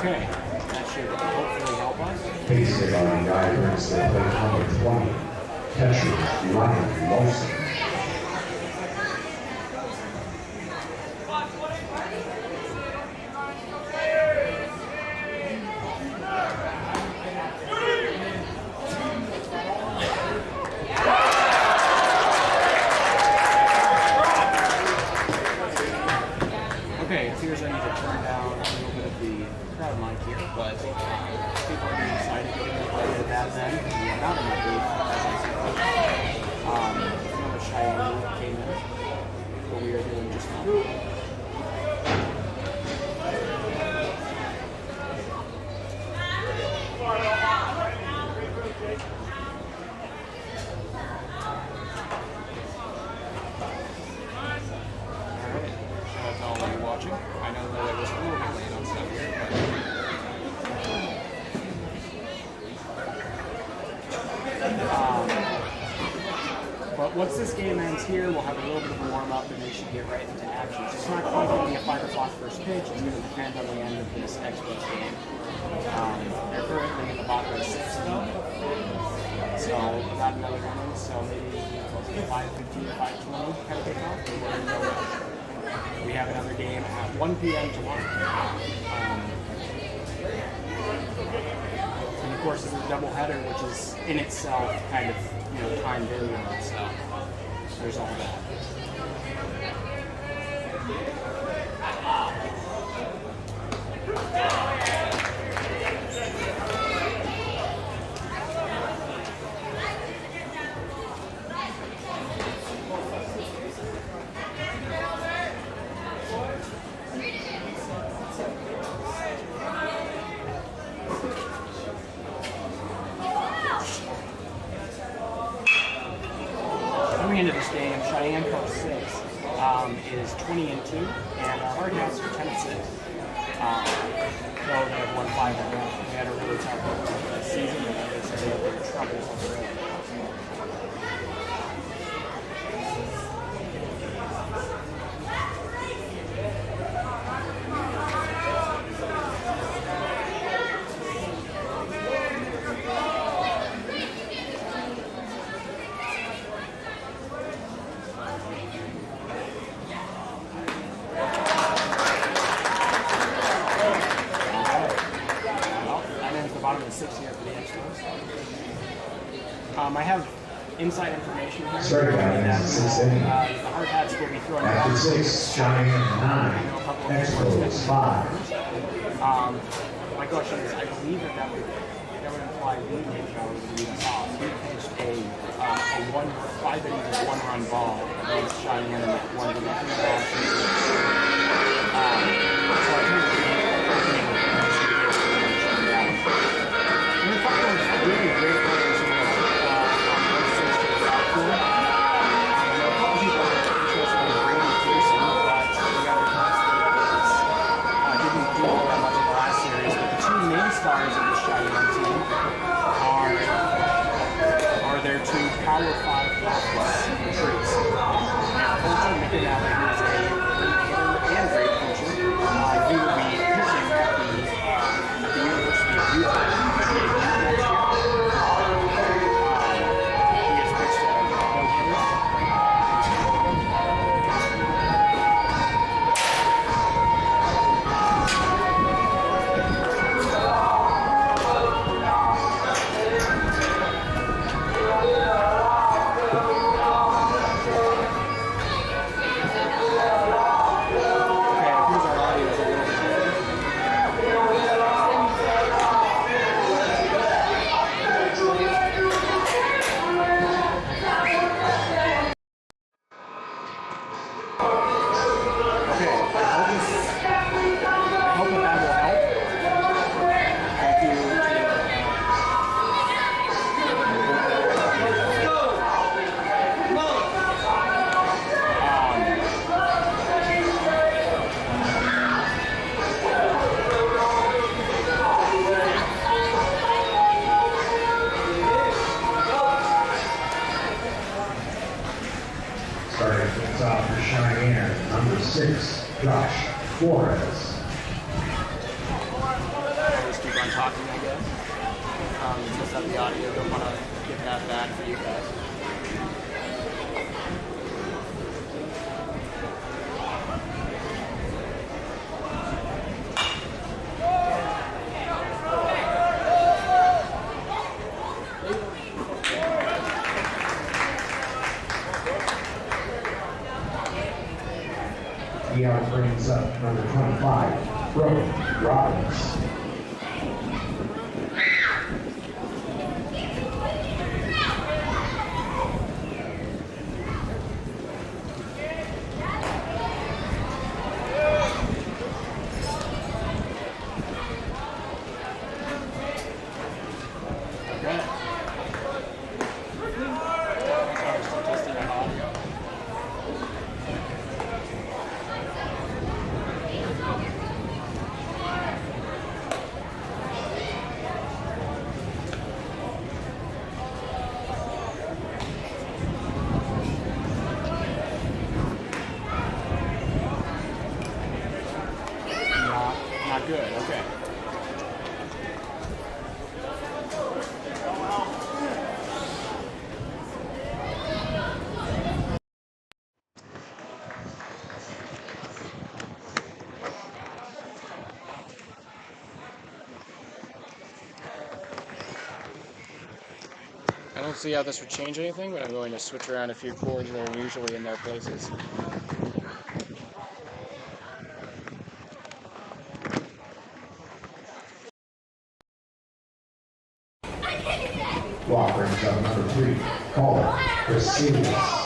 Okay, that should hopefully help us. Base hit on the eye brings the plate number 20. Catcher, Ryan Lawson. Okay, it appears I need to turn down a little bit of the crowd mic here, but people are getting excited to get play at that then. We are not in the booth, as I said. Another Cheyenne came in, but we are doing just fine. I know that it was a little bit late on stuff here, but once this game ends here, we'll have a little bit of a warm-up and they should get right into action. So it's not quite going to be a 5 o'clock first pitch. It's going to depend on the end of this Expos game. They're currently in the bottom of the 6th, though. So got another inning, so maybe 5:15, 5:20 kind of kickoff. We have another game at 1 p.m. tomorrow. And of course, it's a doubleheader, which is in itself kind of, time variable. So there's all that. Into this game, Cheyenne Post 6 is 20-2, and Hardhats are 10-6. Though they have won 5 in a row. They had a really tough season, and they said they had their troubles on the road. Bottom of the 6th here for the Expos. I have inside information here. The Hardhats will be throwing after 6, Cheyenne 9, Expos 5. My question is, I believe that would imply we would lead us off. We pitched a 5 innings of 1-run ball against Cheyenne in that 1-0 last season. So I think really great players in the first 6 to the top 4. I know a couple people are interested in Brady Pearson, but we got to didn't do all that much in the last series. But the 2 main stars of the Cheyenne team are their 2 Power 5 athletes recruits. Now, Coach McAnally, who is a great hitter and great pitcher, he will be pitching at the University of Utah. Cheyenne, number 6, Josh Flores. talking, I guess. Just have the audio. Don't want to get that bad for you guys. The out brings up number 25, Brooke Robbins. Not good, okay. I don't see how this would change anything, but I'm going to switch around a few chords that are usually in their places. Law brings up number 3, caller, Priscilla.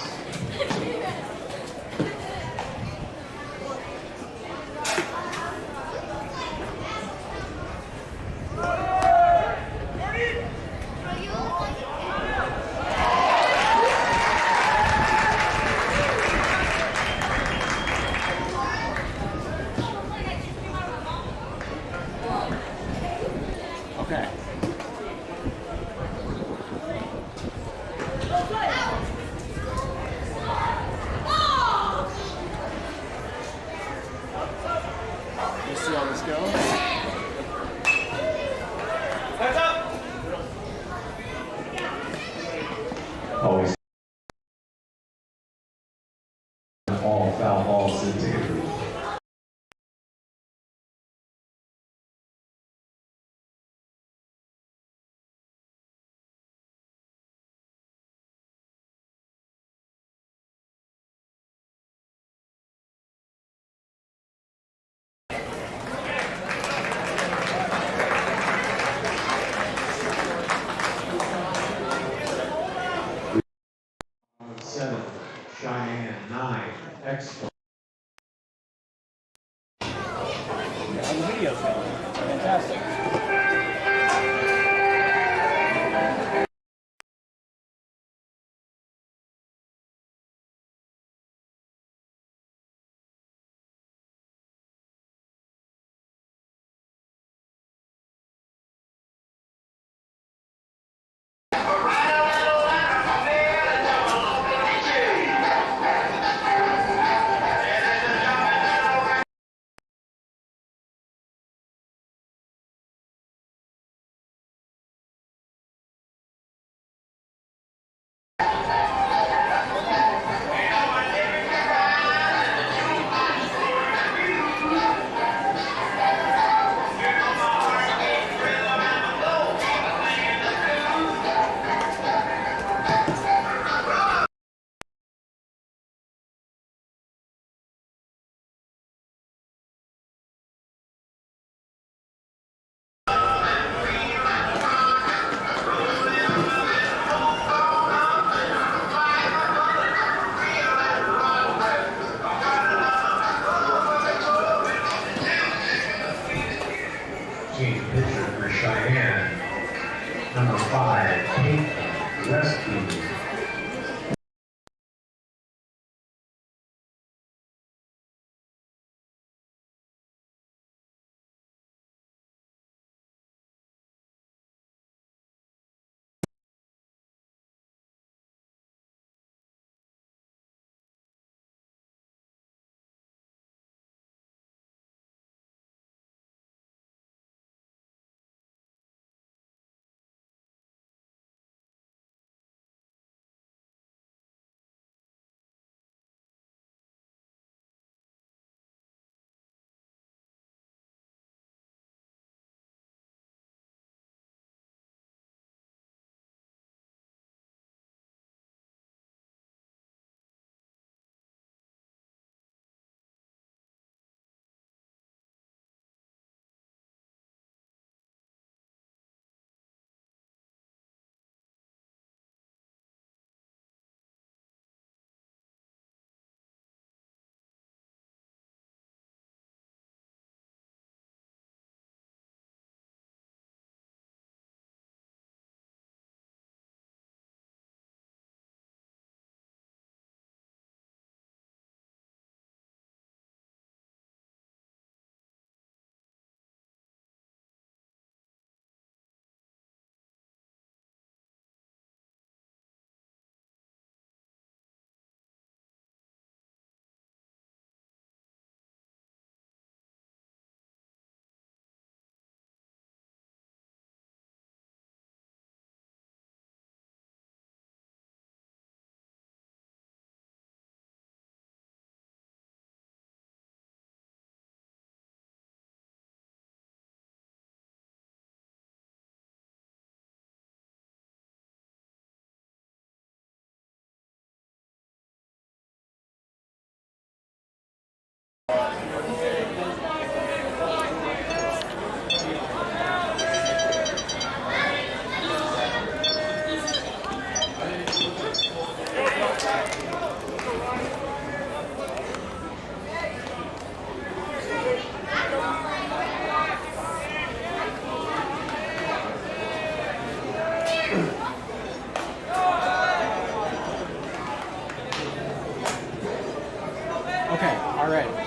Okay. Let's see how this goes. Heads up! Always all foul balls in the ticket booth. Cheyenne 9, Expos. Yeah, the video's going. Fantastic.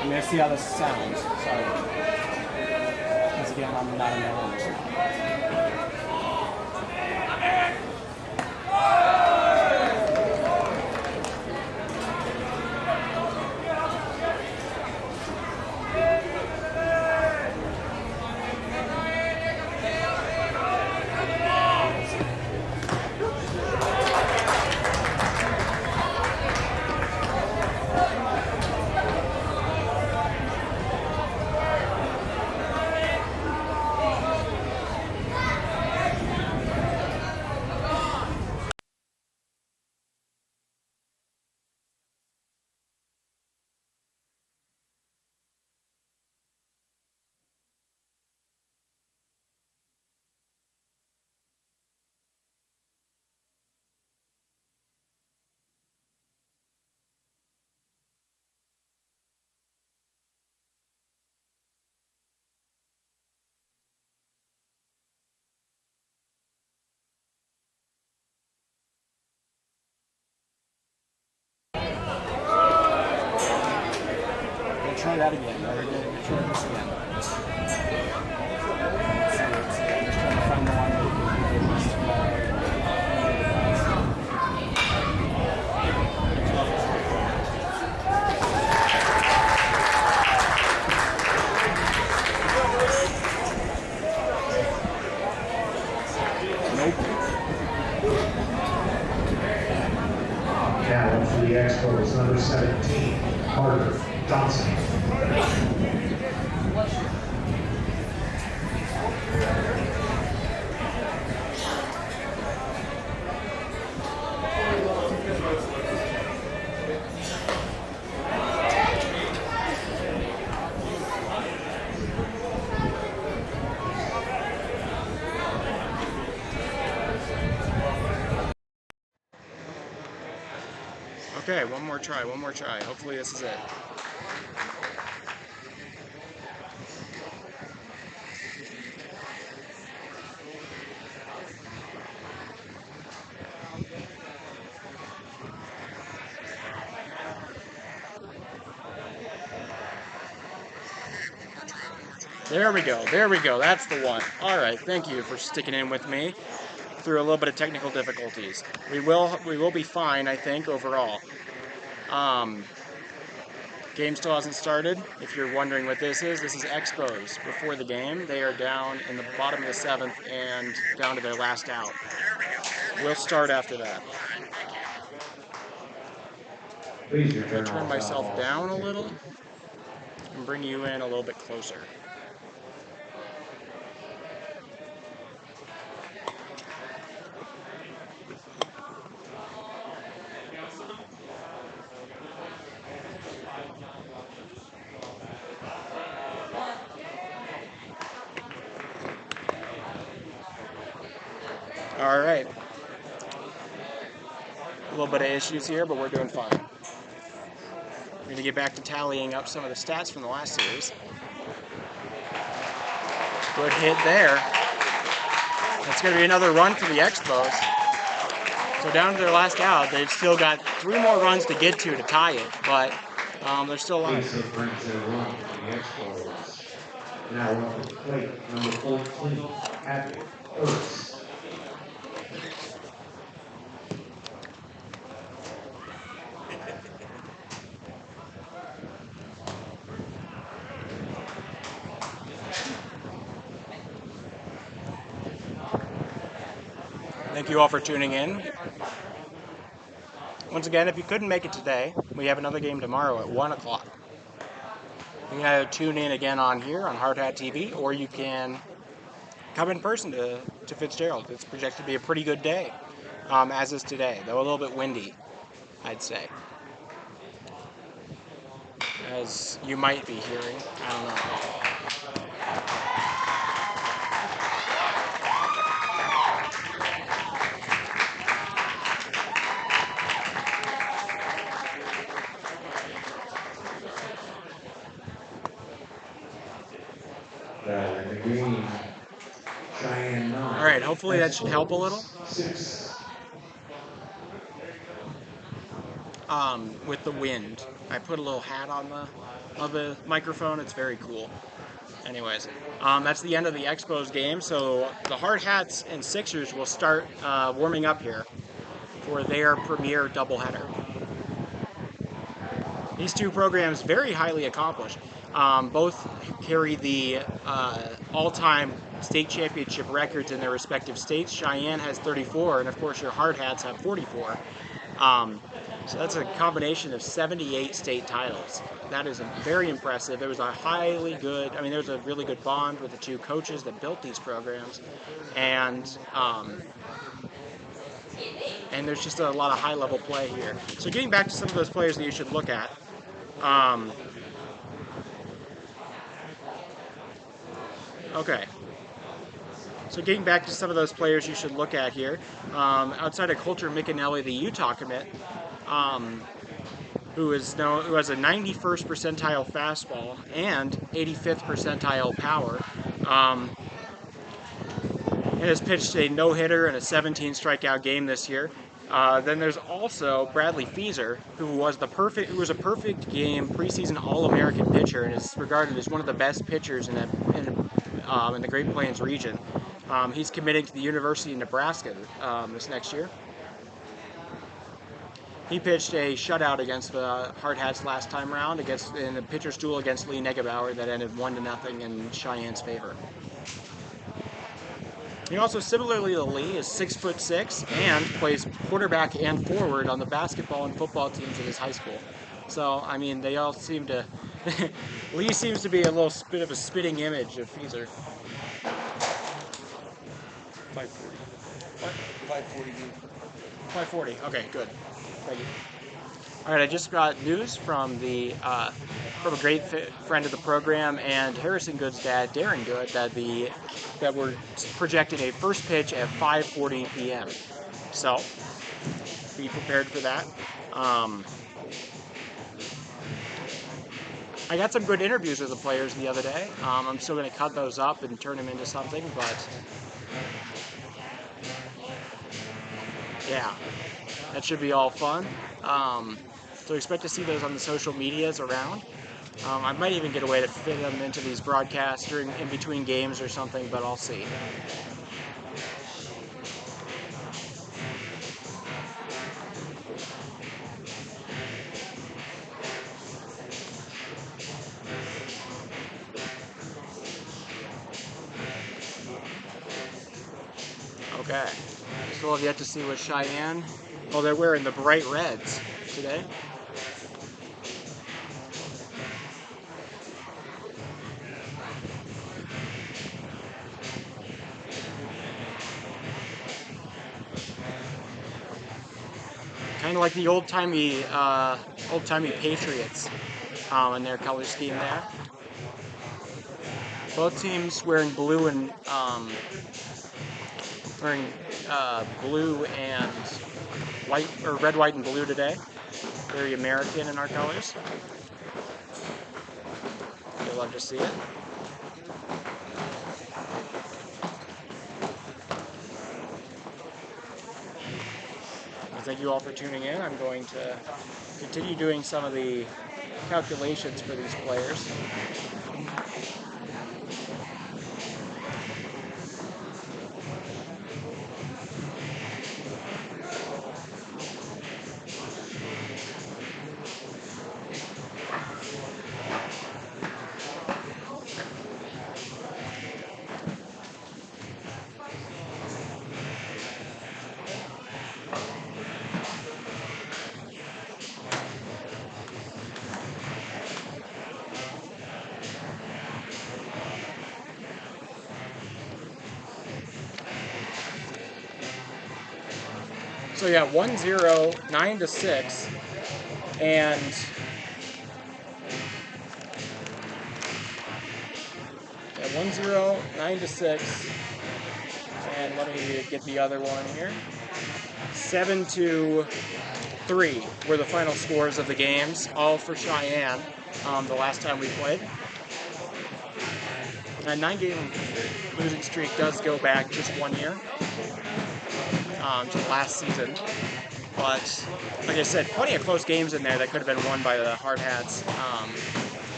I'm gonna see how this sounds. Sorry. Because again, I'm not a melonist. Try that again. Try this again. Let's see. I'm just trying to find the one that we did this. Now for the Expos, number 17, Hardhats. Okay, one more try. Hopefully this is it. There we go, that's the one. Alright, thank you for sticking in with me through a little bit of technical difficulties. We will be fine, I think, overall. Game still hasn't started. If you're wondering what this is Expos before the game. They are down in the bottom of the 7th and down to their last out. We'll start after that. I'm going to turn myself down a little and bring you in a little bit closer. All right. A little bit of issues here, but we're doing fine. We're going to get back to tallying up some of the stats from the last series. Good hit there. That's going to be another run for the Expos. So down to their last out, they've still got 3 more runs to get to tie it, but they're still alive. Now up at the plate, number 14, Hardhats. Thank you all for tuning in. Once again, if you couldn't make it today, we have another game tomorrow at 1 o'clock. You can either tune in again on here on Hardhat TV, or you can come in person to Fitzgerald. It's projected to be a pretty good day, as is today, though a little bit windy, I'd say. As you might be hearing, I don't know. The green, Cheyenne 9. All right, hopefully that should help a little. 6. With the wind. I put a little hat on the microphone. It's very cool. Anyways, that's the end of the Expos game. So the Hardhats and Sixers will start warming up here for their premier doubleheader. These two programs very highly accomplished. Both carry the all-time state championship records in their respective states. Cheyenne has 34, and of course your Hardhats have 44. So that's a combination of 78 state titles. That is very impressive. There was a there was a really good bond with the two coaches that built these programs, and there's just a lot of high-level play here. So getting back to some of those players that you should look at. Okay. So getting back to some of those players you should look at here, outside of Coulter McAnally, the Utah commit, who has a 91st percentile fastball and 85th percentile power, and has pitched a no-hitter and a 17 strikeout game this year. Then there's also Bradley Feaser, who was a perfect game preseason All-American pitcher and is regarded as one of the best pitchers in the Great Plains region. He's committing to the University of Nebraska this next year. He pitched a shutout against the Hardhats last time around in the pitcher's duel against Lee Negebauer that ended 1-0 in Cheyenne's favor. He also, similarly to Lee, is 6'6" and plays quarterback and forward on the basketball and football teams at his high school. So, I mean, they all seem to... Lee seems to be a little bit of a spitting image of Feaser. 540. What? 540. 540. Okay, good. Thank you. All right, I just got news from a great friend of the program and Harrison Good's dad, Darren Good, that we're projecting a first pitch at 5:40 p.m. So be prepared for that. I got some good interviews with the players the other day. I'm still going to cut those up and turn them into something, but yeah, that should be all fun. So expect to see those on the social medias around. I might even get a way to fit them into these broadcasts in between games or something, but I'll see. Okay, still have yet to see what Cheyenne. Oh, they're wearing the bright reds today. Kind of like the old-timey Patriots in their color scheme there. Both teams wearing blue and white, or red, white, and blue today. Very American in our colors. You'll love to see it. Thank you all for tuning in. I'm going to continue doing some of the calculations for these players. So yeah, 1-0, 9-6, and yeah, 1-0, 9-6, and let me get the other one here. 7-3 were the final scores of the games, all for Cheyenne. The last time we played. A 9-game losing streak does go back just 1 year. To last season. but like I said, plenty of close games in there that could have been won by the Hardhats.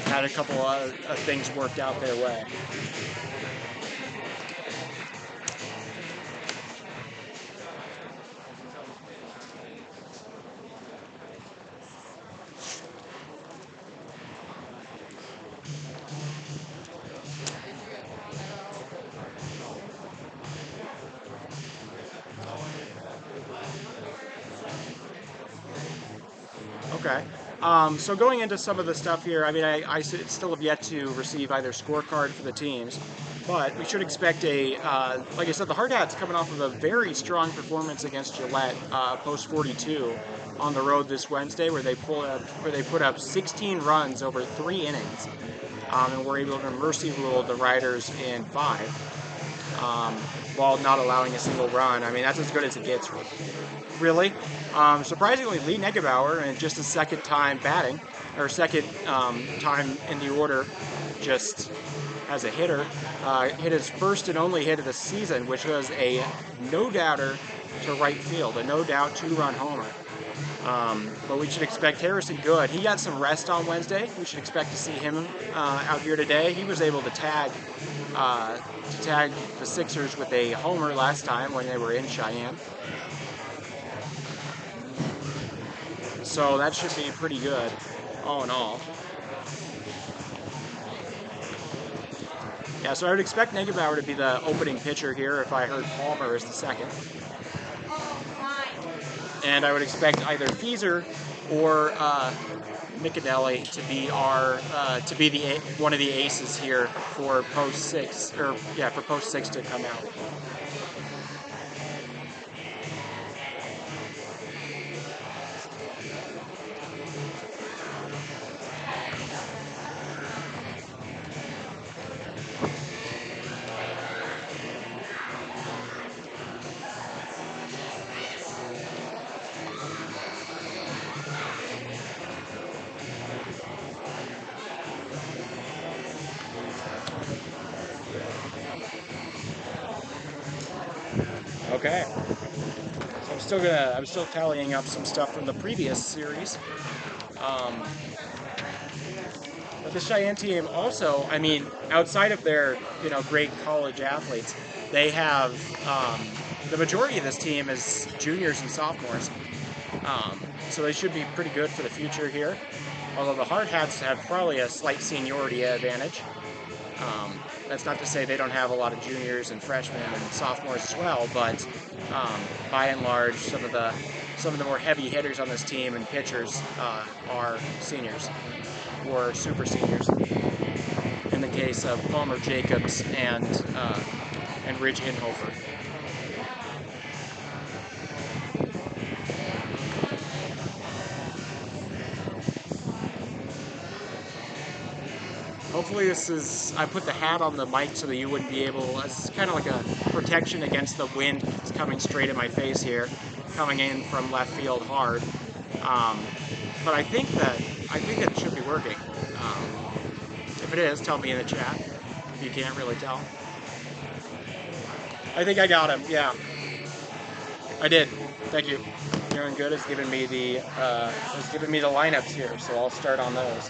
Had a couple of things worked out their way. Okay. So going into some of the stuff here, I mean, I still have yet to receive either scorecard for the teams, but we should expect like I said, the Hardhats coming off of a very strong performance against Gillette post 42 on the road this Wednesday, where they put up 16 runs over 3 innings, and were able to mercy rule the Riders in 5, while not allowing a single run. I mean, that's as good as it gets. Really. Surprisingly, Lee Negebauer, in just his second time batting, or second time in the order, just as a hitter, hit his first and only hit of the season, which was a no-doubter to right field, a no-doubt 2-run homer. But we should expect Harrison Good. He got some rest on Wednesday. We should expect to see him out here today. He was able to tag the Sixers with a homer last time when they were in Cheyenne. So that should be pretty good, all in all. Yeah, so I would expect Negebauer to be the opening pitcher here if I heard Palmer as the second. And I would expect either Feezer or Micadelli to be one of the aces here for post 6, for post 6 to come out. Okay. So I'm still tallying up some stuff from the previous series. But the Cheyenne team also, I mean, outside of their, great college athletes, they have, the majority of this team is juniors and sophomores. So they should be pretty good for the future here. Although the Hardhats have probably a slight seniority advantage. That's not to say they don't have a lot of juniors and freshmen and sophomores as well, but by and large, some of the more heavy hitters on this team and pitchers are seniors or super seniors. In the case of Palmer Jacobs and Ridge Hinhofer. Hopefully I put the hat on the mic so that you wouldn't be able, it's kind of like a protection against the wind that's coming straight in my face here, coming in from left field hard. But I think that it should be working. If it is, tell me in the chat, if you can't really tell. I think I got him, yeah. I did, thank you. Aaron Good has given me the lineups here, so I'll start on those.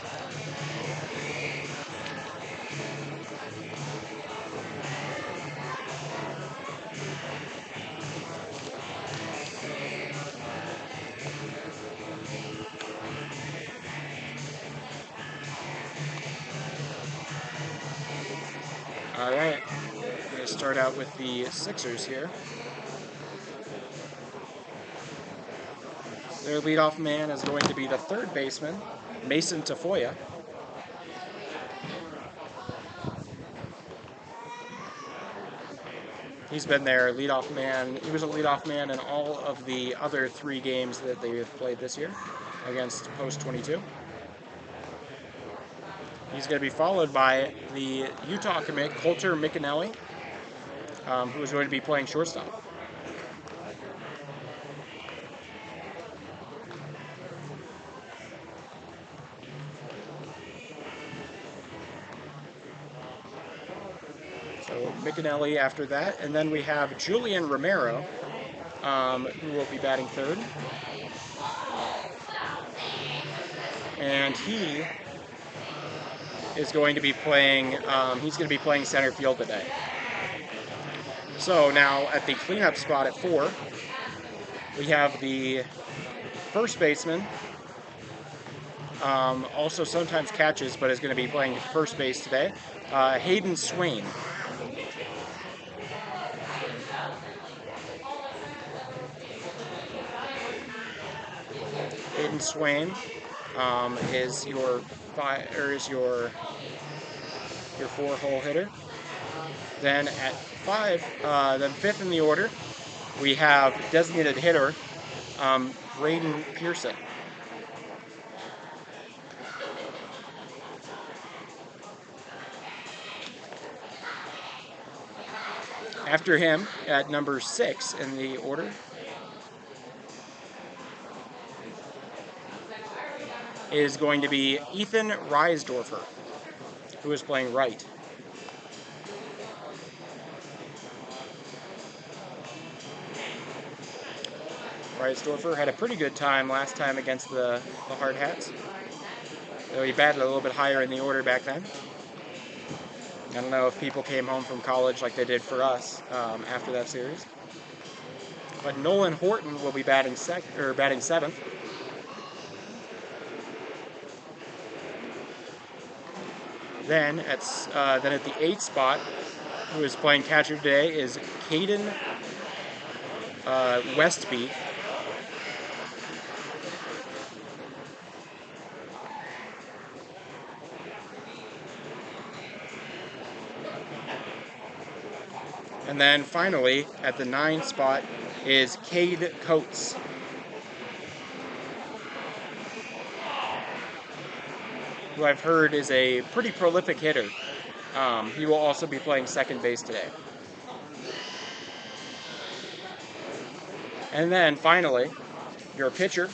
All right, I'm going to start out with the Sixers here. Their leadoff man is going to be the third baseman, Mason Tafoya. He's been their leadoff man. He was a leadoff man in all of the other 3 games that they have played this year against Post 22. He's going to be followed by the Utah commit, Coulter Micanelli, who is going to be playing shortstop. So Micanelli after that, and then we have Julian Romero, who will be batting third. and he is going to be playing. He's going to be playing center field today. So now at the cleanup spot at 4, we have the first baseman. Also sometimes catches, but is going to be playing first base today. Hayden Swain. Hayden Swain is your 4-hole hitter. Then at 5, then 5th in the order, we have designated hitter Braden Pearson. After him, at number 6 in the order, is going to be Ethan Reisdorfer, who is playing right. Reisdorfer had a pretty good time last time against the Hardhats, though he batted a little bit higher in the order back then. I don't know if people came home from college like they did for us after that series. But Nolan Horton will be batting 7th. Then at the 8th spot, who is playing catcher today, is Caden Westby. And then finally, at the 9th spot, is Cade Coates. Who I've heard is a pretty prolific hitter. He will also be playing second base today. And then finally, your pitcher,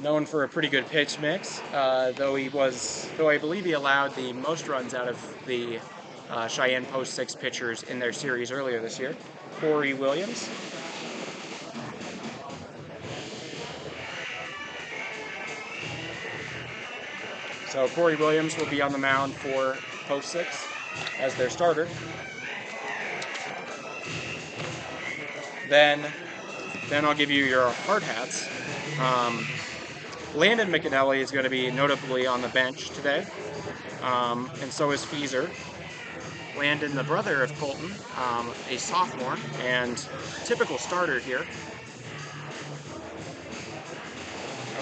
known for a pretty good pitch mix, though I believe he allowed the most runs out of the Cheyenne Post 6 pitchers in their series earlier this year, Corey Williams. So Corey Williams will be on the mound for Post 6 as their starter. Then I'll give you your Hardhats. Landon McAnally is going to be notably on the bench today, and so is Feezer. Landon, the brother of Colton, a sophomore and typical starter here.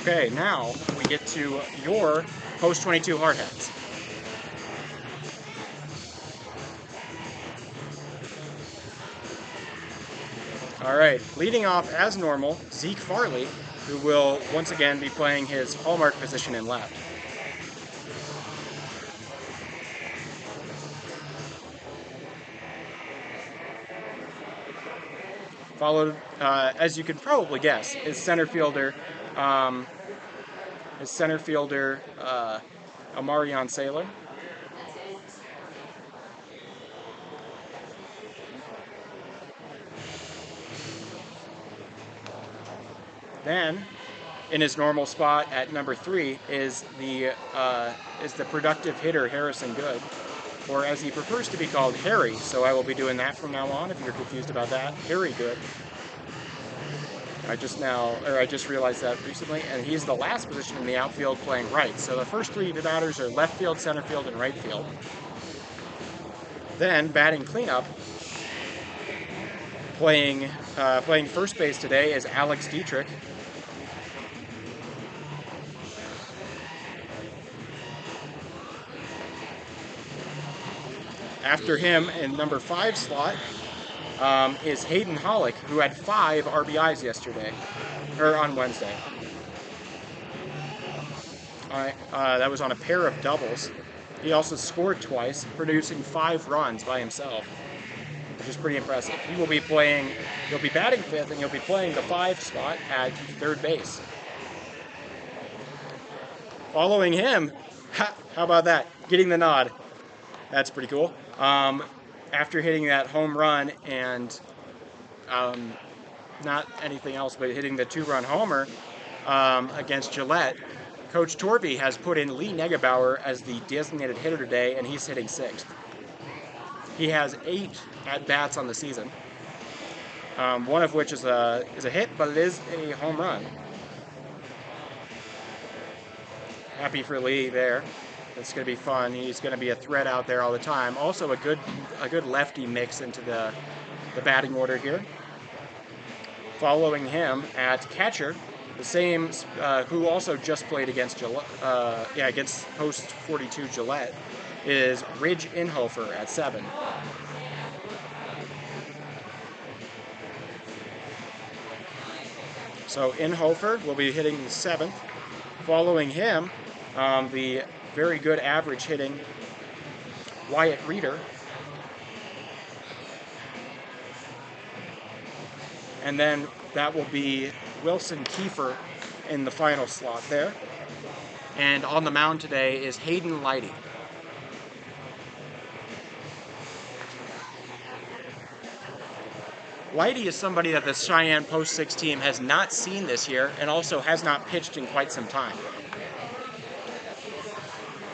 Okay, now we get to your Post 22 Hardhats. All right, leading off as normal, Zeke Farley, who will once again be playing his hallmark position in left. Followed, as you could probably guess, is center fielder Amarion Saylor. Then, in his normal spot at number 3 is the productive hitter Harrison Good, or as he prefers to be called, Harry. So I will be doing that from now on. If you're confused about that, Harry Good. I just realized that recently, and he's the last position in the outfield playing right. So the first 3 batters are left field, center field, and right field. Then batting cleanup, playing first base today is Alex Dietrich. After him, in number 5 slot, is Hayden Hollick, who had 5 RBIs on Wednesday. That was on a pair of doubles. He also scored twice, producing 5 runs by himself, which is pretty impressive. He'll be batting 5th, and he'll be playing the 5 spot at third base. Following him, how about that? Getting the nod. That's pretty cool. After hitting that home run and not anything else, but hitting the 2-run homer, against Gillette, Coach Torvey has put in Lee Negebauer as the designated hitter today, and he's hitting 6th. He has 8 at-bats on the season, one of which is a hit, but it is a home run. Happy for Lee there. It's going to be fun. He's going to be a threat out there all the time. Also a good lefty mix into the batting order here. Following him at catcher, the same who also just played against Gillette, against post 42 Gillette, is Ridge Inhofer at 7. So Inhofer will be hitting the 7th. Following him, the very good average hitting Wyatt Reeder. And then that will be Wilson Kiefer in the final slot there. And on the mound today is Hayden Leidy. Leidy is somebody that the Cheyenne Post 6 team has not seen this year and also has not pitched in quite some time.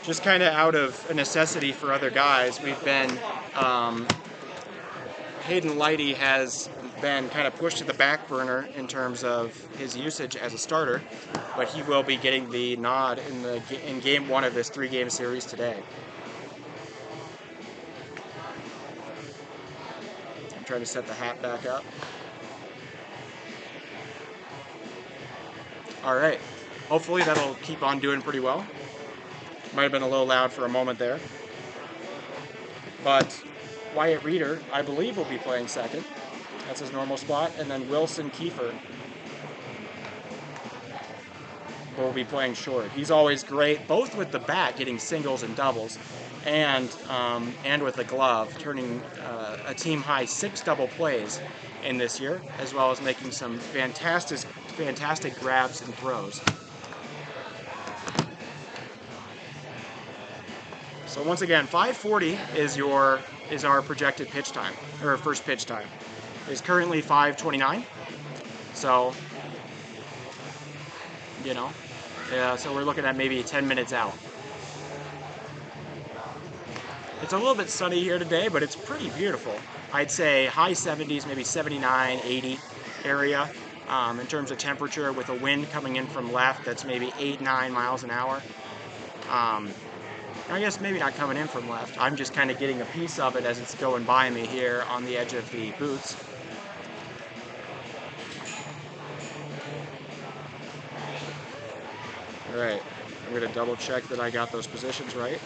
Just kind of out of a necessity for other guys, we've been, Hayden Leidy has been kind of pushed to the back burner in terms of his usage as a starter, but he will be getting the nod in game 1 of this 3-game series today. I'm trying to set the hat back up. All right, hopefully that'll keep on doing pretty well. Might have been a little loud for a moment there. But Wyatt Reeder, I believe, will be playing second. That's his normal spot. And then Wilson Kiefer will be playing short. He's always great, both with the bat, getting singles and doubles, and with the glove, turning a team-high 6 double plays in this year, as well as making some fantastic grabs and throws. So once again, 5:40 is our projected pitch time, or first pitch time. It's currently 5:29. So, so we're looking at maybe 10 minutes out. It's a little bit sunny here today, but it's pretty beautiful. I'd say high 70s, maybe 79, 80 area in terms of temperature, with a wind coming in from left that's maybe 8-9 miles an hour. I guess maybe not coming in from left. I'm just kind of getting a piece of it as it's going by me here on the edge of the booths. All right, I'm going to double check that I got those positions right.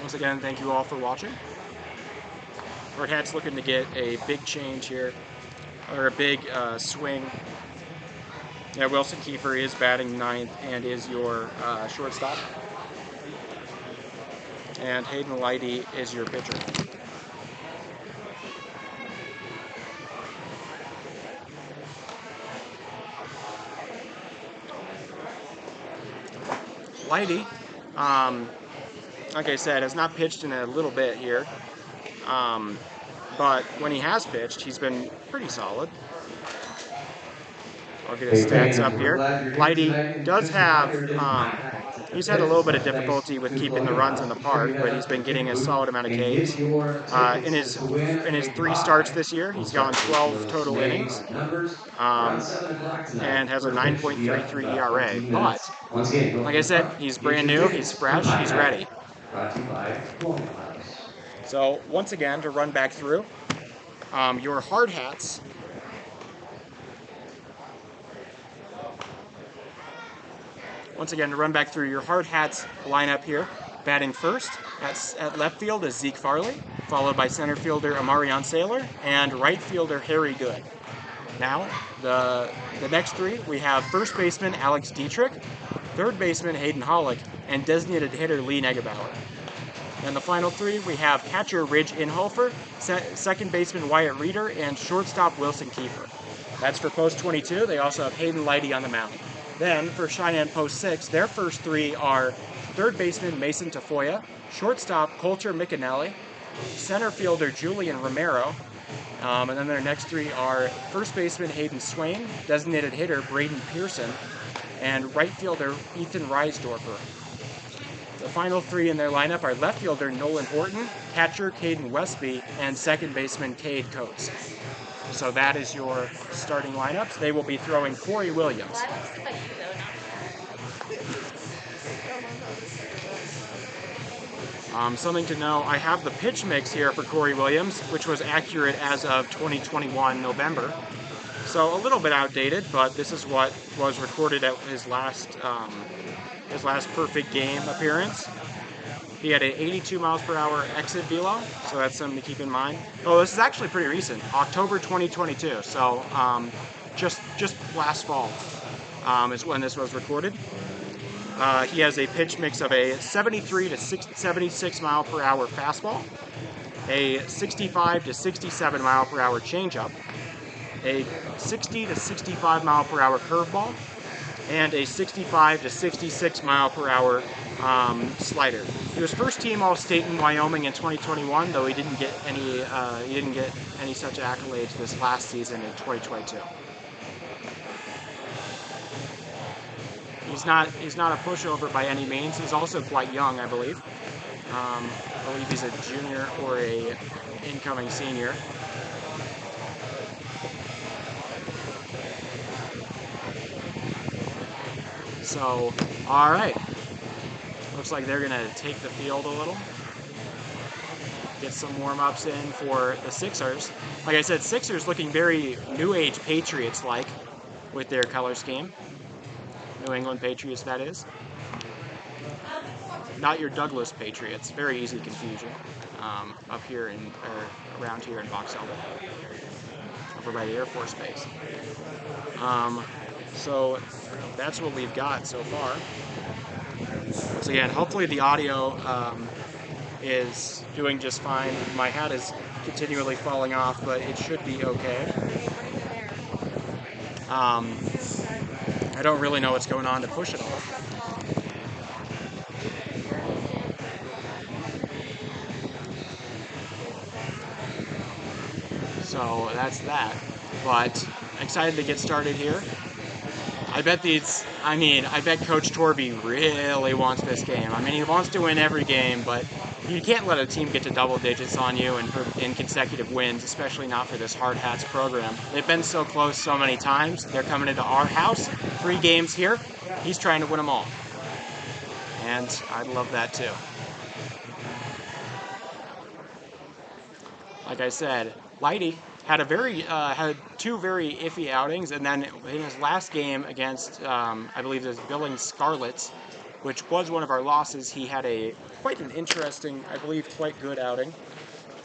Once again, thank you all for watching. Hardhats looking to get a big change here, or a big swing. Yeah, Wilson Kiefer is batting 9th and is your shortstop. And Hayden Leidy is your pitcher. Leidy, like I said, has not pitched in a little bit here, but when he has pitched, he's been pretty solid. I'll get his stats up here. Leidy does have, he's had a little bit of difficulty with keeping the runs in the park, but he's been getting a solid amount of Ks. In his 3 starts this year, he's gone 12 total innings, and has a 9.33 ERA. But, like I said, he's brand new, he's fresh, he's ready. So, once again, to run back through, your Hardhats. Once again, to run back through your Hardhats lineup here, batting first at left field is Zeke Farley, followed by center fielder Amarion Saylor and right fielder Harry Good. Now, the next 3, we have first baseman Alex Dietrich, third baseman Hayden Hollick, and designated hitter Lee Negebauer. And the final 3, we have catcher Ridge Inhofer, second baseman Wyatt Reeder, and shortstop Wilson Kiefer. That's for post 22. They also have Hayden Leidy on the mound. Then for Cheyenne Post 6, their first three are third baseman Mason Tafoya, shortstop Coulter McAnally, center fielder Julian Romero, and then their next three are first baseman Hayden Swain, designated hitter Braden Pearson, and right fielder Ethan Reisdorfer. The final three in their lineup are left fielder Nolan Horton, catcher Caden Westby, and second baseman Cade Coates. So that is your starting lineups. They will be throwing Corey Williams. Something to know, I have the pitch mix here for Corey Williams, which was accurate as of 2021 November. So a little bit outdated, but this is what was recorded at his last perfect game appearance. He had an 82 miles per hour exit velo, so that's something to keep in mind. Oh, this is actually pretty recent, October 2022. So just last fall is when this was recorded. He has a pitch mix of a 73 to 76 mile per hour fastball, a 65 to 67 mile per hour changeup, a 60 to 65 mile per hour curveball, and a 65 to 66 mile per hour slider. He was first team All-State in Wyoming in 2021, though he didn't get any such accolades this last season in 2022. He's not a pushover by any means. He's also quite young, I believe. I believe he's a junior or a incoming senior. So, all right. Looks like they're gonna take the field a little. Get some warm-ups in for the Sixers. Like I said, Sixers looking very New Age Patriots-like with their color scheme. New England Patriots, that is. Not your Douglas Patriots. Very easy confusion. Up here or around here in Box Elder, over by the Air Force Base. So that's what we've got so far. So again, hopefully the audio is doing just fine. My hat is continually falling off, but it should be okay. I don't really know what's going on to push it off. So that's that. But excited to get started here. I bet Coach Torby really wants this game. I mean, he wants to win every game, but you can't let a team get to double digits on you in consecutive wins, especially not for this Hardhats program. They've been so close so many times. They're coming into our house, 3 games here. He's trying to win them all. And I'd love that too. Like I said, Lighty had had 2 very iffy outings, and then in his last game against, I believe it was Billings Scarlets, which was one of our losses, he had quite an interesting, I believe, quite good outing.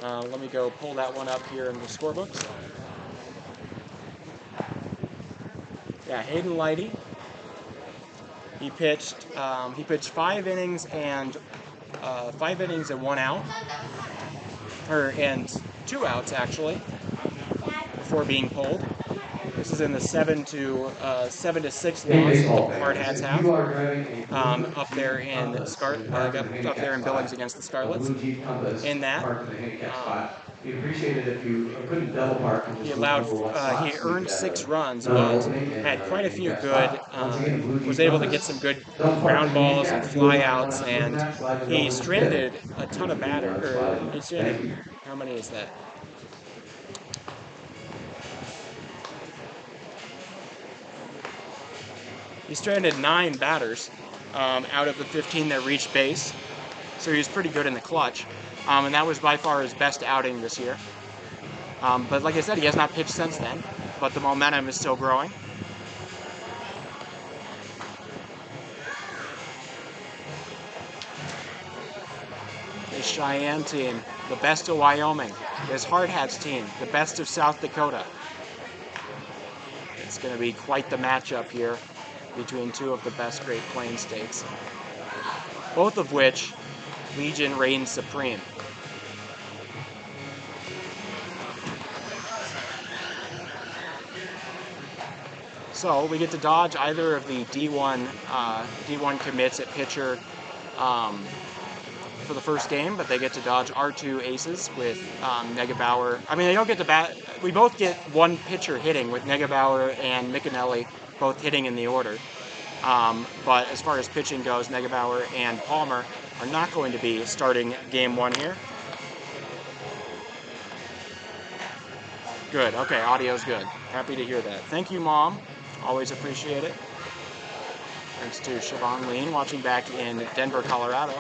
Let me go pull that one up here in the scorebooks. Yeah, Hayden Lighty. He pitched 5 innings and 1 out, and 2 outs actually, before being pulled. This is in the 7 to 6 loss the Hardhats have up there in Billings against the Scarlets. In that, We'd appreciate it if you couldn't double park. he earned 6 runs, but had quite a few good, was able to get some good ground balls and fly outs, and he stranded a ton of how many is that? He stranded 9 batters out of the 15 that reached base, so he was pretty good in the clutch, and that was by far his best outing this year. But like I said, he has not pitched since then, but the momentum is still growing. This Cheyenne team, the best of Wyoming. This Hardhats team, the best of South Dakota. It's going to be quite the matchup here between 2 of the best Great Plains states, both of which Legion reigns supreme. So we get to dodge either of the D1 commits at pitcher for the first game, but they get to dodge our two aces with Negabauer. I mean, they don't get to bat. We both get one pitcher hitting with Negabauer and Miccanelli both hitting in the order. But as far as pitching goes, Negabauer and Palmer are not going to be starting game one here. Good. Okay, audio's good. Happy to hear that. Thank you, Mom. Always appreciate it. Thanks to Siobhan Lean watching back in Denver, Colorado.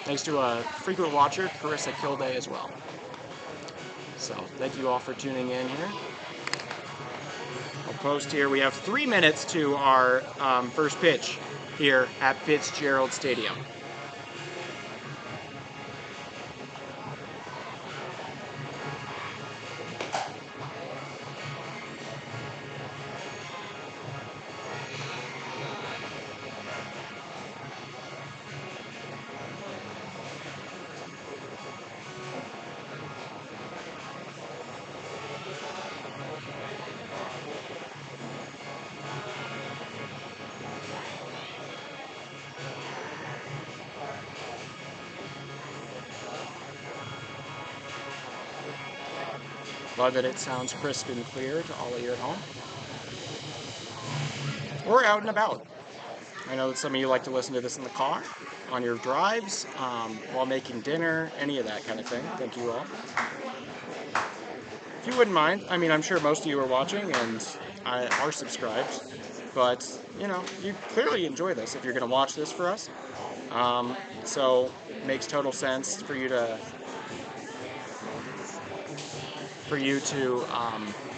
Thanks to a frequent watcher, Carissa Kilday, as well. So thank you all for tuning in here. I'll post here. We have 3 minutes to our first pitch here at Fitzgerald Stadium. Glad that it sounds crisp and clear to all of you at home. Or out and about. I know that some of you like to listen to this in the car, on your drives, while making dinner, any of that kind of thing. Thank you all. If you wouldn't mind, I mean, I'm sure most of you are watching and are subscribed, but, you know, you clearly enjoy this if you're going to watch this for us. So it makes total sense for you to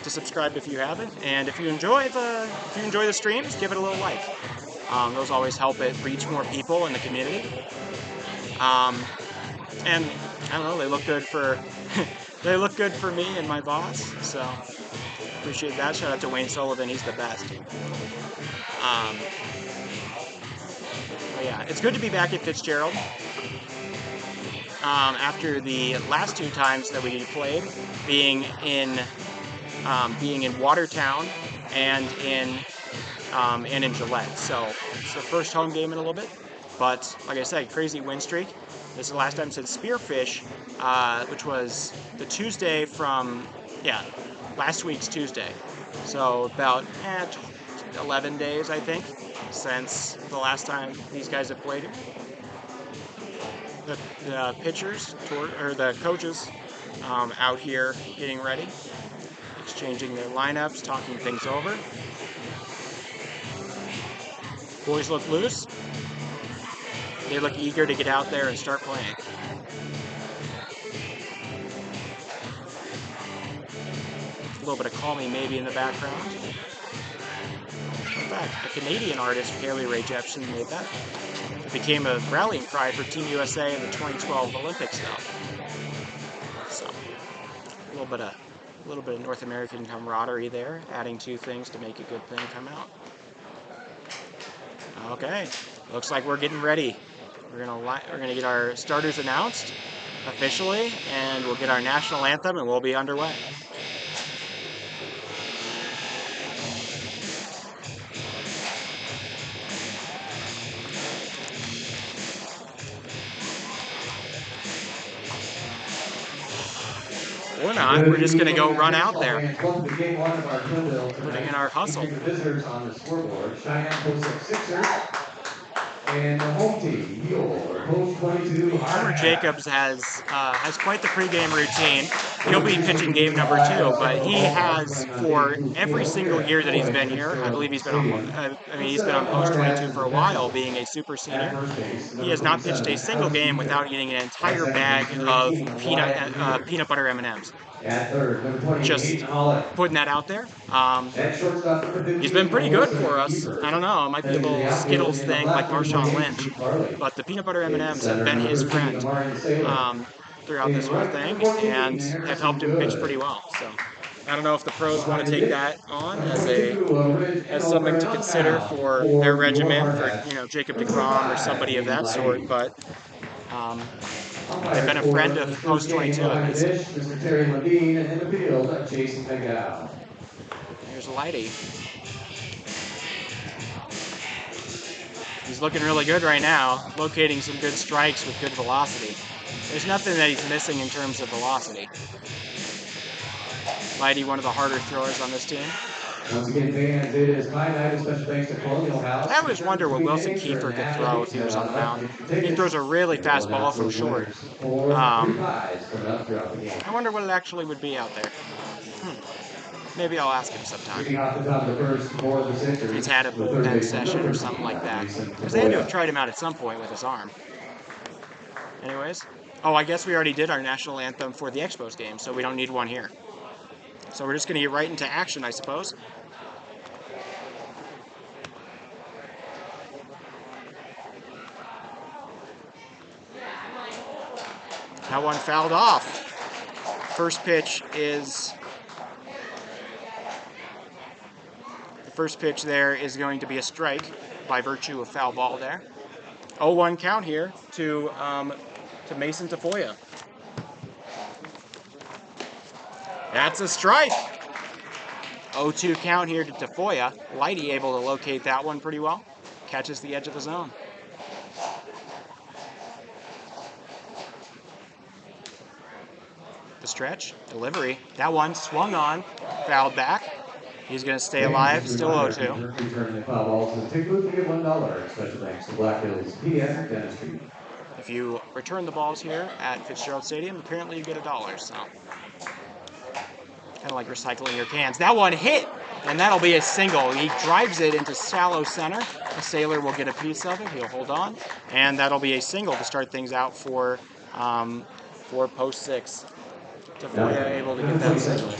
subscribe if you haven't, and if you enjoy the streams, give it a little like. Those always help it reach more people in the community. And I don't know, they look good for they look good for me and my boss. So appreciate that. Shout out to Wayne Sullivan, he's the best. But yeah, it's good to be back at Fitzgerald. After the last 2 times that we played, being in Watertown and in Gillette. So it's the first home game in a little bit. But like I said, crazy win streak. This is the last time since Spearfish, which was the Tuesday from last week's Tuesday. So about 11 days, I think, since the last time these guys have played here. The pitchers, or the coaches, out here getting ready, exchanging their lineups, talking things over. Boys look loose. They look eager to get out there and start playing. A little bit of Call Me Maybe in the background. In fact, a Canadian artist, Haley Rae Jepsen, made that. It became a rallying cry for Team USA in the 2012 Olympics, though. So, a little bit of North American camaraderie there, adding 2 things to make a good thing come out. Okay, looks like we're getting ready. We're gonna get our starters announced officially, and we'll get our national anthem, and we'll be underway. Or not, we're just going to go run out there. Putting in our hustle. Visitors on the scoreboard, Cheyenne post 6 and the home team, your post 22. Homer Jacobs has quite the pregame routine. He'll be pitching game number 2, but he has, for every single year that he's been here, I believe he's been on post 22 for a while, being a super senior. He has not pitched a single game without eating an entire bag of peanut butter M&Ms. Just putting that out there. He's been pretty good for us. I don't know, it might be a little Skittles thing like Marshawn Lynch, but the peanut butter M&Ms have been his friend throughout this whole thing and have helped him pitch pretty well. So I don't know if the pros want to take that on as something to consider for their regimen for Jacob deGrom or somebody of that sort, but They've been a friend of Post 22 at least. Mr. Terry Levine, and in the field, Jason McGow. Here's Lighty. He's looking really good right now, locating some good strikes with good velocity. There's nothing that he's missing in terms of velocity. Lighty, one of the harder throwers on this team. Once again, fans, it is my night, special thanks to Colonial House. I always wonder what Wilson Kiefer could throw if he was on the mound. He throws a really fast ball from short. I wonder what it actually would be out there. Maybe I'll ask him sometime. If he's had a bullpen session or something like that. Because they had to have tried him out at some point with his arm. Anyways. Oh, I guess we already did our national anthem for the Expos game, so we don't need one here. So we're just going to get right into action, I suppose. That one fouled off. First pitch there is going to be a strike by virtue of foul ball there. 0-1 count here to Mason Tafoya. That's a strike. 0-2 count here to Tafoya. Lighty able to locate that one pretty well. Catches the edge of the zone. The stretch, delivery. That one swung on, fouled back. He's going to stay alive, still 0-2. Returning the foul ball to the ticket booth, you get $1. Special thanks to Black Hills Pediatric Dentistry. If you return the balls here at Fitzgerald Stadium, apparently you get $1. So, kind of like recycling your cans. That one hit, and that'll be a single. He drives it into shallow center. The sailor will get a piece of it. He'll hold on, and that'll be a single to start things out for post 6. Tafoya able to get that single.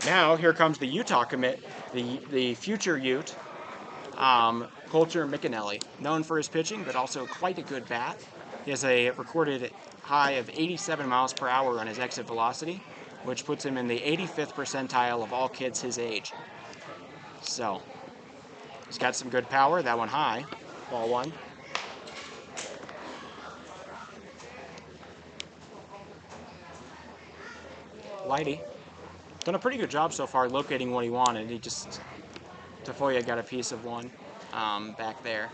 Now here comes the Utah commit, the future Ute, Coulter McAnally, known for his pitching, but also quite a good bat. He has a recorded high of 87 miles per hour on his exit velocity, which puts him in the 85th percentile of all kids his age. So, he's got some good power. That one high. Ball one. Lighty. Done a pretty good job so far locating what he wanted. Tafoya got a piece of one back there,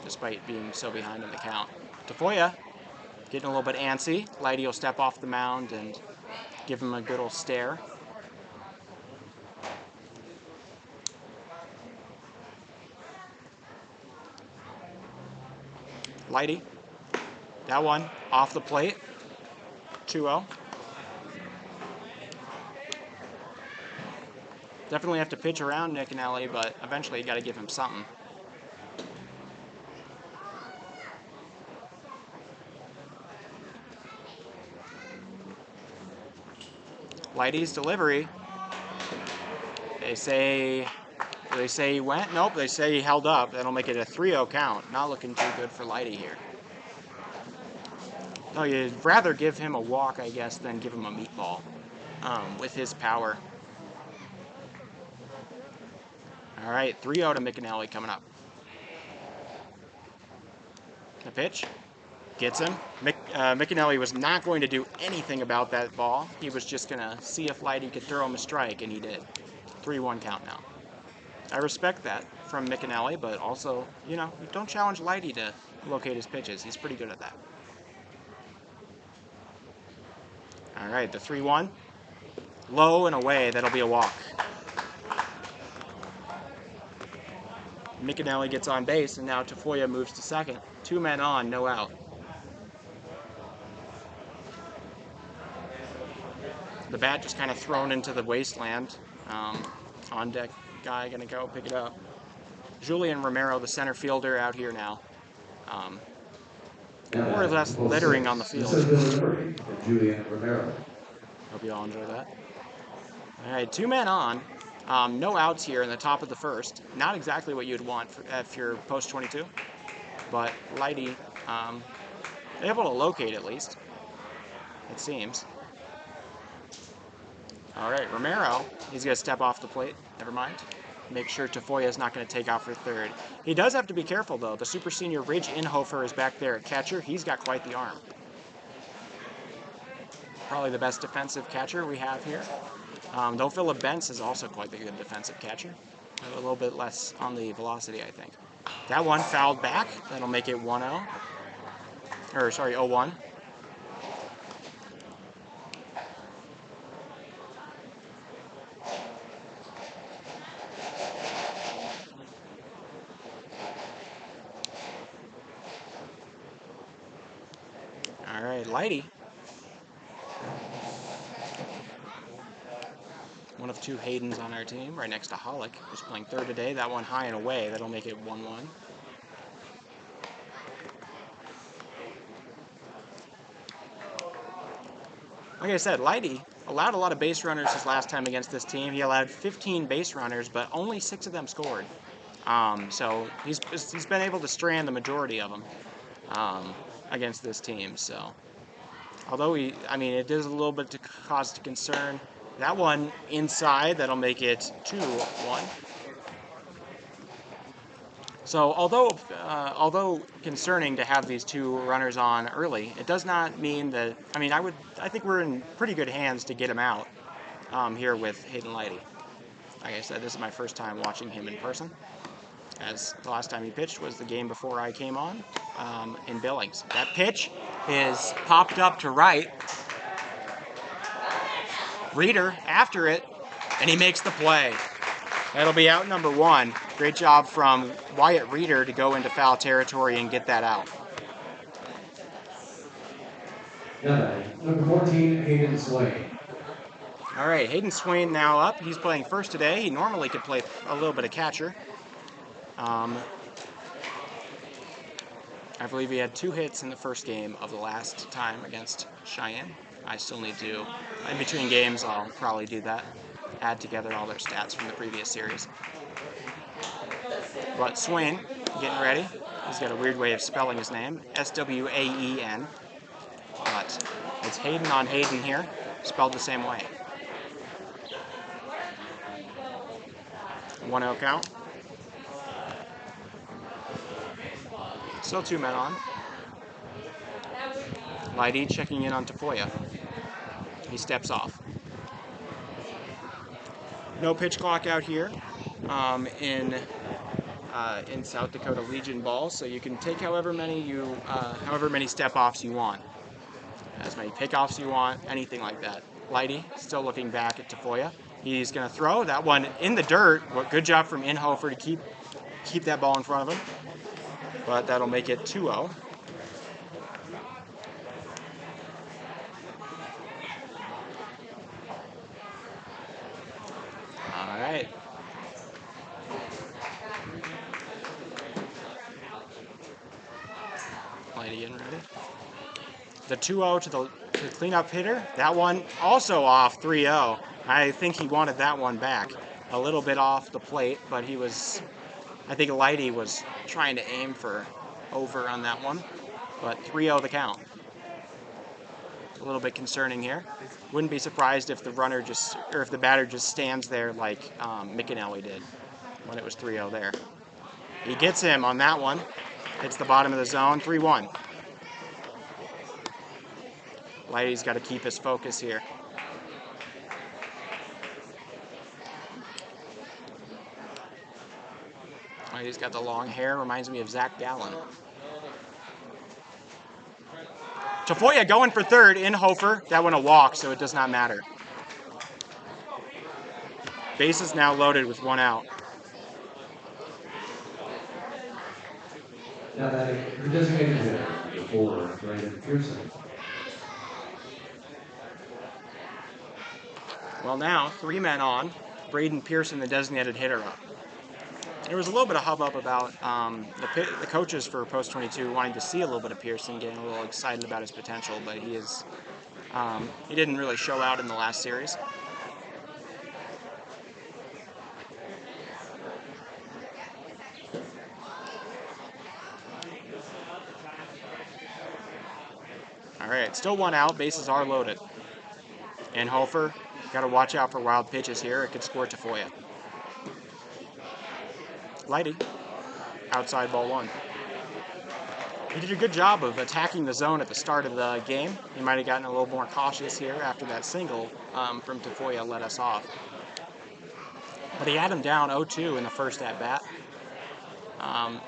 despite being so behind in the count. Tafoya getting a little bit antsy. Lighty will step off the mound and give him a good old stare. Lighty. That one off the plate. 2-0. Definitely have to pitch around McAnally, but eventually you got to give him something. Lighty's delivery. They say he went. Nope, they say he held up. That'll make it a 3-0 count. Not looking too good for Lighty here. No, you'd rather give him a walk, I guess, than give him a meatball with his power. All right, 3-0 to McAnally coming up. The pitch. Gets him. McAnally was not going to do anything about that ball. He was just going to see if Lighty could throw him a strike, and he did. 3-1 count now. I respect that from McAnally, but also, you don't challenge Lighty to locate his pitches. He's pretty good at that. All right, the 3-1. Low and away. That'll be a walk. McAnally gets on base, and now Tafoya moves to second. 2 men on, no out. The bat just kind of thrown into the wasteland. On deck guy gonna go pick it up. Julian Romero, the center fielder, out here now. More or less littering on the field. Julian Romero. Hope you all enjoy that. All right, 2 men on. No outs here in the top of the first. Not exactly what you'd want if you're post 22, but Lighty able to locate at least, it seems. All right, Romero, he's going to step off the plate. Never mind. make sure Tafoya is not going to take out for third. He does have to be careful, though. The super senior Ridge Inhofer is back there at catcher. He's got quite the arm. Probably the best defensive catcher we have here. Though Philip Bentz is also quite the good defensive catcher. A little bit less on the velocity, I think. That one fouled back. That'll make it 1-0. Or, sorry, 0-1. All right, Lighty. One of two Haydens on our team, right next to Hollick, who's playing third today. That one high and away. That'll make it 1-1. Like I said, Lighty allowed a lot of base runners his last time against this team. He allowed 15 base runners, but only 6 of them scored. So he's been able to strand the majority of them against this team. So although it is a little bit to cause concern. That one inside, that'll make it 2-1. So although concerning to have these two runners on early, it does not mean that. I think we're in pretty good hands to get him out here with Hayden Lighty. Like I said, this is my first time watching him in person, as the last time he pitched was the game before I came on in Billings. That pitch is popped up to right. Reeder after it, and he makes the play. That'll be out number 1. Great job from Wyatt Reeder to go into foul territory and get that out. Number 14, Hayden Swain. All right, Hayden Swain now up. He's playing first today. He normally could play a little bit of catcher. I believe he had 2 hits in the first game of the last time against Cheyenne. I still need to, in between games, I'll probably do that. Add together all their stats from the previous series. But Swain, getting ready. He's got a weird way of spelling his name, S-W-A-E-N. But it's Hayden on Hayden here, spelled the same way. 1-0 count. Still 2 men on. Lighty checking in on Tafoya. He steps off. No pitch clock out here in South Dakota Legion ball, so you can take however many step-offs you want. As many pickoffs you want, anything like that. Lighty still looking back at Tafoya. He's going to throw that one in the dirt. Good job from Inhofer to keep that ball in front of him. But that'll make it 2-0. All right. Lighty getting ready. The 2-0 to the cleanup hitter. That one also off 3-0. I think he wanted that one back. A little bit off the plate, but I think Lighty was trying to aim for over on that one. But 3-0 the count. A little bit concerning here. Wouldn't be surprised if if the batter just stands there like McAnally did when it was 3-0 there. He gets him on that one. Hits the bottom of the zone, 3-1. Lighty's got to keep his focus here. Lighty's got the long hair, reminds me of Zach Gallen. Tafoya going for third, Inhofer. That one a walk, so it does not matter. Base is now loaded with 1 out. Now that the designated hitter for Braden Pearson. Well, now 3 men on. Braden Pearson, the designated hitter, up. There was a little bit of hubbub about the coaches for Post 22 wanting to see a little bit of Pearson, getting a little excited about his potential, but he didn't really show out in the last series. All right, still 1 out. Bases are loaded. And Hofer, got to watch out for wild pitches here. It could score Tafoya. Lighty, outside ball 1. He did a good job of attacking the zone at the start of the game. He might have gotten a little more cautious here after that single from Tafoya let us off. But he had him down 0-2 in the first at-bat.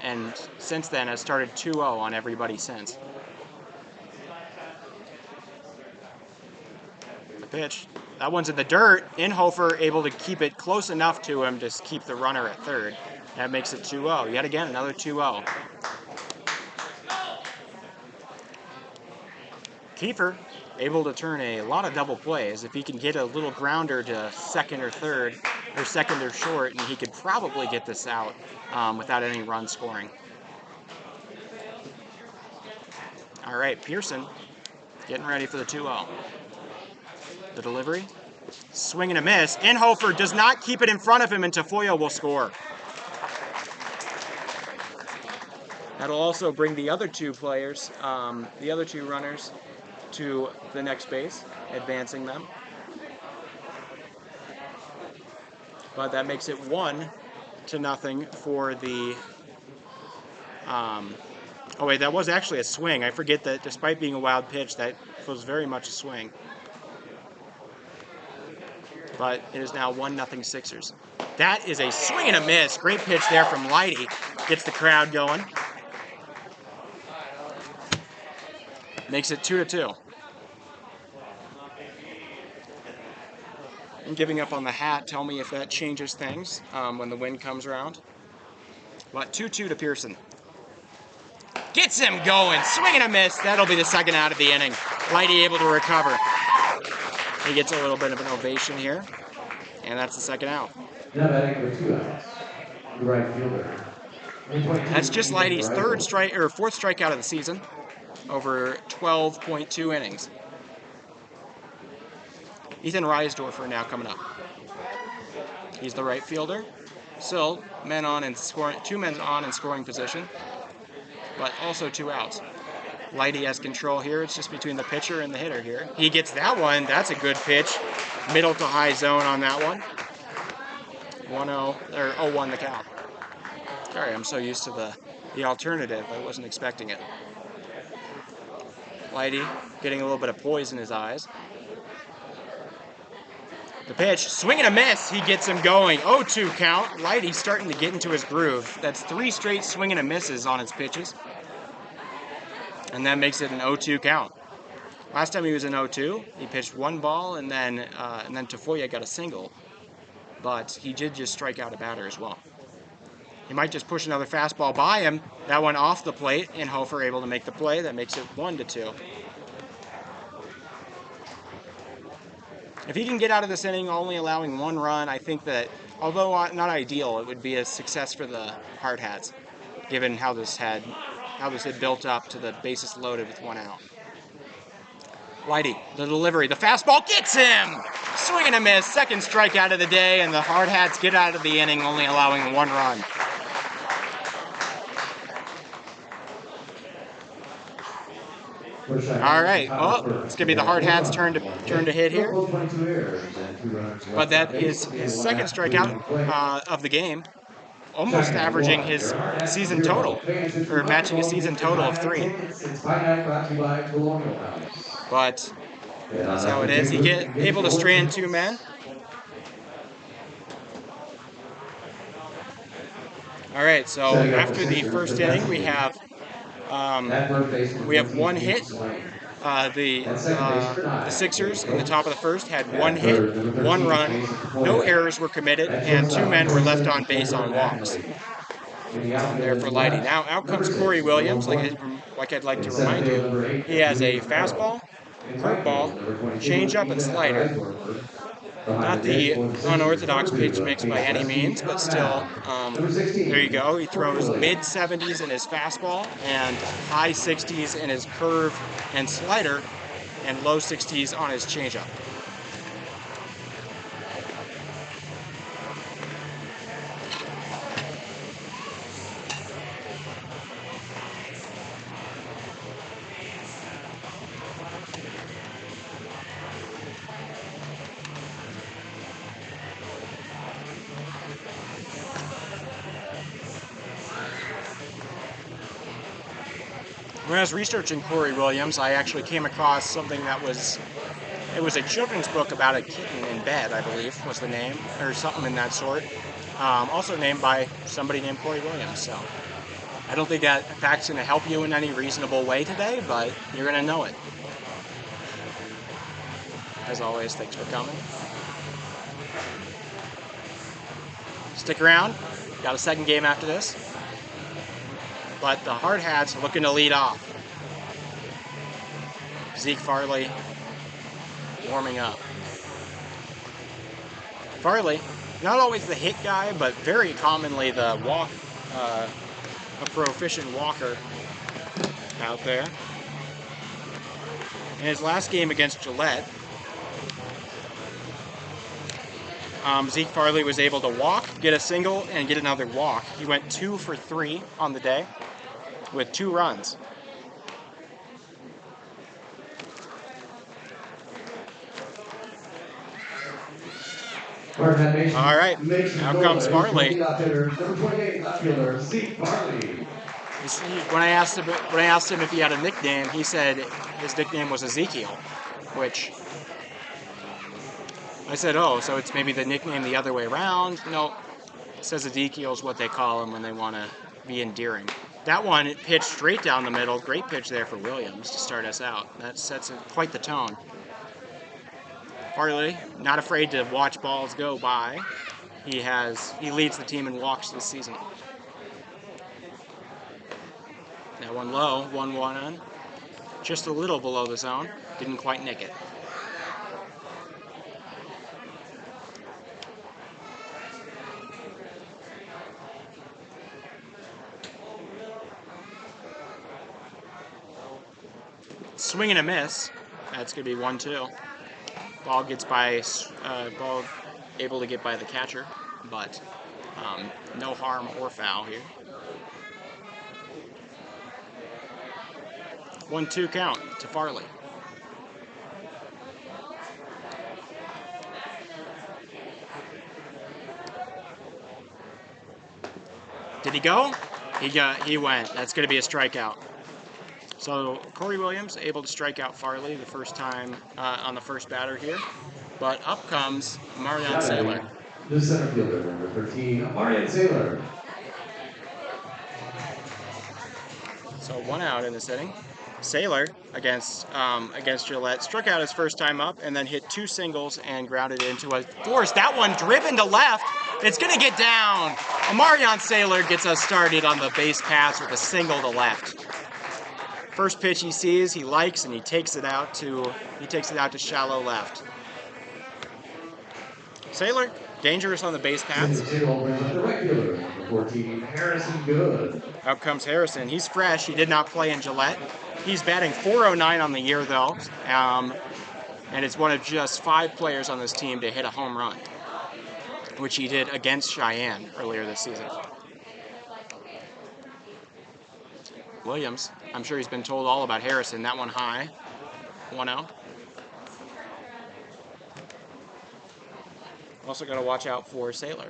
And since then has started 2-0 on everybody since. The pitch. That one's in the dirt. Inhofer able to keep it close enough to him to keep the runner at third. That makes it 2-0. Yet again, another 2-0. Kiefer able to turn a lot of double plays. If he can get a little grounder to second or third, or second or short, and he could probably get this out without any run scoring. All right, Pearson getting ready for the 2-0. The delivery, swing and a miss. Inhofer does not keep it in front of him, and Tafoya will score. That'll also bring the other two players, the other two runners, to the next base, advancing them. But that makes it 1-0 for the. Oh wait, that was actually a swing. I forget that despite being a wild pitch, that was very much a swing. But it is now 1-0 Sixers. That is a swing and a miss. Great pitch there from Lighty. Gets the crowd going. Makes it 2-2. I'm giving up on the hat. Tell me if that changes things when the wind comes around. But 2-2 to Pearson. Gets him going. Swing and a miss. That'll be the second out of the inning. Lighty able to recover. He gets a little bit of an ovation here. And that's the second out. Now batting for 2 outs. The right fielder. That's just Lighty's fourth strikeout of the season. Over 12.2 innings. Ethan Reisdorfer now coming up. He's the right fielder. Still, two men on in scoring position, but also 2 outs. Lighty has control here. It's just between the pitcher and the hitter here. He gets that one. That's a good pitch. Middle to high zone on that one. 1-0 or 0-1 the count. Sorry, I'm so used to the alternative. I wasn't expecting it. Lighty getting a little bit of poise in his eyes. The pitch, swing and a miss. He gets him going. 0-2 count. Lighty starting to get into his groove. That's 3 straight swing and a misses on his pitches. And that makes it an 0-2 count. Last time he was in 0-2, he pitched 1 ball, and then Tafoya got a single. But he did just strike out a batter as well. He might just push another fastball by him. That one off the plate, and Hofer able to make the play. That makes it 1-2. If he can get out of this inning only allowing 1 run, I think that, although not ideal, it would be a success for the Hardhats, given how this had built up to the bases loaded with 1 out. Lighty, the delivery, the fastball gets him! Swing and a miss, second strikeout of the day, and the Hardhats get out of the inning only allowing 1 run. All right, well, it's going to be the Hardhats' turn to hit here. But that is his second strikeout of the game, almost averaging his season total, or matching a season total of 3. But that's how it is. He able to strand 2 men. All right, so after the first inning, we have 1 hit. The Sixers in the top of the first had 1 hit, 1 run, no errors were committed, and 2 men were left on base on walks. There for Lighty. Now out comes Corey Williams, like I'd like to remind you. He has a fastball, curveball, changeup, and slider. Not the unorthodox pitch mix by any means, but still, there you go. He throws mid-70s in his fastball and high 60s in his curve and slider and low 60s on his changeup. When I was researching Corey Williams, I actually came across something that was, it was a children's book about a kitten in bed, I believe, was the name, or something in that sort. Also named by somebody named Corey Williams, so I don't think that fact's going to help you in any reasonable way today, but you're going to know it. As always, thanks for coming. Stick around. Got a second game after this. But the Hardhats are looking to lead off. Zeke Farley warming up. Farley, not always the hit guy, but very commonly the walk, a proficient walker out there. In his last game against Gillette, Zeke Farley was able to walk, get a single, and get another walk. He went 2 for 3 on the day with 2 runs. All right, out comes Farley. When I asked him if he had a nickname, he said his nickname was Ezekiel, which I said, oh, so it's maybe the nickname the other way around? No, it says Ezekiel is what they call him when they want to be endearing. That one, it pitched straight down the middle. Great pitch there for Williams to start us out. That sets quite the tone. Farley, not afraid to watch balls go by. He leads the team in walks this season. That one low, 1-1 on. Just a little below the zone. Didn't quite nick it. Swing and a miss. That's going to be 1-2. Ball able to get by the catcher, but no harm or foul here. 1-2 count to Farley. Did he go? He went. That's going to be a strikeout. So Corey Williams able to strike out Farley the first time on the first batter here. But up comes Marion Saylor. The center fielder, number 13, Marion Saylor. So 1 out in this inning. Saylor against Gillette struck out his first time up and then hit 2 singles and grounded into a force. That one driven to left. It's going to get down. Marion Saylor gets us started on the base pass with a single to left. First pitch he sees, he likes, and he takes it out to shallow left. Saylor, dangerous on the base paths. Out comes Harrison. He's fresh. He did not play in Gillette. He's batting .409 on the year, though, and it's one of just 5 players on this team to hit a home run, which he did against Cheyenne earlier this season. Williams, I'm sure he's been told all about Harrison. That one high, 1-0. Also got to watch out for Saylor.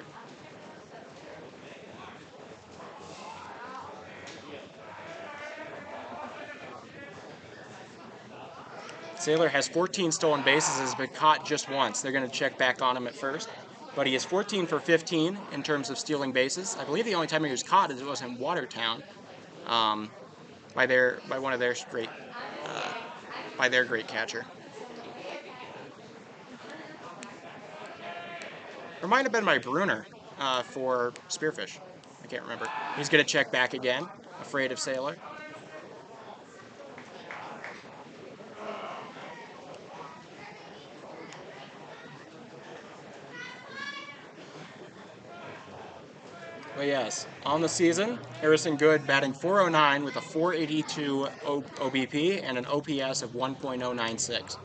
Saylor has 14 stolen bases, has been caught just once. They're going to check back on him at first. But he is 14 for 15 in terms of stealing bases. I believe the only time he was caught was in Watertown. By their great catcher. Or might have been by Bruner for Spearfish. I can't remember. He's going to check back again, afraid of Saylor. But yes, on the season, Harrison Good batting .409 with a .482 OBP and an OPS of 1.096.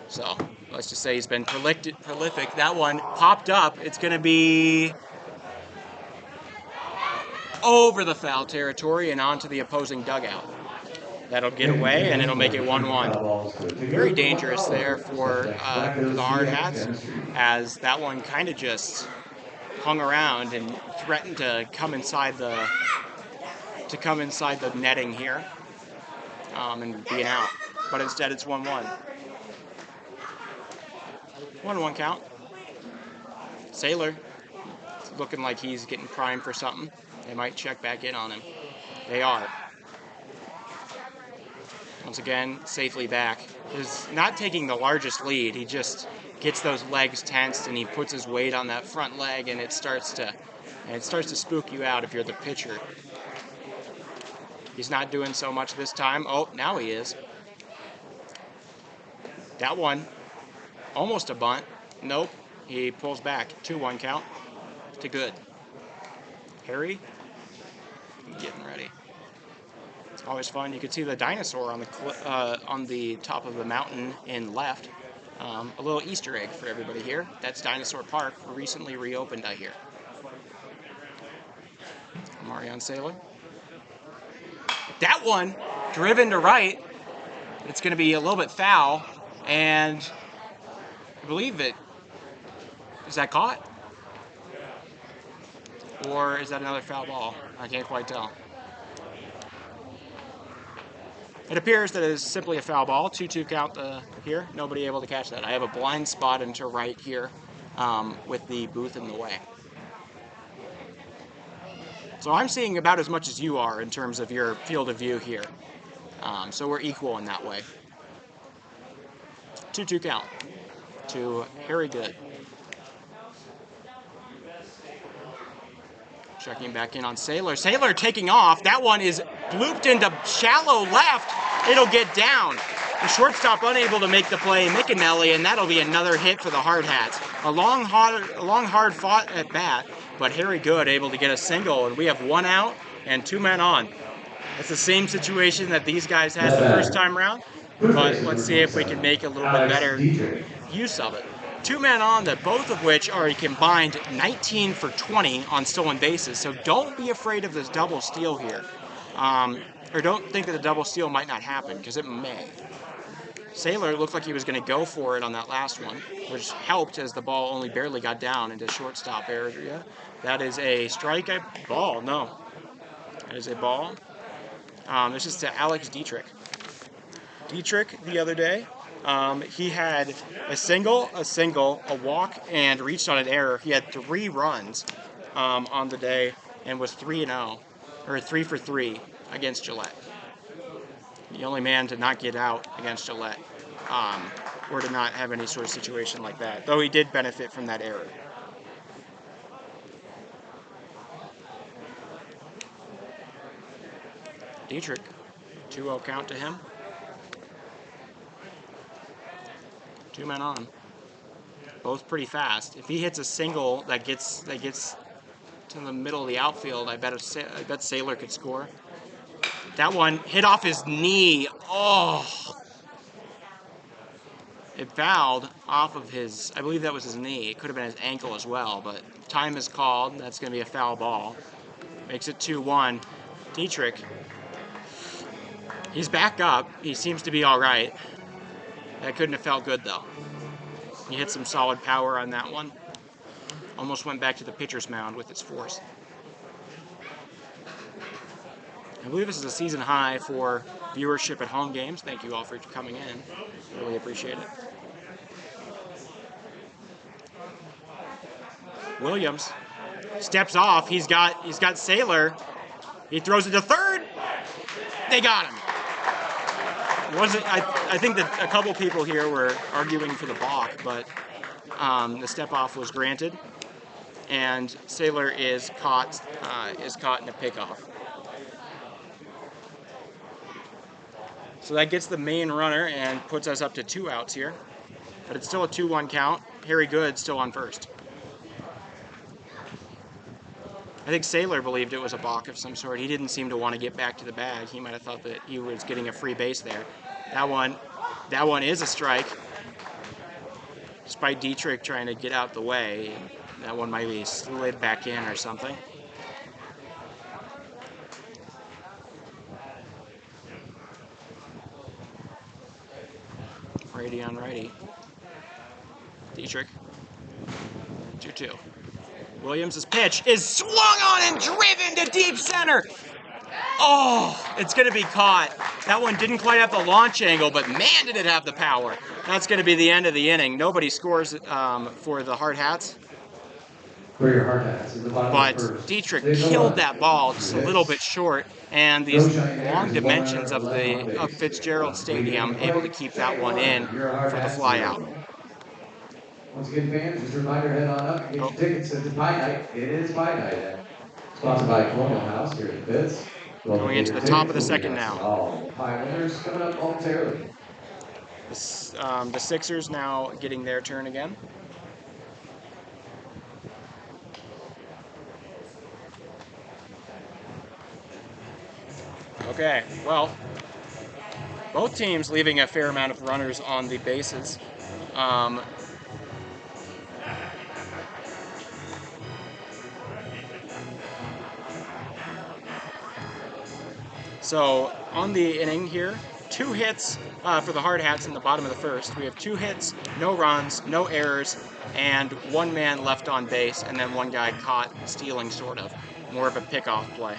So, let's just say he's been prolific. That one popped up. It's going to be over the foul territory and onto the opposing dugout. That'll get away, and it'll make it 1-1. Very dangerous there for the Hardhats, as that one kind of just hung around and threatened to come inside the to come inside the netting here and be an out. But instead it's 1-1. 1-1 count. Sailor looking like he's getting primed for something. They might check back in on him. They are. Once again, safely back. He's not taking the largest lead. He just gets those legs tensed and he puts his weight on that front leg, and it starts to spook you out if you're the pitcher. He's not doing so much this time. Oh, now he is. That one, almost a bunt. Nope, he pulls back. 2-1 count to good. Harry, getting ready. It's always fun. You can see the dinosaur on the top of the mountain in left. A little Easter egg for everybody here. That's Dinosaur Park, recently reopened, I hear. Marion Sailor. That one, driven to right. It's going to be a little bit foul, and I believe it. Is that caught? Or is that another foul ball? I can't quite tell. It appears that it is simply a foul ball. 2-2 count here. Nobody able to catch that. I have a blind spot into right here with the booth in the way. So I'm seeing about as much as you are in terms of your field of view here. So we're equal in that way. 2-2 count to Harry Good. Checking back in on Sailor. Sailor taking off. That one is blooped into shallow left. It'll get down. The shortstop unable to make the play. Miccanelli, and that'll be another hit for the Hardhats. A long, hard fought at bat, but Harry Good able to get a single, and we have 1 out and 2 men on. It's the same situation that these guys had the first time around, but let's see if we can make a little bit better use of it. 2 men on, that both of which are a combined 19 for 20 on stolen bases, so don't be afraid of this double steal here. Or don't think that the double steal might not happen, because it may. Sailor looked like he was going to go for it on that last one, which helped as the ball only barely got down into shortstop area. That is a strike, ball, no. That is a ball. This is to Alex Dietrich. Dietrich, the other day, he had a single, a walk, and reached on an error. He had 3 runs on the day and was 3-0, or 3 for 3 against Gillette. The only man to not get out against Gillette, or to not have any sort of situation like that, though he did benefit from that error. Dietrich, 2-0 count to him. 2 men on. Both pretty fast. If he hits a single that gets to the middle of the outfield, I bet Sailor could score. That one hit off his knee. Oh! It fouled off of his, I believe that was his knee. It could have been his ankle as well, but time is called. That's going to be a foul ball. Makes it 2-1. Dietrich, he's back up. He seems to be all right. That couldn't have felt good, though. He hit some solid power on that one. Almost went back to the pitcher's mound with its force. I believe this is a season high for viewership at home games. Thank you all for coming in. Really appreciate it. Williams steps off. He's got Sailor. He throws it to third. They got him. I think that a couple people here were arguing for the balk, but the step off was granted, and Sailor is caught in a pickoff. So that gets the main runner and puts us up to 2 outs here, but it's still a 2-1 count. Harry Good still on first. I think Sailor believed it was a balk of some sort. He didn't seem to want to get back to the bag. He might have thought that he was getting a free base there. That one is a strike. Despite Dietrich trying to get out the way, that one might be slid back in or something. Righty on righty. Dietrich. 2-2. Williams' pitch is swung on and driven to deep center. Oh, it's going to be caught. That one didn't quite have the launch angle, but man, did it have the power. That's going to be the end of the inning. Nobody scores for the Hardhats. For your Hardhats in the bottom But of the first. Dietrich There's no killed run. that ball just a little bit short, and these long dimensions of Cheyenne Fitzgerald Stadium able to keep that one in for the fly out. Once again, fans, just a reminder, head on up and get your tickets to Pie Night. It is Pie Night. Sponsored by Colonial House here at the Fitz. Going into the top of the second now. All Pie winners coming up momentarily. The Sixers now getting their turn again. Okay, well, both teams leaving a fair amount of runners on the bases. So on the inning here, 2 hits for the Hardhats in the bottom of the first. We have 2 hits, no runs, no errors, and 1 man left on base, and then 1 guy caught stealing, sort of. More of a pickoff play.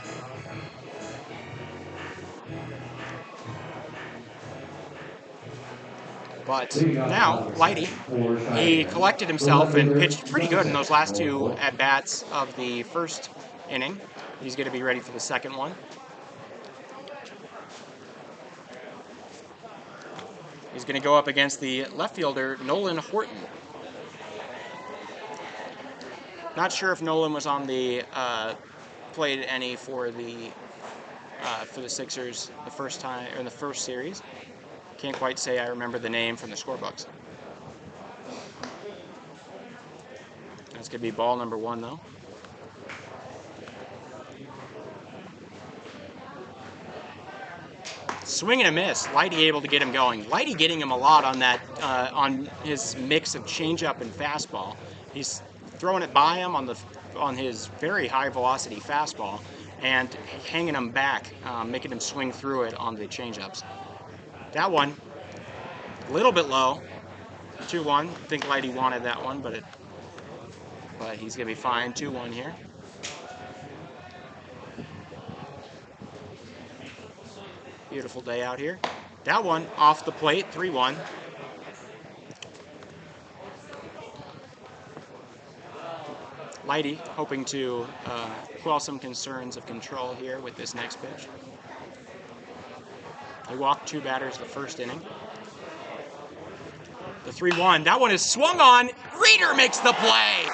But now, Lighty, he collected himself and pitched pretty good in those last 2 at-bats of the first inning. He's going to be ready for the second one. He's going to go up against the left fielder, Nolan Horton. Not sure if Nolan was on the played any for the Sixers the first time or in the first series. Can't quite say I remember the name from the scorebooks. That's going to be ball number 1, though. Swing and a miss. Lighty able to get him going. Lighty getting him a lot on that on his mix of changeup and fastball. He's throwing it by him on his very high velocity fastball and hanging him back, making him swing through it on the changeups. That one, a little bit low. 2-1. I think Lighty wanted that one, but he's gonna be fine. 2-1 here. Beautiful day out here. That one off the plate, 3-1. Lighty hoping to quell some concerns of control here with this next pitch. He walked 2 batters the first inning. The 3-1, that one is swung on. Reeder makes the play.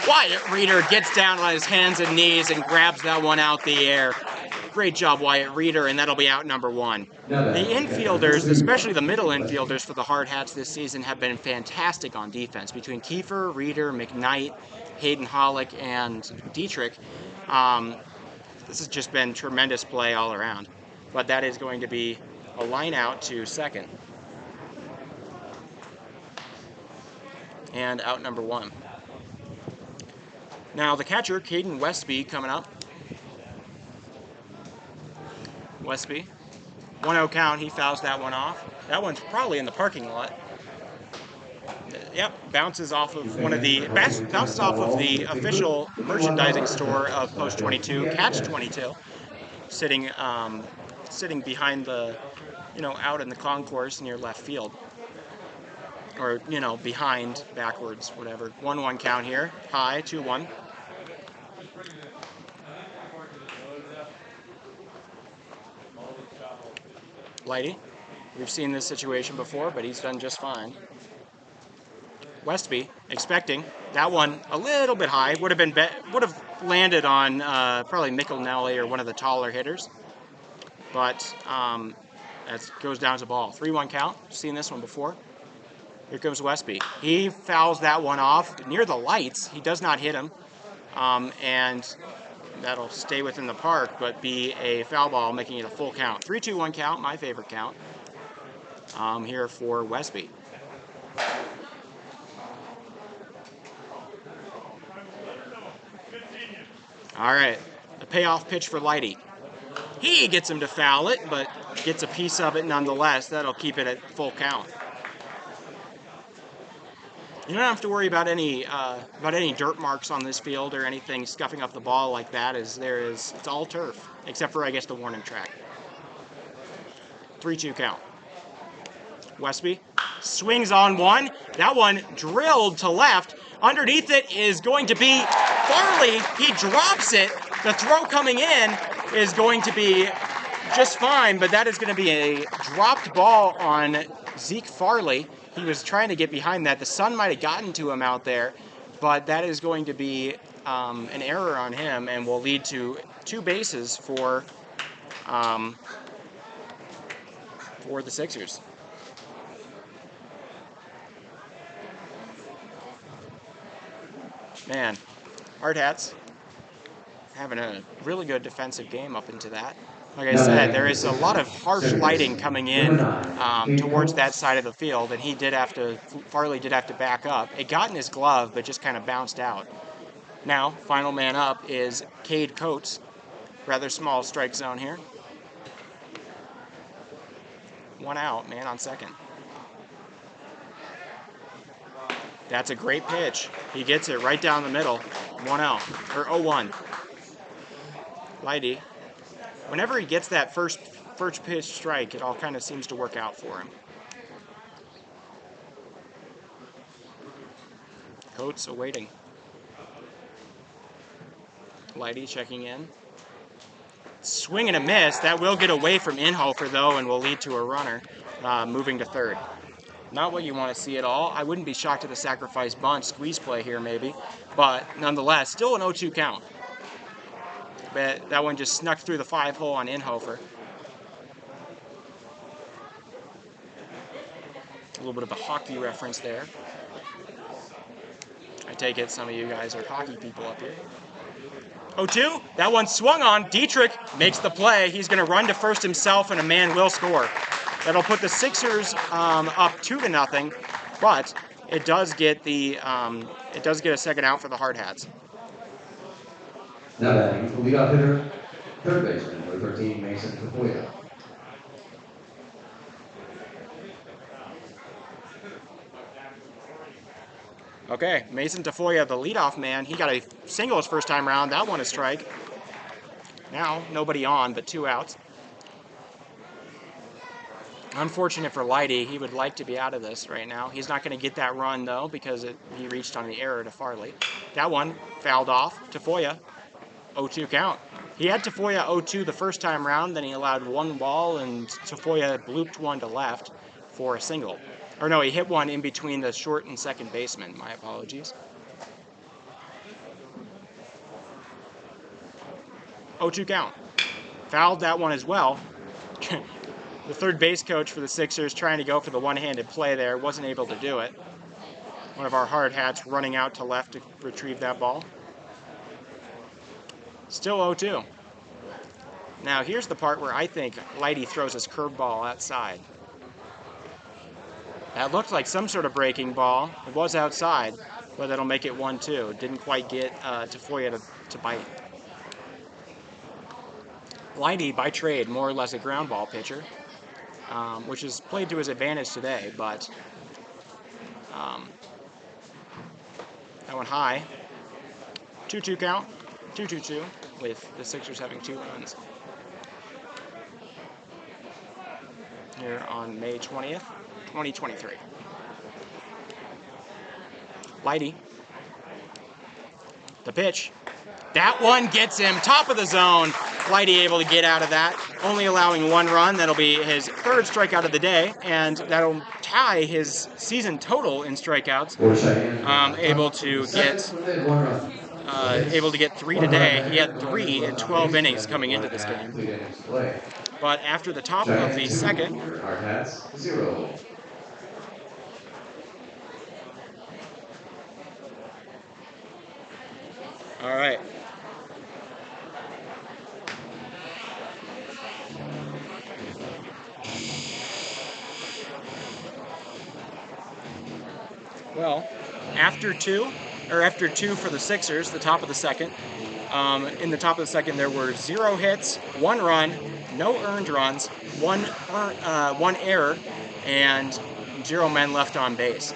Wyatt Reeder gets down on his hands and knees and grabs that one out the air. Great job, Wyatt Reeder, and that'll be out number 1. The infielders, especially the middle infielders for the Hardhats this season, have been fantastic on defense. Between Kiefer, Reeder, McKnight, Hayden Hollick, and Dietrich, this has just been tremendous play all around. But that is going to be a line out to second. And out number 1. Now the catcher, Caden Westby, coming up. Westby, 1-0 count, he fouls that one off. That one's probably in the parking lot. Yep, bounces off of bounces off of the official merchandising store of Post 22, Catch 22, sitting behind the, out in the concourse near left field. Or, behind, backwards, whatever. 1-1 count here, high, 2-1. Lighty, we've seen this situation before, but he's done just fine. Westby, expecting that one a little bit high, would have landed on probably Mickelnelli or one of the taller hitters, but that goes down to ball. 3-1 count. Seen this one before. Here comes Westby. He fouls that one off near the lights. He does not hit him, and that'll stay within the park, but be a foul ball, making it a full count. 3-2-1 count, my favorite count, here for Westby. All right, the payoff pitch for Lighty. He gets him to foul it, but gets a piece of it nonetheless. That'll keep it at full count. You don't have to worry about any dirt marks on this field or anything scuffing up the ball like that, as it's all turf, except for, I guess, the warning track. 3-2 count. Westby swings on one. That one drilled to left. Underneath it is going to be Farley. He drops it. The throw coming in is going to be just fine, but that is going to be a dropped ball on Zeke Farley. He was trying to get behind that. The sun might have gotten to him out there, but that is going to be an error on him and will lead to 2 bases for the Sixers. Man, Hardhats having a really good defensive game up into that. Like I said, there is a lot of harsh lighting coming in towards that side of the field, and Farley did have to back up. It got in his glove, but just kind of bounced out. Now, final man up is Cade Coates. Rather small strike zone here. 1 out, man on second. That's a great pitch. He gets it right down the middle. 1 out, or 0-1. Lighty. Whenever he gets that first pitch strike, it all kind of seems to work out for him. Coates awaiting. Lighty checking in. Swing and a miss. That will get away from Inhofer, though, and will lead to a runner moving to third. Not what you want to see at all. I wouldn't be shocked at the sacrifice bunt squeeze play here, maybe. But nonetheless, still an 0-2 count. But that one just snuck through the 5-hole on Inhofer. A little bit of a hockey reference there. I take it some of you guys are hockey people up here. 0-2, that one swung on. Dietrich makes the play. He's going to run to first himself, and a man will score. That'll put the Sixers up 2-0, but it does get a second out for the Hardhats. Now batting, the leadoff hitter, third baseman, number 13, Mason Tafoya. Okay, Mason Tafoya, the leadoff man, he got a single his first time around. That one a strike. Now, nobody on, but 2 outs. Unfortunate for Lighty. He would like to be out of this right now. He's not going to get that run, though, because he reached on the error to Farley. That one fouled off. Tafoya, 0-2 count. He had Tafoya 0-2 the first time around, then he allowed 1 ball, and Tafoya blooped 1 to left for a single. Or no, he hit 1 in between the short and second baseman. My apologies. 0-2 count. Fouled that one as well. The third base coach for the Sixers trying to go for the one-handed play there, wasn't able to do it. One of our Hardhats running out to left to retrieve that ball. Still 0-2. Now here's the part where I think Lighty throws his curveball outside. That looked like some sort of breaking ball. It was outside, but that'll make it 1-2. Didn't quite get Tafoya to bite. Lighty, by trade, more or less a ground ball pitcher, which is played to his advantage today, but that one high. 2-2 count, 2-2-2, with the Sixers having 2 runs. Here on May 20th, 2023. Lighty. The pitch. That one gets him top of the zone. Lighty able to get out of that, only allowing 1 run. That'll be his 3rd strikeout of the day, and that'll tie his season total in strikeouts. Able to get 3 today. He had 3 in 12 innings coming into this game. But after the top of the second, Hardhats, 0. all right. Well, after two for the Sixers, the top of the second. In the top of the second, there were 0 hits, 1 run, no earned runs, 1 error, and 0 men left on base.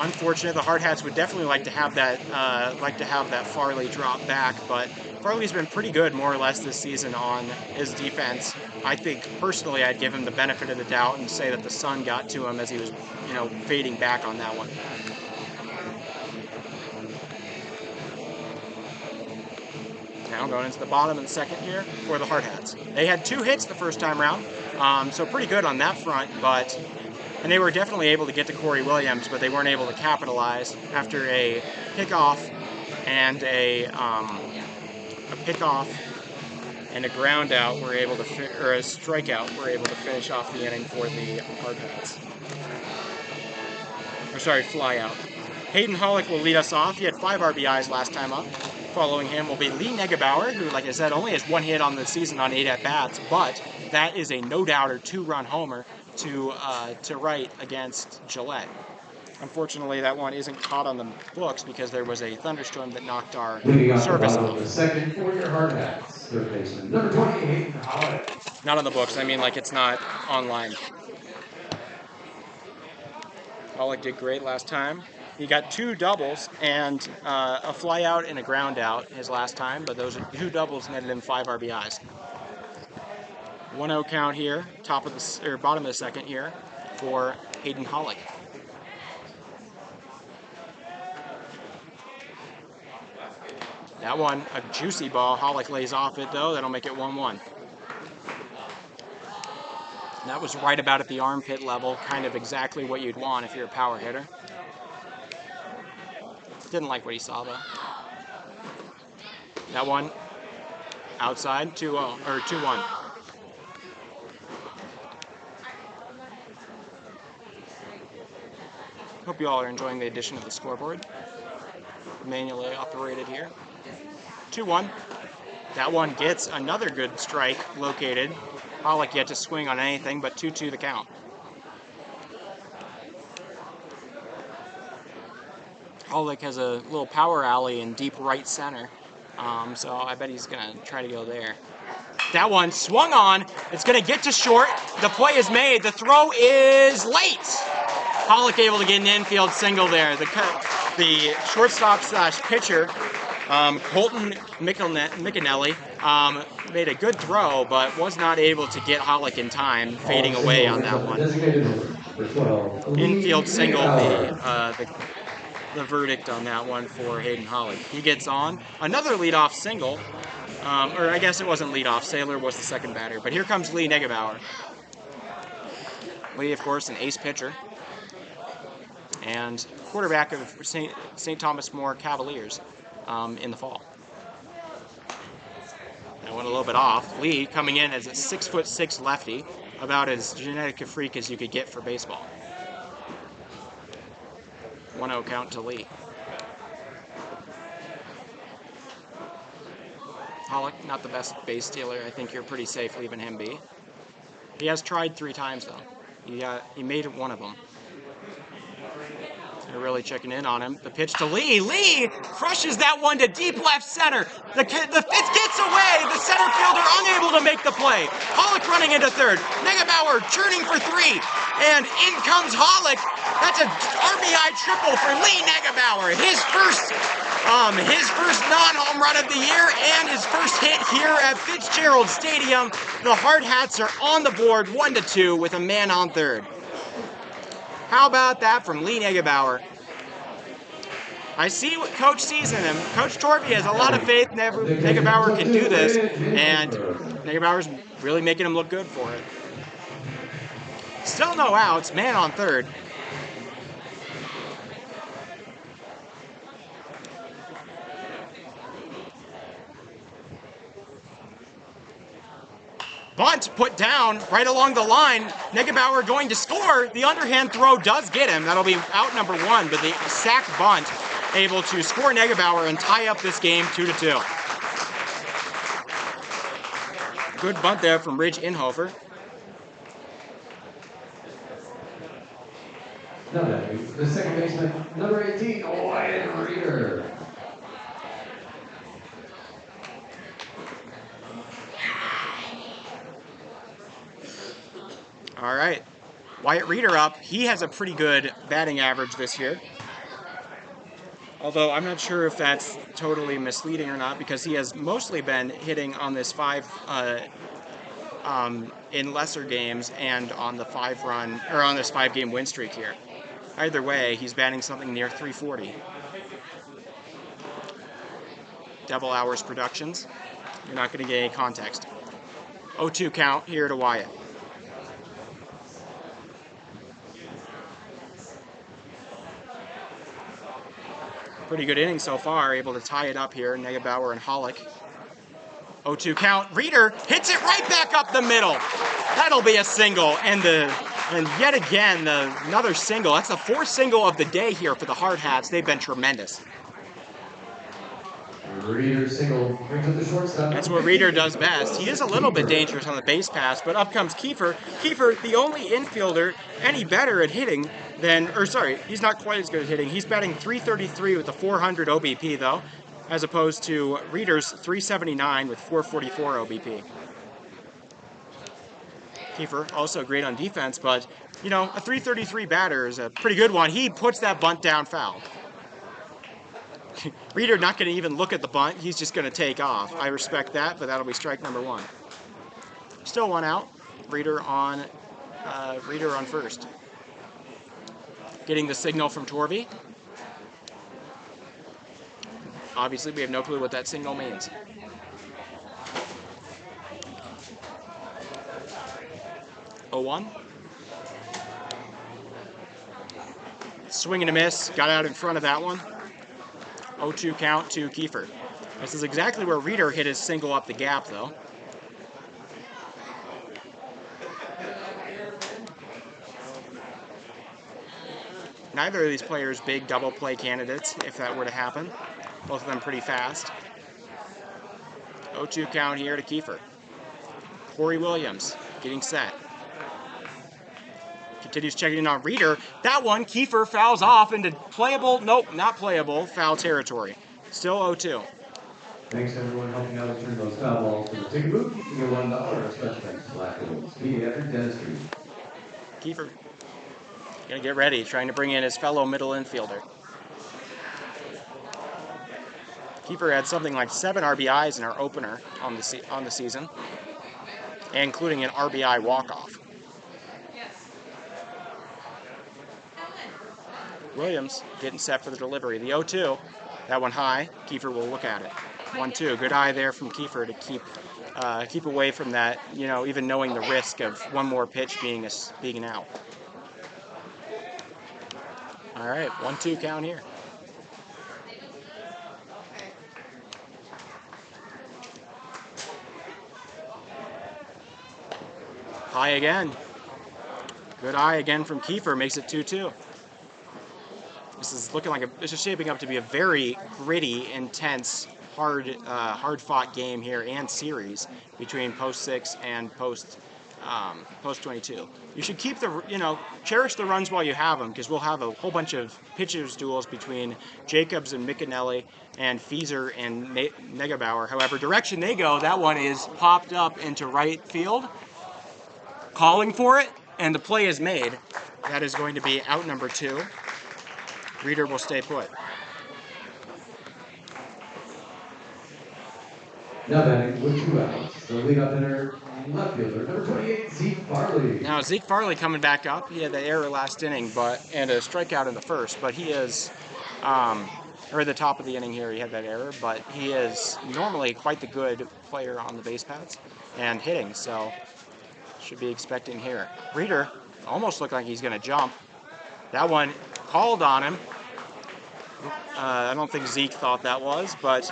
unfortunate. The Hardhats would definitely like to have that Farley drop back, but Farley's been pretty good more or less this season on his defense. I think personally I'd give him the benefit of the doubt and say that the sun got to him as he was, fading back on that one. Now going into the bottom of the second here for the Hardhats. They had 2 hits the first time round, so pretty good on that front, and they were definitely able to get to Corey Williams, but they weren't able to capitalize after a pickoff and a ground out. Were able to or a strikeout. Were able to finish off the inning for the Hardhats. Or sorry, fly out. Hayden Hollick will lead us off. He had 5 RBIs last time up. Following him will be Lee Negebauer, who, like I said, only has 1 hit on the season on 8 at-bats, but that is a no-doubter 2-run homer to right against Gillette. Unfortunately, that one isn't caught on the books because there was a thunderstorm that knocked our service off. The second for your Hardhats, third baseman, number 20, Hayden Hollick. Not on the books. I mean, like, it's not online. Hollick did great last time. He got 2 doubles and a fly out and a ground out his last time, but those 2 doubles netted him 5 RBIs. 1-0 count here, bottom of the second here for Hayden Hollick. That one, a juicy ball. Hollick lays off it though. That'll make it 1-1. That was right about at the armpit level, kind of exactly what you'd want if you're a power hitter. Didn't like what he saw though. That one outside, 2-0 or 2-1. Hope you all are enjoying the addition of the scoreboard. Manually operated here. 2-1. That one gets another good strike located. Hollick yet to swing on anything, but 2-2 the count. Hollick has a little power alley in deep right center, so I bet he's going to try to go there. That one swung on. It's going to get to short. The play is made. The throw is late. Hollick able to get an infield single there. The shortstop / pitcher, Colton Mickinelli, made a good throw, but was not able to get Hollick in time, fading away on that one. Infield single, the verdict on that one for Hayden Hollick. He gets on. Another leadoff single, or I guess it wasn't leadoff. Saylor was the second batter, but here comes Lee Negebauer. Lee, of course, an ace pitcher and quarterback of St. Thomas More Cavaliers in the fall. That went a little bit off. Lee coming in as a 6'6" lefty, about as genetic a freak as you could get for baseball. 1-0 count to Lee. Hollick, not the best base stealer. I think you're pretty safe leaving him be. He has tried 3 times though. He made one of them. They're really checking in on him. The pitch to Lee. Lee crushes that one to deep left center. The pitch gets away. The center fielder unable to make the play. Hollick running into third. Negebauer churning for 3. And in comes Hollick. That's a RBI triple for Lee Negebauer. His first non-home run of the year and his first hit here at Fitzgerald Stadium. The Hardhats are on the board 1-2 with a man on third. How about that from Lee Negebauer? I see what Coach sees in him. Coach Torvey has a lot of faith Negebauer can do this, and Negebauer's really making him look good for it. Still no outs, man on third. Bunt put down right along the line. Negebauer going to score. The underhand throw does get him. That'll be out number 1, but the sack bunt able to score Negebauer and tie up this game 2-2. Good bunt there from Ridge Inhofer. The second baseman, number 18, Wyatt Reeder. All right, Wyatt Reeder up. He has a pretty good batting average this year. Although I'm not sure if that's totally misleading or not, because he has mostly been hitting on this in lesser games and on the on this 5-game win streak here. Either way, he's batting something near 340. Double Hours Productions. You're not going to get any context. 0-2 count here to Wyatt. Pretty good inning so far, able to tie it up here. Negebauer and Hollick. 0-2 count. Reeder hits it right back up the middle. That'll be a single. And yet again, another single. That's the 4th single of the day here for the Hardhats. They've been tremendous. Reeder single brings up the shortstop. That's what Reeder does best. He is a little bit dangerous on the base pass, but up comes Kiefer. Kiefer, the only infielder any better at hitting he's not quite as good at hitting. He's batting 333 with a 400 OBP, though, as opposed to Reeder's 379 with 444 OBP. Kiefer, also great on defense, but, you know, a 333 batter is a pretty good one. He puts that bunt down foul. Reeder not going to even look at the bunt. He's just going to take off. I respect that, but that'll be strike number 1. Still 1 out. Reeder on first. Getting the signal from Torvey. Obviously, we have no clue what that signal means. Oh, 1. Swing and a miss. Got out in front of that one. 0-2 count to Kiefer. This is exactly where Reeder hit his single up the gap, though. Neither of these players big double play candidates, if that were to happen. Both of them pretty fast. 0-2 count here to Kiefer. Corey Williams getting set. Continues checking in on Reeder. That one, Kiefer fouls off into playable, nope, not playable, foul territory. Still 0-2. Thanks to everyone helping out return those foul balls to the ticket booth. You can get $1. Special thanks to Black Hills Pediatric Dentistry. Kiefer gonna get ready, trying to bring in his fellow middle infielder. Kiefer had something like 7 RBIs in our opener on the season, including an RBI walk-off. Williams getting set for the delivery. The 0-2, that one high. Kiefer will look at it. 1-2, good eye there from Kiefer to keep away from that. You know, even knowing the risk of one more pitch being an out. All right, 1-2 count here. High again. Good eye again from Kiefer, makes it 2-2. This is shaping up to be a very gritty, intense, hard-fought game here and series between post 6 and post 22. You should keep cherish the runs while you have them, because we'll have a whole bunch of pitchers duels between Jacobs and Mickinelli and Fieser and Negebauer. However, direction they go, that one is popped up into right field, calling for it, and the play is made. That is going to be out number 2. Reeder will stay put. Now batting with 2 outs, the leadoff hitter, left fielder, number 28, Zeke Farley. Now Zeke Farley coming back up. He had the error last inning, and a strikeout in the first, but he is, or at the top of the inning here, he had that error, but he is normally quite the good player on the base paths and hitting, so should be expecting here. Reeder almost looked like he's going to jump. That one called on him. I don't think Zeke thought that was, but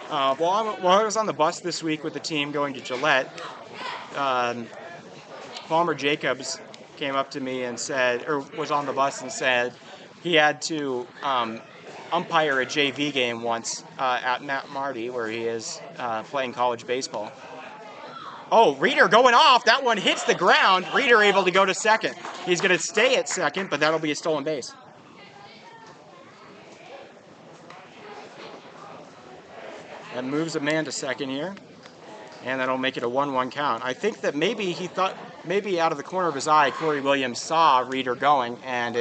while I was on the bus this week with the team going to Gillette, Palmer Jacobs came up to me and said, or was on the bus and said, he had to umpire a JV game once at Matt Marty, where he is playing college baseball. Oh, Reeder going off. That one hits the ground. Reeder able to go to second. He's going to stay at second, but that'll be a stolen base. That moves a man to second here, and that'll make it a 1-1 count. I think that maybe he thought, maybe out of the corner of his eye, Corey Williams saw Reeder going, and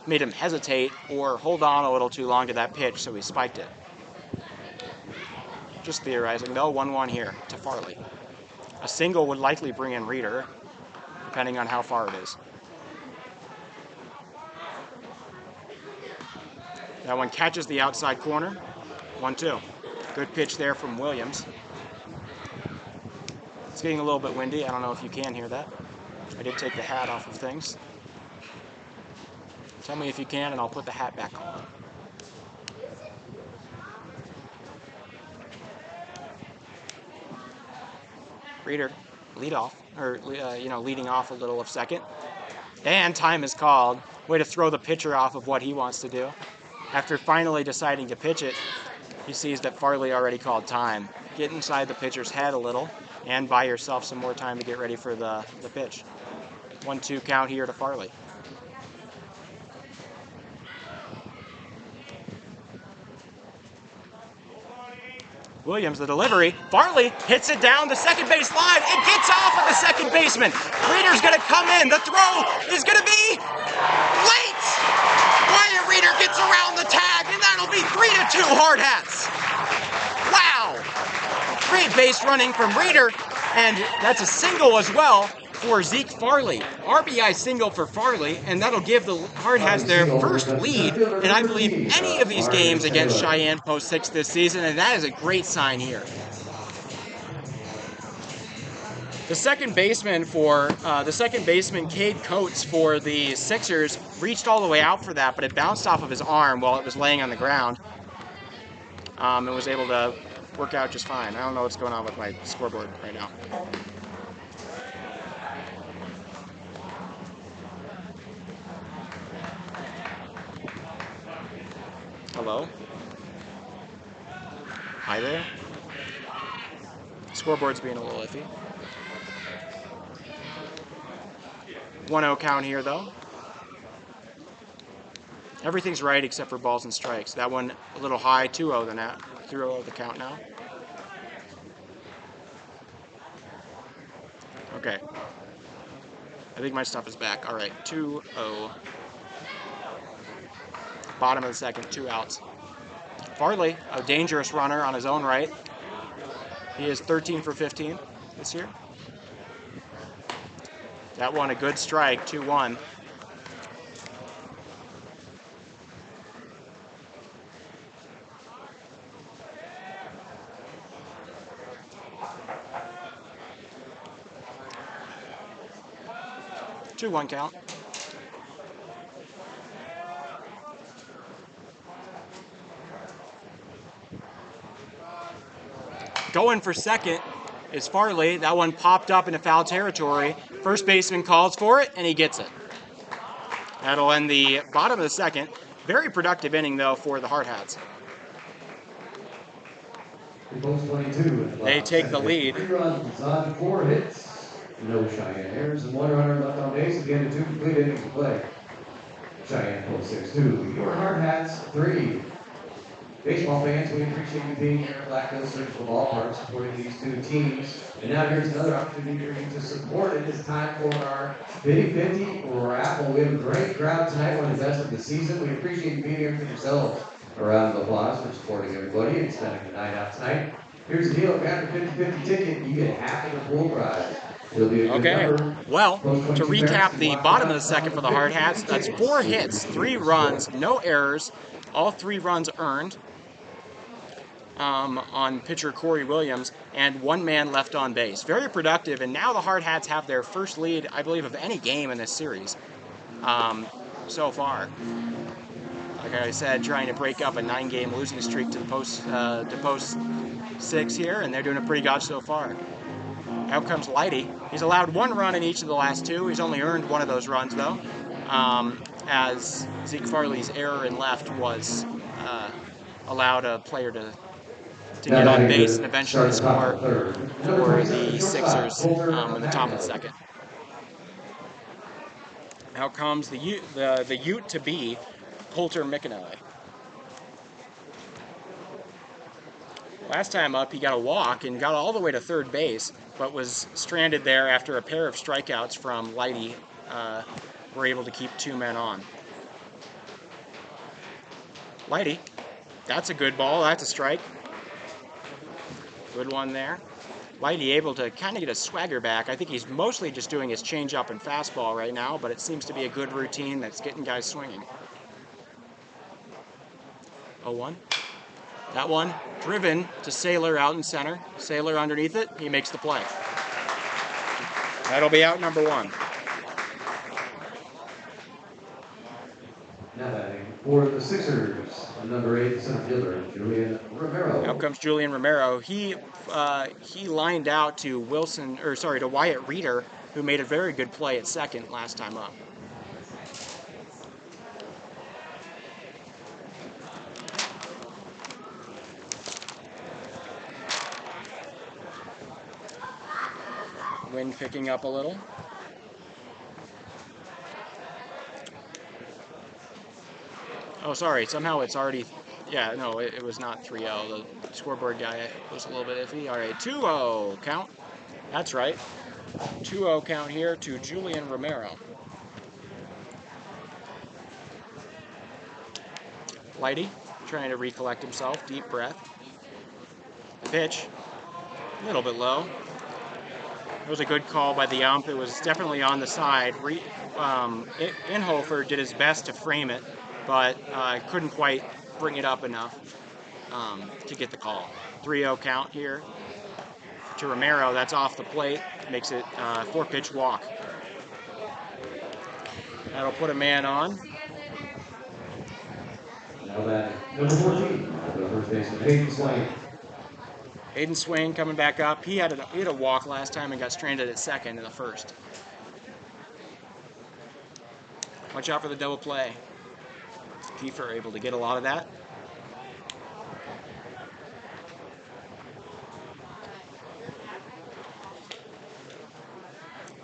made him hesitate or hold on a little too long to that pitch, so he spiked it. Just theorizing, though, 1-1 here to Farley. A single would likely bring in Reeder, depending on how far it is. That one catches the outside corner. 1-2. Good pitch there from Williams. It's getting a little bit windy. I don't know if you can hear that. I did take the hat off of things. Tell me if you can, and I'll put the hat back on. Reeder, lead off, or leading off a little of second. And time is called. Way to throw the pitcher off of what he wants to do. After finally deciding to pitch it, he sees that Farley already called time. Get inside the pitcher's head a little and buy yourself some more time to get ready for the pitch. 1-2 count here to Farley. Williams, the delivery. Farley hits it down the second base line. It gets off of the second baseman. Reeder's going to come in. The throw is going to be late. Wyatt Reeder gets around the tag, and that'll be 3-2 Hardhats. Wow. Great base running from Reeder, and that's a single as well for Zeke Farley. RBI single for Farley, and that'll give the Hardhats their first lead in, I believe, any of these games against Cheyenne Post 6 this season, and that is a great sign here. The second baseman, Cade Coates for the Sixers, reached all the way out for that, but it bounced off of his arm while it was laying on the ground, and was able to work out just fine. I don't know what's going on with my scoreboard right now. Hello? Hi there? Scoreboard's being a little iffy. 1-0 count here, though. Everything's right except for balls and strikes. That one a little high, 2-0 the now. 3-0 the count now. Okay. I think my stuff is back. All right, 2-0. Bottom of the second, 2 outs. Farley, a dangerous runner on his own right. He is 13 for 15 this year. That one a good strike, 2-1. Two-one count. Going for second is Farley. That one popped up into foul territory. First baseman calls for it, and he gets it. That'll end the bottom of the second. Very productive inning, though, for the Hardhats. They take the lead. 3 runs on 4 hits, no Cheyenne errors, and 1 runner left on base. Again, 2 complete innings to play. Cheyenne Post 6-2. Your Hardhats 3. Baseball fans, we appreciate you being here at Black Hills Surgical Ballpark supporting these 2 teams. And now here's another opportunity for you to support. It is time for our 50-50 raffle. We have a great crowd tonight, one of the best of the season. We appreciate you being here for yourselves. A round of applause for supporting everybody and spending the night out tonight. Here's the deal. If you have a 50-50 ticket, you get half of the pool prize. It'll be a good number. Well, to recap the bottom of the second for the Hardhats, that's 4 hits, 3 runs, no errors, all 3 runs earned. On pitcher Corey Williams, and 1 man left on base. Very productive, and now the Hardhats have their first lead, I believe, of any game in this series so far. Like I said, trying to break up a 9-game losing streak to the post 6 here, and they're doing a pretty good so far. Out comes Lighty. He's allowed 1 run in each of the last 2. He's only earned 1 of those runs, though, as Zeke Farley's error in left was allowed a player to get on base and eventually score for the Sixers in the top of the second. Out comes the Ute to be, Coulter McAnally. Last time up, he got a walk and got all the way to third base, but was stranded there after a pair of strikeouts from Lighty were able to keep 2 men on. Lighty. That's a good ball. That's a strike. Good one there. Lighty able to kind of get a swagger back. I think he's mostly just doing his changeup and fastball right now, but it seems to be a good routine that's getting guys swinging. 0-1. That one driven to Saylor out in center. Saylor underneath it. He makes the play. That'll be out number 1. Now batting for the Sixers, number 8 center fielder, Julian Romero. Out comes Julian Romero. He lined out to Wyatt Reeder, who made a very good play at second last time up. Wind picking up a little. Oh, sorry. Somehow it's already... Yeah, no, it was not 3-0. The scoreboard guy was a little bit iffy. All right, 2-0 count. That's right. 2-0 count here to Julian Romero. Lighty trying to recollect himself. Deep breath. Pitch. A little bit low. It was a good call by the ump. It was definitely on the side. Inhofer did his best to frame it, but couldn't quite bring it up enough to get the call. 3-0 count here to Romero. That's off the plate. Makes it 4-pitch walk. That'll put a man on. Now batting number 14, the first baseman, Hayden Swain. Hayden Swain coming back up. He had a walk last time and got stranded at second in the first. Watch out for the double play. Kiefer able to get a lot of that.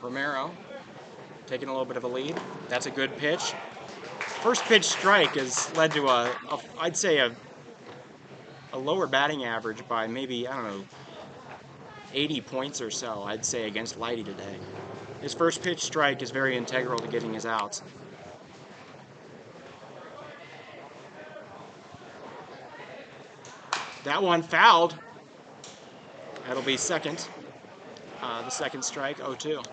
Romero taking a little bit of a lead. That's a good pitch. First pitch strike has led to I'd say a lower batting average by maybe, I don't know, 80 points or so, I'd say, against Lighty today. His first pitch strike is very integral to getting his outs. That one fouled. That'll be second. The second strike, 0-2.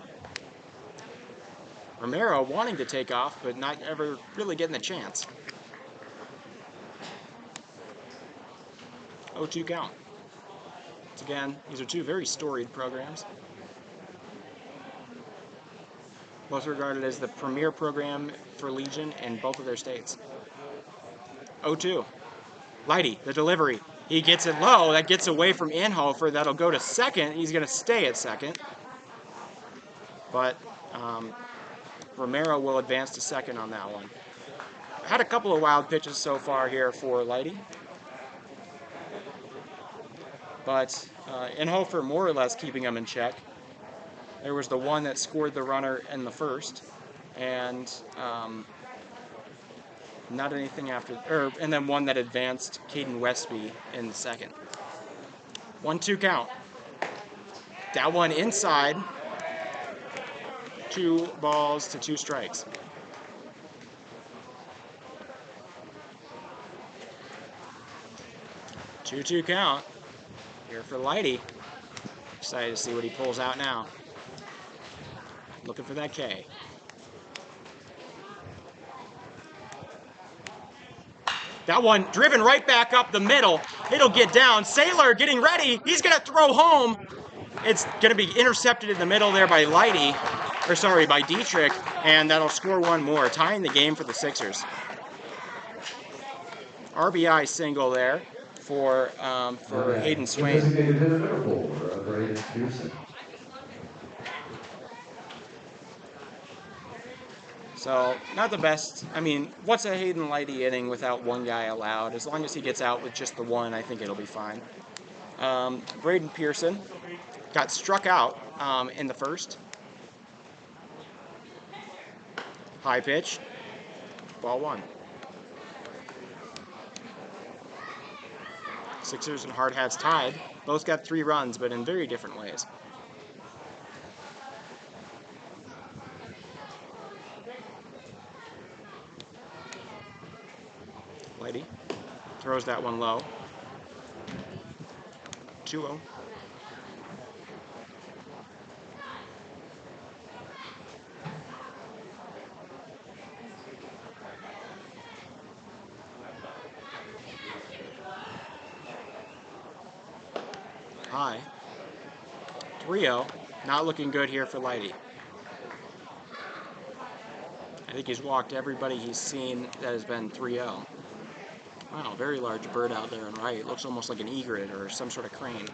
Romero wanting to take off, but not ever really getting the chance. 0-2 count. Once again, these are two very storied programs. Both regarded as the premier program for Legion in both of their states. 0-2. Lighty, the delivery. He gets it low. That gets away from Inhofer. That'll go to second. He's going to stay at second. But Romero will advance to second on that one. Had a couple of wild pitches so far here for Lighty. But Inhofer more or less keeping him in check. There was the one that scored the runner in the first, and not anything after, and then one that advanced Caden Westby in the second. 1-2 count. That one inside. 2 balls to 2 strikes. Two count. Here for Lighty. Excited to see what he pulls out now. Looking for that K. That one driven right back up the middle. It'll get down. Saylor getting ready. He's going to throw home. It's going to be intercepted in the middle there by by Dietrich, and that'll score one more, tying the game for the Sixers. RBI single there for Hayden Swain. So, not the best. I mean, what's a Hayden Lighty inning without one guy allowed? As long as he gets out with just the one, I think it'll be fine. Braden Pearson got struck out in the first. High pitch. Ball 1. Sixers and Hardhats tied. Both got 3 runs, but in very different ways. Lighty Throws that one low. 2-0. High. 3-0. Not looking good here for Lighty. I think he's walked everybody he's seen that has been 3-0. Wow, very large bird out there on right. Looks almost like an egret or some sort of crane.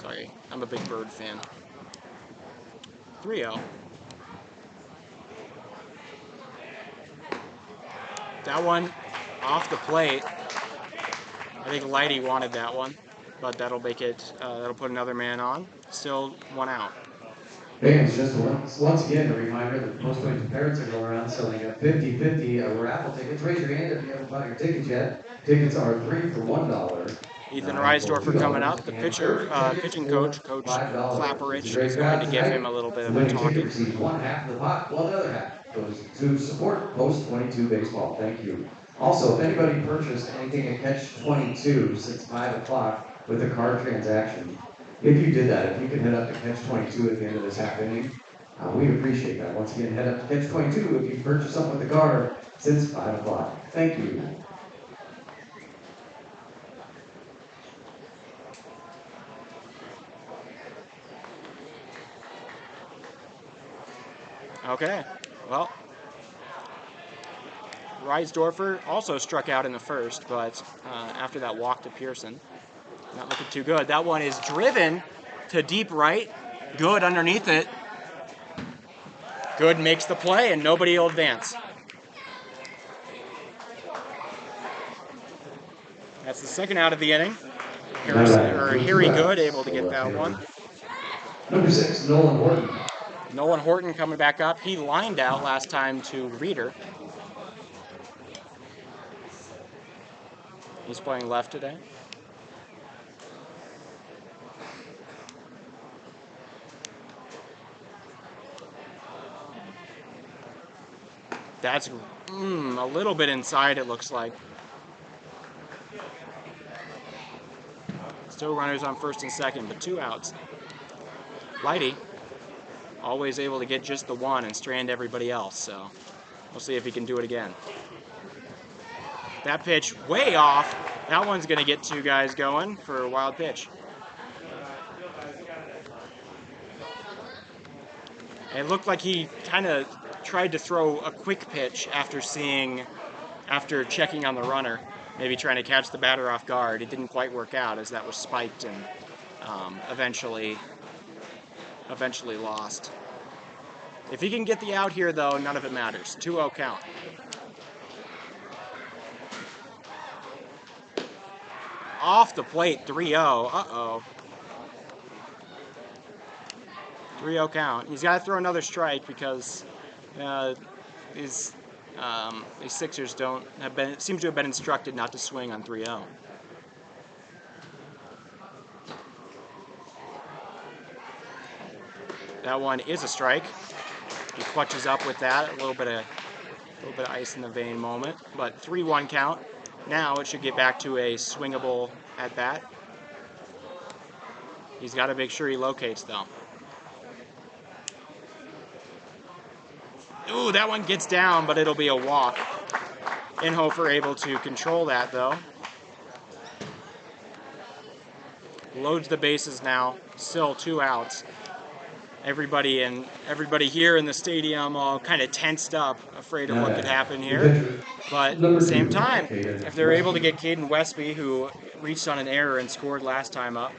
Sorry, I'm a big bird fan. 3-0. That one off the plate. I think Lighty wanted that one, but that'll make it. That'll put another man on. Still 1 out. Fans, just once again, a reminder that most parents are going around selling a 50/50 raffle tickets. Raise your hand if you haven't bought your tickets yet. Tickets are 3 for $1. Ethan Reisdorfer coming up, the pitching coach, Coach Clapperich, is going to give him a little bit of a talking. Receives 1/2 of the pot, while the other half goes to support Post 22 baseball. Thank you. Also, if anybody purchased anything at Catch 22 since 5 o'clock with a card transaction, if you did that, if you could head up to Catch 22 at the end of this half inning, we'd appreciate that. Once again, head up to Catch 22 if you purchased something with the card since 5 o'clock. Thank you. Okay, well, Reisdorfer also struck out in the first, but after that walk to Pearson, not looking too good. That one is driven to deep right. Good underneath it. Good makes the play, and nobody will advance. That's the second out of the inning. Harry Good able to get that one. Number 6, Nolan Horton. Nolan Horton coming back up. He lined out last time to Reeder. He's playing left today. That's a little bit inside, it looks like. Still runners on first and second, but 2 outs. Lighty, always able to get just the one and strand everybody else, so we'll see if he can do it again. That pitch way off. That one's going to get 2 guys going for a wild pitch. It looked like he kind of tried to throw a quick pitch after checking on the runner, maybe trying to catch the batter off guard. It didn't quite work out as that was spiked and eventually lost. If he can get the out here, though, none of it matters. 2-0 count. Off the plate, 3-0. Uh-oh. 3-0 count. He's got to throw another strike because these Sixers seem to have been instructed not to swing on 3-0. That one is a strike. He clutches up with that. A little bit of ice in the vein moment, but 3-1 count. Now it should get back to a swingable at bat. He's got to make sure he locates though. Ooh, that one gets down, but it'll be a walk. Inhofer able to control that though. Loads the bases now. Still 2 outs. Everybody here in the stadium all kind of tensed up, afraid of what could happen here. But at the same time, if they're able to get Caden Westby, who reached on an error and scored last time up,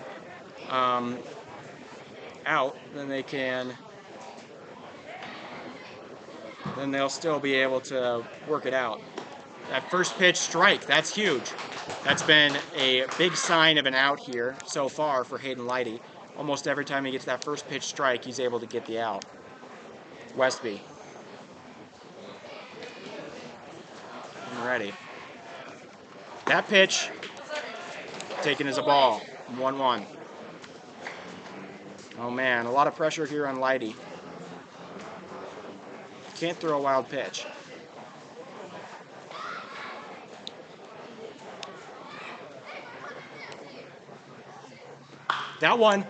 out, then they'll still be able to work it out. That first pitch strike, that's huge. That's been a big sign of an out here so far for Hayden Lighty. Almost every time he gets that first pitch strike, he's able to get the out. Westby. Ready. That pitch taken as a ball. 1-1. Oh man, a lot of pressure here on Lighty. Can't throw a wild pitch. That one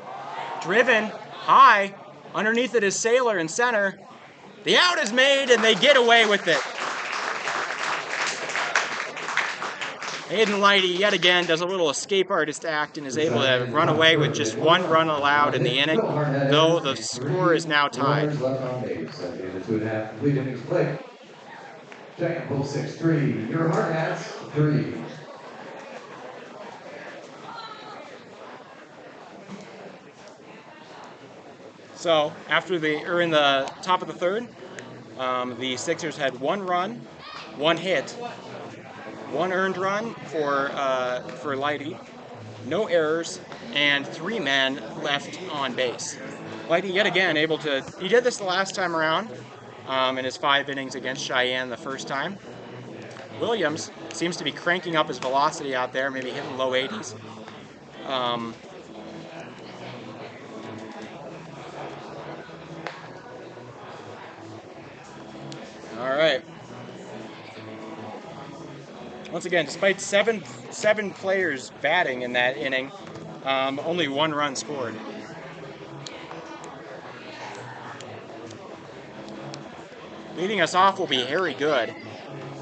driven high. Underneath it is Sailor in center. The out is made, and they get away with it. Hayden Lighty, yet again, does a little escape artist act and is able to run away with just 1 run allowed in the inning, though the score is now tied. Left on base at the end of 2.5 complete innings played. Cheyenne pulls 6-3. Your Hardhats 3. So after in the top of the third, the Sixers had 1 run, 1 hit, 1 earned run for Lighty, no errors, and 3 men left on base. Lighty yet again able to. He did this the last time around in his 5 innings against Cheyenne the first time. Williams seems to be cranking up his velocity out there, maybe hitting low 80s. All right. Once again, despite seven players batting in that inning, only 1 run scored. Leading us off will be Harry Good.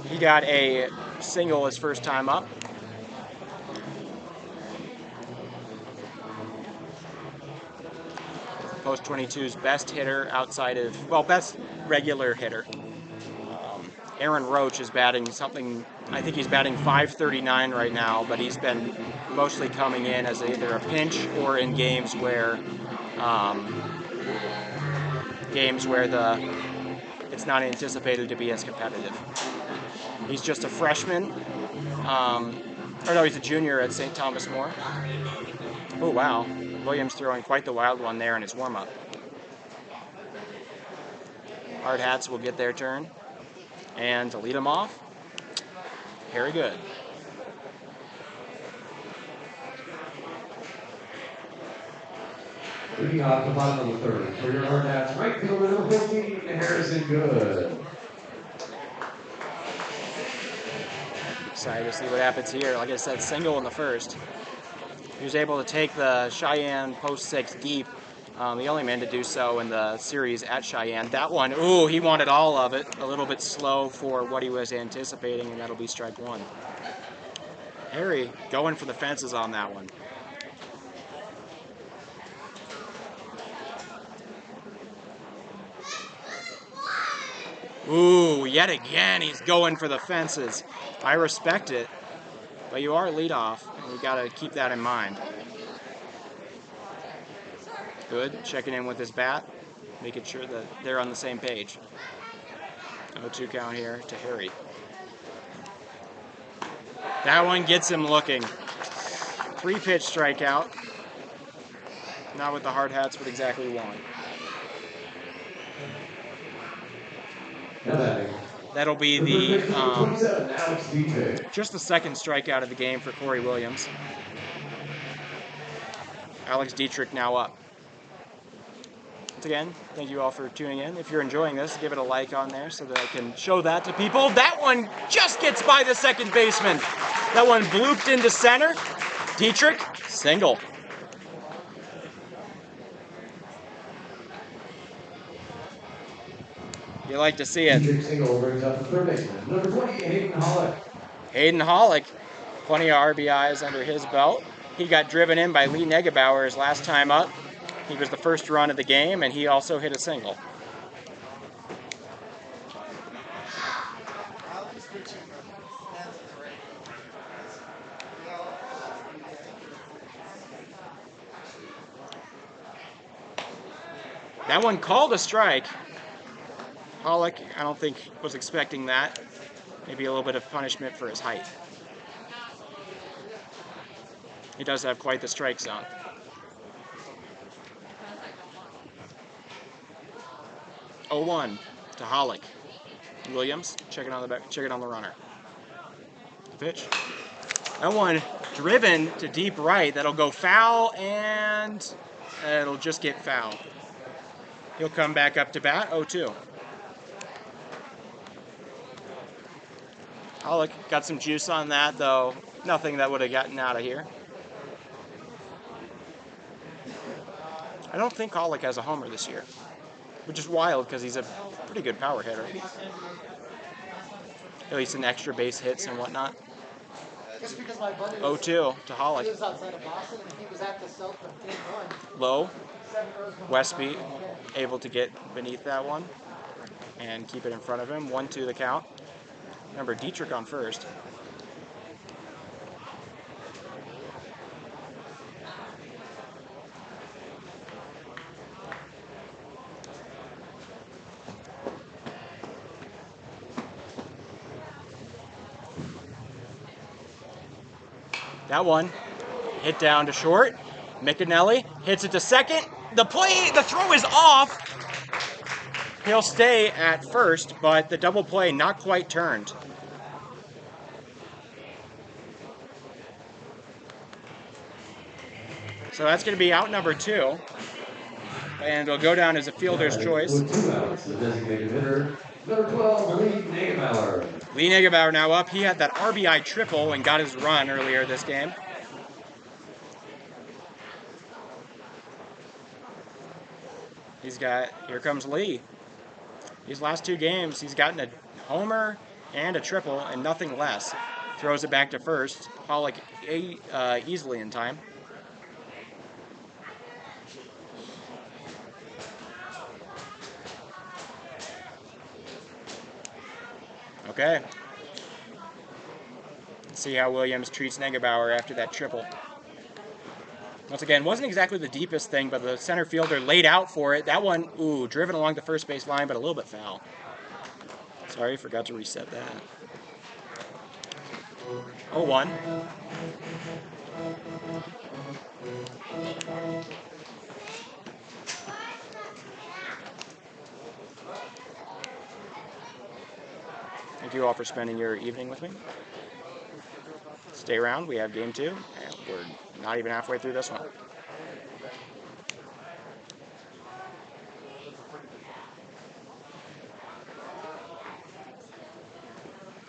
He got a single his first time up. Post 22's best hitter outside of, well, best regular hitter. Aaron Roach is batting something, I think he's batting .539 right now, but he's been mostly coming in as either a pinch or in games where it's not anticipated to be as competitive. He's just a freshman, or no, he's a junior at St. Thomas More. Oh wow, Williams throwing quite the wild one there in his warm-up. Hardhats will get their turn. And to lead them off, Harry Good. Leading off the bottom of the third for your Hardhats, right fielder number 15, Harrison Good. Excited to see what happens here. Like I said, single in the first. He was able to take the Cheyenne post 6 deep. The only man to do so in the series at Cheyenne. That one, ooh, he wanted all of it. A little bit slow for what he was anticipating, and that'll be strike 1. Harry going for the fences on that one. Ooh, yet again, he's going for the fences. I respect it, but you are leadoff, and you got to keep that in mind. Good, checking in with his bat, making sure that they're on the same page. 0-2 count here to Harry. That one gets him looking. 3-pitch strikeout. Not with the Hardhats, but exactly 1. That'll be the just the 2nd strikeout of the game for Corey Williams. Alex Dietrich now up. Once again, thank you all for tuning in. If you're enjoying this, give it a like on there so that I can show that to people. That one just gets by the second baseman. That one blooped into center. Dietrich, single. You like to see it. Dietrich single brings up the third baseman, number 20, Hayden Hollick. Hayden Hollick, plenty of RBIs under his belt. He got driven in by Lee Negebauer his last time up. He was the first run of the game, and he also hit a single. That one called a strike. Hollick, I don't think was expecting that. Maybe a little bit of punishment for his height. He does have quite the strike zone. 0-1 to Hollick. Williams checking on the runner. The pitch. That one driven to deep right. That'll go foul, and it'll just get foul. He'll come back up to bat. 0-2. Hollick got some juice on that, though. Nothing that would have gotten out of here. I don't think Hollick has a homer this year, which is wild because he's a pretty good power hitter. At least in extra base hits and whatnot. 0-2 to Hollick. Low. Westby able to get beneath that one and keep it in front of him. 1-2 the count. Remember, Dietrich on first. That one hit down to short. McAnally hits it to second. The throw is off. He'll stay at first, but the double play not quite turned. So that's going to be out number 2. And it'll go down as a fielder's choice. With 2 outs, the designated hitter, number 12, Lee Negebauer. Lee Negebauer now up. He had that RBI triple and got his run earlier this game. Here comes Lee. These last 2 games, he's gotten a homer and a triple and nothing less. Throws it back to first. Pollock easily in time. Okay. Let's see how Williams treats Negebauer after that triple. Once again, wasn't exactly the deepest thing, but the center fielder laid out for it. That one, driven along the first base line, but a little bit foul. Sorry, forgot to reset that. 0-1. Thank you all for spending your evening with me. Stay around. We have game 2, and we're not even halfway through this one.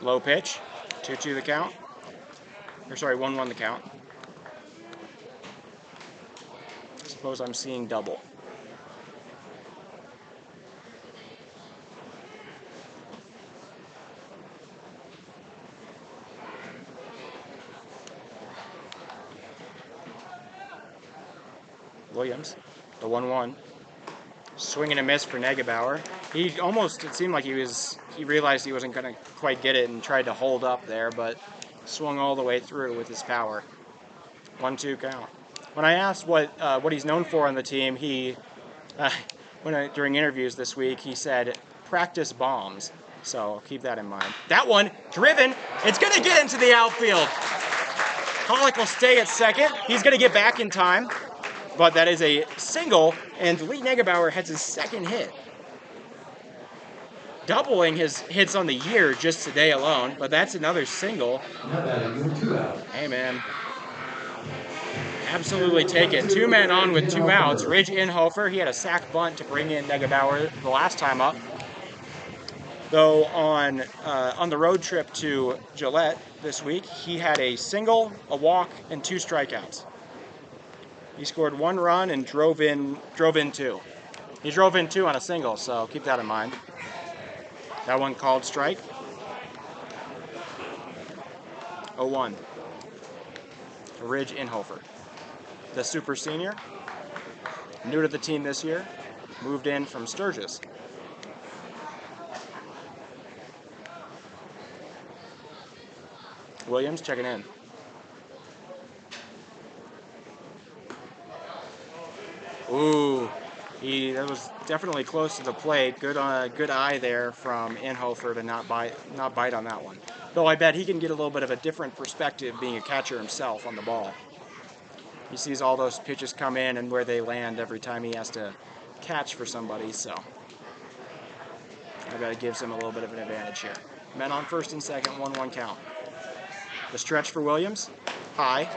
Low pitch, 2-2 the count. Or sorry, 1-1 the count. I suppose I'm seeing double. Williams, the 1-1. Swing and a miss for Negebauer. It seemed like he realized he wasn't going to quite get it and tried to hold up there, but swung all the way through with his power. 1-2 count. When I asked what he's known for on the team, during interviews this week, he said, practice bombs. So keep that in mind. That one, driven. It's going to get into the outfield. Pollock will stay at second. He's going to get back in time. But that is a single, and Lee Negebauer has his second hit. Doubling his hits on the year just today alone, but that's another single. Hey, man. Absolutely take it. 2 men on with 2 outs. Ridge Inhofer, he had a sac bunt to bring in Negebauer the last time up. Though on the road trip to Gillette this week, he had a single, a walk, and 2 strikeouts. He scored 1 run and drove in 2. He drove in 2 on a single, so keep that in mind. That one called strike. 0-1. Ridge Inhofer. The super senior. New to the team this year. Moved in from Sturgis. Williams checking in. That was definitely close to the plate. Good eye there from Inhofer to not bite on that one. Though I bet he can get a little bit of a different perspective being a catcher himself on the ball. He sees all those pitches come in and where they land every time he has to catch for somebody, so I bet it gives him a little bit of an advantage here. Men on first and second, 1-1 count. The stretch for Williams, high,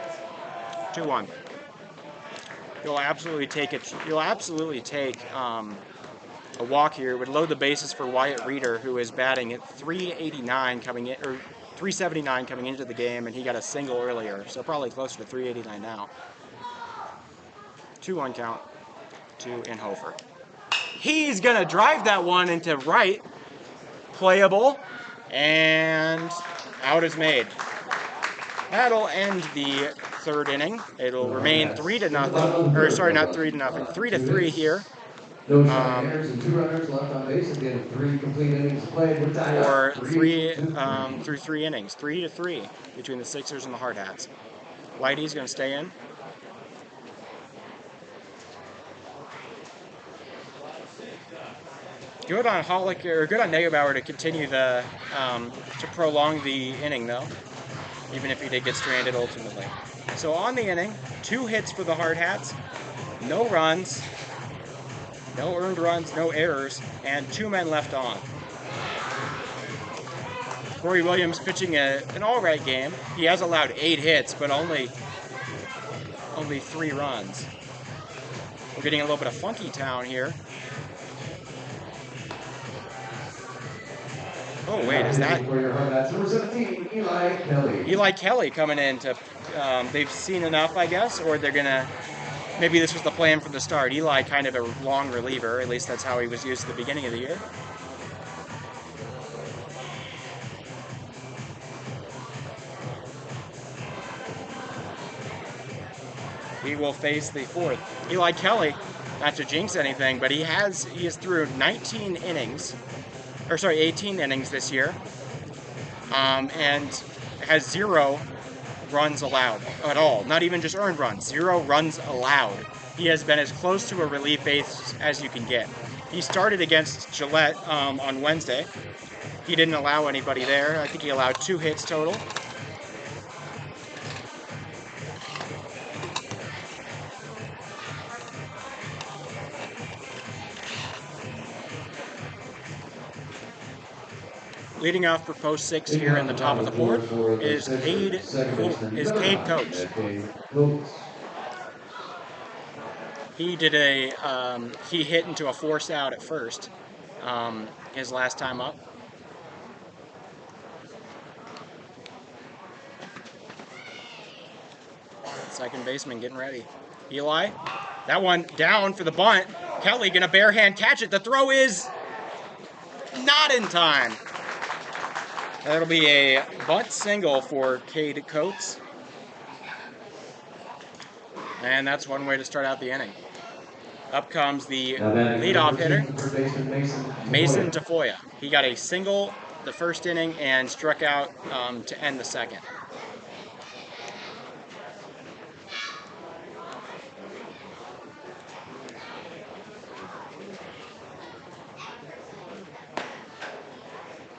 2-1. You'll absolutely take it. You'll absolutely take a walk here. Would load the bases for Wyatt Reeder, who is batting at 389 coming in, or 379 coming into the game, and he got a single earlier, so probably closer to 389 now. 2-1 count. to Inhofer. He's going to drive that one into right. Playable. And out is made. That'll end the third inning. It'll remain 3-0. Or sorry, not 3-0. 3-3 here. No Cheyennes and 2 runners left on base at the end of 3 complete innings played. We're tied Or up through 3 innings. 3-3 between the Sixers and the Hardhats. Whitey's going to stay in. Good on Holick, or good on Negebauer to continue the to prolong the inning though, even if he did get stranded ultimately. So on the inning, 2 hits for the Hardhats, no runs, no earned runs, no errors, and 2 men left on. Corey Williams pitching an all-right game. He has allowed 8 hits, but only 3 runs. We're getting a little bit of Funky Town here. Oh, wait, is that... Number 17, Eli Kelly. Eli Kelly coming in to... they've seen enough, I guess, or they're going to... Maybe this was the plan from the start. Eli kind of a long reliever. At least that's how he was used at the beginning of the year. He will face the 4th. Eli Kelly, not to jinx anything, but he is through 19 innings... Or sorry, 18 innings this year, and has 0 runs allowed at all. Not even just earned runs, 0 runs allowed. He has been as close to a relief base as you can get. He started against Gillette on Wednesday. He didn't allow anybody there. I think he allowed 2 hits total. Leading off for post 6 here in the top of the board is Cade Coates. He did he hit into a force out at first, his last time up. Second baseman getting ready. Eli, that one down for the bunt. Kelly gonna bare hand catch it. The throw is not in time. That'll be a bunt single for Cade Coates. And that's one way to start out the inning. Up comes the leadoff hitter, Mason Tafoya. He got a single the first inning and struck out to end the second.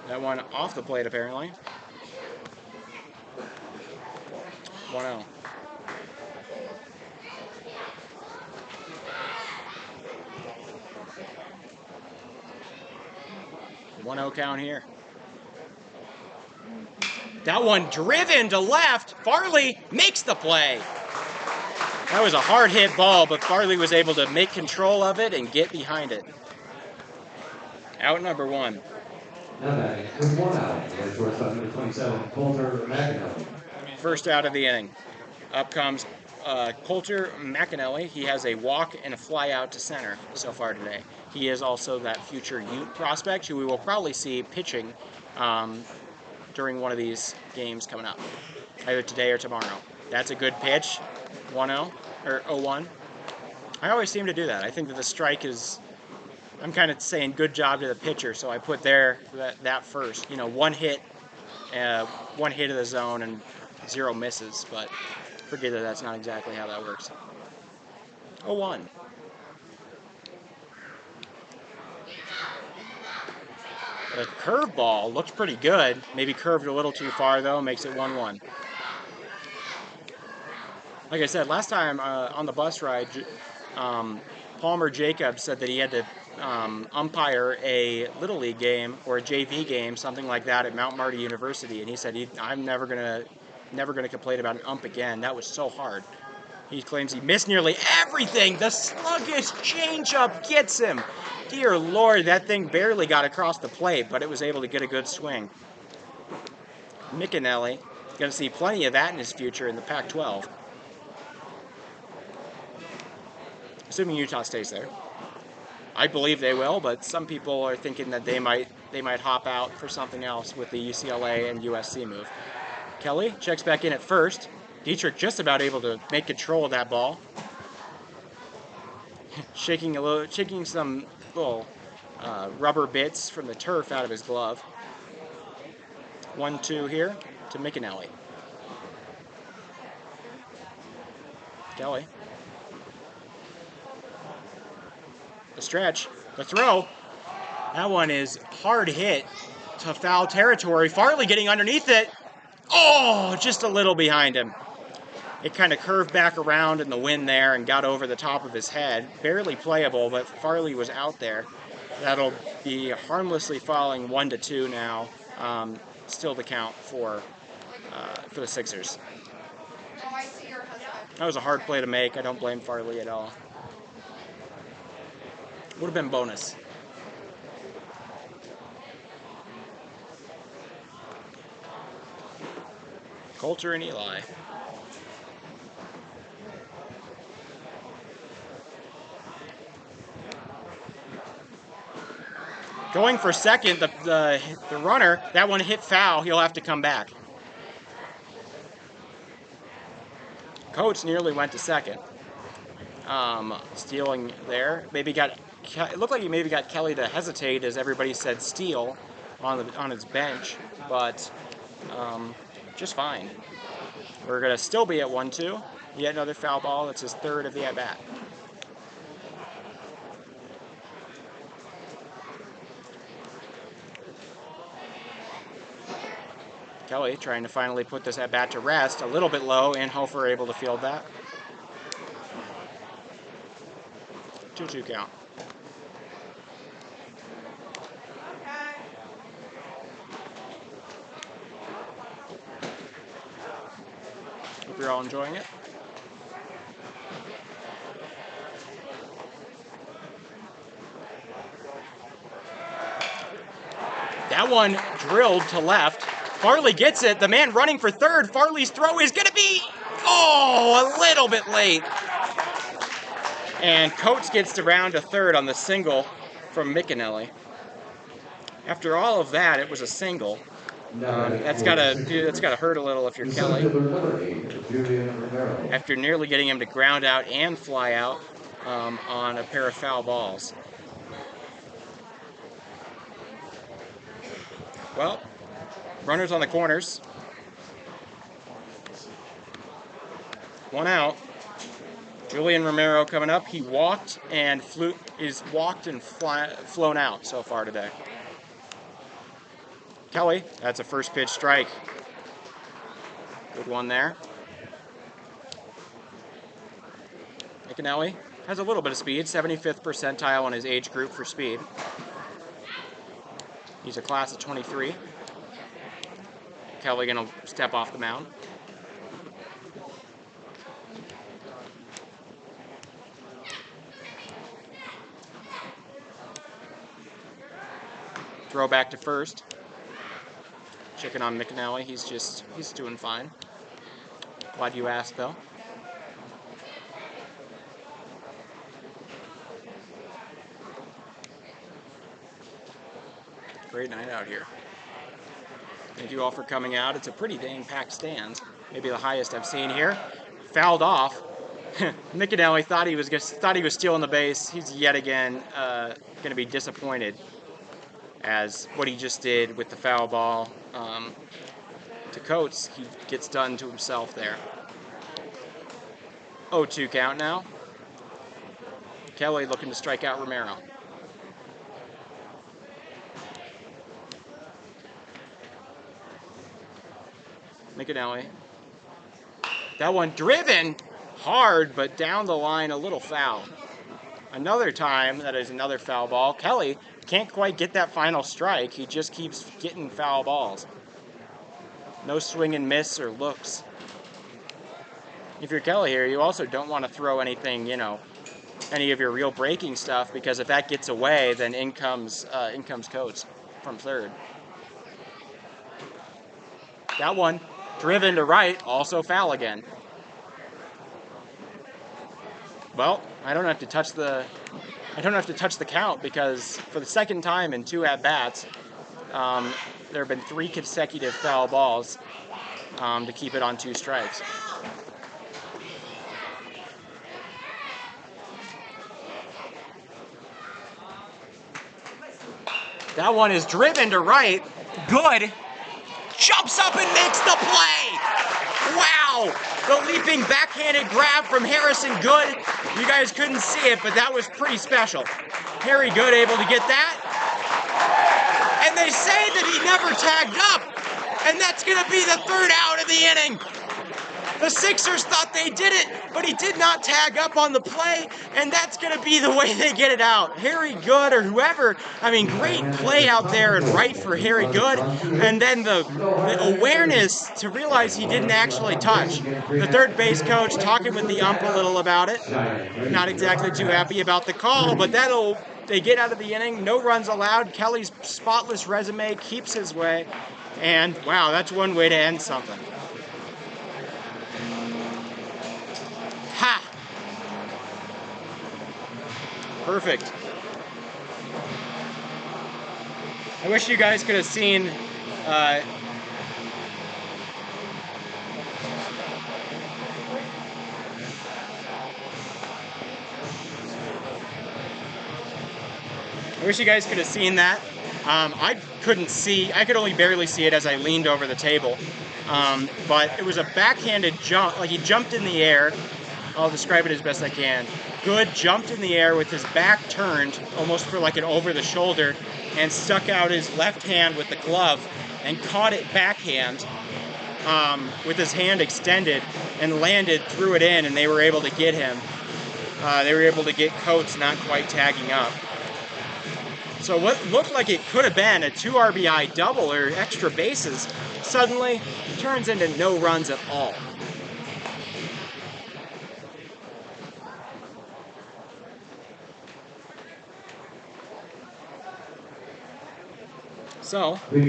That one off the plate, apparently. 1-0. Count here. That one driven to left. Farley makes the play. That was a hard hit ball, but Farley was able to make control of it and get behind it. Out number 1. With 1 out, shortstop number 27, Coulter McAnally. First out of the inning. Up comes Coulter McAnally. He has a walk and a fly out to center so far today. He is also that future Ute prospect who we will probably see pitching during one of these games coming up, either today or tomorrow. That's a good pitch. 1-0 or 0-1. I always seem to do that. I think that the strike is... I'm kind of saying good job to the pitcher, so I put that first. You know, one hit of the zone and 0 misses, but forget that that's not exactly how that works. 0-1. The curveball looks pretty good. Maybe curved a little too far, though. Makes it 1-1. Like I said, last time on the bus ride, Palmer Jacobs said that he had to umpire a Little League game or a JV game, something like that, at Mount Marty University, and he said I'm never gonna complain about an ump again. That was so hard. He claims he missed nearly everything. The sluggish changeup gets him. Dear Lord, that thing barely got across the plate, but it was able to get a good swing. McAnally, going to see plenty of that in his future in the Pac-12. assuming Utah stays there. I believe they will, but some people are thinking that they might hop out for something else with the UCLA and USC move. Kelly checks back in at first. Dietrich just about able to make control of that ball. shaking some little rubber bits from the turf out of his glove. 1-2 here to McAnally. Kelly. The stretch. The throw. That one is hard hit to foul territory. Farley getting underneath it. Oh, just a little behind him. It kind of curved back around in the wind there and got over the top of his head. Barely playable, but Farley was out there. That'll be harmlessly falling 1-2 now. Still the count for the Sixers. That was a hard play to make. I don't blame Farley at all. Would have been bonus. Coulter and Eli. Going for second, the runner, that one hit foul. He'll have to come back. Coates nearly went to second. Stealing there. It looked like he maybe got Kelly to hesitate as everybody said steal on his bench, but just fine. We're going to still be at 1-2. Yet another foul ball. That's his third of the at-bat. Kelly trying to finally put this at-bat to rest. A little bit low, and Hofer able to field that. 2-2 count. Hope you're all enjoying it. That one drilled to left. Farley gets it. The man running for third. Farley's throw is going to be, a little bit late. And Coates gets to round to third on the single from McAnally. After all of that, it was a single. That's gotta hurt a little if you're Kelly. After nearly getting him to ground out and fly out on a pair of foul balls. Well, runners on the corners. One out. Julian Romero coming up. He walked and flown out so far today. Kelly, that's a first pitch strike. Good one there. McAnally has a little bit of speed, 75th percentile on his age group for speed. He's a class of 23. Kelly gonna step off the mound. Throw back to first. Checking on McAnally. He's doing fine. Glad you asked, though. Great night out here. Thank you all for coming out. It's a pretty dang packed stand. Maybe the highest I've seen here. Fouled off. McAnally thought he was stealing the base. He's yet again going to be disappointed as what he just did with the foul ball to Coates. He gets done to himself there. 0-2 count now. Kelly looking to strike out Romero. McAnally. That one driven hard, but down the line a little foul. Another time, that is another foul ball. Kelly can't quite get that final strike. He just keeps getting foul balls. No swing and miss or looks. If you're Kelly here, you also don't want to throw anything, any of your real breaking stuff, because if that gets away, then in comes Coates from third. That one, driven to right, also foul again. Well, I don't have to touch the count because for the second time in 2 at-bats, there have been 3 consecutive foul balls to keep it on 2 strikes. That one is driven to right. Good. Jumps up and makes the play. Wow. The leaping backhanded grab from Harrison Good. You guys couldn't see it, but that was pretty special. Harry Good able to get that. And they say that he never tagged up. And that's going to be the 3rd out of the inning. The Sixers thought they did it, but he did not tag up on the play, and that's going to be the way they get it out. Harry Good or whoever, I mean, great play out there and right for Harry Good, and then the awareness to realize he didn't actually touch. The third base coach talking with the ump a little about it. Not exactly too happy about the call, but they get out of the inning, no runs allowed. Kelly's spotless resume keeps his way, and wow, that's one way to end something. Ha! Perfect. I wish you guys could have seen I wish you guys could have seen that. I could only barely see it as I leaned over the table. But it was a backhanded jump, like he jumped in the air. I'll describe it as best I can. Good jumped in the air with his back turned, almost for like an over the shoulder, and stuck out his left hand with the glove and caught it backhand with his hand extended and landed, threw it in, and they were able to get him. They were able to get Coates not quite tagging up. So what looked like it could have been a 2 RBI double or extra bases suddenly turns into no runs at all. So, so in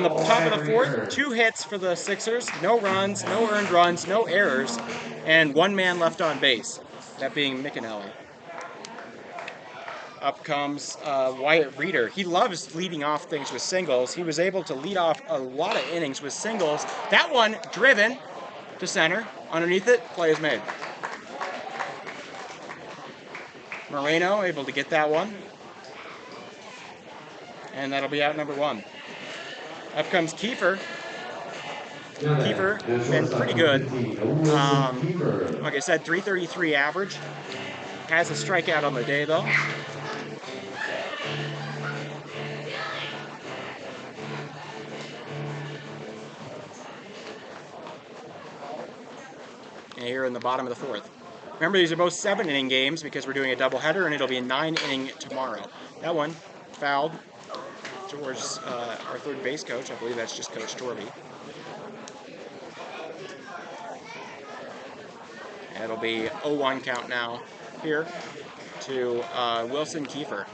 the top of the 4th, 2 hits for the Sixers, no runs, no earned runs, no errors, and 1 man left on base, that being McAnally. Up comes Wyatt Reeder. He loves leading off things with singles. He was able to lead off a lot of innings with singles. That one driven to center. Underneath it, play is made. Moreno able to get that one. And that'll be out number 1. Up comes Kiefer. Kiefer been pretty good. Like I said, 333 average. Has a strikeout on the day though. And here in the bottom of the 4th. Remember, these are both 7-inning games because we're doing a doubleheader, and it'll be a 9-inning tomorrow. That one fouled towards our third base coach. I believe that's just Coach Torby. And it'll be 0-1 count now here to Wilson Kiefer.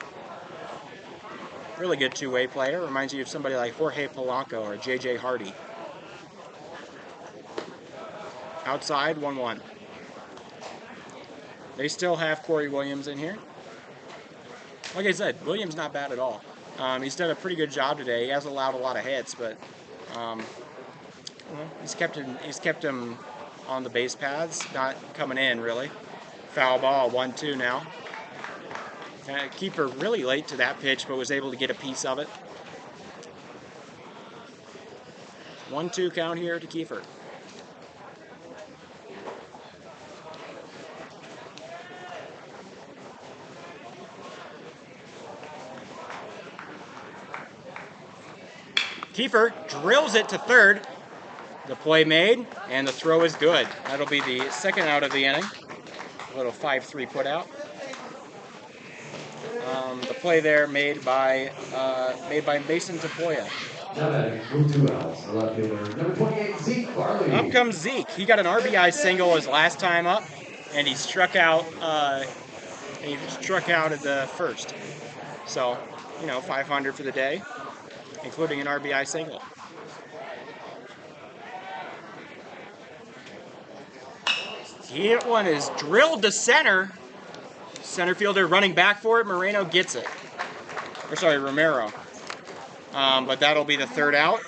Really good two-way player. Reminds you of somebody like Jorge Polanco or J.J. Hardy. Outside, 1-1. They still have Corey Williams in here. Like I said, Williams not bad at all. He's done a pretty good job today. He hasn't allowed a lot of hits, but he's kept him on the base paths, not coming in really. Foul ball, 1-2 now. Keeper really late to that pitch, but was able to get a piece of it. 1-2 count here to Kiefer. Kiefer drills it to third. The play made, and the throw is good. That'll be the 2nd out of the inning. A little 5-3 put out. The play there made by Mason Tapoya. Up comes Zeke. He got an RBI single his last time up, and he struck out. At the first. So, 500 for the day, including an RBI single. That one is drilled to center. Center fielder running back for it. Moreno gets it. Or sorry, Romero. But that'll be the third out.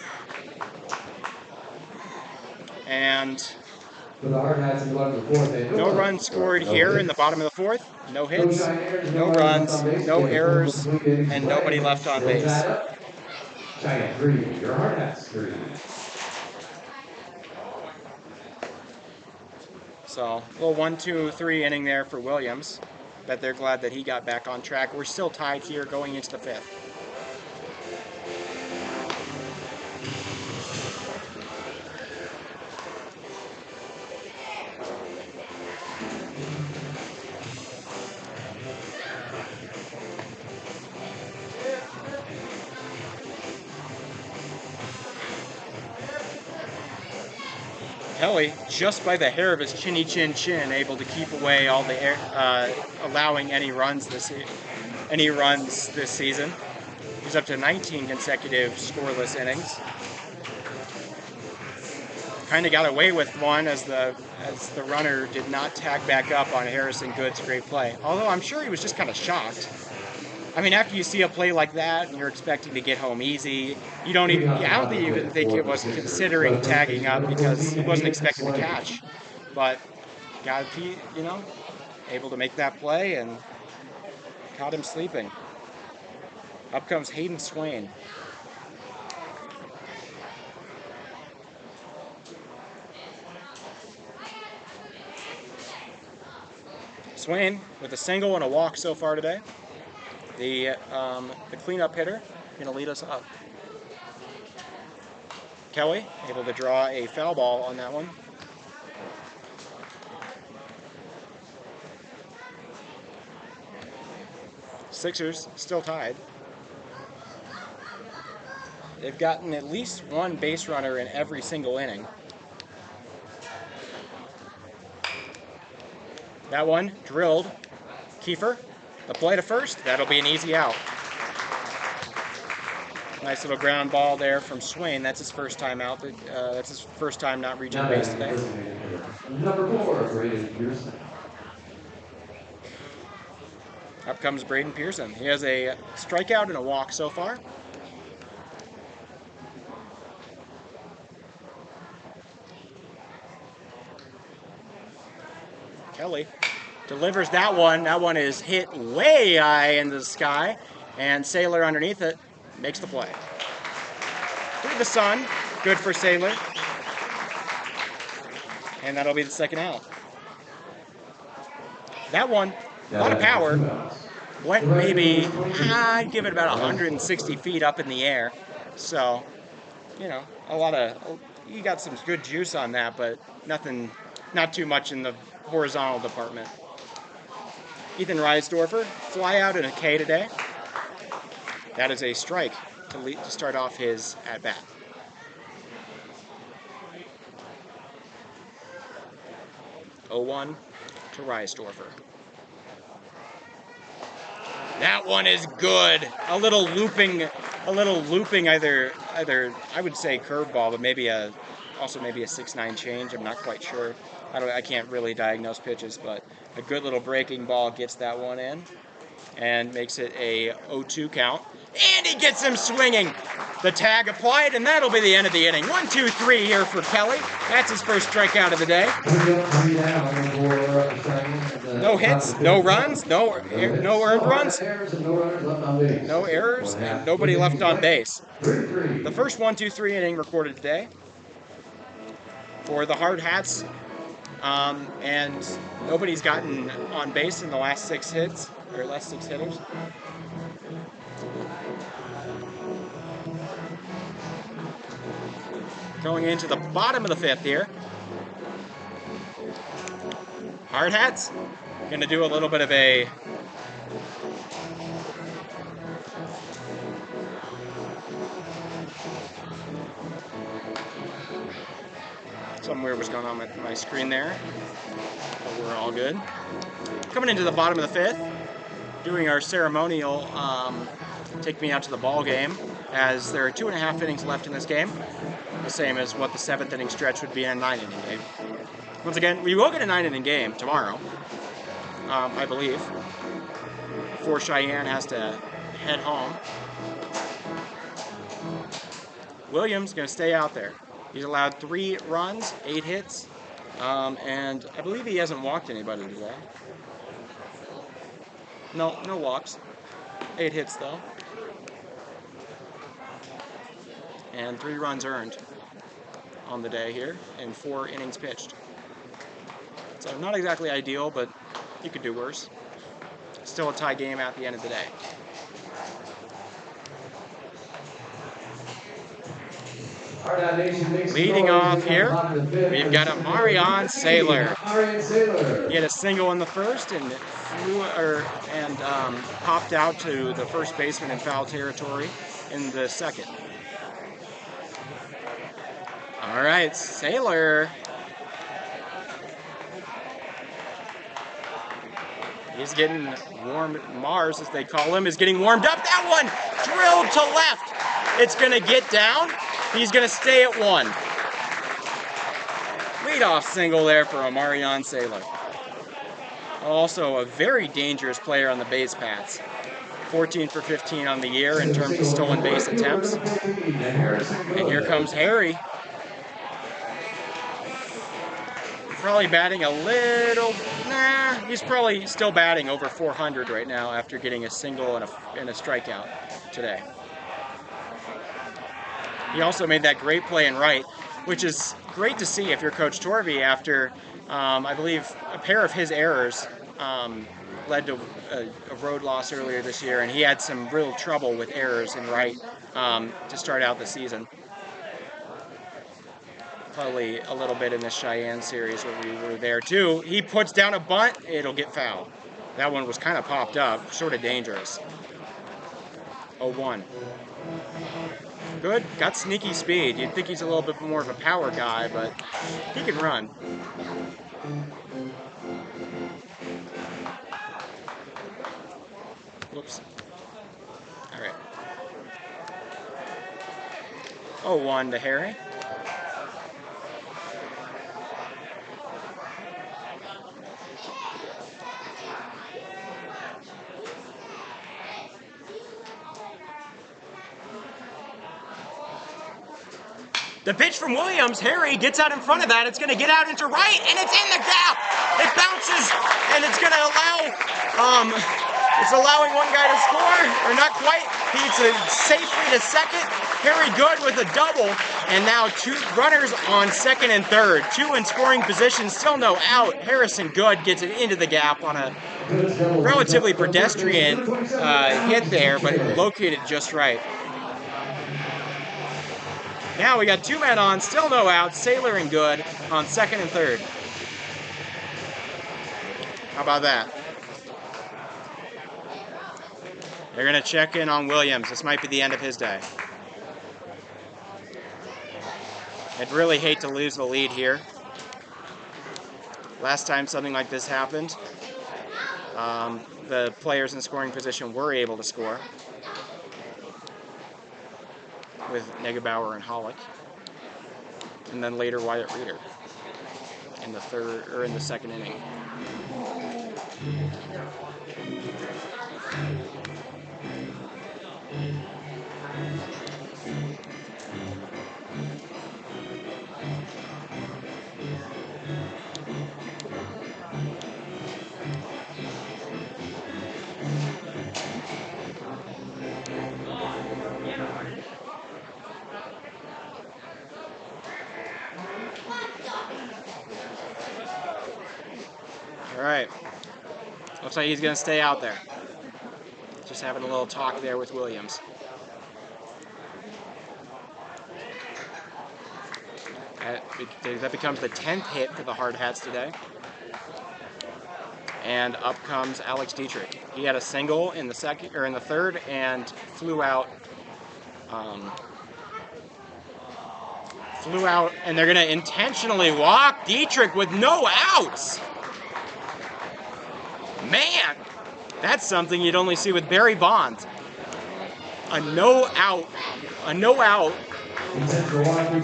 And For the Hardhats in the bottom of the fourth, no runs scored here in the bottom of the fourth. No hits, no runs, no errors, and nobody left on base. Cheyenne 3, your Hardhats 3. So a little 1-2-3 inning there for Williams. Bet they're glad that he got back on track. We're still tied here going into the fifth. Kelly, just by the hair of his chinny chin chin, able to keep away all the air, allowing any runs this season. He's up to 19 consecutive scoreless innings. Kind of got away with one as the runner did not tag back up on Harrison Good's great play. Although I'm sure he was just kind of shocked. I mean, after you see a play like that and you're expecting to get home easy, I don't even think it was considering tagging up because he wasn't expecting to catch. But got able to make that play and caught him sleeping. Up comes Hayden Swain. Swain with a single and a walk so far today. The cleanup hitter going to lead us up. Kelly able to draw a foul ball on that one. Sixers still tied. They've gotten at least one base runner in every single inning. That one drilled. Kiefer, the play to first. That'll be an easy out. Nice little ground ball there from Swain. That's his first time out. That's his first time not reaching base today. Number 4, Braden Pearson. Up comes Braden Pearson. He has a strikeout and a walk so far. Kelly delivers that one. That one is hit way high into the sky, and Saylor underneath it makes the play. Through the sun, good for Saylor. And that'll be the second out. That one, a lot of power. Went maybe, I'd give it about 160 feet up in the air. So, you got some good juice on that, but not too much in the horizontal department. Ethan Reisdorfer, fly out in a K today. That is a strike to start off his at-bat. (0-1) to Reisdorfer. That one is good. A little looping either I would say curveball, but maybe also a 6-9 change. I'm not quite sure. I can't really diagnose pitches, but a good little breaking ball gets that one in and makes it a 0-2 count. And he gets him swinging. The tag applied, and that'll be the end of the inning. 1-2-3 here for Kelly. That's his first strikeout of the day. No hits, no runs, no earned runs, no errors, and nobody left on base. The first 1-2-3 inning recorded today for the Hardhats, and nobody's gotten on base in the last six hitters. Going into the bottom of the fifth here. Hardhats going to do a little bit of a something weird was going on with my screen there, but we're all good. Coming into the bottom of the fifth, doing our ceremonial take me out to the ball game, as there are 2.5 innings left in this game, the same as what the 7th inning stretch would be in a 9-inning game. Once again, we will get a 9-inning game tomorrow, I believe, before Cheyenne has to head home. Williams going to stay out there. He's allowed 3 runs, 8 hits, and I believe he hasn't walked anybody today. No walks. 8 hits though. And 3 runs earned on the day here and 4 innings pitched. So not exactly ideal, but you could do worse. Still a tie game at the end of the day. Leading off here, we've got a Marion Saylor. He had a single in the first and popped out to the first baseman in foul territory in the second. All right, Saylor. He's getting warm. Mars, as they call him, is getting warmed up. That one drilled to left. It's going to get down. He's going to stay at 1. Leadoff single there for Marion Saylor. Also a very dangerous player on the base paths. 14 for 15 on the year in terms of stolen base attempts. And here comes Harry. Probably batting a little, he's probably still batting over 400 right now after getting a single and a strikeout today. He also made that great play in right, which is great to see if you're Coach Torvey after, I believe, a pair of his errors led to a road loss earlier this year, and he had some real trouble with errors in right to start out the season. Probably a little bit in this Cheyenne series where we were there too. He puts down a bunt, it'll get foul. That one was kind of popped up, sort of dangerous. 0-1. Good, got sneaky speed. You'd think he's a little bit more of a power guy, but he can run. Whoops. All right. 0-1 to Harry. The pitch from Williams, Harry gets out in front of that. It's going to get out into right, and it's in the gap. It bounces, and it's going to allow, it's allowing one guy to score, or not quite. He's safely to second. Harry Good with a double, and now 2 runners on second and third. 2 in scoring position, still no out. Harrison Good gets it into the gap on a relatively pedestrian hit there, but located just right. Now we got 2 men on, still no out. Saylor and Good on second and third. How about that? They're going to check in on Williams. This might be the end of his day. I'd really hate to lose the lead here. Last time something like this happened, the players in scoring position were able to score with Negebauer and Hollick, and then later Wyatt Reeder in the second inning. All right, looks like he's going to stay out there. Just having a little talk there with Williams. That becomes the 10th hit for the Hardhats today. And up comes Alex Dietrich. He had a single in the third and flew out, and they're going to intentionally walk Dietrich with no outs. Man, that's something you'd only see with Barry Bonds. A no out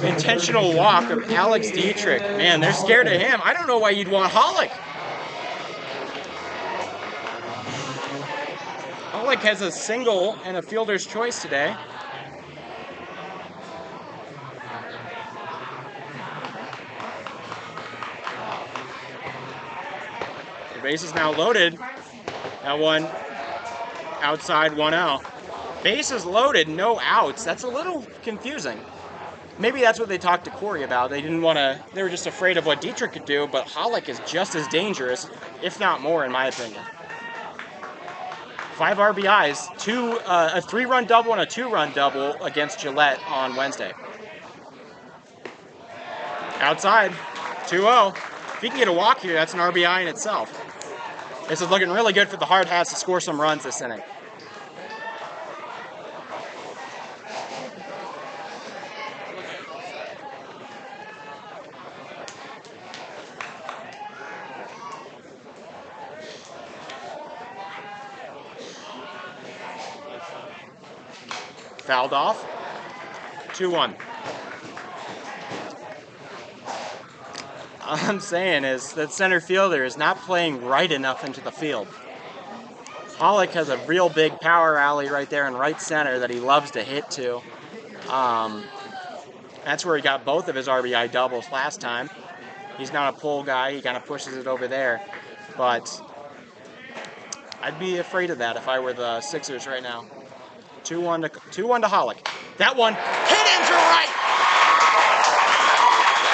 Intentional walk of Alex Dietrich. Man, they're scared of him. I don't know why you'd want Hollick. Hollick has a single and a fielder's choice today. The base is now loaded. That one outside, 1-0. Base is loaded, no outs. That's a little confusing. Maybe that's what they talked to Corey about. They didn't want to, they were just afraid of what Dietrich could do, but Hollick is just as dangerous, if not more, in my opinion. 5 RBIs, a 3-run double and a 2-run double against Gillette on Wednesday. Outside, 2-0. If he can get a walk here, that's an RBI in itself. This is looking really good for the Hardhats to score some runs this inning. Fouled off. 2-1. All I'm saying is that center fielder is not playing right enough into the field. Hollick has a real big power alley right there in right center that he loves to hit to. That's where he got both of his RBI doubles last time. He's not a pull guy. He kind of pushes it over there. But I'd be afraid of that if I were the Sixers right now. 2-1 to Hollick. That one hit into right.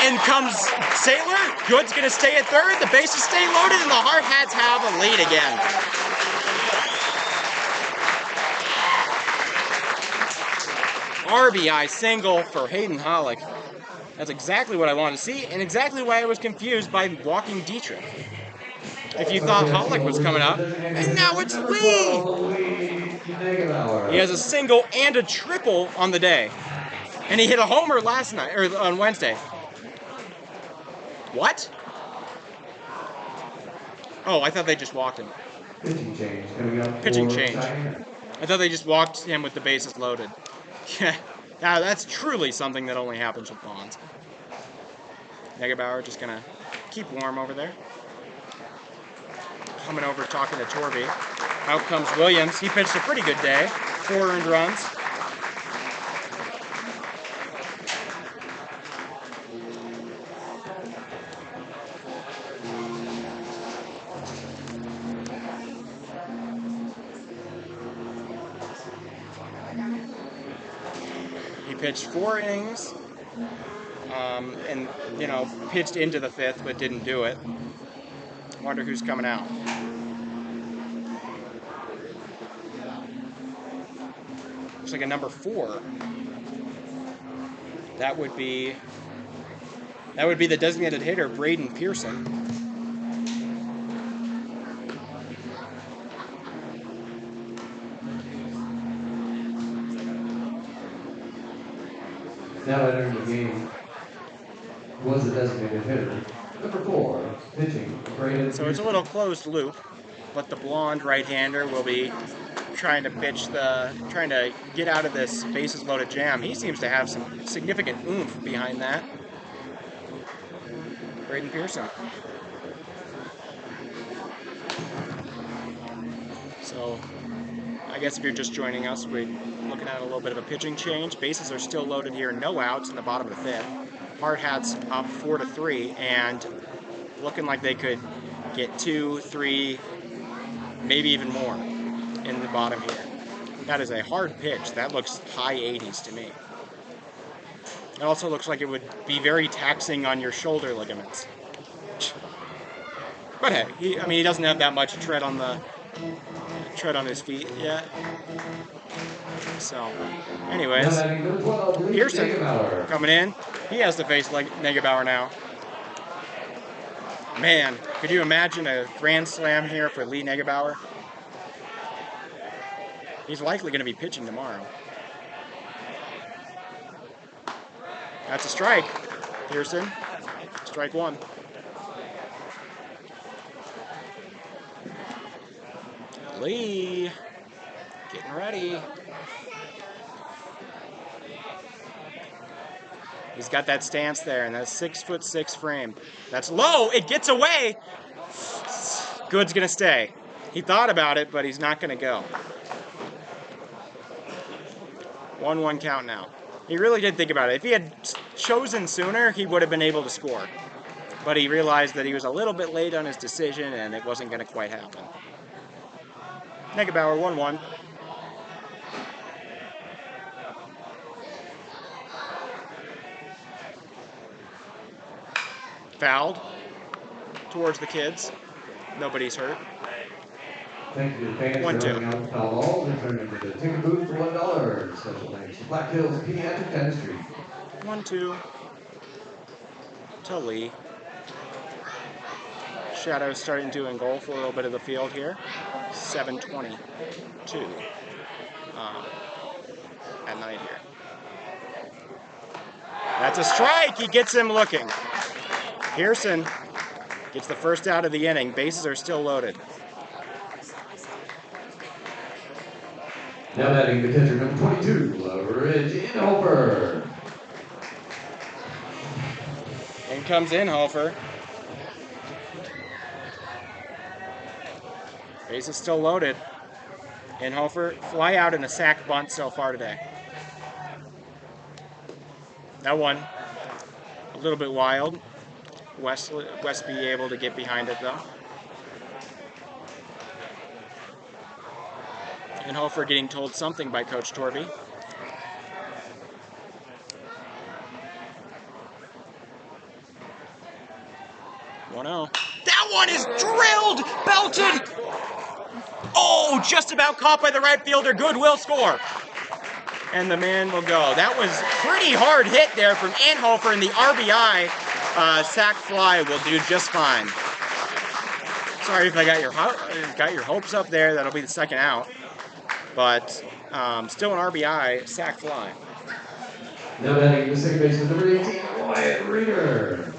In comes Saylor. Good's going to stay at third. The bases stay loaded, and the Hardhats have a lead again. RBI single for Hayden Hollick. That's exactly what I wanted to see, and exactly why I was confused by walking Dietrich. If you thought Hollick was coming up, and now it's Lee! He has a single and a triple on the day. And he hit a homer last night, or on Wednesday. What? Oh, I thought they just walked him. Pitching change. I thought they just walked him with the bases loaded. Yeah, now that's truly something that only happens with Bonds. Negebauer just gonna keep warm over there. Coming over talking to Torby. Out comes Williams. He pitched a pretty good day. 4 earned runs. He pitched 4 innings, and, you know, pitched into the 5th, but didn't do it. Wonder who's coming out. Looks like a number 4. That would be the designated hitter, Braden Pearson. Now entering the game was the designated hitter. Number 4, pitching, Braden. So it's a little closed loop, but the blonde right-hander will be trying to get out of this bases loaded jam. He seems to have some significant oomph behind that. Braden Pearson. So I guess if you're just joining us, we're looking at a little bit of a pitching change. Bases are still loaded here, no outs in the bottom of the 5th. Hardhats up 4-3, and looking like they could get 2, 3, maybe even more in the bottom here. That is a hard pitch. That looks high 80s to me. It also looks like it would be very taxing on your shoulder ligaments. But hey, he doesn't have that much tread on his feet yet. So, anyways, Pearson coming in. He has to face Negebauer now. Man, could you imagine a grand slam here for Lee Negebauer? He's likely going to be pitching tomorrow. That's a strike. Pearson, strike 1. Lee, getting ready. He's got that stance there and that 6'6" frame. That's low. It gets away. Good's gonna stay. He thought about it, but he's not gonna go. 1-1 count now. He really did think about it. If he had chosen sooner, he would have been able to score. But he realized that he was a little bit late on his decision and it wasn't gonna quite happen. Negebauer, 1-1. Fouled towards the kids. Nobody's hurt. Thank you to the fans for 1-2. running out the foul ball. Return into the ticket booth for $1. Special thanks to Black Hills Pediatric Dentistry. 1-2 to Lee. Shadow's starting to engulf a little bit of the field here. 7:22 at night here. That's a strike. He gets him looking. Pearson gets the first out of the inning. Bases are still loaded. Now batting the catcher number 22, Ridge Inhofer. In comes Inhofer. Bases still loaded. Inhofer, fly out in a sac bunt so far today. That one, a little bit wild. Westby able to get behind it though. Inhofer getting told something by Coach Torby. That one is drilled, belted. Oh, just about caught by the right fielder. Good will score. And the man will go. That was pretty hard hit there from Inhofer, and the RBI sac fly will do just fine. Sorry if I got your hopes up there. That'll be the second out. But still an RBI sac fly. Now batting the second baseman number 18, Wyatt Reeder.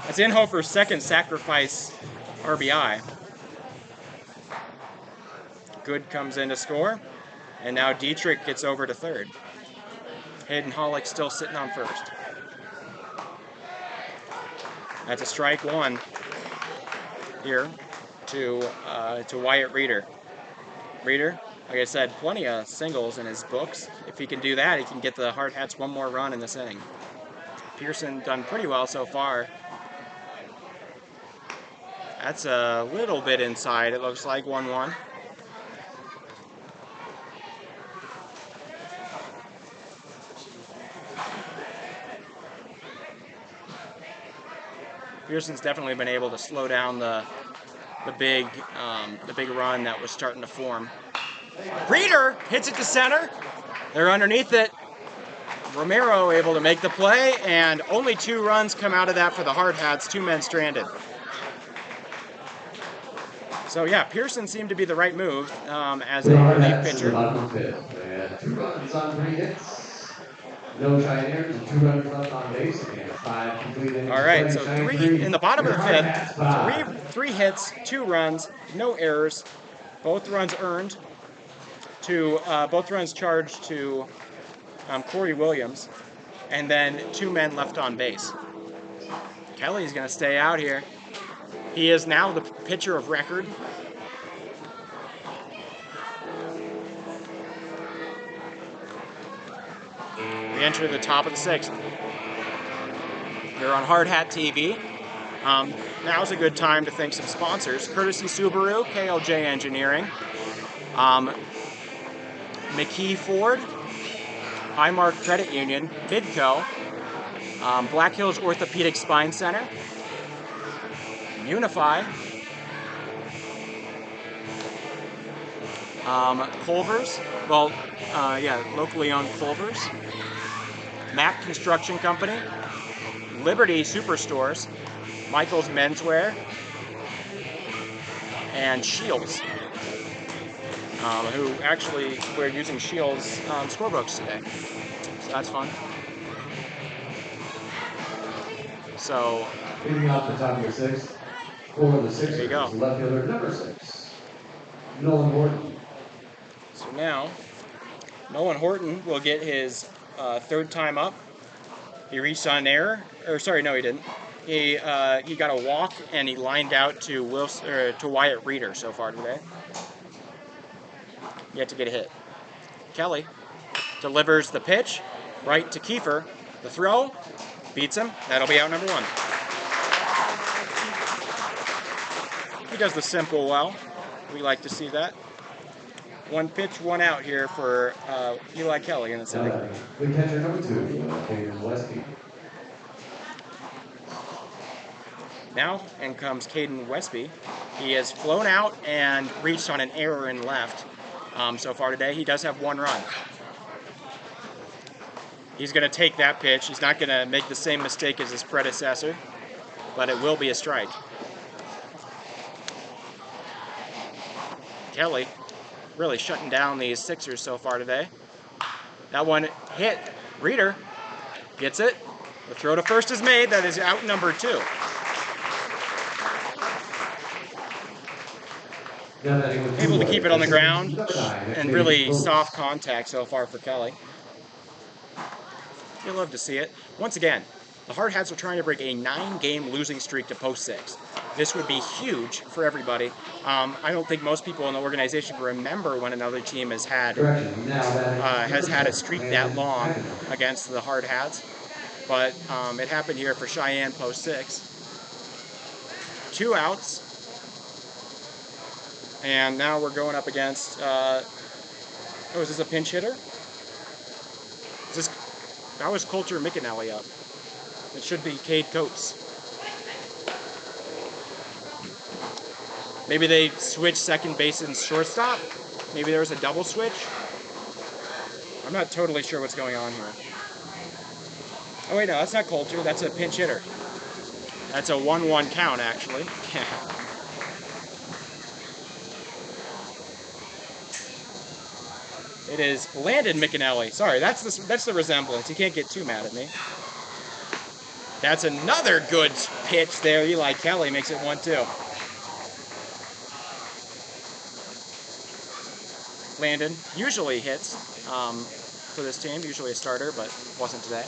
That's Inhofer's second sacrifice RBI. Good comes in to score. And now Dietrich gets over to third. Hayden Hollick still sitting on first. That's a strike one here to Wyatt Reeder. Reeder, like I said, plenty of singles in his books. If he can do that, he can get the Hardhats one more run in this inning. Pearson done pretty well so far. That's a little bit inside, it looks like, 1-1. Pearson's definitely been able to slow down the big run that was starting to form. Reeder hits it to center. They're underneath it. Romero able to make the play, and only 2 runs come out of that for the Hardhats. 2 men stranded. So yeah, Pearson seemed to be the right move as a relief pitcher. They had 2 runs on 3 hits. No Cheyenneers and 2 runners left on base. And 5 complete innings. All right, so 3 in the bottom of the 5th. 3 hits, 2 runs, no errors. Both runs earned. Both runs charged to Corey Williams, and then 2 men left on base. Kelly's going to stay out here. He is now the pitcher of record. We enter the top of the 6th. You're on Hardhat TV. Now's a good time to thank some sponsors. Courtesy Subaru, KLJ Engineering, McKee Ford, Highmark Credit Union, Bidco, Black Hills Orthopedic Spine Center, Unify, Culver's, locally owned Culver's, Mac Construction Company, Liberty Superstores, Michael's Menswear, and Shields, who actually we're using Shields scorebooks today, so that's fun. So, leading off the top of your 6th, for the 6th, there you go. left fielder number 6, Nolan Gordon. Now, Nolan Horton will get his third time up. He reached on an error, or sorry, no, he didn't. He got a walk and he lined out to Wyatt Reeder so far today. Yet to get a hit. Kelly delivers the pitch right to Kiefer. The throw beats him. That'll be out number 1. He does the simple well. We like to see that. 1 pitch, 1 out here for Eli Kelly in the inning. The catcher number 2, Caden Westby. Now in comes Caden Westby. He has flown out and reached on an error in left so far today. He does have 1 run. He's going to take that pitch. He's not going to make the same mistake as his predecessor, but it will be a strike. Kelly really shutting down these Sixers so far today. That one hit. Reeder gets it. The throw to first is made. That is out number 2. Able to keep it on the ground and really soft contact so far for Kelly. You'll love to see it. Once again, the Hardhats are trying to break a 9-game losing streak to post 6. This would be huge for everybody. I don't think most people in the organization remember when another team has had a streak that long against the Hardhats, but it happened here for Cheyenne post 6. 2 outs, and now we're going up against. Is this a pinch hitter? That was Coulter McAnally up. It should be Cade Coates. Maybe they switched second base and shortstop. Maybe there was a double switch. I'm not totally sure what's going on here. Oh wait, no, that's not Coulter. That's a pinch hitter. That's a 1-1 count, actually. It is Landon McAnally. Sorry, that's the resemblance. You can't get too mad at me. That's another good pitch there. Eli Kelly makes it 1-2. Landon usually hits for this team, usually a starter, but wasn't today.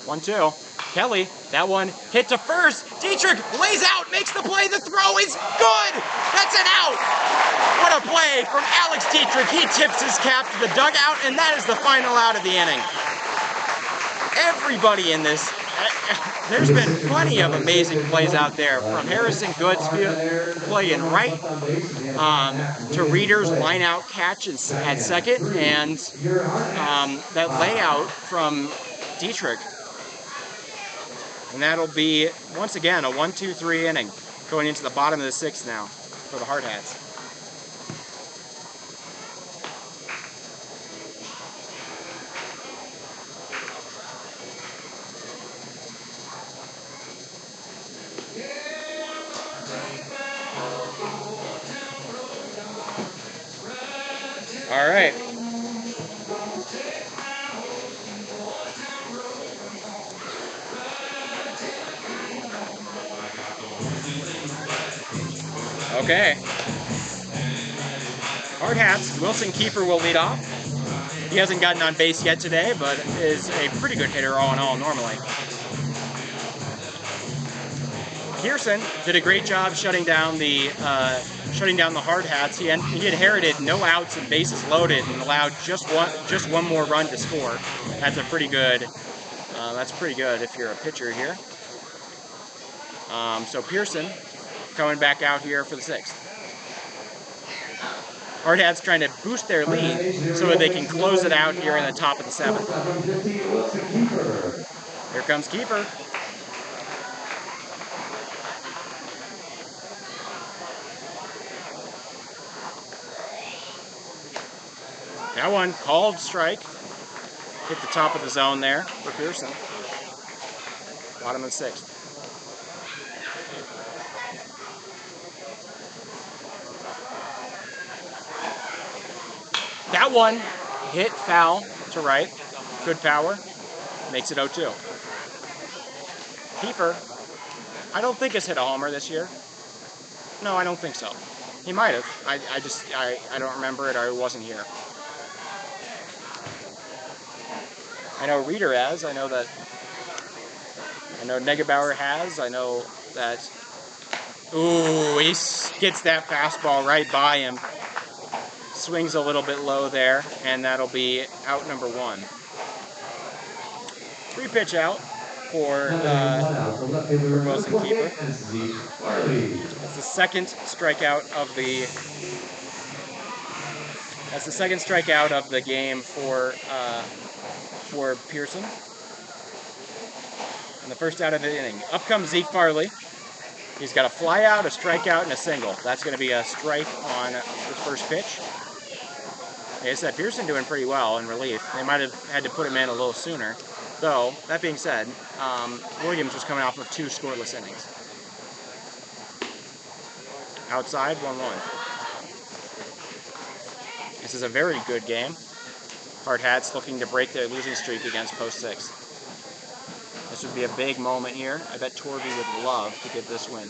1-2. Kelly, that one hit to first. Dietrich lays out, makes the play. The throw is good. That's an out. What a play from Alex Dietrich. He tips his cap to the dugout, and that is the final out of the inning. Everybody in this, there's been plenty of amazing plays out there, from Harrison Goods playing right to Reeder's line-out catch at second, and that layout from Dietrich. And that'll be, once again, a 1-2-3 inning going into the bottom of the 6th now for the Hardhats. All right. Okay. Hardhats, Wilson Kiefer will lead off. He hasn't gotten on base yet today, but is a pretty good hitter all in all normally. Pearson did a great job shutting down the Hardhats. He inherited no outs and bases loaded and allowed just one more run to score. That's a pretty good. That's pretty good if you're a pitcher here. So Pearson coming back out here for the 6th. Hardhats trying to boost their lead so that they can close it out here in the top of the 7th. Here comes Kiefer. That one called strike. Hit the top of the zone there for Pearson. Bottom of the 6th. That one hit foul to right. Good power. Makes it 0-2. Kiefer, I don't think has hit a homer this year. No, I don't think so. He might have. I don't remember it, or I wasn't here. I know Reader has. I know Negebauer has. I know that. Ooh, he gets that fastball right by him. Swings a little bit low there, and that'll be out number 1. 3-pitch out for Wilson keeper. That's the second strikeout of the game for Pearson. And the first out of the inning. Up comes Zeke Farley. He's got a fly out, a strikeout, and a single. That's going to be a strike on the first pitch. Like I said, Pearson doing pretty well in relief. They might have had to put him in a little sooner. Though, that being said, Williams was coming off of 2 scoreless innings. Outside, 1-1. This is a very good game. Hardhats looking to break their losing streak against Post 6. This would be a big moment here. I bet Torvey would love to get this win.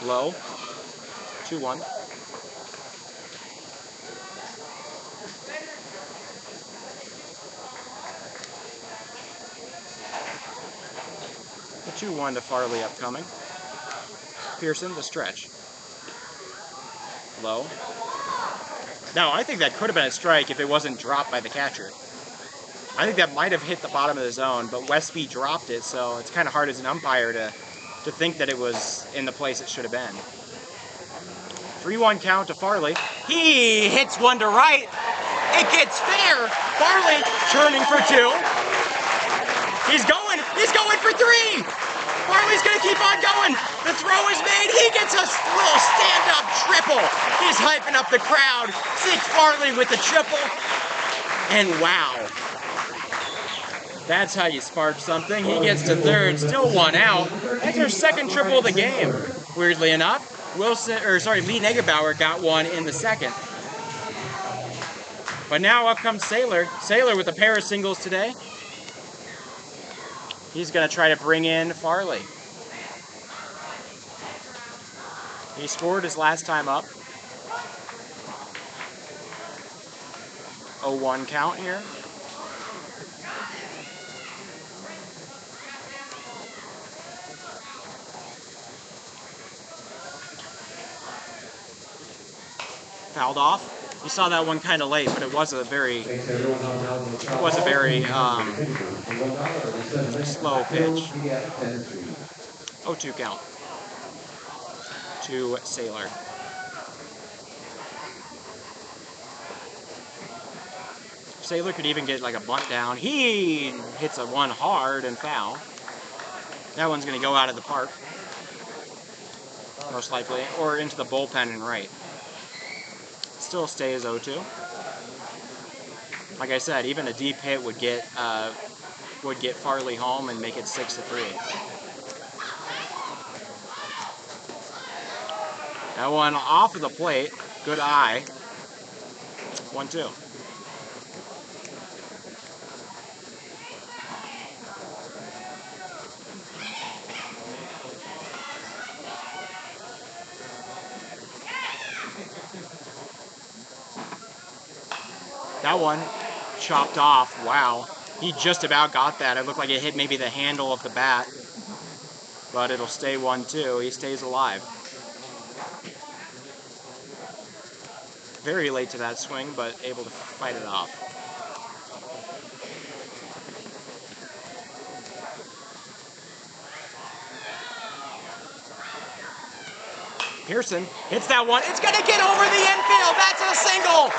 Low, 2-1. The 2-1 to Farley upcoming. Pearson, the stretch. Low. Now, I think that could have been a strike if it wasn't dropped by the catcher. I think that might have hit the bottom of the zone, but Westby dropped it, so it's kind of hard as an umpire to think that it was in the place it should have been. 3-1 count to Farley. He hits one to right. It gets fair. Farley turning for 2. He's going for 3. Farley's going to keep on going. The throw is made. He gets a little stand-up triple. He's hyping up the crowd. Zeke Farley with the triple. And wow. That's how you spark something. He gets to third, still 1 out. That's our second triple of the game. Weirdly enough, Lee Negebauer got 1 in the second. But now up comes Saylor. Saylor with a pair of singles today. He's going to try to bring in Farley. He scored his last time up. 0-1 count here. Fouled off. You saw that one kind of late, but it was a very slow pitch. 0-2 count to Saylor. Saylor could even get like a bunt down. He hits a one hard and foul. That one's going to go out of the park, most likely, or into the bullpen and right. Still stays 0-2. Like I said, even a deep hit would get Farley home and make it 6-3. That one off of the plate. Good eye. 1-2. That one chopped off. Wow. He just about got that. It looked like it hit maybe the handle of the bat. But it'll stay 1-2. He stays alive. Very late to that swing, but able to fight it off. Pearson hits that one. It's going to get over the infield. That's a single.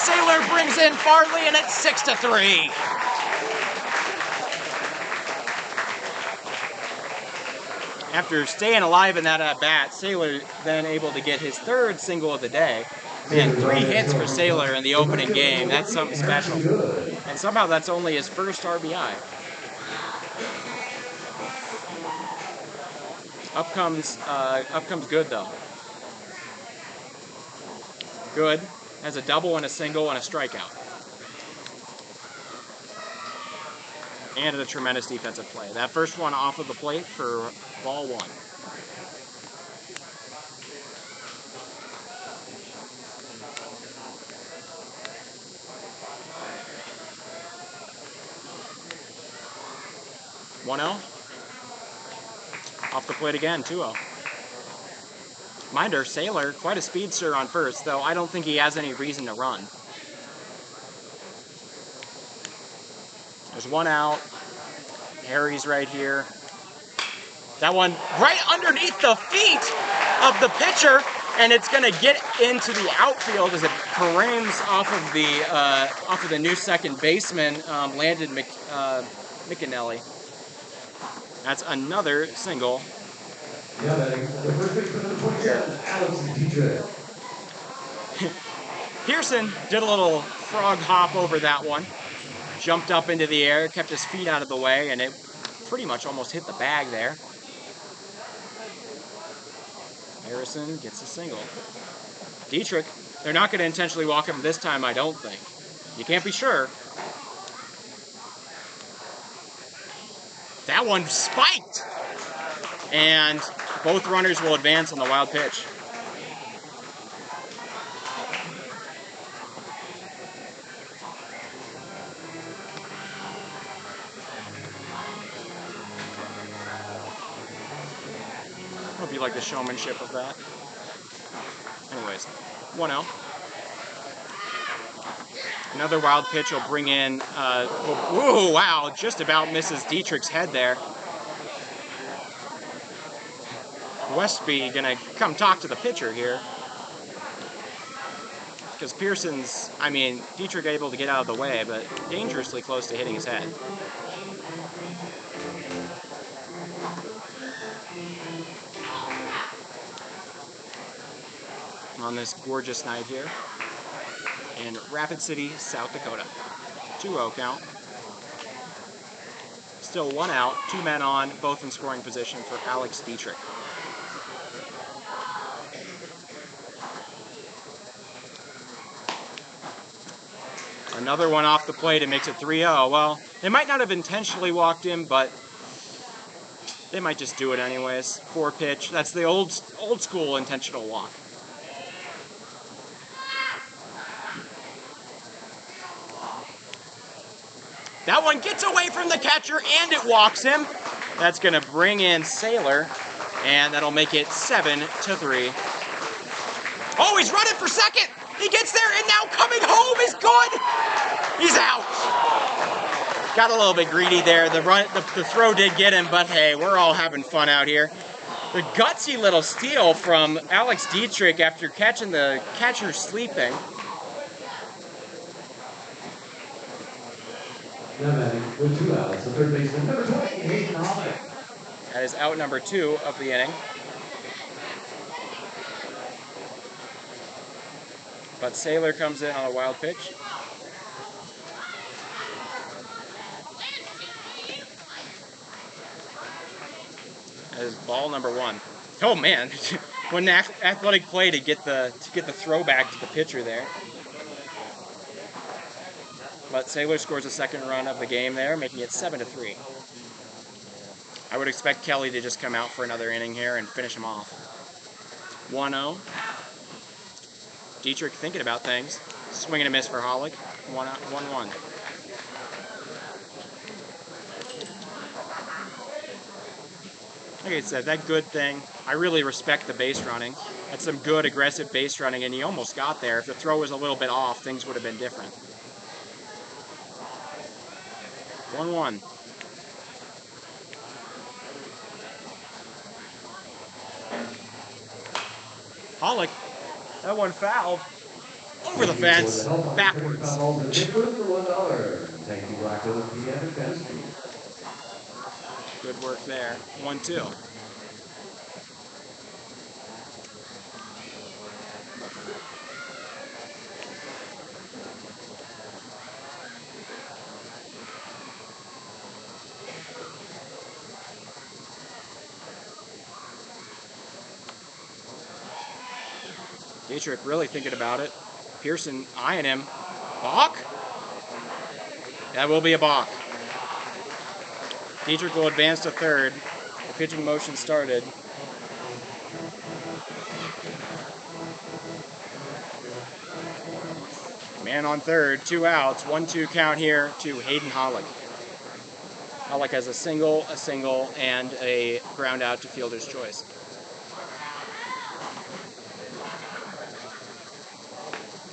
Saylor brings in Farley, and it's 6-3. After staying alive in that at-bat, Saylor then able to get his third single of the day. Man, 3 hits for Saylor in the opening game. That's something special. And somehow that's only his first RBI. Up comes Good, though. Good has a double and a single and a strikeout. And a tremendous defensive play. That first one off of the plate for ball 1. 1-0. Off the plate again, 2-0. Minder, Sailor, quite a speedster on first, though I don't think he has any reason to run. There's 1 out. Harry's right here. That one right underneath the feet of the pitcher, and it's going to get into the outfield as it caroms off of the new second baseman, Landon McAnally. That's another single. Yeah, the first baseman number 27, Alex Dietrich. Pearson did a little frog hop over that one. Jumped up into the air, kept his feet out of the way, and it pretty much almost hit the bag there. Harrison gets a single. Dietrich, they're not going to intentionally walk him this time, I don't think. You can't be sure. That one spiked! And both runners will advance on the wild pitch. Hope you like the showmanship of that. Anyways, 1-0. Another wild pitch will bring in, whoa, wow, just about misses Dietrich's head there. Westby gonna come talk to the pitcher here. Because Dietrich able to get out of the way, but dangerously close to hitting his head. On this gorgeous night here in Rapid City, South Dakota. 2-0 count. Still 1 out, 2 men on, both in scoring position for Alex Dietrich. Another one off the plate, it makes it 3-0. Well, they might not have intentionally walked him, but they might just do it anyways. 4-pitch, that's the old school intentional walk. That one gets away from the catcher and it walks him. That's going to bring in Sailor, and that'll make it 7-3. Oh, he's running for second. He gets there, and now coming home is good. He's out. Got a little bit greedy there. The throw did get him, but hey, we're all having fun out here. The gutsy little steal from Alex Dietrich after catching the catcher sleeping. With 2 outs, the third baseman, number 20, Hayden Holland. That is out number 2 of the inning. But Sailor comes in on a wild pitch. That is ball number 1. Oh man, what an athletic play to get the throwback to the pitcher there. But Sailor scores a second run of the game there, making it 7-3. I would expect Kelly to just come out for another inning here and finish him off. 1-0. Dietrich thinking about things. Swing and a miss for Hollick. 1-1. Like I said, that good thing. I really respect the base running. That's some good aggressive base running, and he almost got there. If the throw was a little bit off, things would have been different. 1-1. Hollick, that one fouled. Over the fence, backwards. Thank you, Blackville PM and Dentistry. Good work there. 1-2. Dietrich really thinking about it. Pearson eyeing him. Balk? That will be a balk. Dietrich will advance to third. The pitching motion started. Man on third, 2 outs, 1-2 count here to Hayden Hollick. Alec has a single, and a ground out to fielder's choice.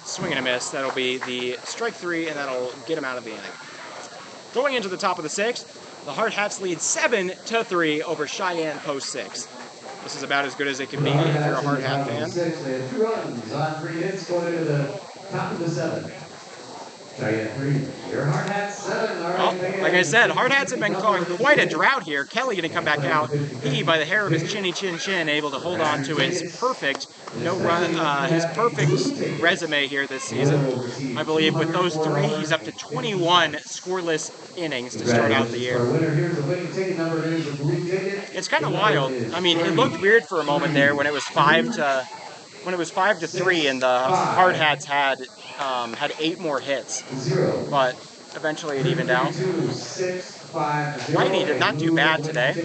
Swing and a miss. That'll be the strike 3, and that'll get him out of the inning. Going into the top of the 6th, the Hardhats lead 7-3 over Cheyenne post 6. This is about as good as it can be if you're a Hardhat fan. They had 2 runs on 3 hits going into the top of the 7th. Cheyenne 3, your Hardhats 7. Well, like I said, Hardhats have been going quite a drought here. Kelly going to come back out. He, by the hair of his chinny chin, able to hold on to his perfect his perfect resume here this season. I believe with those 3, he's up to 21 scoreless innings to start out the year. It's kind of wild. I mean, it looked weird for a moment there when it was 5-3 and the Hardhats had 8 more hits, but eventually it evened out. Whitey did not do bad today.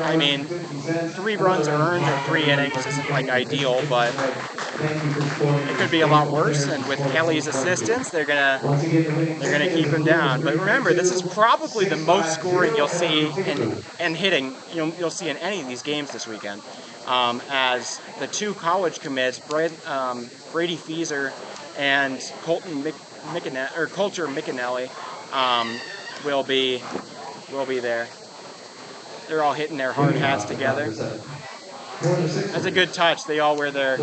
I mean, 3 runs earned or 3 innings isn't like ideal, but it could be a lot worse. And with Kelly's assistance, they're gonna keep him down. But remember, this is probably the most scoring you'll see and hitting you'll see in any of these games this weekend. As the 2 college commits, Brady Feeser and Coulter McAnally, will be there. They're all hitting their hard hats together. That's a good touch. They all wear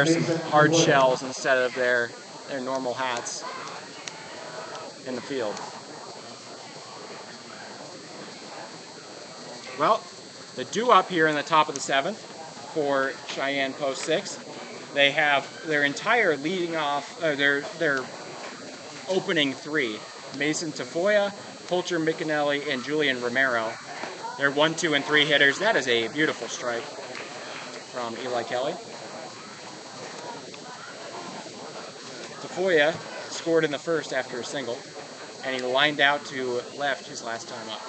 some hard shells instead of their normal hats in the field. Well, the due up here in the top of the 7th for Cheyenne post 6. They have their entire leading off, their opening 3. Mason Tafoya, Coulter McAnally, and Julian Romero. They're 1, 2, and 3 hitters. That is a beautiful strike from Eli Kelly. Tafoya scored in the 1st after a single, and he lined out to left his last time up.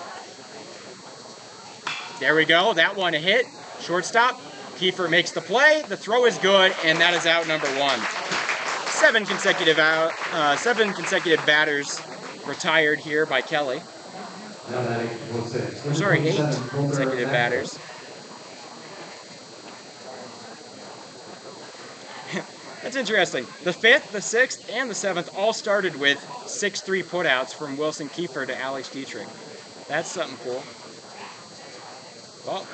There we go. That one a hit. Shortstop. Kiefer makes the play. The throw is good, and that is out number 1. 7 consecutive batters retired here by Kelly. Sorry, 8 consecutive batters. That's interesting. The 5th, the 6th, and the 7th all started with 6-3 putouts from Wilson Kiefer to Alex Dietrich. That's something cool. Well,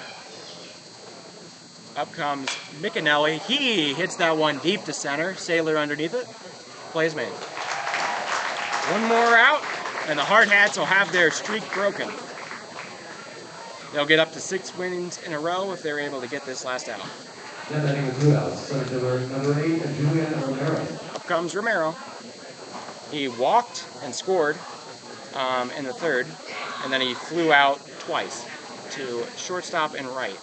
up comes McAnally. He hits that one deep to center. Saylor underneath it. Plays made. 1 more out, and the Hardhats will have their streak broken. They'll get up to 6 wins in a row if they're able to get this last out. Up comes Romero. He walked and scored in the 3rd, and then he flew out twice to shortstop and right.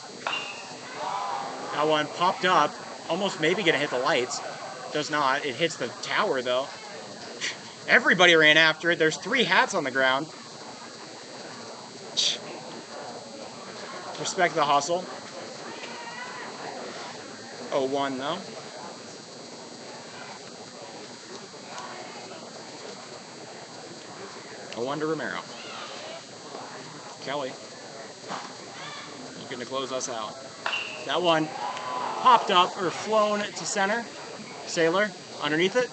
That one popped up, almost maybe gonna hit the lights. Does not. It hits the tower though. Everybody ran after it. There's 3 hats on the ground. Respect the hustle. 0-1 though. A 1 to Romero. Kelly. He's going to close us out. That one popped up or flown to center. Saylor underneath it.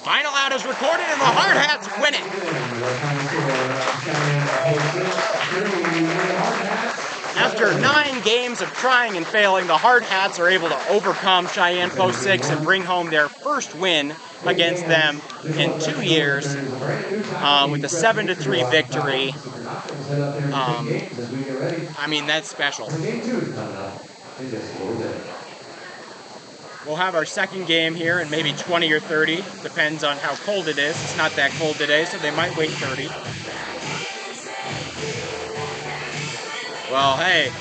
Final out is recorded and the Hardhats win it. After 9 games of trying and failing, the Hardhats are able to overcome Cheyenne Post 6 and bring home their first win against them in 2 years with a 7-3 victory. I mean, that's special. We'll have our second game here in maybe 20 or 30. Depends on how cold it is. It's not that cold today, so they might wait 30. Well, hey,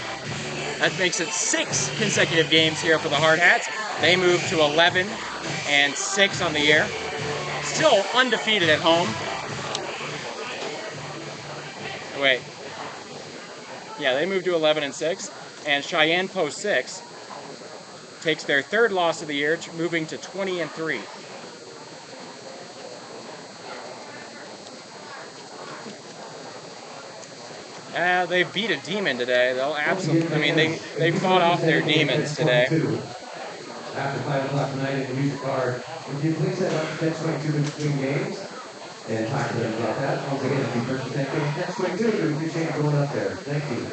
that makes it 6 consecutive games here for the Hardhats. They move to 11-6 on the year. Still undefeated at home. Wait. Yeah, they moved to 11-6. And Cheyenne Post 6 takes their 3rd loss of the year, moving to 20-3. They beat a demon today. They'll absolutely. I mean, they fought off their demons today. After 5 o'clock tonight in the music bar, would you please set up catch 22 between games and talk to them about that? Once again, if you first attend catch 22, we appreciate you going up there. Thank you.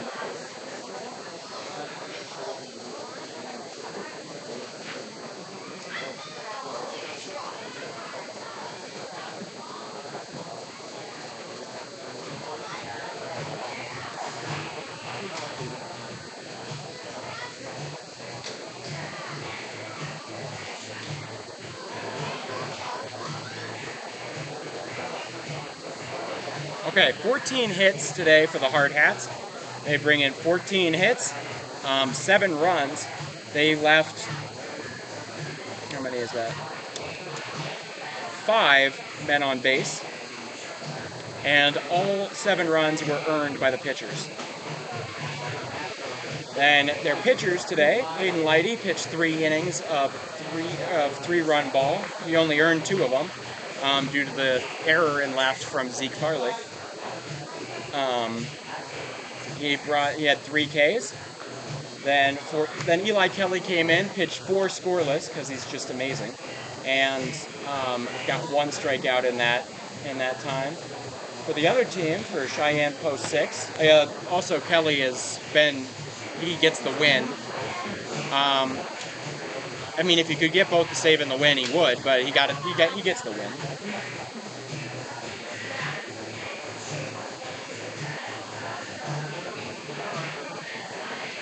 Okay, 14 hits today for the Hardhats. They bring in 14 hits, 7 runs. They left, how many is that? 5 men on base. And all 7 runs were earned by the pitchers. Then their pitchers today, Hayden Lighty pitched 3 innings of 3-run ball. He only earned 2 of them due to the error in left from Zeke Farley. He had 3 Ks. Then Eli Kelly came in, pitched 4 scoreless because he's just amazing, and got 1 strikeout in that time. For the other team, for Cheyenne Post 6, also Kelly he gets the win. I mean, if he could get both the save and the win, he would, but he gets the win.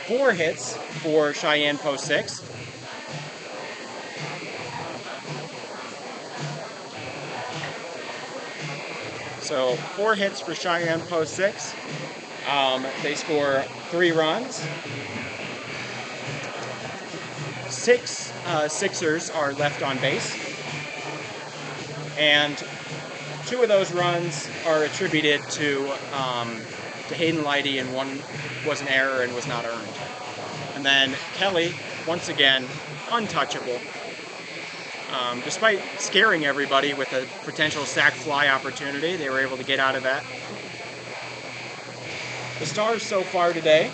Four hits for Cheyenne Post 6. So 4 hits for Cheyenne Post 6. They score 3 runs. 6 Sixers are left on base. And 2 of those runs are attributed to Hayden Lighty, and 1 was an error and was not earned. And then Kelly, once again, untouchable. Despite scaring everybody with a potential sac fly opportunity, they were able to get out of that. The stars so far today,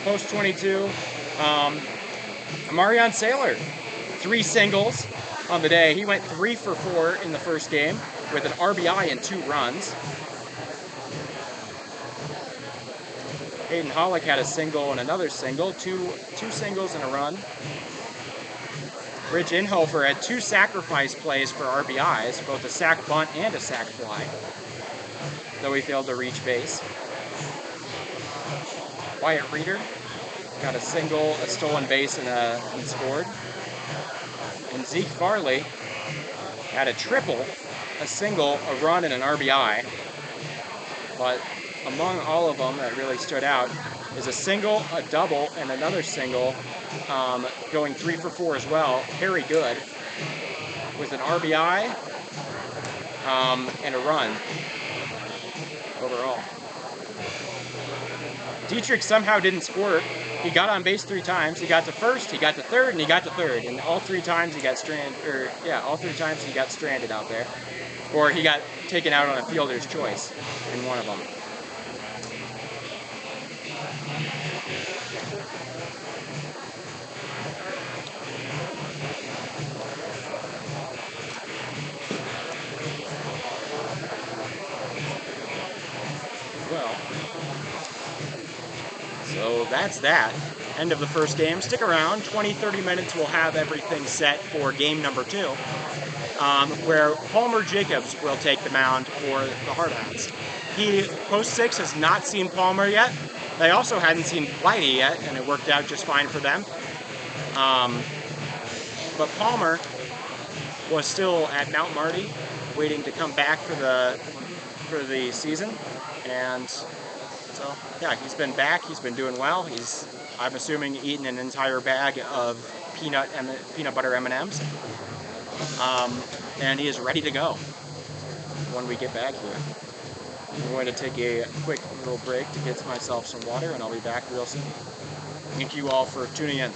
Post 22, Marion Saylor, 3 singles on the day. He went 3 for 4 in the first game with an RBI and 2 runs. Hayden Hollick had a single and another single, two singles and a run. Rich Inhofer had 2 sacrifice plays for RBIs, both a sac bunt and a sac fly, though he failed to reach base. Wyatt Reeder got a single, a stolen base, and scored. And Zeke Farley had a triple, a single, a run, and an RBI. But among all of them that really stood out is a single, a double, and another single, going 3 for 4 as well. Very good, with an RBI and a run overall. Dietrich somehow didn't score. He got on base 3 times. He got to first, he got to third, and he got to third. And all 3 times he got stranded, all 3 times he got stranded out there. Or he got taken out on a fielder's choice in one of them. Well, so that's that. End of the first game. Stick around. 20-30 minutes, we'll have everything set for game number 2, where Palmer Jacobs will take the mound for the Hardhats. Post 6 has not seen Palmer yet. They also hadn't seen Lighty yet, and it worked out just fine for them. But Palmer was still at Mount Marty, waiting to come back for the season, and so yeah, he's been back. He's been doing well. I'm assuming, eaten an entire bag of peanut butter M&Ms, and he is ready to go when we get back here. I'm going to take a quick little break to get myself some water, and I'll be back real soon. Thank you all for tuning in.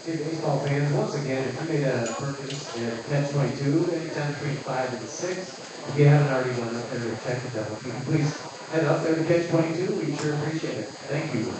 Okay, baseball fans, once again, if you made a purchase at Catch 22, anytime between 5 and 6, if you haven't already gone up there to check it out, if you can please head up there to Catch 22, we sure appreciate it. Thank you.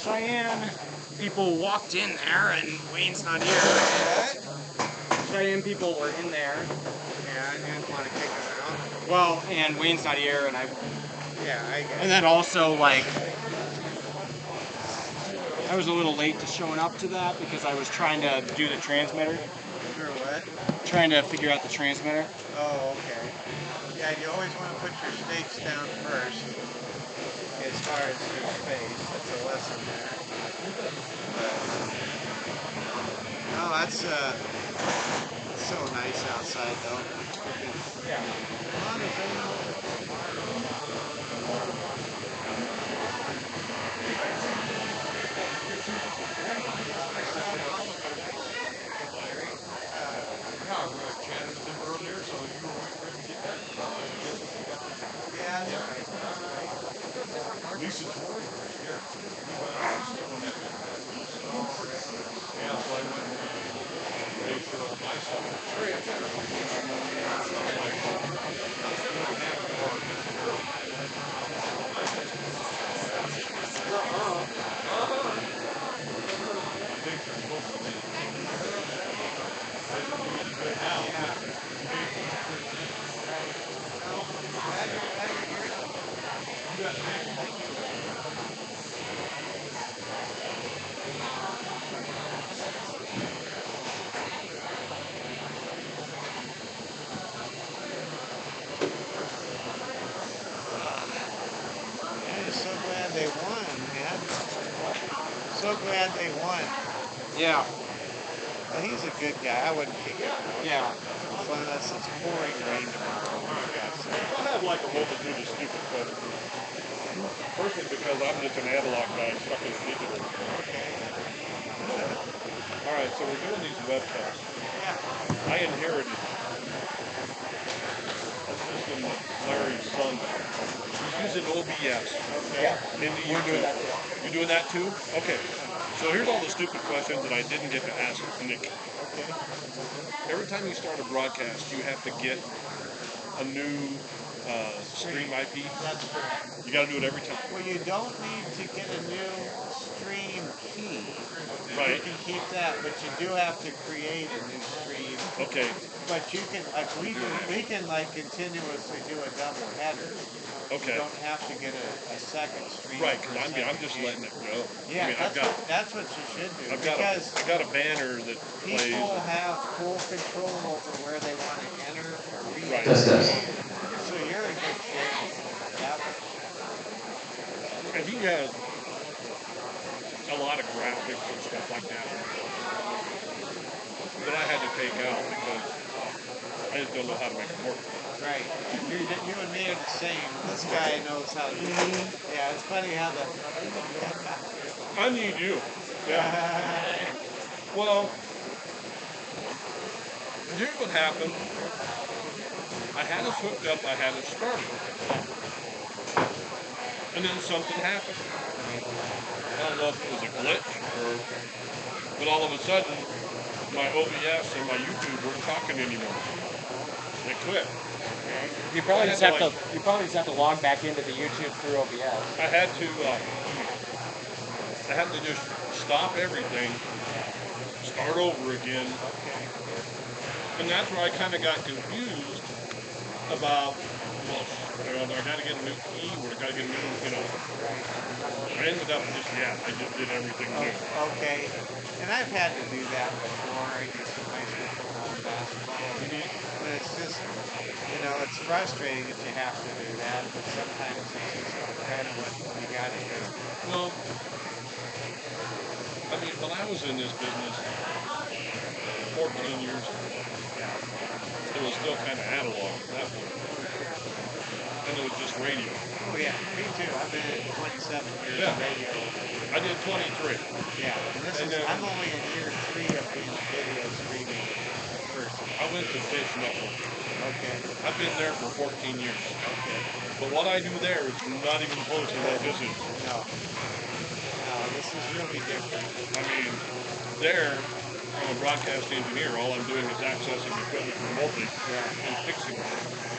Cheyenne people walked in there and Wayne's not here. Cheyenne people were in there. Yeah, I didn't want to kick him out. Well, and Wayne's not here, and I guess. and then also like I was a little late to showing up to that because I was trying to do the transmitter. Sure, what? Trying to figure out the transmitter. Oh, okay. Yeah, you always want to put your stakes down first as far as your space. That's a lesson there. Oh, that's so nice outside though. Yeah. Come on, I'm so glad they won, man. So glad they won. Yeah. Well, he's a good guy. I wouldn't kick him out. Yeah. Unless it's pouring rain tomorrow. I have like a multitude of stupid questions. Firstly, because I'm just an analog guy stuck in digital. All right, so we're doing these webcasts. Yeah. I inherited. That's just in Larry's son. He's using OBS. Yeah. Into We're doing YouTube. that too. You're doing that too? Okay. So here's all the stupid questions that I didn't get to ask Nick. Okay. Every time you start a broadcast, you have to get a new stream IP. That's correct. You got to do it every time. Well, you don't need to get a new stream key. Right. You can keep that, but you do have to create a new stream. Okay. But you can, like, we can like continuously do a double header. Okay. You don't have to get a second stream. Right, because I'm just letting it go. Yeah, I mean, that's what you should do. I've Because got a banner that plays. people have full control over where they want to enter or read. Right. Test. So you're in good shape. That way. And he has a lot of graphics and stuff like that that I had to take make out because I just don't know how to make it work. Right. You and me are the same. This guy knows how to do it. Yeah, it's funny how the. I need you. Yeah. Well, here's what happened. I had us hooked up. I had it started, and then something happened. I don't know if it was a glitch or, but all of a sudden, my OBS and my YouTube weren't talking anymore. They quit. You probably I just had have to, to. You probably just have to log back into the YouTube through OBS. I had to just stop everything, start over again, and that's where I kind of got confused about, well, I got to get a new key or I got to get a new. I ended up I just did everything new. Okay. And I've had to do that before. I do some high school football and basketball. And it's just, it's frustrating that you have to do that, but sometimes it's just kind of what you got to do. Well, I mean, when I was in this business 14 years ago, it was still kind of analog at that point. And it was just radio. Oh, yeah. Me too. I've been in 27 years Yeah. of radio. I did 23. Yeah. And I'm only in year 3 of being a video streaming person. I went to Dish Network. Okay. I've been there for 14 years. Okay. But what I do there is not even close to what this is. No. No, this is really different. I mean, there, I'm a broadcast engineer. All I'm doing is accessing equipment remotely and fixing it.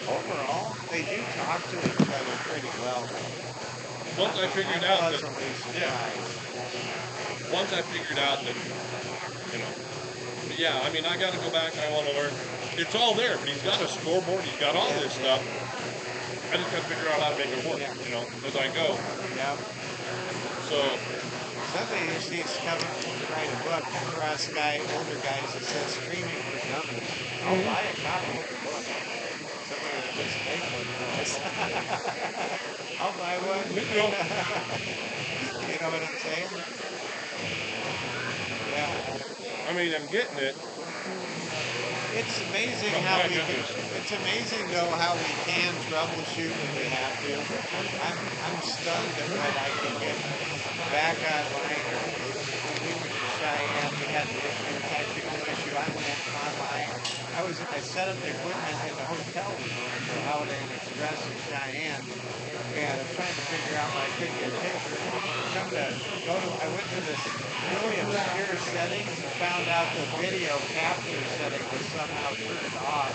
Overall, they do talk to each other pretty well, though. Once I figured I'm out that, pleasantly surprised. once I figured out that, but yeah, I mean, I got to go back. I want to learn. It's all there, but he's got a scoreboard. He's got all this stuff. I just got to figure out how to make it work, as I go. Yep. So, Somebody just needs to come up and write a book for us older guys that says Streaming for Dummies. I'll buy a copy of the book. Somebody that just make one for us. I'll buy one. You know what I'm saying? Yeah. I mean, I'm getting it. It's amazing how we can. It's amazing though how we can troubleshoot when we have to. I'm stunned at what I can get back online. When we went to Cheyenne, we had a technical issue. I went online. I set up the equipment in the hotel we were in for Holiday Inn Express in Cheyenne, and I'm trying to figure out why I couldn't get pictures. I went to this really obscure settings and found out the video capture setting was somehow turned off.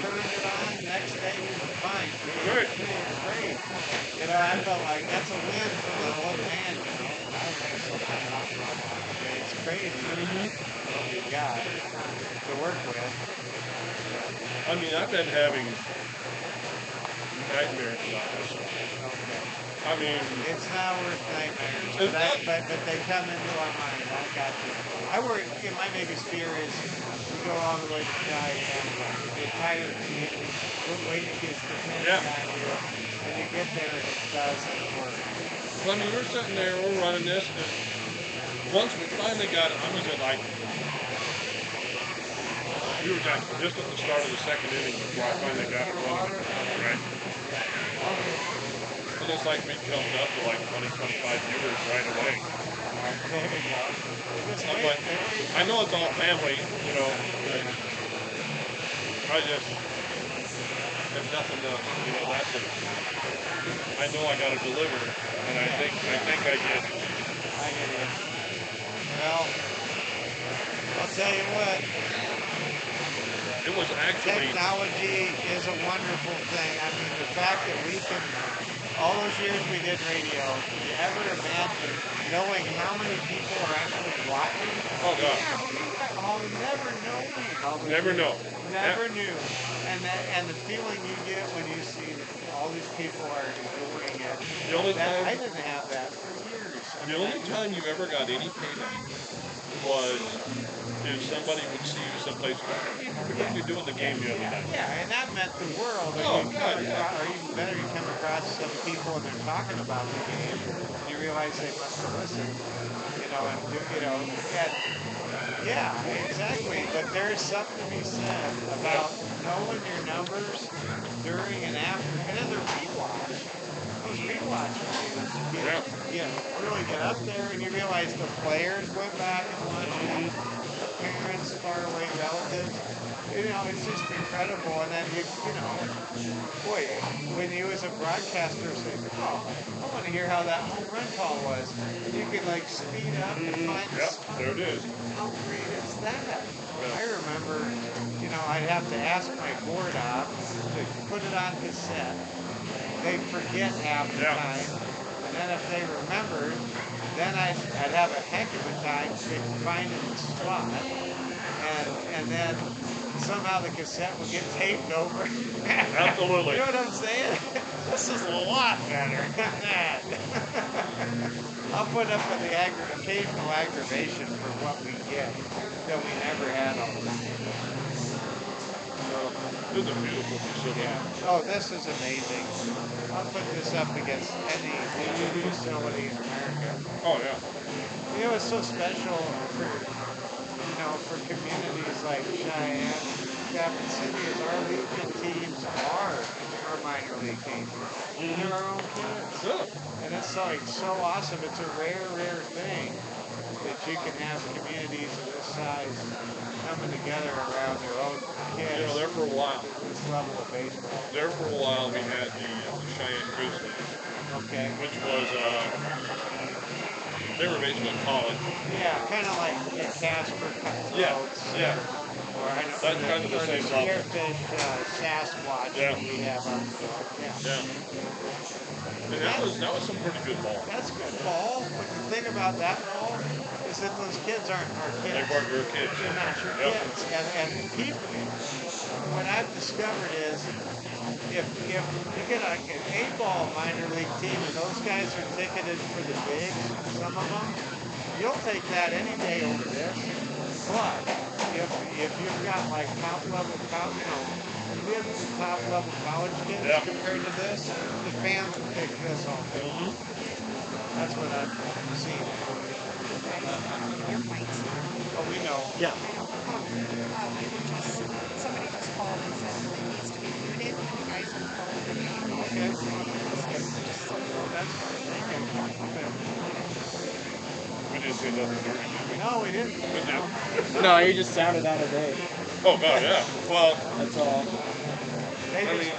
Turned it on, next day we were fine. Great. Great. I felt like that's a win for the old man, It's crazy what we got to work with. I mean, I've been having nightmares about this. I mean, it's not worth nightmares, but they come into our mind. I got you. My biggest fear is you go all the way to Cheyenne, you're tired of the ending, we're waiting to get depending on you, and you get there and it doesn't work. Well, I mean, we're sitting there, we're running this, and once we finally got it, I was at we were just at the start of the second inning before I finally got it running, right? And it's like we jumped up to 20, 25 viewers right away. There you go. I'm like, I know it's all family, but if nothing else, that's it. I know I got to deliver, and I think I did. I hear you. Well, I'll tell you what. It was actually Technology is a wonderful thing. I mean, the fact that we can, all those years we did radio, did you ever imagine knowing how many people are actually watching? Oh, God. Yeah, I'll never know. Never know. Never knew. And the feeling you get when you see that all these people are enjoying it. I didn't have that for years. The only time you ever got any payback was if somebody would see you someplace, what are you doing the game the other night? Yeah, and that meant the world. Or Oh, you God, come yeah. across, or even better, you come across some people and they're talking about the game, and you realize they must have listened. You know, and and yeah, exactly. But there's something to be said about knowing your numbers during and after, and then the rewatch. Those rewatch reviews really get up there, and you realize the players went back and watched it, the parents, faraway relatives. It's just incredible. And then boy, when you as a broadcaster say, "Oh, I want to hear how that home run call was," and you can like speed up and find the Yep, spot. there it is. How great is that? Yeah. I remember, I'd have to ask my board op to put it on cassette. They'd forget half the Yeah. time, and then if they remembered, then I'd have a heck of a time finding the spot, and then somehow the cassette would get taped over. Absolutely. You know what I'm saying? This is a lot better than that. I'll put up with the occasional aggravation for what we get that we never had all the time. This is a beautiful facility. Yeah. Oh, this is amazing. I'll put this up against any facility in America. Oh, yeah. It's so special for communities like Cheyenne, Capital City, as our Legion teams are our minor league teams. They're our own kids. Good. And it's like so awesome. It's a rare thing that you can have communities of this size coming together around their own kids. There for a while. This level of baseball. There for a while, we had the Cheyenne Grizzlies, Okay. which was, they were basically college. Yeah, kind of like Casper Yeah, yeah. Or I know, That's kind of the same level. Spearfish Sasquatch that we have up north. Yeah. And that was some pretty good ball. That's good ball, but the thing about that ball is that those kids aren't our kids. They weren't your kids. They're not your kids. And people, what I've discovered is if you get an 8-ball minor league team and those guys are ticketed for the bigs, some of them, you'll take that any day over this. But if you've got like top level college kids compared to this, the fans will pick this all day. That's what I've seen. Oh, we know. Yeah. Somebody just called and said that it needs to be muted and the guys are calling the Okay. So That's fine. We didn't say nothing dirty, did we? No, we didn't. No, you just sounded out of date. Oh, God, yeah. Well, That's all.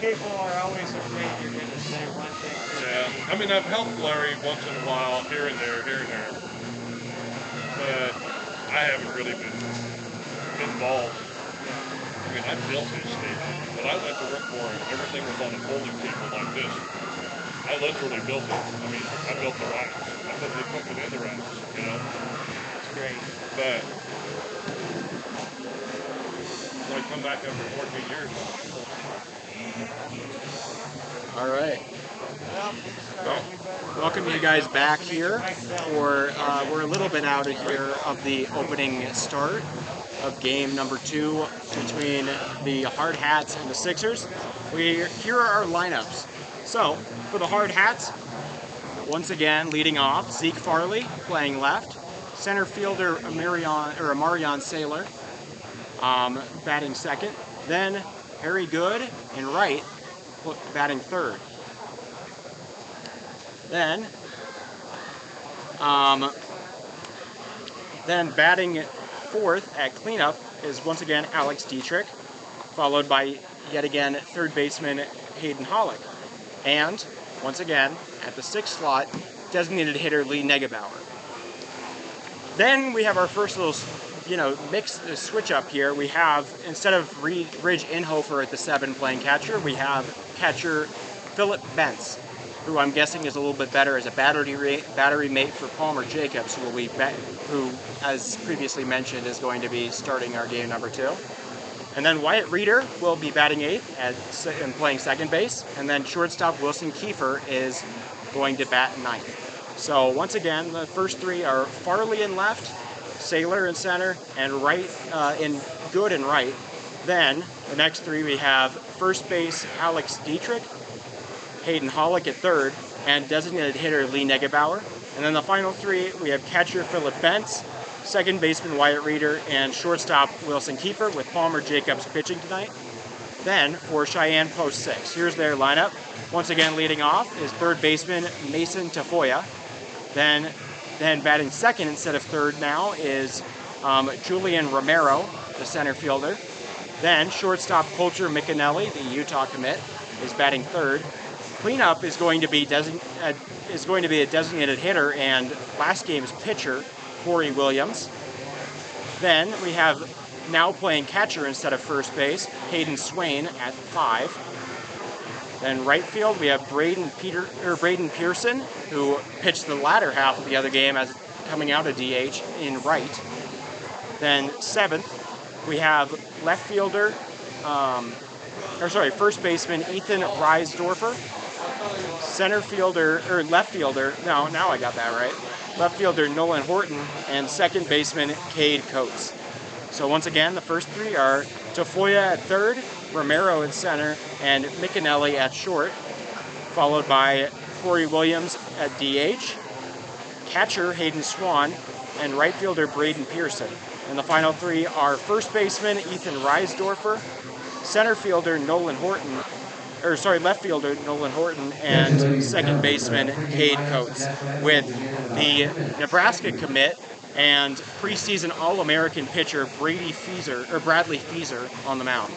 People are always afraid you're going to say one thing. yeah. I mean, I've helped Larry once in a while, here and there. But I haven't really been involved. I mean, I built his station, but I went to work for him. Everything was on a folding table like this. I literally built it. I mean, I built the racks. I put the equipment in the racks, That's great. But when I come back after 14 years, All right. Well, Welcome you guys back here for we're a little bit out of here of the opening start of game number 2 between the Hardhats and the Sixers. Here are our lineups. So for the Hardhats, once again leading off, Zeke Farley playing left, center fielder Amarion Saylor batting second, then Harry Good in right batting third. Then batting fourth at cleanup is once again Alex Dietrich, followed by yet again third baseman Hayden Hollick. And once again at the sixth slot, designated hitter Lee Negebauer. Then we have our first little switch up here. We have, instead of Ridge Inhofer at the 7 playing catcher, we have catcher Philip Bentz, who I'm guessing is a little bit better as a battery mate for Palmer Jacobs, who, as previously mentioned, is going to be starting our game number 2. And then Wyatt Reeder will be batting 8th and playing second base. And then shortstop Wilson Kiefer is going to bat 9th. So once again, the first 3 are Farley in left, Sailor in center, and in good and right. Then the next three we have first base Alex Dietrich, Hayden Hollick at third, and designated hitter Lee Negebauer. And then the final three we have catcher Philip Bentz, second baseman Wyatt Reeder, and shortstop Wilson Keeper, with Palmer Jacobs pitching tonight. Then for Cheyenne post 6, here's their lineup. Once again, leading off is third baseman Mason Tafoya. Then batting second instead of third now is Julian Romero, the center fielder. Then shortstop Colter McAnally, the Utah commit, is batting third. Cleanup is going to be a designated hitter and last game's pitcher, Corey Williams. Then we have now playing catcher instead of first base, Hayden Swain at 5. Then right field we have Braden Pearson, who pitched the latter half of the other game as coming out of DH in right. Then 7th we have first baseman Ethan Reisdorfer. Left fielder, now I got that right. Left fielder Nolan Horton, and second baseman Cade Coates. So once again, the first three are Tafoya at third, Romero at center, and McAnally at short, followed by Corey Williams at DH, catcher Hayden Swan, and right fielder Braden Pearson. And the final three are first baseman Ethan Reisdorfer, center fielder left fielder Nolan Horton, and second baseman Cade Coates, with the Nebraska commit and preseason All-American pitcher Bradley Feaser on the mound.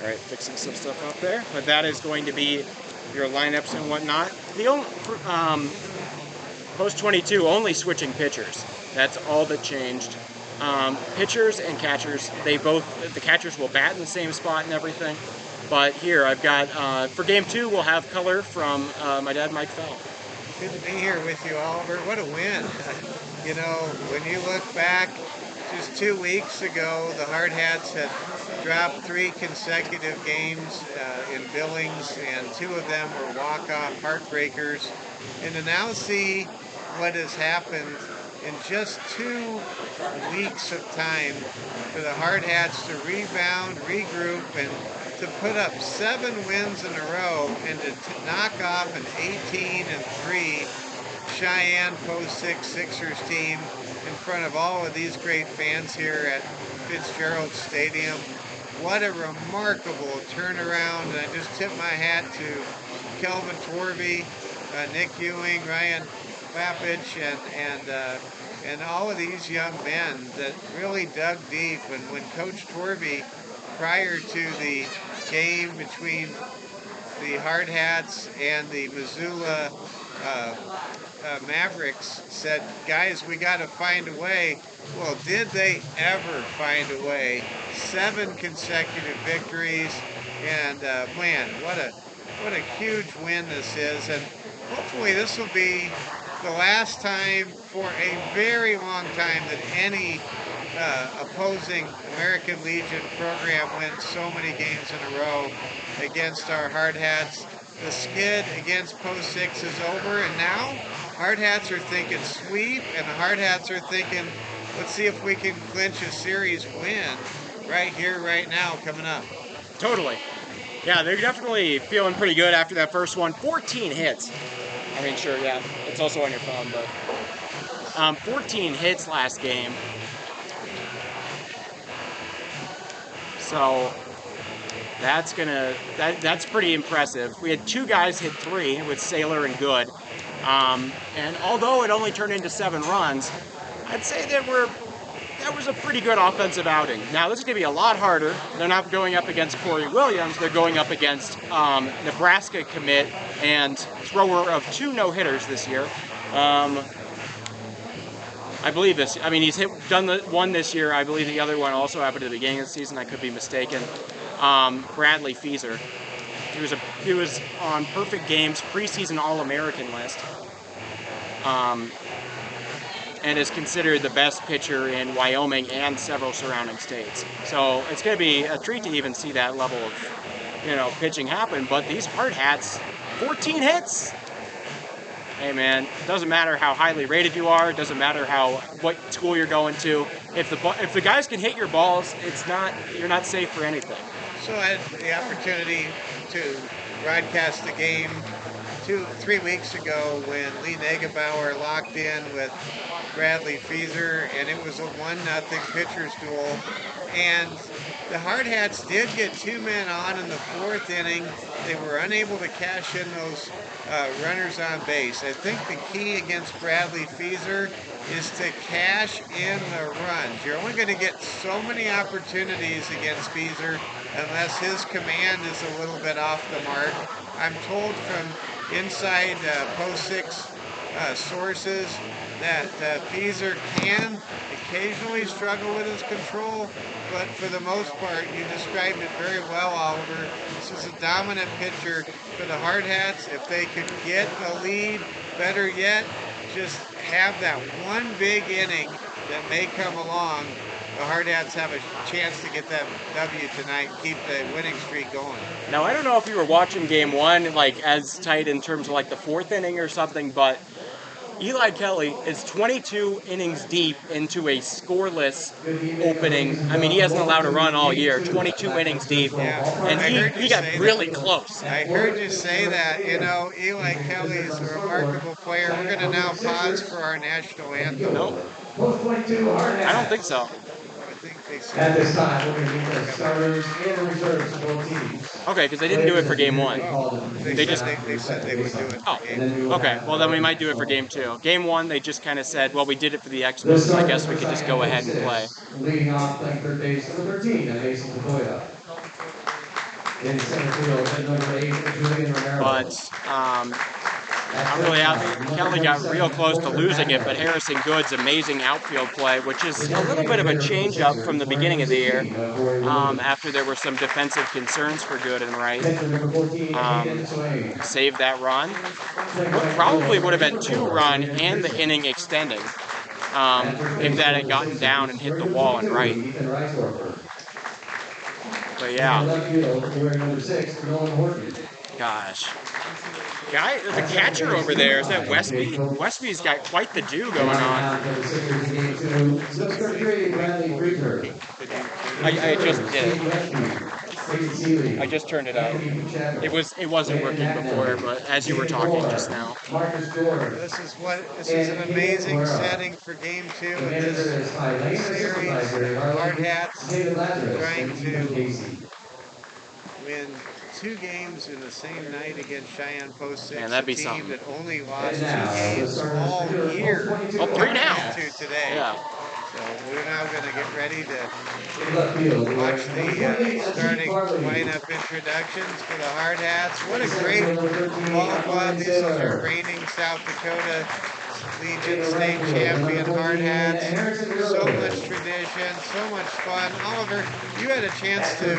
All right, fixing some stuff up there, but that is going to be your lineups and whatnot. The only post 22 only switching pitchers. That's all that changed. Pitchers and catchers, the catchers will bat in the same spot and everything. But here I've got, for game 2, we'll have color from my dad, Mike Fell. Good to be here with you, Oliver. What a win. You know, when you look back, just 2 weeks ago, the Hardhats had dropped 3 consecutive games in Billings, and 2 of them were walk-off heartbreakers. And to now see what has happened in just 2 weeks of time for the Hardhats to rebound, regroup, and to put up 7 wins in a row, and to knock off an 18-3 Cheyenne post 6 Sixers team in front of all of these great fans here at Fitzgerald Stadium. What a remarkable turnaround, and I just tip my hat to Kelvin Torvey, Nick Ewing, Ryan Lapich, and all of these young men that really dug deep. And when Coach Torvey, prior to the game between the Hardhats and the Missoula Mavericks, said, guys, we got to find a way. Well, did they ever find a way? 7 consecutive victories, and man, what a huge win this is. And hopefully this will be the last time for a very long time that any opposing American Legion program wins so many games in a row against our Hardhats. The skid against post 6 is over, and now Hardhats are thinking sweep, and the Hardhats are thinking, let's see if we can clinch a series win right here, right now, coming up. Totally. Yeah, they're definitely feeling pretty good after that first one. 14 hits. I mean, sure, yeah, it's also on your phone, but 14 hits last game. So that's pretty impressive. We had 2 guys hit 3 with Sailor and Good. And although it only turned into 7 runs, I'd say that was a pretty good offensive outing. Now, this is going to be a lot harder. They're not going up against Corey Williams. They're going up against Nebraska commit and thrower of 2 no-hitters this year. I believe this. I mean, he's done the one this year. I believe the other one also happened at the beginning of the season. I could be mistaken. Bradley Feaser. He was on Perfect Game's preseason All-American list. and is considered the best pitcher in Wyoming and several surrounding states. So it's going to be a treat to even see that level of, pitching happen. But these Hardhats, 14 hits. Hey man, it doesn't matter how highly rated you are. It doesn't matter what school you're going to. If the guys can hit your balls, you're not safe for anything. So I had the opportunity to broadcast the game 3 weeks ago when Lee Negebauer locked in with Bradley Feeser, and it was a 1-0 pitcher's duel. And the Hardhats did get 2 men on in the 4th inning. They were unable to cash in those runners on base. I think the key against Bradley Feeser is to cash in the runs. You're only going to get so many opportunities against Feeser unless his command is a little bit off the mark. I'm told from inside post 6 sources that Feeser can occasionally struggle with his control, but for the most part, you described it very well, Oliver. This is a dominant pitcher for the Hardhats. If they could get a lead, better yet, just have that one big inning that may come along, the Hardhats have a chance to get that W tonight and keep the winning streak going. Now, I don't know if you were watching game 1, like, as tight in terms of, like, the 4th inning or something, but Eli Kelly is 22 innings deep into a scoreless opening. I mean, he hasn't allowed a run all year, 22 innings deep, and he got really close. I heard you say that. Eli Kelly is a remarkable player. We're going to now pause for our national anthem. Nope. I don't think so. At this time, we're going to meet the starters and the reserves of both teams. Okay, because they didn't do it for game 1. They said they would do it. Oh, okay. Well, then we might do it for game 2. Game 1, they just kind of said, well, we did it for the Expos, so I guess we could just go ahead and play. Leading off, playing third base, number 13, Mason Taboya. In center field, number 8, Julian Romero. But I'm really happy. Kelly got real close to losing it, but Harrison Good's amazing outfield play, which is a little bit of a change-up from the beginning of the year, after there were some defensive concerns for Good and Wright. Saved that run. Probably would have been 2-run and the inning extending if that had gotten down and hit the wall and right. But yeah. Gosh. The catcher over there, is that Westby? Westby's got quite the do going on. I just did it. I just turned it out. It wasn't working before, but as you were talking just now. This is an amazing setting for game 2 of this series. Hardhats trying to win 2 games in the same night against Cheyenne Post 6, that'd be a team something. that only lost 2 games all year. Oh, 3 now. Today. Yeah. So we're now going to get ready to watch the starting lineup introductions for the Hardhats. What a great ball club. These are reigning South Dakota Legion State Champion Hardhats. So much tradition, so much fun. Oliver, you had a chance to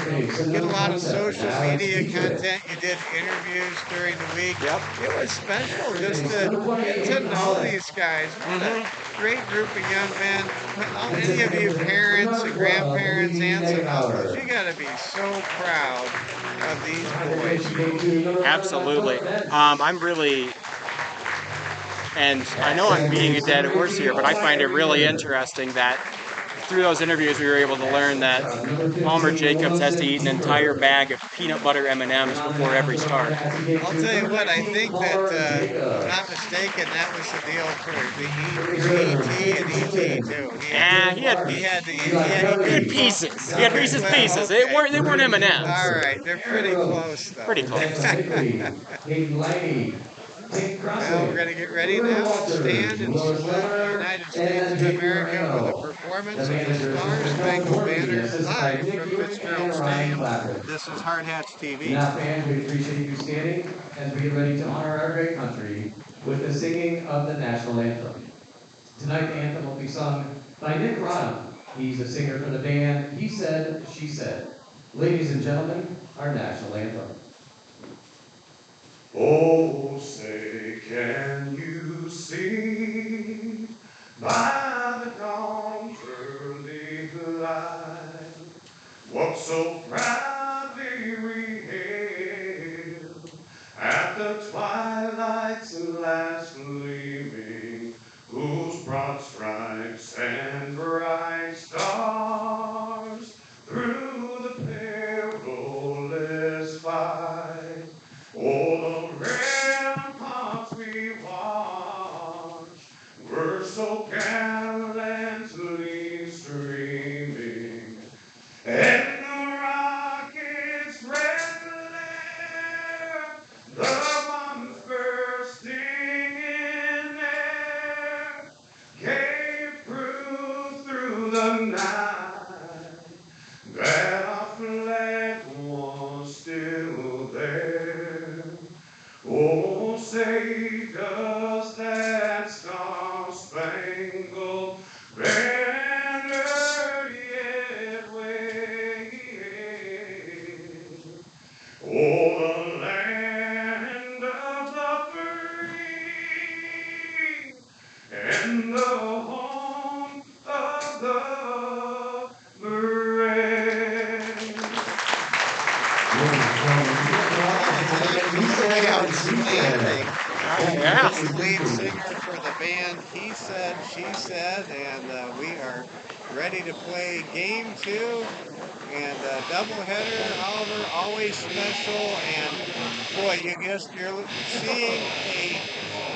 get a lot of social media content. You did interviews during the week. Yep. It was special just to get to know these guys. What a great group of young men. Any of you parents and grandparents, aunts and uncles, you got to be so proud of these boys. Absolutely. I'm really... And I know I'm beating a dead horse here, but I find it really interesting that through those interviews we were able to learn that Palmer Jacobs has to eat an entire bag of peanut butter M&Ms before every start. I'll tell you what, I think that, not mistaken, that was the deal for the ET and ET too. He had good pieces. He had Reese's Pieces. They weren't M&Ms. All right, they're pretty close though. Pretty close. Well, we're going to get ready now and stand and salute the United States of America with a performance of the Star Spangled Banner live from Fitzgerald Stadium. This is Hardhats TV. Now, fans, we appreciate you standing as we get ready to honor our great country with the singing of the national anthem. Tonight, the anthem will be sung by Nick Rodham. He's a singer for the band He Said, She Said. Ladies and gentlemen, our national anthem. Oh, say, can you see by twilights last gleaming, whose broad stripes and bright stars through the perilous fight. Oh, the ramparts we watched were so gallantly streaming, and the rocket's red glare, the bombs bursting in air, gave proof through the night that our flag was still there. Oh, say does that star-spangled banner yet wave? Oh, the land of the free and the home of the brave. Absolutely outstanding. Yeah. Lead singer for the band, He Said, She Said, and we are ready to play game 2. And doubleheader, Oliver, always special. And boy, you're seeing a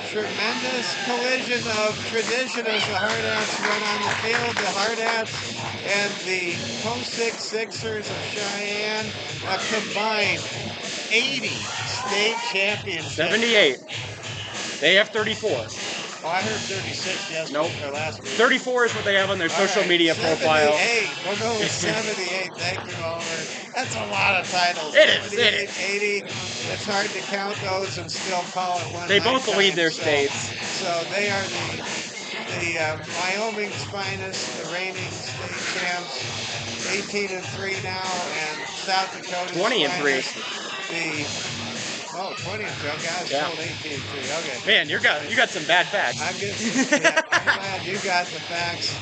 tremendous collision of tradition as the Hardhats run on the field. The Hardhats and the Post 6 Sixers of Cheyenne, a combined 80 state championships. 78. They have 34. Oh, I heard 36 yesterday Nope. or last week. 34 is what they have on their social media 78. profile. We'll go with 78. Thank you, Oliver. That's a lot of titles. It is, 78, 80. It's hard to count those and still call it one. They both lifetime. lead their states. So they are the Wyoming's finest, the reigning state champs. 18-3 now, and South Dakota's 20-3. finest. 20 and 2. Guys, Yeah. sold 18-3. Okay. Man, you got some bad facts. I'm glad you got the facts,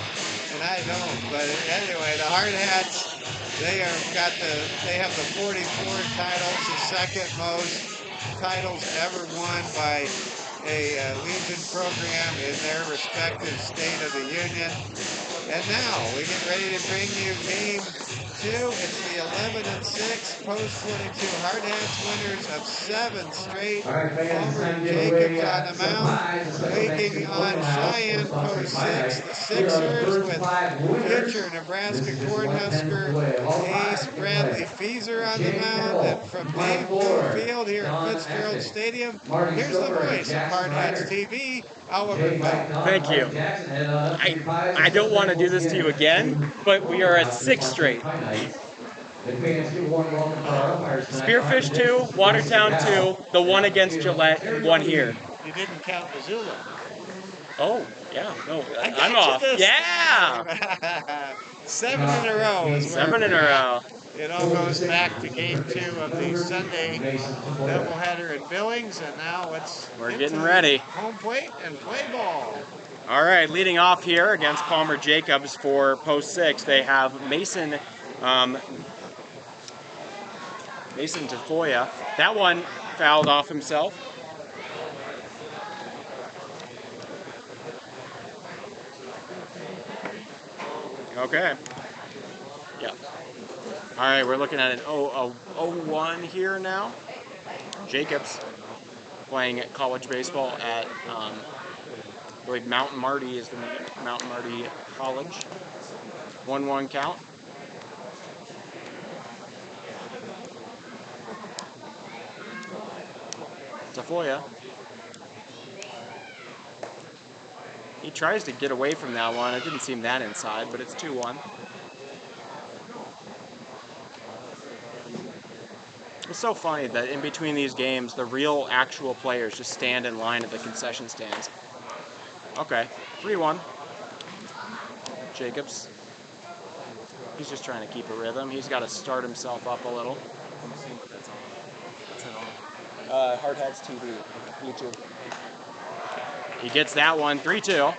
and I don't. But anyway, the Hardhats, they have the 44 titles, the second most titles ever won by a Legion program in their respective state of the Union. And now we get ready to bring you game 2. It's the 11-6 post 22 Hardhats winners of 7 straight. All right, fans, Palmer time to and give away Jacobs on the mound, taking on Cheyenne post 6. The Sixers with future Nebraska Cornhusker ace Bradley Feeser on the mound. And from Dave Blue Field here at Fitzgerald Stadium, here's the voice of Hardhats TV, Oliver Bell. Thank you. I don't want to do this to you again, but we are at 6 straight. Spearfish 2, Watertown 2, the one against Gillette, and one here. You didn't count Missoula. Oh, yeah, no, I got I'm you off. this Yeah! 7 in a row is where 7 in a row. it all goes back to game 2 of the Sunday doubleheader in Billings, and now We're getting ready. Home plate and play ball. All right, leading off here against Palmer Jacobs for post 6, they have Mason Tafoya. That one fouled off himself. Okay. Yeah. All right, we're looking at an 0-1 here now. Jacobs playing college baseball at, I believe Mountain Marty is the Mountain Marty College. 1-1 count. Tafoya. He tries to get away from that one. It didn't seem that inside, but it's 2-1. It's so funny that in between these games, the real, actual players just stand in line at the concession stands. Okay, 3-1. Jacobs. He's just trying to keep a rhythm. He's got to start himself up a little. Hardhats TV, YouTube. He gets that one, 3-2.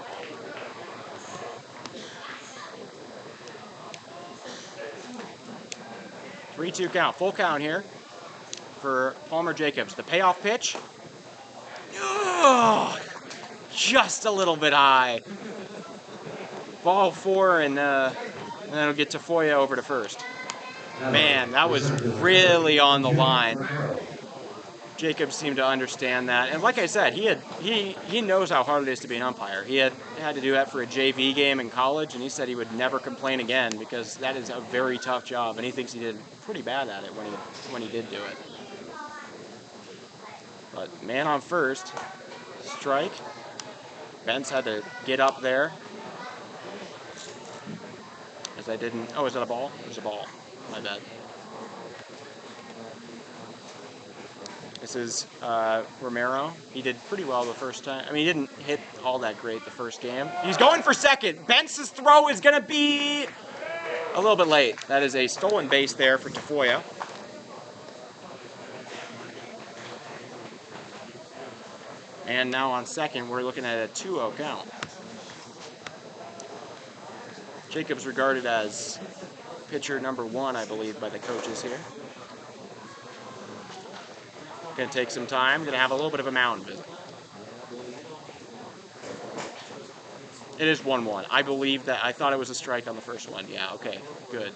Three-two count, full count here for Palmer Jacobs. The payoff pitch Oh, just a little bit high. Ball 4, and then it'll get Tafoya over to first. Man, that was really on the line. Jacob seemed to understand that, and like I said, he knows how hard it is to be an umpire. He had to do that for a JV game in college, and he said he would never complain again because that is a very tough job, and he thinks he did pretty bad at it when he did do it. But man on first, strike. Bence had to get up there. As I didn't. Oh, is that a ball? It was a ball. My bad. This is Romero. He did pretty well the first time. I mean, he didn't hit all that great the first game. He's going for second. Bence's throw is going to be a little bit late. That is a stolen base there for Tafoya. And now on second, we're looking at a 2-0 count. Jacob's regarded as pitcher number 1, I believe, by the coaches here. Gonna take some time, gonna have a little bit of a mound visit. It is 1-1. I believe that, I thought it was a strike on the first one. Yeah, okay, good.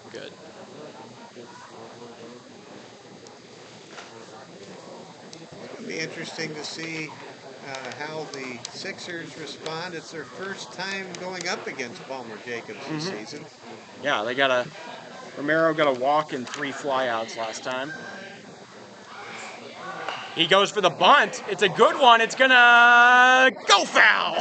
It'll be interesting to see how the Sixers respond. It's their first time going up against Palmer Jacobs this season. Yeah, Romero got a walk and 3 flyouts last time. He goes for the bunt. It's a good one. It's gonna go foul.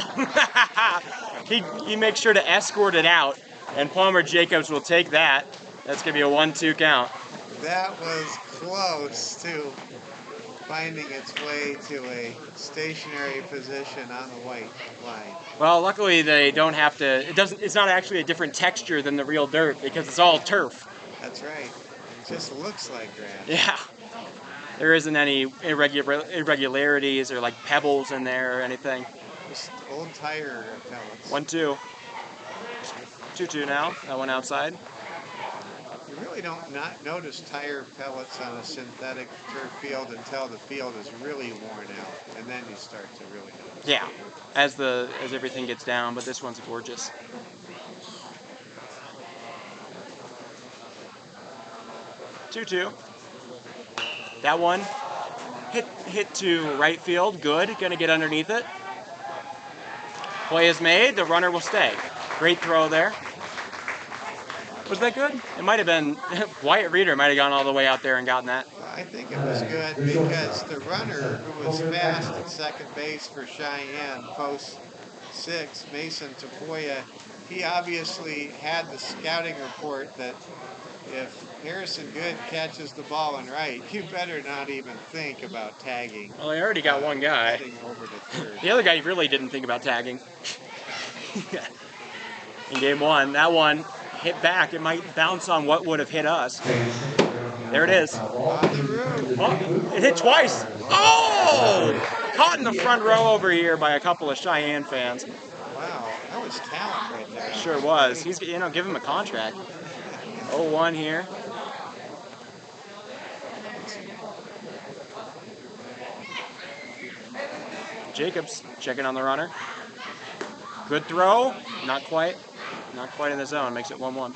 He makes sure to escort it out, and Palmer Jacobs will take that. That's gonna be a 1-2 count. That was close to finding its way to a stationary position on the white line. Well, luckily they don't have to. It's not actually a different texture than the real dirt because it's all turf. That's right. It just looks like grass. Yeah. There isn't any irregularities or like pebbles in there or anything. Just old tire pellets. 1-2. 2-2 now. That one outside. You really don't not notice tire pellets on a synthetic turf field until the field is really worn out, and then you start to really notice. Yeah, as everything gets down, but this one's gorgeous. Two. That one hit to right field. Good. Gonna get underneath it. Play is made. The runner will stay. Great throw there. Was that good? It might have been. Wyatt Reeder might have gone all the way out there and gotten that. I think it was good because the runner who was fast at second base for Cheyenne, post 6, Mason Tafoya, he obviously had the scouting report that if Harrison Good catches the ball in right, you better not even think about tagging. Well, they already got one guy. Over to third. The other guy really didn't think about tagging. In game 1, that one hit back. It might bounce on what would have hit us. There it is. On the roof. Oh, it hit twice. Oh! Caught in the front row over here by a couple of Cheyenne fans. Wow, that was talent right there. Sure was. He's, give him a contract. 0-1 here. Jacobs checking on the runner. Good throw. Not quite in the zone. Makes it 1-1.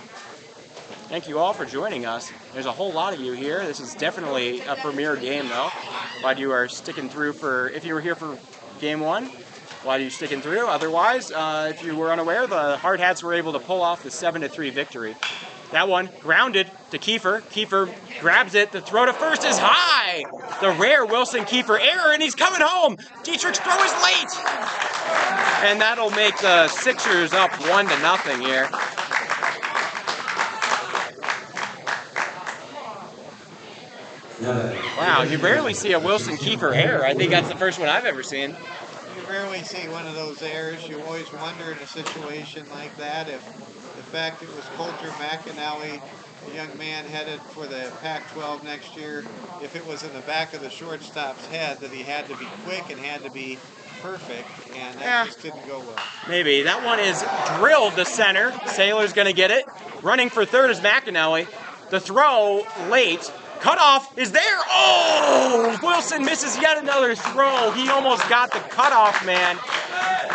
Thank you all for joining us. There's a whole lot of you here. This is definitely a premier game, though. Glad you are sticking through if you were here for game 1, glad you're sticking through. Otherwise, if you were unaware, the Hardhats were able to pull off the 7-3 victory. That one grounded to Kiefer. Kiefer grabs it. The throw to first is high. The rare Wilson Kiefer error, and he's coming home. Dietrich's throw is late. And that'll make the Sixers up 1-0 here. Wow, you rarely see a Wilson Kiefer error. I think that's the first one I've ever seen. You rarely see one of those errors. You always wonder in a situation like that if the fact it was Coulter McAnally, a young man headed for the Pac-12 next year, if it was in the back of the shortstop's head that he had to be quick and had to be perfect, and that just didn't go well. Maybe. That one is drilled to center. Saylor's going to get it. Running for third is McAnally. The throw late. Cutoff is there. Oh, Wilson misses yet another throw. He almost got the cutoff man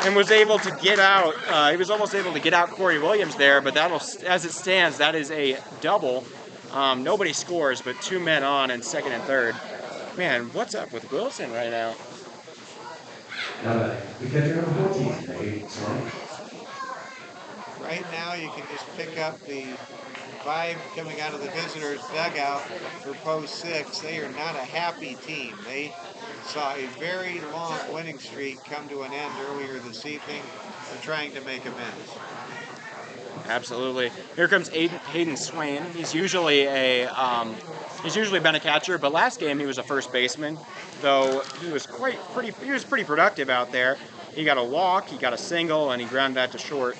and was able to get out. He was almost able to get out Corey Williams there, but that'll, as it stands, that is a double. Nobody scores, but 2 men on in second and third. Man, what's up with Wilson right now? The catcher number 14, Hayden Swank. Right now, you can just pick up the vibe coming out of the visitors' dugout for post 6. They are not a happy team. They saw a very long winning streak come to an end earlier this evening. They're trying to make amends. Absolutely. Here comes Hayden Swain. He's usually been a catcher, but last game he was a first baseman. Though he was pretty productive out there. He got a walk, he got a single, and he grounded that to short.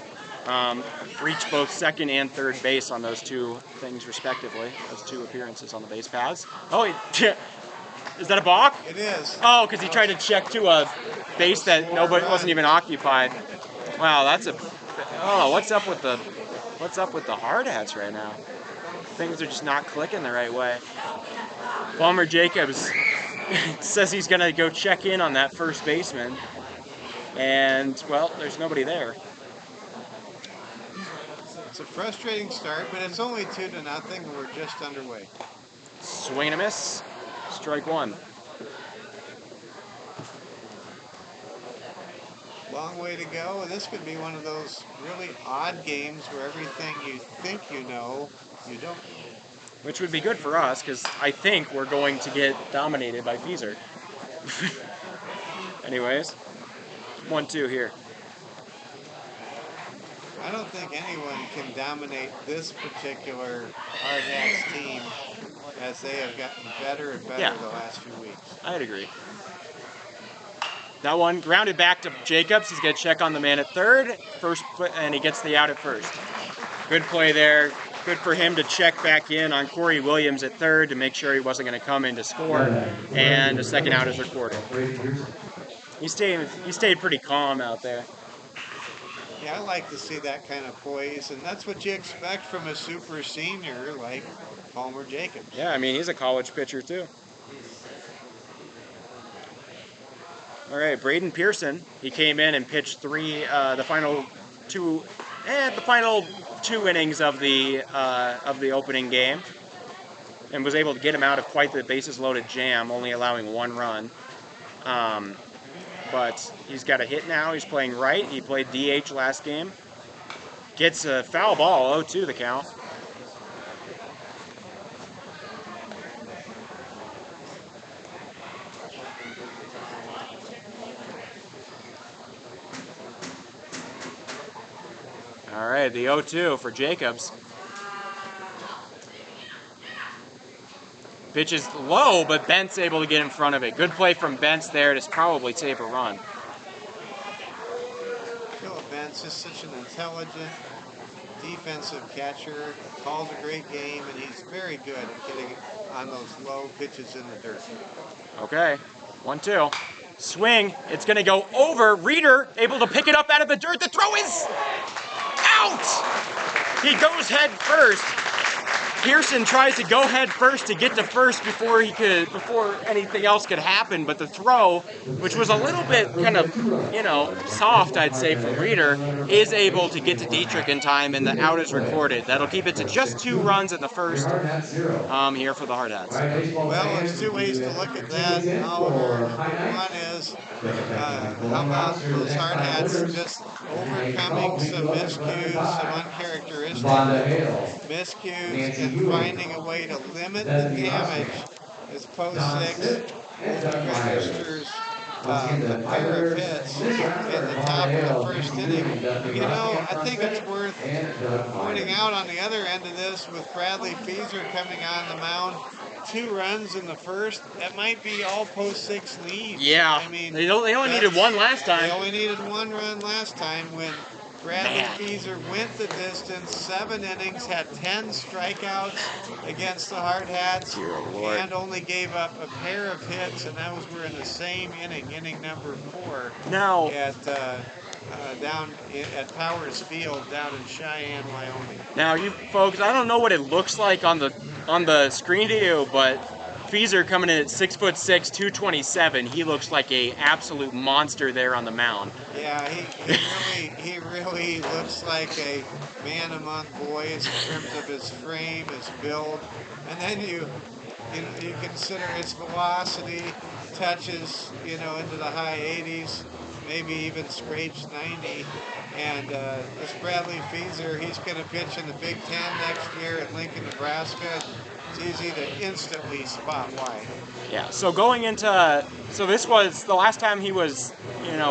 Reached both second and third base on those 2 things respectively. Those 2 appearances on the base paths. Oh, is that a balk? It is. Oh, because he tried to check to a base that nobody wasn't even occupied. Wow, that's a. Oh, what's up with the Hardhats right now? Things are just not clicking the right way. Palmer Jacobs says he's gonna go check in on that first baseman, and well, there's nobody there. It's a frustrating start, but it's only 2-0, and we're just underway. Swing and a miss. Strike 1. Long way to go, and this could be one of those really odd games where everything you think you know, you don't. Which would be good for us, because I think we're going to get dominated by Feezer. Anyways, 1-2 here. I don't think anyone can dominate this particular Hardhats team as they have gotten better and better the last few weeks. I'd agree. That one grounded back to Jacobs. He's going to check on the man at third, and he gets the out at first. Good play there. Good for him to check back in on Corey Williams at third to make sure he wasn't going to come in to score, and a second out is recorded. He stayed pretty calm out there. Yeah, I like to see that kind of poise, and that's what you expect from a super senior like Palmer Jacobs. Yeah, I mean, he's a college pitcher too. All right, Braden Pearson. He came in and pitched the final two innings of the opening game, and was able to get him out of quite the bases-loaded jam, only allowing 1 run. But he's got a hit now. He's playing right. He played DH last game. Gets a foul ball, 0-2 the count. All right, the 0-2 for Jacobs. Pitch is low, but Bent's able to get in front of it. Good play from Bent's there to probably save a run. Philip Bent's just such an intelligent defensive catcher. Calls a great game, and he's very good at getting on those low pitches in the dirt. Okay, 1-2. Swing, it's gonna go over. Reeder able to pick it up out of the dirt. The throw is out! He goes head first. Pearson tries to go head first to get to first before anything else could happen, but the throw, which was a little bit kind of, soft, I'd say, from Reeder, is able to get to Dietrich in time, and the out is recorded. That'll keep it to just 2 runs in the first here for the Hardhats. Well, there's 2 ways to look at that, Oliver. One is, how about those Hardhats just overcoming some miscues, some uncharacteristic miscues, and finding a way to limit the damage as post 6 registers a pair of hits in the top of the first inning. I think it's worth pointing out on the other end of this with Bradley Feezer coming on the mound. 2 runs in the first. That might be all post 6 leads. Yeah, I mean, they only needed 1 last time. They only needed 1 run last time when Bradley Feezer went the distance, 7 innings, had 10 strikeouts against the Hardhats, and only gave up a pair of hits, and that was we're in the same inning number 4 Now, at down at Powers Field down in Cheyenne, Wyoming. Now, you folks, I don't know what it looks like on the screen to you, but Feezer coming in at 6'6", 227. He looks like a absolute monster there on the mound. Yeah, he really looks like a man among boys in terms of his frame, his build, and then you consider his velocity, touches into the high 80s, maybe even scrapes 90. And this Bradley Feezer, he's going to pitch in the Big Ten next year at Lincoln, Nebraska. It's easy to instantly spot why. Yeah, so so this was the last time he was,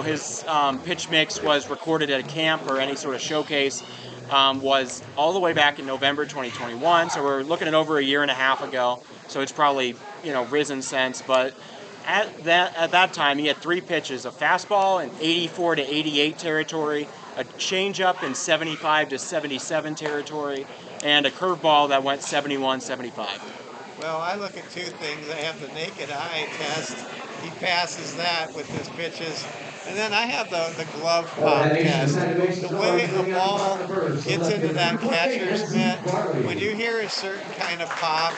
his pitch mix was recorded at a camp or any sort of showcase, was all the way back in November 2021. So we're looking at over a year and a half ago. So it's probably, risen since. But at that time, he had 3 pitches: a fastball in 84 to 88 territory, a changeup in 75 to 77 territory, and a curveball that went 71, 75. Well, I look at 2 things. I have the naked eye test. He passes that with his pitches. And then I have the glove pop test. The way the ball gets into that catcher's mitt, when you hear a certain kind of pop,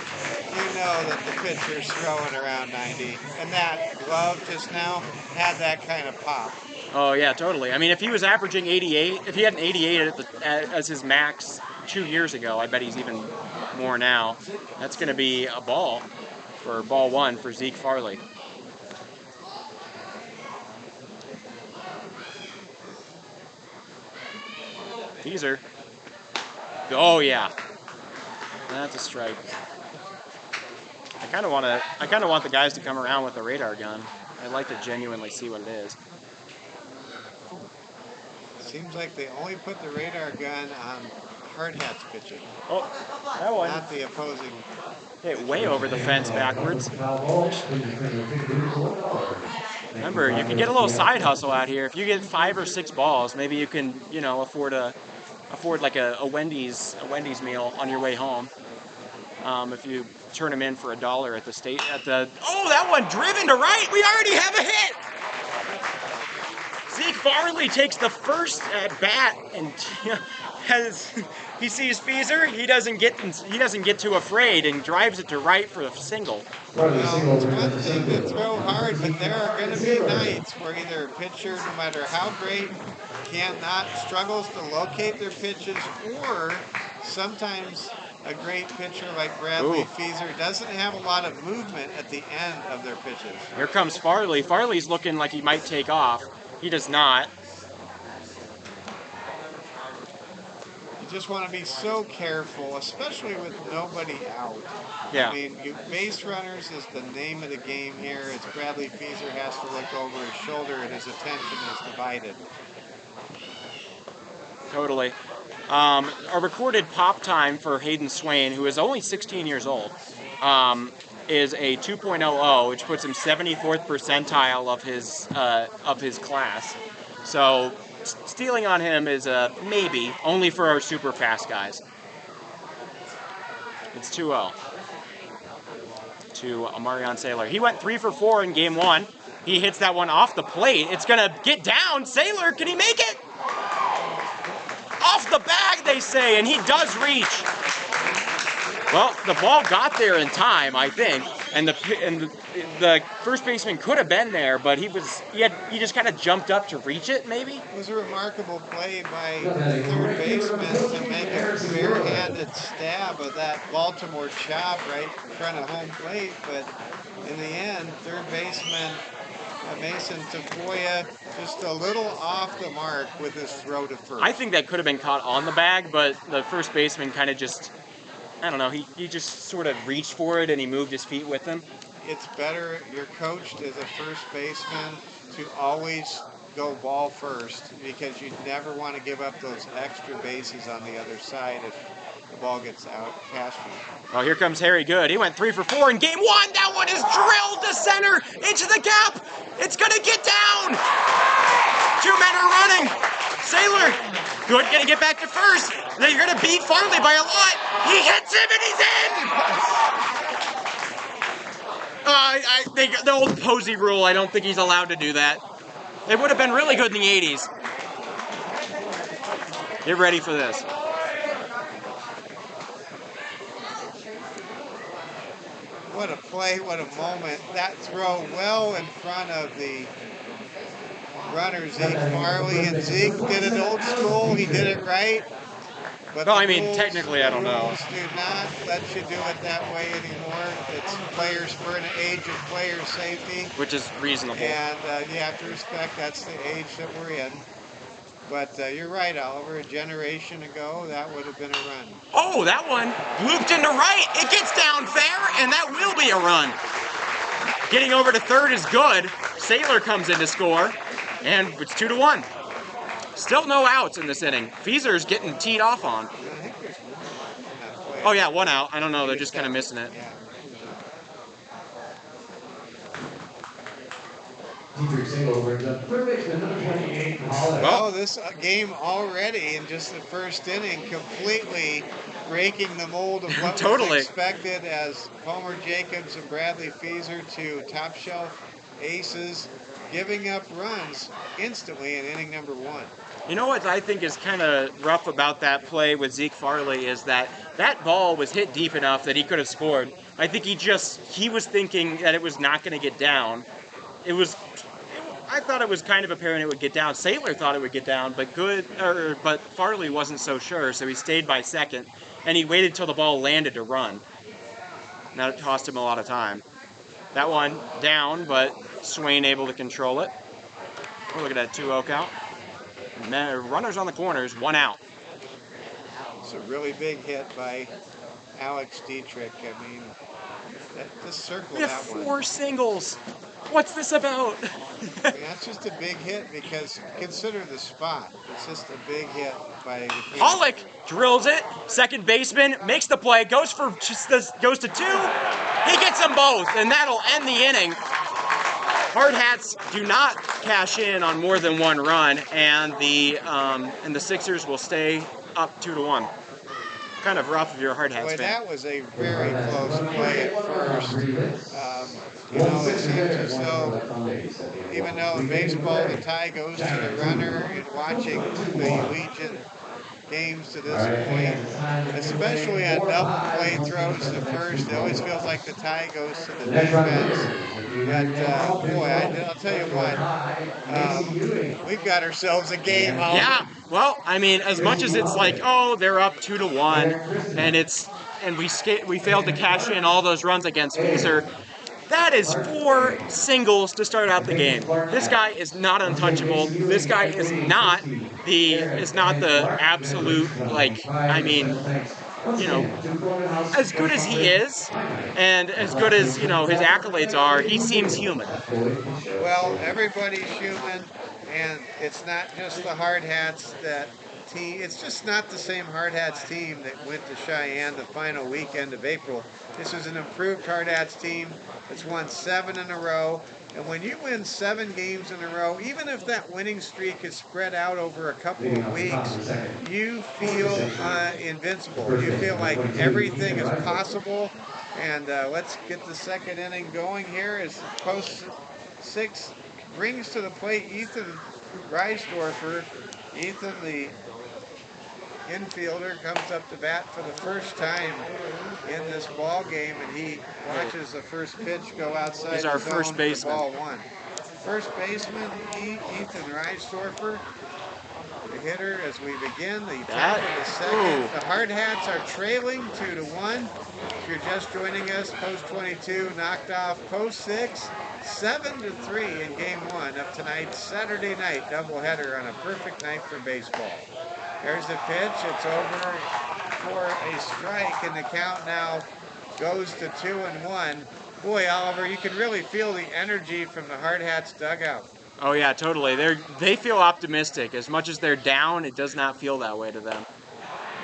you know that the pitcher's throwing around 90. And that glove just now had that kind of pop. Oh, yeah, totally. I mean, if he was averaging 88, if he had an 88 as his max 2 years ago, I bet he's even more now. That's going to be a ball for ball 1 for Zeke Farley. Feezer. Oh, yeah. That's a strike. I kind of want the guys to come around with a radar gun. I'd like to genuinely see what it is. Seems like they only put the radar gun on Hardhats pitching. Oh, that one. Not the opposing. Hit way over the fence backwards. Remember, you can get a little side hustle out here. If you get 5 or 6 balls, maybe you can, afford like a Wendy's meal on your way home. If you turn them in for $1 at the oh, that one driven to right. We already have a hit. Zeke Farley takes the first at bat and he sees Feezer. He doesn't get too afraid and drives it to right for a single. Well, it's one thing to throw hard, but there are going to be nights where either a pitcher, no matter how great, struggles to locate their pitches, or sometimes a great pitcher like Bradley Feezer doesn't have a lot of movement at the end of their pitches. Here comes Farley. Farley's looking like he might take off. He does not. You just want to be so careful, especially with nobody out. Yeah. I mean, base runners is the name of the game here. As Bradley Feezer has to look over his shoulder and his attention is divided. Totally. A recorded pop time for Hayden Swain, who is only 16 years old, is a 2.00, which puts him 74th percentile of his class. So stealing on him is a maybe, only for our super fast guys. It's 2-0 to Marion Saylor. He went 3 for 4 in game 1. He hits that one off the plate. It's gonna get down. Saylor, can he make it? Off the bag, they say, and he does reach. Well, the ball got there in time, I think, and the first baseman could have been there, but he just kind of jumped up to reach it, maybe. It was a remarkable play by the third baseman to make a bare-handed stab of that Baltimore chop right in front of home plate, but in the end, third baseman Mason Tafoya just a little off the mark with his throw to first. I think that could have been caught on the bag, but the first baseman kind of just, I don't know, he just sort of reached for it and he moved his feet with him. It's better, you're coached as a first baseman to always go ball first because you never want to give up those extra bases on the other side if the ball gets out past you. Oh, here comes Harry Good. He went 3 for 4 in game 1. That one is drilled to center into the gap. It's going to get down. 2 men are running. Saylor, Good going to get back to first. They're going to beat Farley by a lot. He hits him and he's in. The old Posey rule, I don't think he's allowed to do that. It would have been really good in the 80s. Get ready for this. What a play, what a moment. That throw well in front of the runner, Zeke Farley. And Zeke did it old school. He did it right. But Well, the I mean, rules, technically, I don't know. rules do not let you do it that way anymore. It's players, for an age of player safety. Which is reasonable. And you have to respect that's the age that we're in. But you're right, Oliver. A generation ago, that would have been a run. Oh, that one looped into right. It gets down fair, and that will be a run. Getting over to third is good. Saylor comes in to score, and it's 2-1. Still no outs in this inning. Feezer's getting teed off on. Oh yeah, 1 out. I don't know. They're just kind of missing it. Dietrich single brings up third baseman number 28, Hardhats. Well, this game already in just the first inning completely breaking the mold of what was expected as Homer Jacobs and Bradley Feezer, two top shelf aces, giving up runs instantly in inning number 1. You know what I think is kind of rough about that play with Zeke Farley is that that ball was hit deep enough that he could have scored. I think he was thinking that it was not going to get down. I thought it was kind of apparent it would get down. Saylor thought it would get down, but Farley wasn't so sure, so he stayed by second, and he waited till the ball landed to run. Now it cost him a lot of time. That one down, but Swain able to control it. We're looking at 2-0 count. Runners on the corners, 1 out. It's a really big hit by Alex Dietrich. I mean, just circle We have that one. 4 singles. What's this about? I mean, that's just a big hit because consider the spot. It's just a big hit by Pollock drills it. Second baseman makes the play. Goes to 2. He gets them both, and that'll end the inning. Hardhats do not cash in on more than 1 run, and the Sixers will stay up 2-1. Kind of rough if you're a Hardhats fan. That was a very close play at first. It seems as though, even though in baseball the tie goes to the runner, and watching the Legion games to this point, especially on double play throws to first, it always feels like the tie goes to the defense. But boy, I'll tell you what, we've got ourselves a game. Yeah, well, I mean, as much as it's like, oh, they're up 2-1, and we failed to cash in all those runs against Feezer. That is 4 singles to start out the game. This guy is not untouchable. This guy is not the absolute, as good as he is, and as good as, his accolades are, he seems human. Well, everybody's human, and it's not just the Hardhats team. It's just not the same Hardhats team that went to Cheyenne the final weekend of April. This is an improved Hardhats team that's won 7 in a row. And when you win 7 games in a row, even if that winning streak is spread out over a couple of weeks, you feel invincible. You feel like everything is possible. And let's get the second inning going here as post 6 brings to the plate Ethan Reisdorfer. Ethan, the infielder, comes up to bat for the first time in this ball game, and he watches the first pitch go outside. He's our first baseman. Ball 1. First baseman Ethan Reisdorfer, the hitter as we begin the top of the second. The Hardhats are trailing 2-1. If you're just joining us, post 22 knocked off post 6. 7-3 in game 1 of tonight's Saturday night doubleheader on a perfect night for baseball. There's the pitch. It's over for a strike, and the count now goes to 2-1. Boy, Oliver, you can really feel the energy from the Hardhats dugout. Oh yeah, totally. They feel optimistic. As much as they're down, it does not feel that way to them.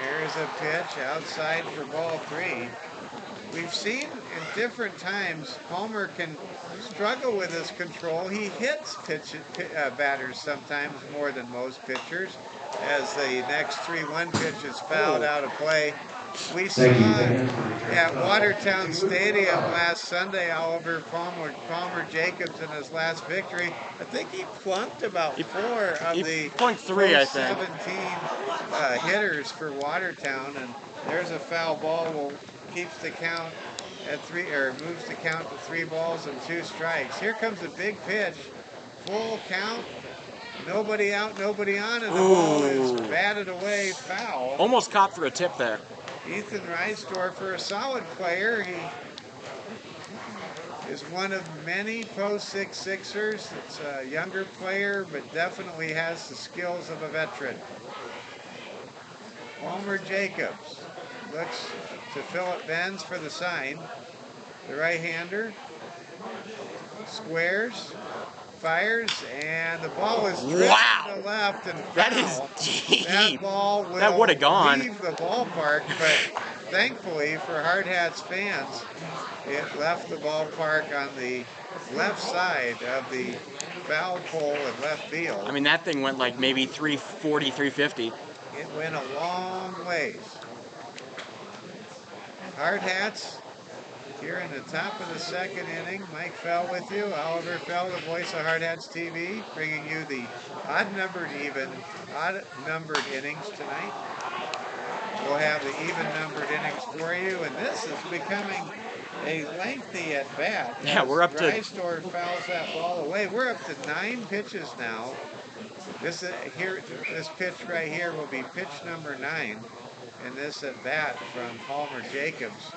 Here's a pitch outside for ball 3. We've seen in different times Homer can struggle with his control. He hits batters sometimes more than most pitchers, as the next 3-1 pitch is fouled out of play. we saw at Watertown Stadium last Sunday, Oliver Palmer Jacobs in his last victory. I think he plunked about 4 of he the plunked 3, I think. 17 hitters for Watertown, and there's a foul ball. Will keeps the count at 3, or moves the count to 3 balls and 2 strikes. Here comes a big pitch, full count. Nobody out, nobody on, and the ball is batted away, foul. Almost caught for a tip there. Ethan Reisdorfer, a solid player. He is one of many post-6 Sixers. It's a younger player, but definitely has the skills of a veteran. Palmer Jacobs looks to Philip Benz for the sign. The right-hander squares, fires, and the ball is drifted to left and foul. That is deep. That ball will That would have gone. leave the ballpark, but thankfully for Hardhats fans, it left the ballpark on the left side of the foul pole in left field. I mean, that thing went like maybe 340, 350. It went a long ways. Hardhats here in the top of the 2nd inning. Mike Fell with you. Oliver Fell, the voice of Hardhats TV, bringing you the odd-numbered innings tonight. We'll have the even-numbered innings for you, and this is becoming a lengthy at-bat. Yeah, we're up to... Reisdorf fouls that ball away. We're up to 9 pitches now. This pitch right here will be pitch number 9 in this at-bat from Palmer Jacobs.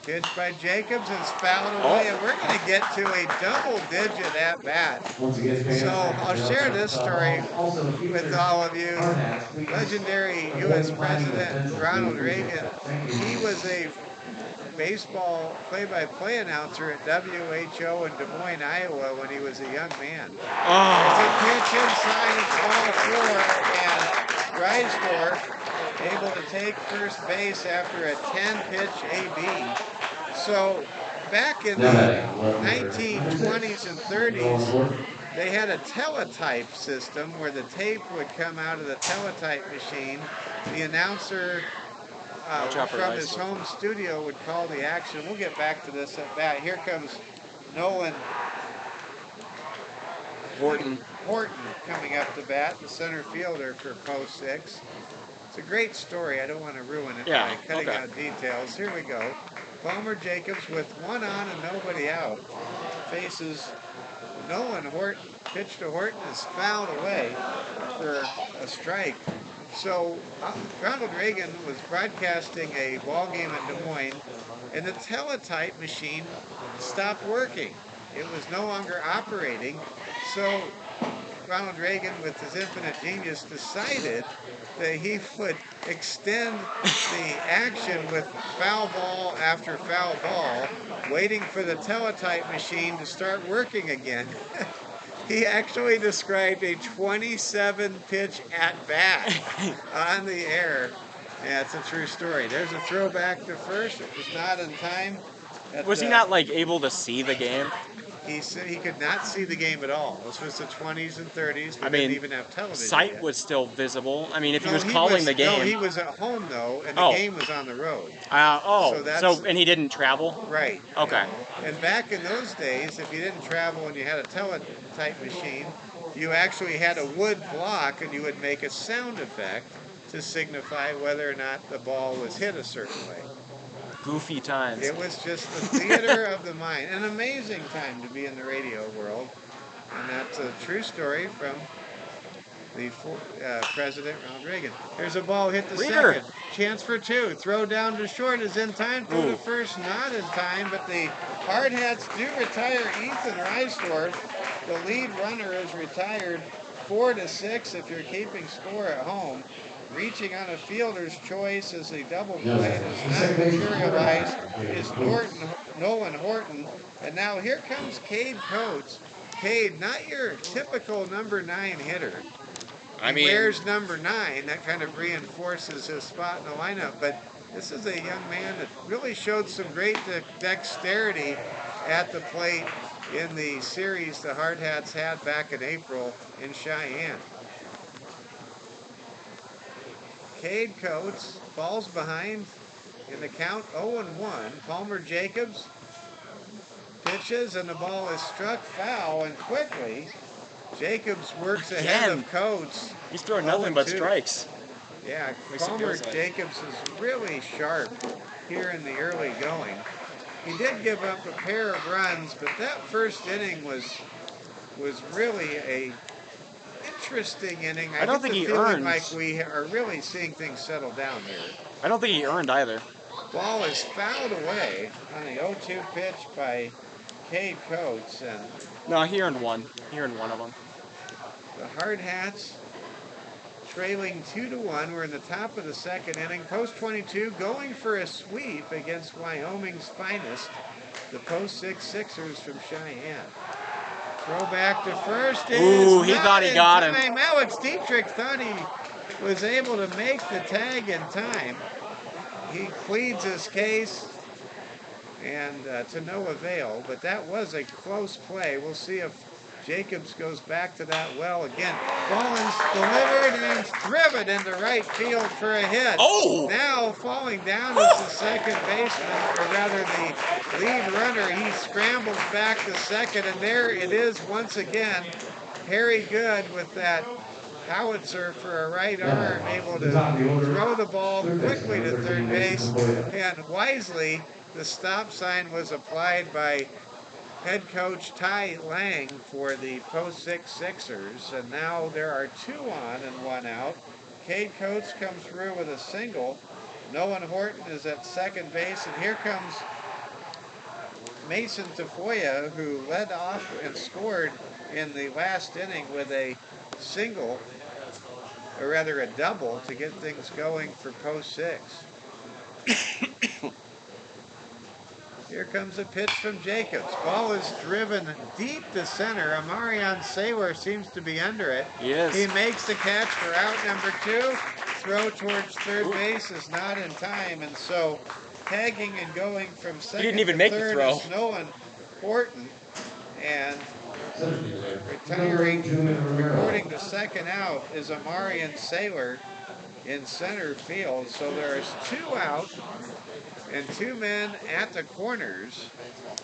Pitch by Jacobs is fouled away, and we're going to get to a double-digit at-bat. So I'll share this story with all of you. Legendary U.S. President Ronald Reagan, he was a baseball play-by-play announcer at WHO in Des Moines, Iowa when he was a young man. There's a pitch inside, it's ball 4, and Reisdorf able to take first base after a 10-pitch AB. So back in the 1920s and 30s, they had a teletype system where the tape would come out of the teletype machine. The announcer from his home studio would call the action. We'll get back to this at bat. Here comes Nolan Horton coming up to bat, the center fielder for post 6. It's a great story. I don't want to ruin it by cutting out details. Here we go. Palmer Jacobs with 1 on and nobody out faces Nolan Horton. Pitch to Horton is fouled away for a strike. So Ronald Reagan was broadcasting a ball game in Des Moines, and the teletype machine stopped working. It was no longer operating. So Ronald Reagan, with his infinite genius, decided that he would extend the action with foul ball after foul ball, waiting for the teletype machine to start working again. He actually described a 27-pitch at-bat on the air. Yeah, it's a true story. There's a throwback to first. It was not in time. Was he not like able to see the game? He said he could not see the game at all. This was the 20s and 30s. We didn't even have television sight yet. was still visible. I mean, if he was calling the game. No, he was at home, though, and the game was on the road. And he didn't travel? Right. Okay. And back in those days, if you didn't travel and you had a teletype machine, you actually had a wood block, and you would make a sound effect to signify whether or not the ball was hit a certain way. Goofy times. It was just the theater of the mind. An amazing time to be in the radio world. And that's a true story from the President Ronald Reagan. There's a ball hit the second. Chance for 2. Throw down to short is in time. Throw to first, not in time. But the Hardhats do retire Ethan Reisdorf. The lead runner is retired 4-6 if you're keeping score at home. Reaching on a fielder's choice as a double play does not materialize is Nolan Horton. And now here comes Cade Coates. Cade, not your typical number 9 hitter. He wears number 9. That kind of reinforces his spot in the lineup. But this is a young man that really showed some great dexterity at the plate in the series the Hardhats had back in April in Cheyenne. Cade Coates falls behind in the count 0-1. Palmer Jacobs pitches and the ball is struck foul, and quickly Jacobs works ahead Again. of Coates. He's throwing nothing but 0-2. strikes. Yeah, At least it Palmer feels like. Jacobs is really sharp here in the early going. He did give up a pair of runs, but that first inning was really a interesting inning. I don't get think the he feeling earned. like we are really seeing things settle down here. I don't think he earned either. Ball is fouled away on the 0-2 pitch by Cade Coates, and No, he earned one. He earned one of them. the Hardhats trailing 2-1. We're in the top of the second inning. Post 22 going for a sweep against Wyoming's finest, the Post 6 Sixers from Cheyenne. Throw back to first is Ooh, he not thought he in got him. time. Alex Dietrich thought he was able to make the tag in time. He pleads his case, and to no avail, but that was a close play. We'll see if Jacobs goes back to that well again. Ball is delivered and driven into right field for a hit. Oh! Now falling down is the second baseman, or rather the lead runner. He scrambles back to second, and there it is once again. Harry Good with that howitzer for a right arm, able to throw the ball quickly to third base, and wisely the stop sign was applied by head coach Ty Lang for the Post 6 Sixers, and now there are 2 on and 1 out. Cade Coates comes through with a single. Nolan Horton is at second base, and here comes Mason Tafoya, who led off and scored in the last inning with a single, or rather a double, to get things going for Post 6. Here comes a pitch from Jacobs. Ball is driven deep to center. Amarion Saylor seems to be under it. He is. He makes the catch for out number 2. Throw towards third base is not in time, and so tagging and going from second didn't even to make the third throw. is Nolan Horton, and retiring, reporting the second out is Amarion Saylor in center field. So there's 2 out and 2 men at the corners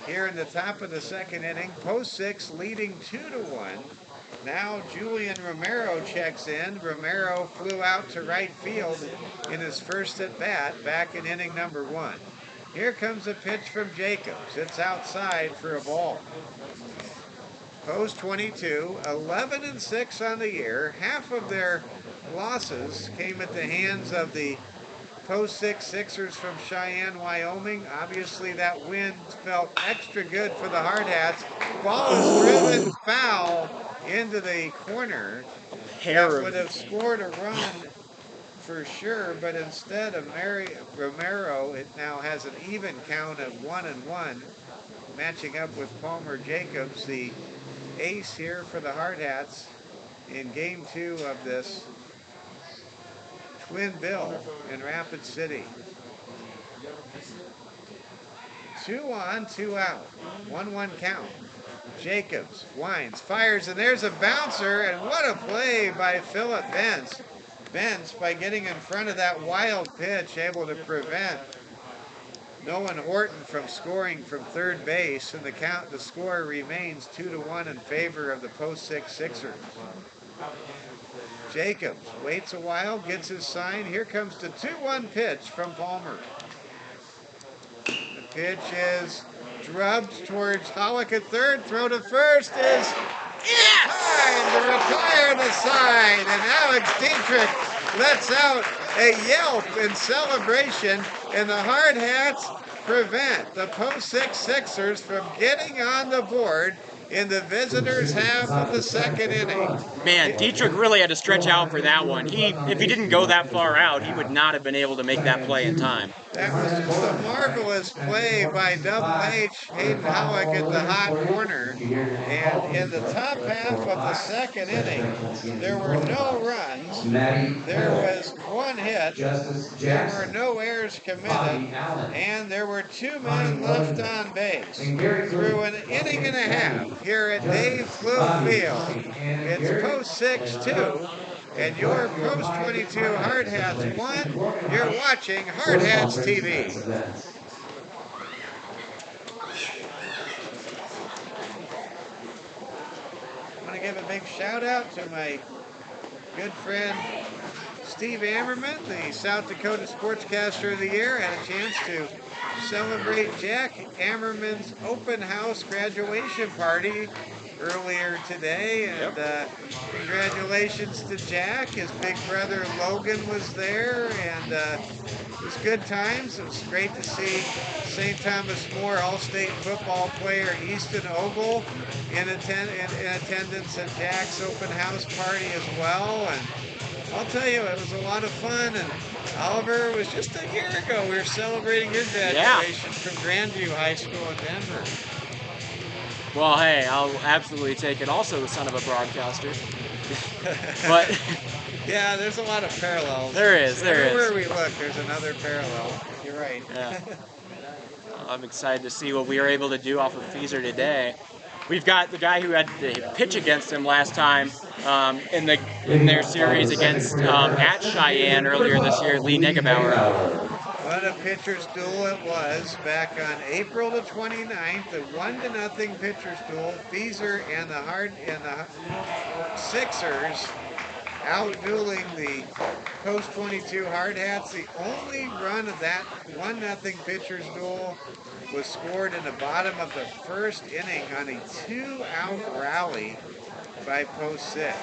here in the top of the second inning. Post 6 leading 2-1. Now Julian Romero checks in. Romero flew out to right field in his first at bat back in inning number 1. Here comes a pitch from Jacobs. It's outside for a ball. Post 22, 11-6 on the year. Half of their losses came at the hands of the Post 6 Sixers from Cheyenne, Wyoming. Obviously, that win felt extra good for the Hardhats. Ball is driven foul into the corner. That would have scored a run for sure, but instead of Romero, it now has an even count of 1-1, matching up with Palmer Jacobs, the ace here for the Hardhats in Game 2 of this Twin Bill in Rapid City. 2 on, 2 out. 1-1 count. Jacobs winds, fires, and there's a bouncer, and what a play by Philip Bentz. Bentz, by getting in front of that wild pitch, able to prevent Nolan Horton from scoring from third base, and the score remains 2-1 in favor of the Post 6 Sixers. Jacobs waits a while, gets his sign. Here comes the 2-1 pitch from Palmer. The pitch is drubbed towards Hollick at third. Throw to first is time to retire the sign. And Alex Dietrich lets out a yelp in celebration, and the Hardhats prevent the Post 6 Sixers from getting on the board in the visitors' half of the second inning. Man, Dietrich really had to stretch out for that one. If he didn't go that far out, he would not have been able to make that play in time. That was just a marvelous play by Double H, Hayden Hollick at the hot corner. And in the top half of the second inning, there were no runs. There was 1 hit. There were no errors committed. And there were 2 men left on base. Through an inning and a half here at Dave Flew Field. It's Post 6 2 and your Post 22 Hardhats won. You're watching Hardhats TV. I want to give a big shout out to my good friend Steve Ammerman, the South Dakota Sportscaster of the Year. Had a chance to celebrate Jack Ammerman's open house graduation party earlier today, and congratulations to Jack. His big brother Logan was there, and it was good times. It was great to see St. Thomas More All-State football player Easton Ogle in attendance at Jack's open house party as well. And I'll tell you, it was a lot of fun. And Oliver, it was just a year ago we were celebrating your graduation from Grandview High School in Denver. Well, hey, I'll absolutely take it. Also, the son of a broadcaster. But yeah, there's a lot of parallels. There is. Everywhere we look, there's another parallel. You're right. Yeah. I'm excited to see what we are able to do off of Feezer today. We've got the guy who had to pitch against him last time in their series against at Cheyenne earlier this year, Lee Negebauer. What a pitcher's duel it was back on April the 29th, a 1-0 pitcher's duel. Feezer and the Sixers out-dueling the Post 22 Hardhats. The only run of that 1-0 pitcher's duel was scored in the bottom of the first inning on a 2-out rally by Post 6.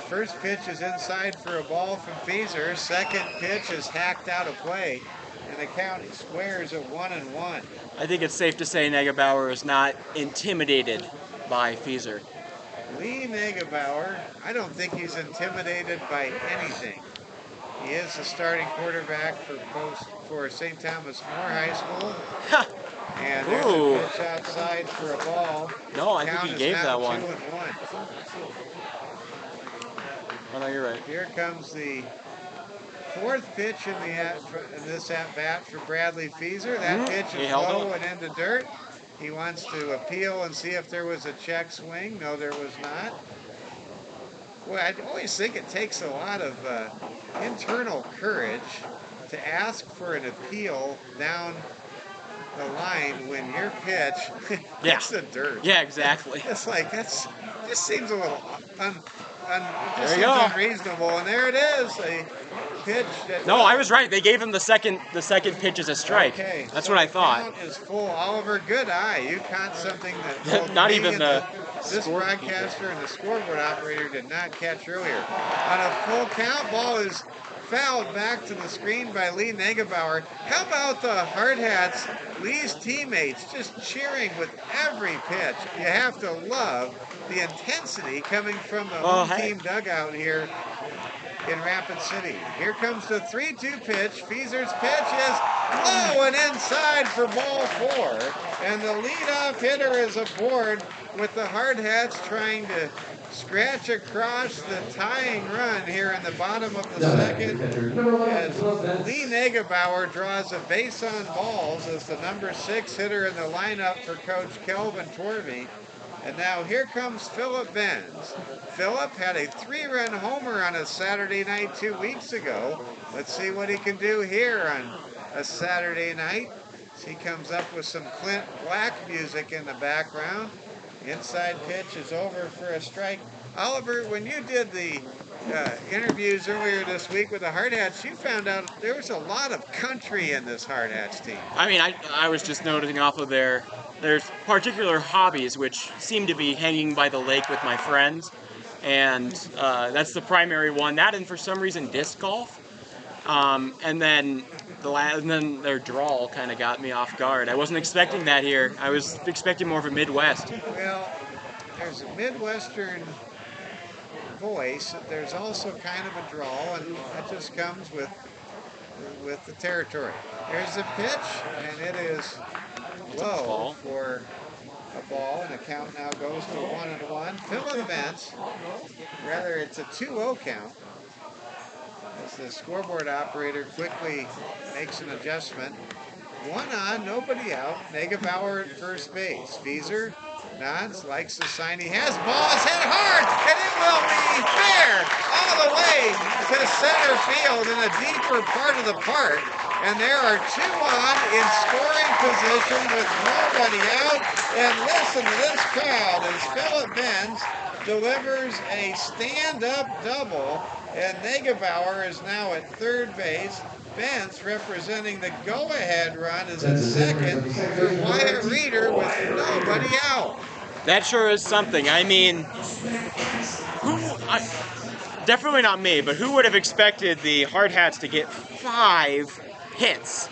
First pitch is inside for a ball from Feezer. Second pitch is hacked out of play, and the count squares at 1-1. I think it's safe to say Negebauer is not intimidated by Feezer. Lee Negebauer, I don't think he's intimidated by anything. He is the starting quarterback for St. Thomas More High School. And there's a pitch outside for a ball. No, I think he gave that one. 2-1. Oh, no, you're right. Here comes the fourth pitch in this at-bat for Bradley Feezer. That pitch is low and into dirt. He wants to appeal and see if there was a check swing. No, there was not. Well, I always think it takes a lot of internal courage to ask for an appeal down the line when your pitch hits the dirt. Yeah, exactly. It's like just seems a little unreasonable. And there it is, a pitch that. No, I was right. They gave him the second pitch as a strike. Okay, that's so what I thought. The count is full. Oliver, good eye. You caught something that not even this broadcaster and the scoreboard operator did not catch earlier. On a full count, ball is fouled back to the screen by Lee Negebauer. How about the Hardhats, Lee's teammates, just cheering with every pitch? You have to love the intensity coming from the home team dugout here in Rapid City. Here comes the 3-2 pitch. Feezer's pitch is low and inside for ball 4. And the leadoff hitter is aboard with the Hardhats trying to scratch across the tying run here in the bottom of the second as Lee Negebauer draws a base on balls as the number 6 hitter in the lineup for Coach Kelvin Torvey. And now here comes Philip Benz. Philip had a 3-run homer on a Saturday night 2 weeks ago. Let's see what he can do here on a Saturday night. He comes up with some Clint Black music in the background. Inside pitch is over for a strike. Oliver, when you did the interviews earlier this week with the Hardhats, you found out there was a lot of country in this Hardhats team. I mean, I was just noticing off of their particular hobbies, which seem to be hanging by the lake with my friends, and that's the primary one. That, and for some reason, disc golf. And then their drawl kind of got me off guard. I wasn't expecting that here. I was expecting more of a Midwest. Well, there's a Midwestern voice. There's also kind of a drawl, and that just comes with the territory. There's the pitch, and it is low for a ball, and the count now goes to 1-1. Philip Benz, rather it's a 2-0 count. As the scoreboard operator quickly makes an adjustment. 1 on, nobody out. Negebauer at first base. Feezer nods, likes the sign he has. Ball is hit hard, and it will be fair all the way to center field in a deeper part of the park. And there are 2 on in scoring position with nobody out. And listen to this crowd as Philip Benz delivers a stand-up double. And Negebauer is now at third base. Benz, representing the go-ahead run, is at second for Wyatt Reeder with nobody out. That sure is something. I mean, definitely not me, but who would have expected the Hardhats to get 5 hits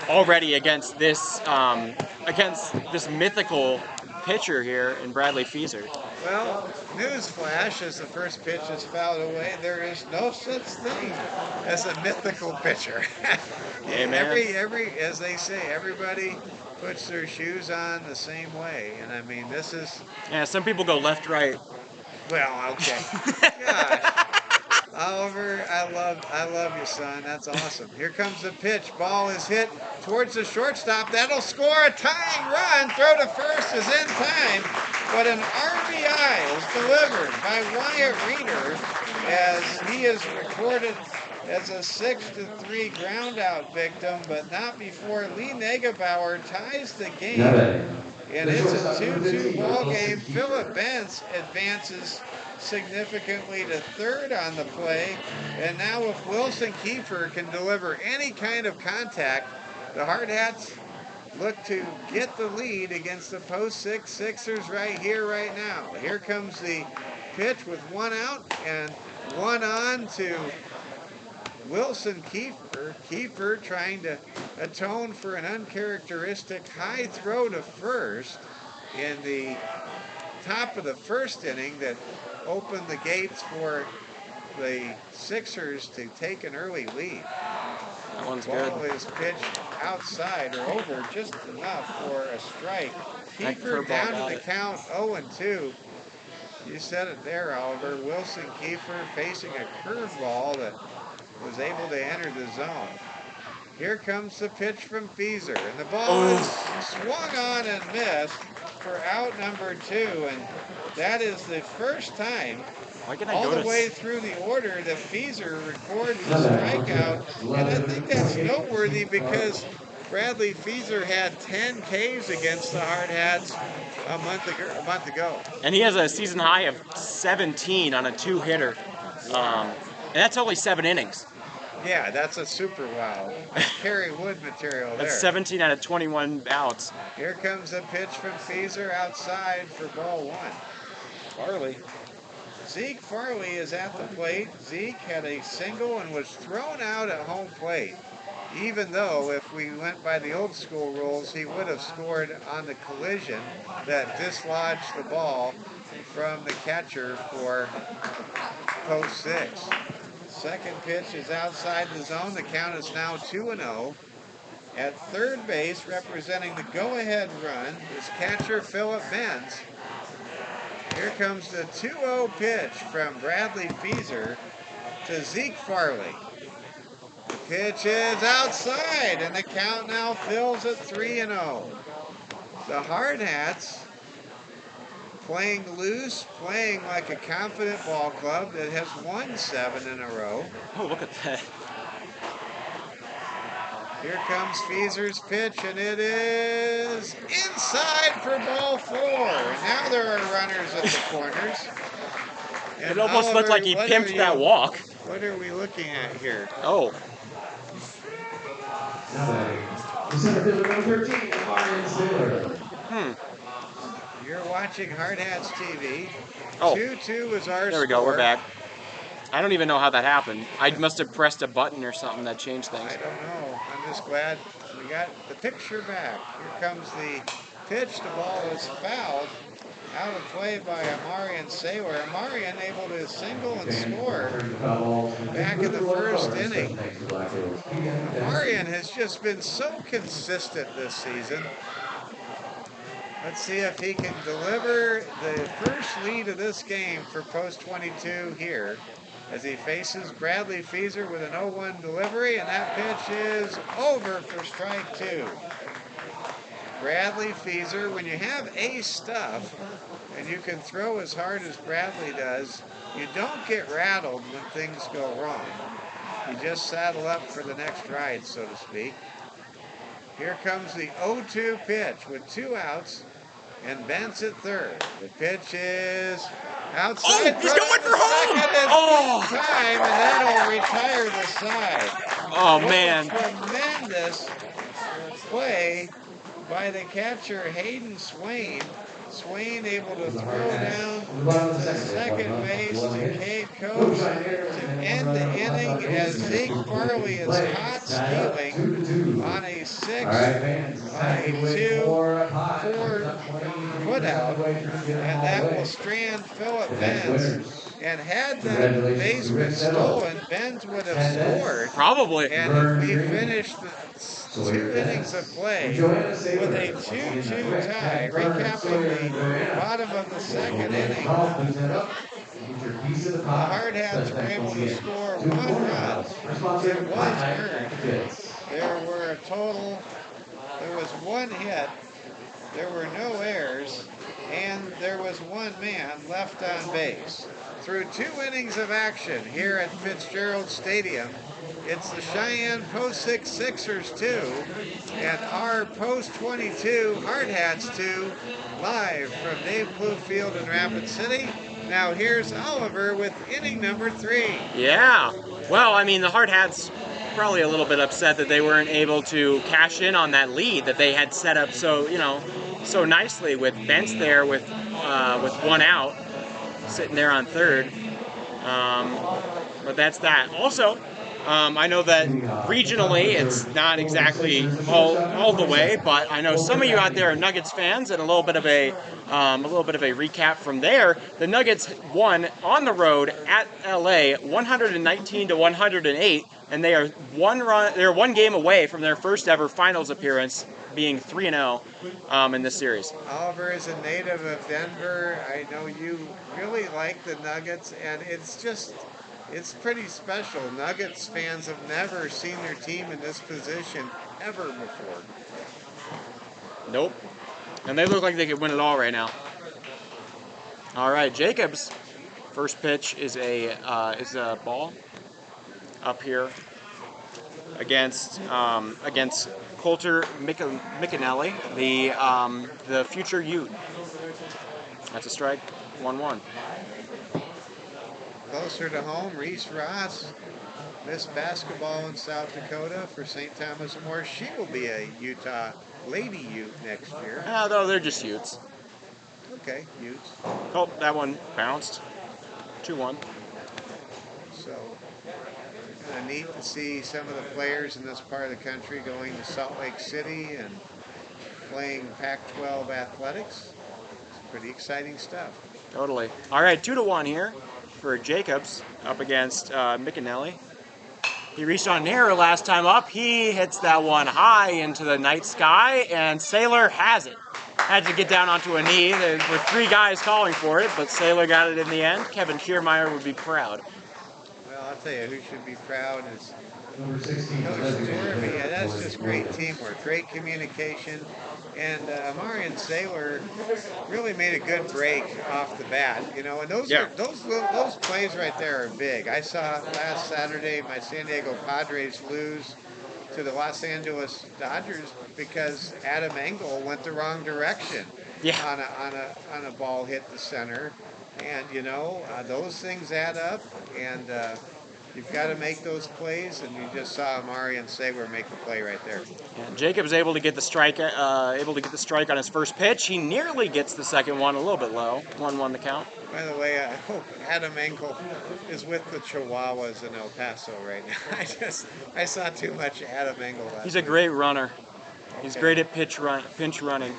already against this mythical pitcher here in Bradley Fieser? Well, newsflash, as the first pitch is fouled away, there is no such thing as a mythical pitcher. Amen. Every, as they say, everybody puts their shoes on the same way. And I mean, this is, Yeah, some people go left, right. well, okay. Gosh. Oliver, I love you, son. That's awesome. Here comes the pitch. Ball is hit towards the shortstop. That'll score a tying run. Throw to first is in time. But an RBI is delivered by Wyatt Reeder as he is recorded as a 6-3 groundout victim, but not before Lee Negebauer ties the game. And it's a 2-2 ball game. Philip Benz advances significantly to third on the play. And now if Wilson Kiefer can deliver any kind of contact, the Hardhats look to get the lead against the post 6 Sixers right here, right now. Here comes the pitch with 1 out and 1 on to Wilson Kiefer. Kiefer trying to atone for an uncharacteristic high throw to first in the top of the first inning that opened the gates for the Sixers to take an early lead. That one's Ball good. is pitched outside or over just enough for a strike. That Kiefer curveball down got to the it. count 0-2. You said it there, Oliver. Wilson Kiefer facing a curveball that was able to enter the zone. Here comes the pitch from Fieser, and the ball is swung on and missed for out number 2, and that is the first time Why can I all go the to way through the order that Fieser records a strikeout, and I think that's noteworthy because Bradley Fieser had 10 Ks against the Hardhats a month ago. And he has a season high of 17 on a 2-hitter. And that's only 7 innings. Yeah, that's a super wow. That's Kerry Wood material there. That's 17 out of 21 outs. Here comes a pitch from Fieser outside for ball 1. Farley. Zeke Farley is at the plate. Zeke had a single and was thrown out at home plate. Even though, if we went by the old school rules, he would have scored on the collision that dislodged the ball from the catcher for post 6. Second pitch is outside the zone. The count is now 2-0. At third base, representing the go-ahead run, is catcher Philip Benz. Here comes the 2-0 pitch from Bradley Fieser to Zeke Farley. The pitch is outside, and the count now fills at 3-0. The Hardhats playing loose, playing like a confident ball club that has won 7 in a row. Oh, look at that. Here comes Fieser's pitch, and it is inside for ball 4. And now there are runners at the corners. And It almost looked like he what pimped are that you- walk. What are we looking at here? Oh, The center fielder number 13, Marion Saylor. You're watching Hardhats TV. Oh. 2-2 is our there we go. score. We're back. I don't even know how that happened. I must have pressed a button or something that changed things. I don't know. I'm just glad we got the picture back. Here comes the pitch. The ball is fouled. Out of play by Amarian Saylor. Amarian able to single and score back in the first inning. Amarian has just been so consistent this season. Let's see if he can deliver the first lead of this game for post 22 here as he faces Bradley Fieser with an 0-1 delivery, and that pitch is over for strike 2. Bradley Fieser, when you have ace stuff and you can throw as hard as Bradley does, you don't get rattled when things go wrong. You just saddle up for the next ride, so to speak. Here comes the 0-2 pitch with 2 outs and Ben's at third. The pitch is outside. Oh, he's going for home! Oh! Time, and that'll retire the side. Oh, What man. a tremendous play by the catcher, Hayden Swain. Swain able to throw down to second base to Cade Coates to end the inning as Zeke Farley is caught stealing on a 2-4 put out, and that will strand Philip Benz. And had that base been stolen, Benz would have scored. Probably. And we finished the 2 innings of play with a 2-2 tie. Recapping the bottom of the second inning, the Hardhats were able to score 1 run. It was earned. There was 1 hit, there were no errors, and there was 1 man left on base. Through 2 innings of action here at Fitzgerald Stadium, it's the Cheyenne Post 6 Sixers 2 and our Post 22 Hardhats 2 live from Dave Blue Field in Rapid City. Now here's Oliver with inning number 3. Yeah. Well, I mean, the Hardhats probably a little bit upset that they weren't able to cash in on that lead that they had set up so nicely with Bentz there with 1 out, sitting there on third. But that's that. Also, I know that regionally it's not exactly all the way, but I know some of you out there are Nuggets fans, and a little bit of a recap from there. The Nuggets won on the road at LA 119-108, and they are 1 game away from their first ever finals appearance, being 3-0 in this series. Oliver is a native of Denver. I know you really like the Nuggets, and it's pretty special. Nuggets fans have never seen their team in this position ever before. Nope. And they look like they could win it all right now. All right, Jacobs. First pitch is a ball up here against Coulter Mickinelli, the future Ute. That's a strike. 1-1. Closer to home, Reese Ross missed basketball in South Dakota for St. Thomas More. She will be a Utah Lady Ute next year. No, they're just Utes. Okay, Utes. Oh, that one bounced. 2-1. So, kind of neat to see some of the players in this part of the country going to Salt Lake City and playing Pac-12 athletics. It's pretty exciting stuff. Totally. All right, 2-1 here for Jacobs up against Mickinelli. He reached on an error last time up. He hits that one high into the night sky, and Saylor has it. Had to get down onto a knee. There were 3 guys calling for it, but Saylor got it in the end. Kevin Kiermaier would be proud. Well, I'll tell you who should be proud is Number 16. Coach Torby. Yeah, that's just great teamwork, great communication. And Amarian Saylor really made a good break off the bat, and those plays right there are big. I saw last Saturday my San Diego Padres lose to the Los Angeles Dodgers because Adam Engel went the wrong direction on a ball hit the center, and those things add up, and you've got to make those plays, and you just saw Amarian Saylor make the play right there. And Jacobs able to get the strike on his first pitch. He nearly gets the second one, a little bit low. 1-1 the count. By the way, I hope Adam Engel is with the Chihuahuas in El Paso right now. I saw too much Adam Engel last He's a week. great runner. He's great at pinch running.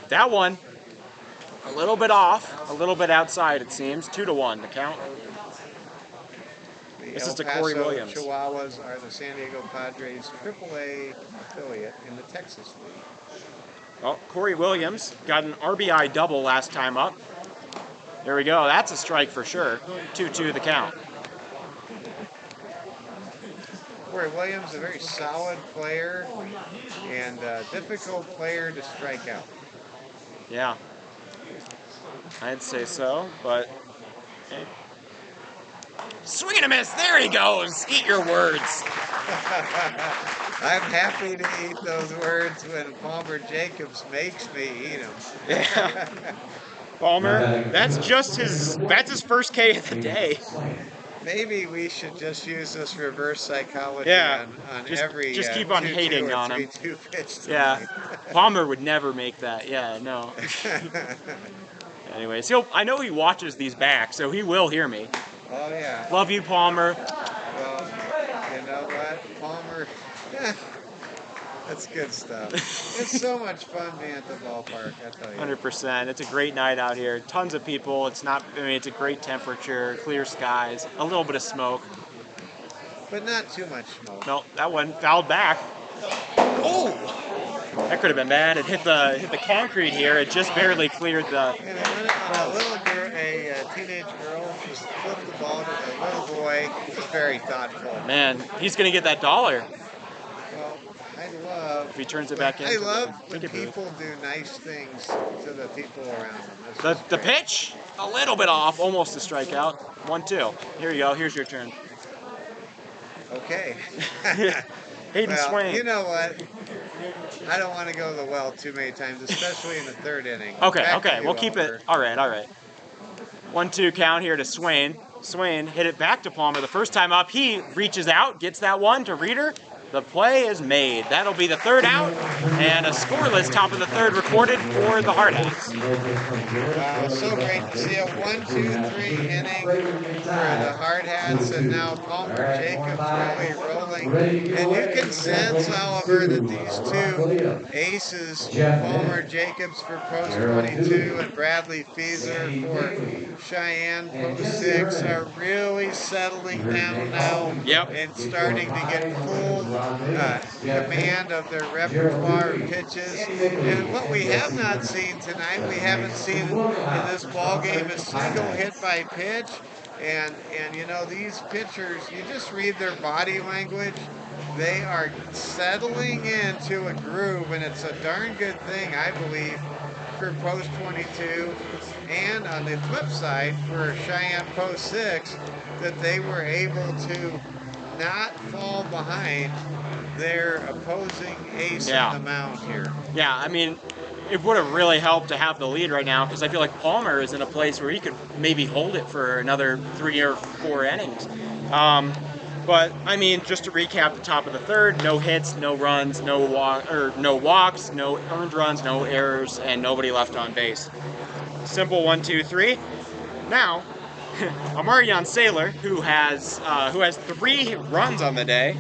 That one, a little bit off, a little bit outside it seems. 2-1 the count. The This El is to Paso Corey Williams. Chihuahuas are the San Diego Padres AAA affiliate in the Texas League. Well, Corey Williams got an RBI double last time up. There we go. That's a strike for sure. 2-2 the count. Corey Williams, a very solid player and a difficult player to strike out. Yeah. I'd say so, but hey. Swing and a miss. There he goes. Eat your words. I'm happy to eat those words when Palmer Jacobs makes me eat them. Yeah. Palmer, that's his first K of the day. Maybe we should just use this reverse psychology Yeah. on Just every keep on 2-2 hating or on him. 3-2 pitch Yeah. tonight. Palmer would never make that. Yeah, no. Anyways, I know he watches these back, so he will hear me. Oh yeah. Love you, Palmer. Well, you know what, Palmer? That's good stuff. It's so much fun being at the ballpark, I tell you. 100%. It's a great night out here. Tons of people. It's a great temperature, clear skies, a little bit of smoke. But not too much smoke. No, that one fouled back. Oh! That could have been bad. It hit the concrete here. It just barely cleared the. And a little girl, a teenage girl, just flipped the ball to a little boy. Just very thoughtful. Man, he's gonna get that dollar Well, I love. if he turns it back in. I love when people do nice things to the people around them. That's just The great. pitch, a little bit off, almost a strikeout. 1-2. Here you go. Here's your turn. Okay. Hayden Well, Swain. you know what? I don't want to go to the well too many times, especially in the third inning. Okay, Back to okay, you, we'll keep Oliver. it. All right. 1-2 count here to Swain. Swain hit it back to Palmer the first time up. He reaches out, gets that one to Reeder. The play is made. That'll be the third out, and a scoreless top of the third recorded for the Hardhats. Wow, so great to see a 1-2-3 inning for the Hardhats, and now Palmer Jacobs really rolling. And you can sense, Oliver, that these two aces, Palmer Jacobs for post 22 and Bradley Feeser for Cheyenne post 6, are really settling down now. Yep. And starting to get full command of their repertoire of pitches. And what we have not seen tonight, we haven't seen in this ball game a single hit by pitch. And you know, these pitchers, you just read their body language. They are settling into a groove, and it's a darn good thing, I believe, for post 22. And on the flip side, for Cheyenne post 6, that they were able to not fall behind their opposing ace on the mound here. Yeah, I mean, it would have really helped to have the lead right now because I feel like Palmer is in a place where he could maybe hold it for another 3 or 4 innings. But I mean, just to recap the top of the third: no hits, no runs, no walks, no earned runs, no errors, and nobody left on base. Simple 1, 2, 3. Now, Amarian Saylor, who has 3 runs on the day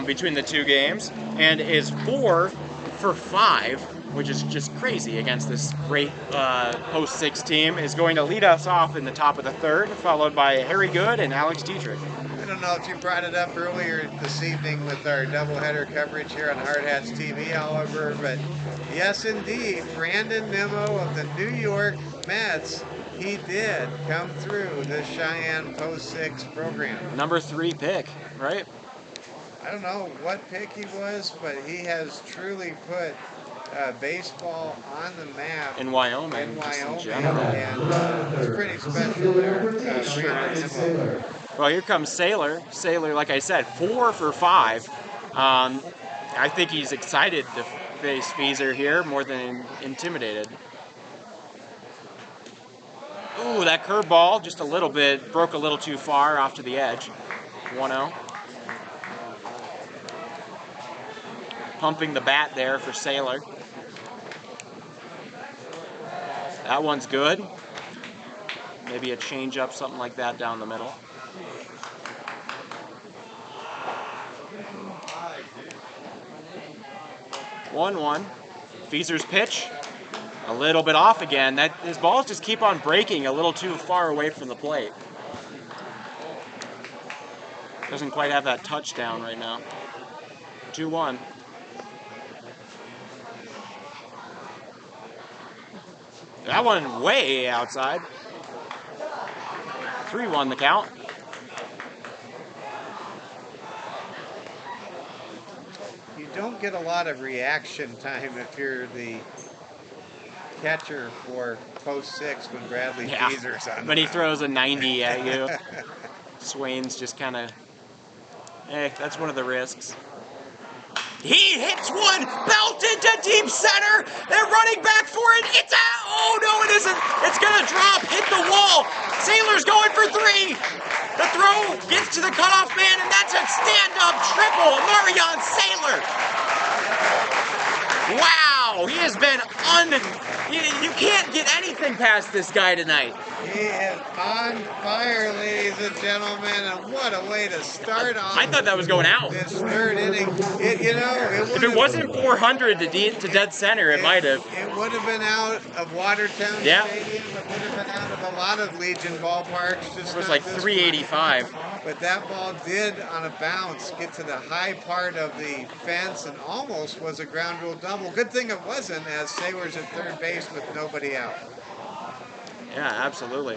between the 2 games, and is 4 for 5, which is just crazy against this great post 6 team, is going to lead us off in the top of the third, followed by Harry Good and Alex Dietrich. I don't know if you brought it up earlier this evening with our doubleheader coverage here on Hardhats TV, Oliver, but yes, indeed, Brandon Nimmo of the New York Mets, he did come through the Cheyenne Post 6 program. Number 3 pick, right? I don't know what pick he was, but he has truly put baseball on the map In Wyoming. in just in Wyoming, general. and it's pretty special there. Brandon Nimmo. Well, here comes Saylor. Saylor, like I said, 4 for 5. I think he's excited to face Feeser here more than intimidated. Ooh, that curveball just a little bit, broke a little too far off to the edge. 1-0. Pumping the bat there for Saylor. That one's good. Maybe a change-up, something like that down the middle. 1-1. Feeser's pitch, a little bit off again. His balls just keep on breaking a little too far away from the plate. Doesn't quite have that touchdown right now. 2-1. That one way outside. 3-1 the count. You don't get a lot of reaction time if you're the catcher for post 6 when Bradley Feaser's on. When he throws a 90 at you, Swain's just kind of, hey, that's one of the risks. He hits one, belted to deep center. They're running back for it. It's out. Oh, no, it isn't. It's going to drop, hit the wall. Sailor's going for 3. The throw gets to the cutoff man, and that's a stand-up triple. Marion Sailor. Wow, he has been you can't get anything past this guy tonight. He is on fire, ladies and gentlemen, and what a way to start off. I thought that was going out. This 3rd inning. If it wasn't 400 to dead center, it might have. It would have been out of Watertown Stadium. It would have been out of a lot of Legion ballparks. It was like 385. But that ball did, on a bounce, get to the high part of the fence and almost was a ground rule double. Good thing it wasn't, as Sailor's at third base with nobody out. Yeah, absolutely.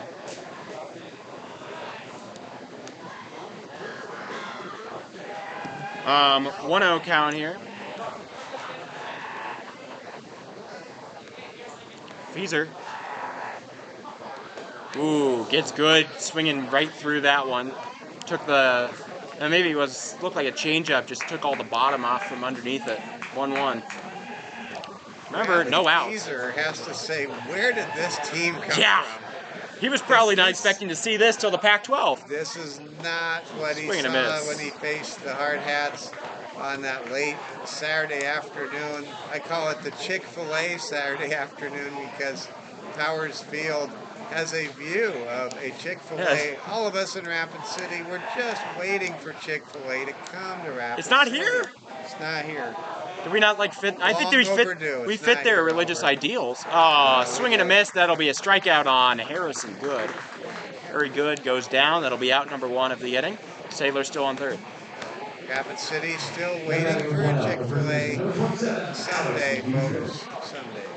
Um, 1-0 count here. Feaser. Ooh, gets good, swinging right through that one. Took the, maybe it looked like a changeup, just took all the bottom off from underneath it. 1-1. Remember, no outs. Feaser has to say, where did this team come from? He was probably not expecting to see this till the Pac-12. This is not what he Swing and a saw miss. when he faced the Hardhats on that late Saturday afternoon. I call it the Chick-fil-A Saturday afternoon because Powers Field has a view of a Chick-fil-A. Yes. All of us in Rapid City, we're just waiting for Chick-fil-A to come to Rapid It's not City. here? It's not here. Did we not like fit? I think Long overdue. we It's fit not their here. religious ideals. Oh, swing and a miss. That'll be a strikeout on Harrison Good. Very good. Goes down. That'll be out number 1 of the inning. Sailor still on third. Rapid City still waiting for a Chick-fil-A someday, folks. Someday.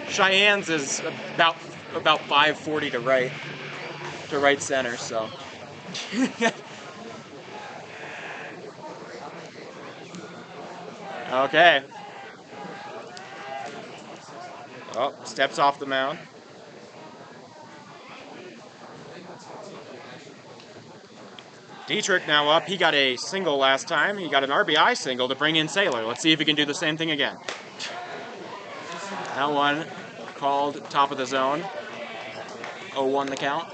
Cheyenne's is about 540 to right center. So. Okay. Oh, steps off the mound. Dietrich now up. He got a single last time. He got an RBI single to bring in Sailor. Let's see if he can do the same thing again. That one called top of the zone. 0-1 the count.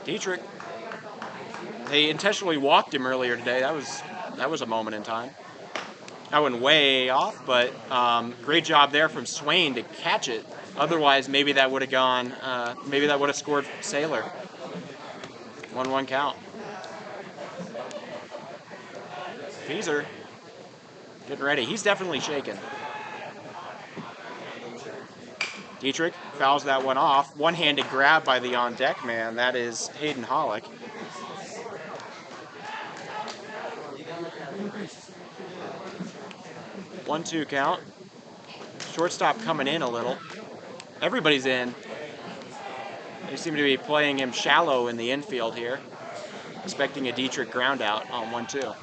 Dietrich. They intentionally walked him earlier today. That was a moment in time. That went way off, but great job there from Swain to catch it. Otherwise, maybe that would have gone. Maybe that would have scored Sailor. 1-1 count. Feaser getting ready. He's definitely shaken. Dietrich fouls that one off. One-handed grab by the on-deck man. That is Hayden Hollick. One-two count. Shortstop coming in a little. Everybody's in. They seem to be playing him shallow in the infield here. Expecting a Dietrich ground out on 1-2.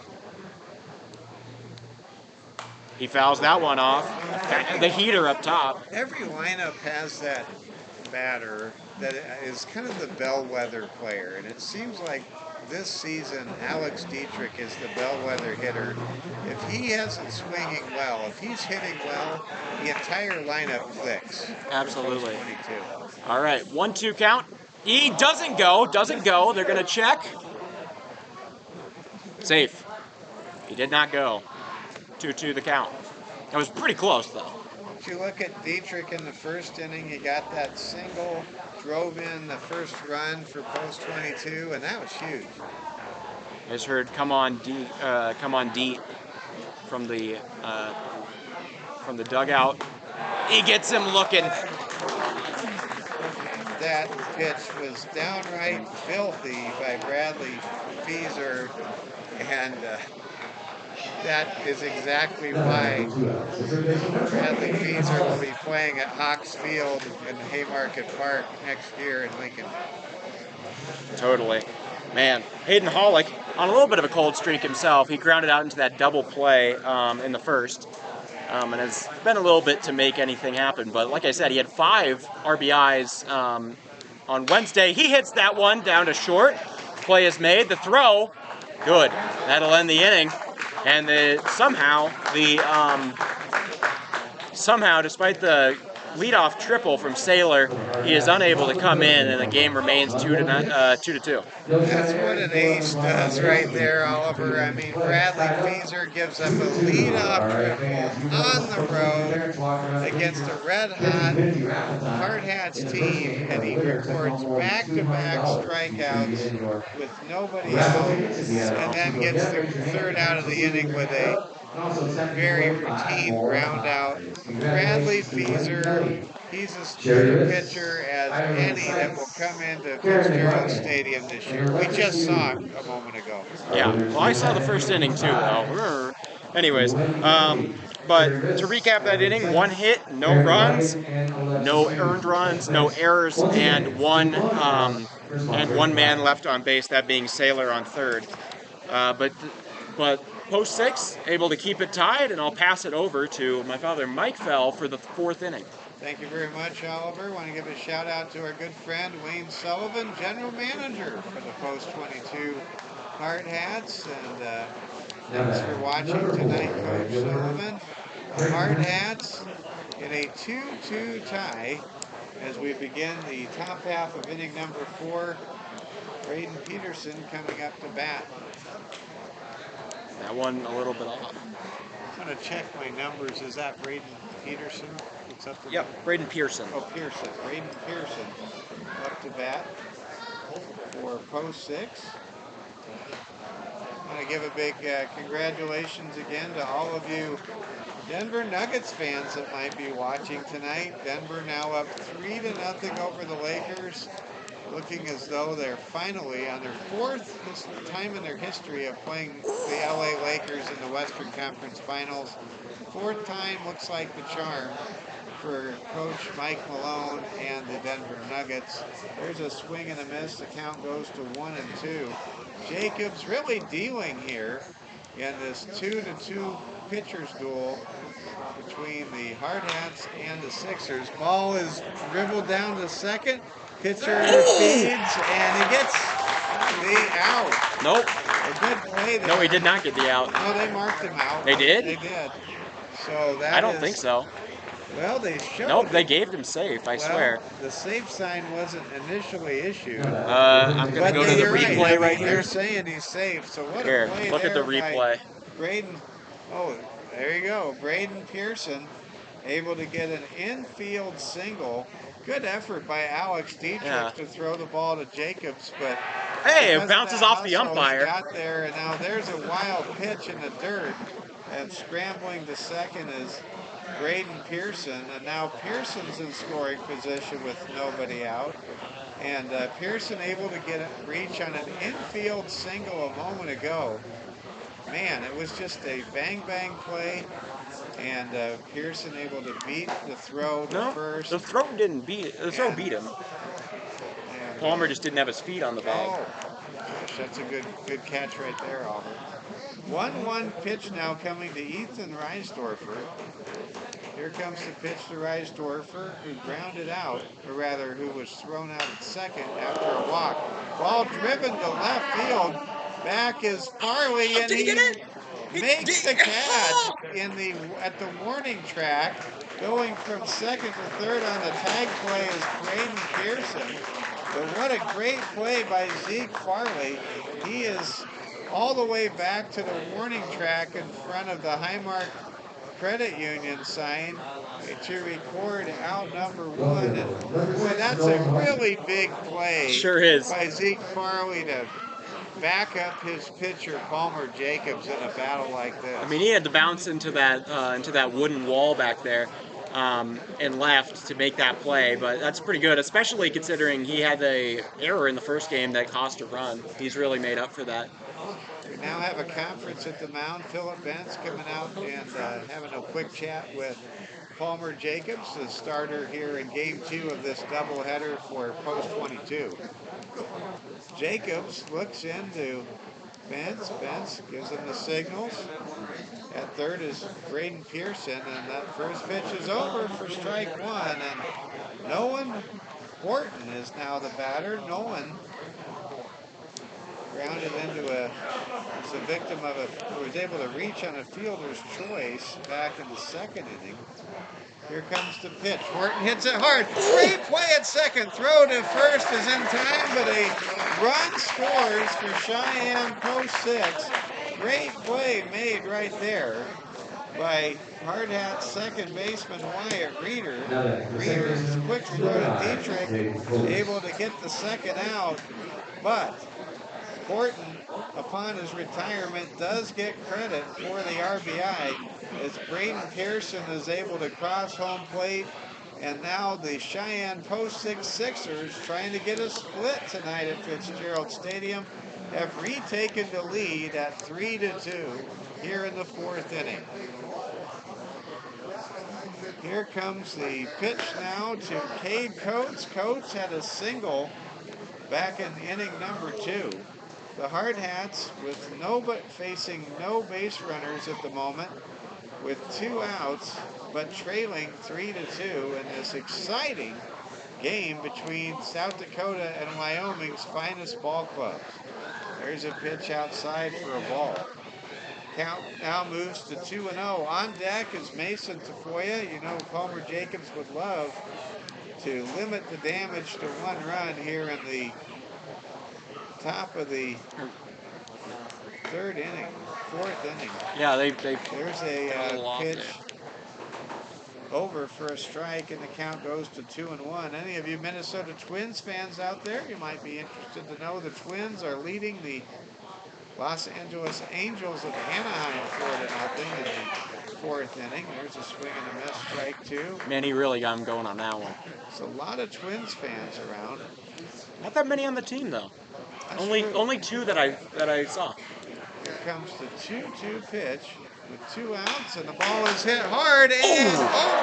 He fouls that one off. The heater up top. Every lineup has that batter that is kind of the bellwether player, and it seems like this season Alex Dietrich is the bellwether hitter. If he isn't swinging well, if he's hitting well, the entire lineup clicks. Absolutely. 22. All right, 1-2 count. He doesn't go. They're going to check. Safe. He did not go. 2-2 the count. That was pretty close, though. If you look at Dietrich in the first inning, he got that single, drove in the first run for post 22, and that was huge. I just heard "Come on, Deet" from the dugout. He gets him looking. That pitch was downright filthy by Bradley Feaser, and that is exactly why Bradley Feaser will be playing at Hawks Field in Haymarket Park next year in Lincoln. Totally. Man, Hayden Hollick on a little bit of a cold streak himself. He grounded out into that double play in the first, and has been a little bit to make anything happen. But like I said, he had 5 RBIs on Wednesday. He hits that one down to short. Play is made. The throw, good. That'll end the inning. And somehow, despite the leadoff triple from Saylor, he is unable to come in, and the game remains 2-2. That's what an ace does right there, Oliver. I mean, Bradley Feeser gives up a leadoff triple on the road against a red-hot Hardhats team, and he records back-to-back strikeouts with nobody out, and then gets the third out of the inning with a very routine ground out. Bradley Feeser, he's as good a pitcher as any that will come into Fitzgerald Stadium this year. We just saw it a moment ago. Yeah, well, I saw the first inning too, though. Anyways, but to recap that inning, 1 hit, no runs, no earned runs, no errors, and one man left on base, that being Saylor on third. But post 6, able to keep it tied, and I'll pass it over to my father, Mike Fell, for the 4th inning. Thank you very much, Oliver. Want to give a shout out to our good friend Wayne Sullivan, general manager for the Post 22 Hardhats, and thanks for watching tonight, Coach Sullivan. The Hardhats in a 2-2 tie as we begin the top half of inning number 4. Braden Peterson coming up to bat. That one a little bit off. I'm going to check my numbers. Is that Braden Peterson? It's up to Yep, Braden Pearson. Oh, Pearson. Braden Pearson up to bat for Post 6. I want to give a big congratulations again to all of you Denver Nuggets fans that might be watching tonight. Denver now up 3-0 over the Lakers, looking as though they're finally on their 4th time in their history of playing the LA Lakers in the Western Conference Finals. 4th time looks like the charm for Coach Mike Malone and the Denver Nuggets. There's a swing and a miss. The count goes to 1-2. Jacobs really dealing here in this 2-2 pitchers duel between the Hardhats and the Sixers. Ball is dribbled down to second. Pitcher feeds, and he gets the out. Nope. A good play there. No, he did not get the out. No, they marked him out. They did? They did. So that I don't think so. Well, they showed. Nope, they gave him safe, I swear. The safe sign wasn't initially issued. I'm going to go to the replay right here. They're saying he's safe, so what Here, a play look at the there by replay. Braden. Oh, there you go. Braden Pearson able to get an infield single. Good effort by Alex Dietrich to throw the ball to Jacobs, but hey, it bounces off the umpire. Got there, and now there's a wild pitch in the dirt, and scrambling to second is Braden Pearson, and now Pearson's in scoring position with nobody out. And Pearson able to get a reach on an infield single a moment ago. Man, it was just a bang-bang play, and Pearson able to beat the throw to first. The throw didn't beat. The throw beat him. Palmer just didn't have his feet on the bag. Oh, gosh, that's a good catch right there, Oliver. 1-1 pitch now coming to Ethan Reisdorfer. Here comes the pitch to Reisdorfer, who grounded out, or rather, who was thrown out at second after a walk. Ball driven to left field. Back is Farley, and he makes the catch at the warning track. Going from second to third on the tag play is Braden Pearson. But what a great play by Zeke Farley. He is all the way back to the warning track in front of the Highmark Credit Union sign to record out number 1. And boy, that's a really big play. Sure is. By Zeke Farley to back up his pitcher Palmer Jacobs in a battle like this. I mean, he had to bounce into that wooden wall back there and left to make that play, but that's pretty good, especially considering he had the error in the first game that cost a run. He's really made up for that. We now have a conference at the mound. Philip Bentz coming out and having a quick chat with Palmer Jacobs, the starter here in game 2 of this doubleheader for post 22. Jacobs looks into Bence. Bence gives him the signals. At third is Braden Pearson, and that first pitch is over for strike 1. And Nolan Horton is now the batter. Nolan grounded into was a victim of was able to reach on a fielder's choice back in the second inning. Here comes the pitch. Horton hits it hard. Great play at second. Throw to first is in time, but a run scores for Cheyenne post 6. Great play made right there by Hardhats second baseman Wyatt Reeder. Reeder's quick throw to Dietrich, able to get the second out, but Horton, upon his retirement, does get credit for the RBI as Braden Pearson is able to cross home plate, and now the Cheyenne post 6 Sixers, trying to get a split tonight at Fitzgerald Stadium, have retaken the lead at 3-2 here in the 4th inning. Here comes the pitch now to Cade Coates. Coates had a single back in inning number 2. The Hardhats facing no base runners at the moment, with 2 outs, but trailing 3-2 in this exciting game between South Dakota and Wyoming's finest ball clubs. There's a pitch outside for a ball. Count now moves to 2-0. On deck is Mason Tafoya. You know, Palmer Jacobs would love to limit the damage to 1 run here in the top of the 4th inning. Yeah, There's a pitch over for a strike, and the count goes to 2-1. Any of you Minnesota Twins fans out there, you might be interested to know the Twins are leading the Los Angeles Angels of Anaheim 4-0 in the 4th inning. There's a swing and a miss, strike 2. Man, he really got him going on that one. There's a lot of Twins fans around. Not that many on the team though. That's Only true. 2 that I saw. Here comes the 2-2 pitch with 2 outs, and the ball is hit hard and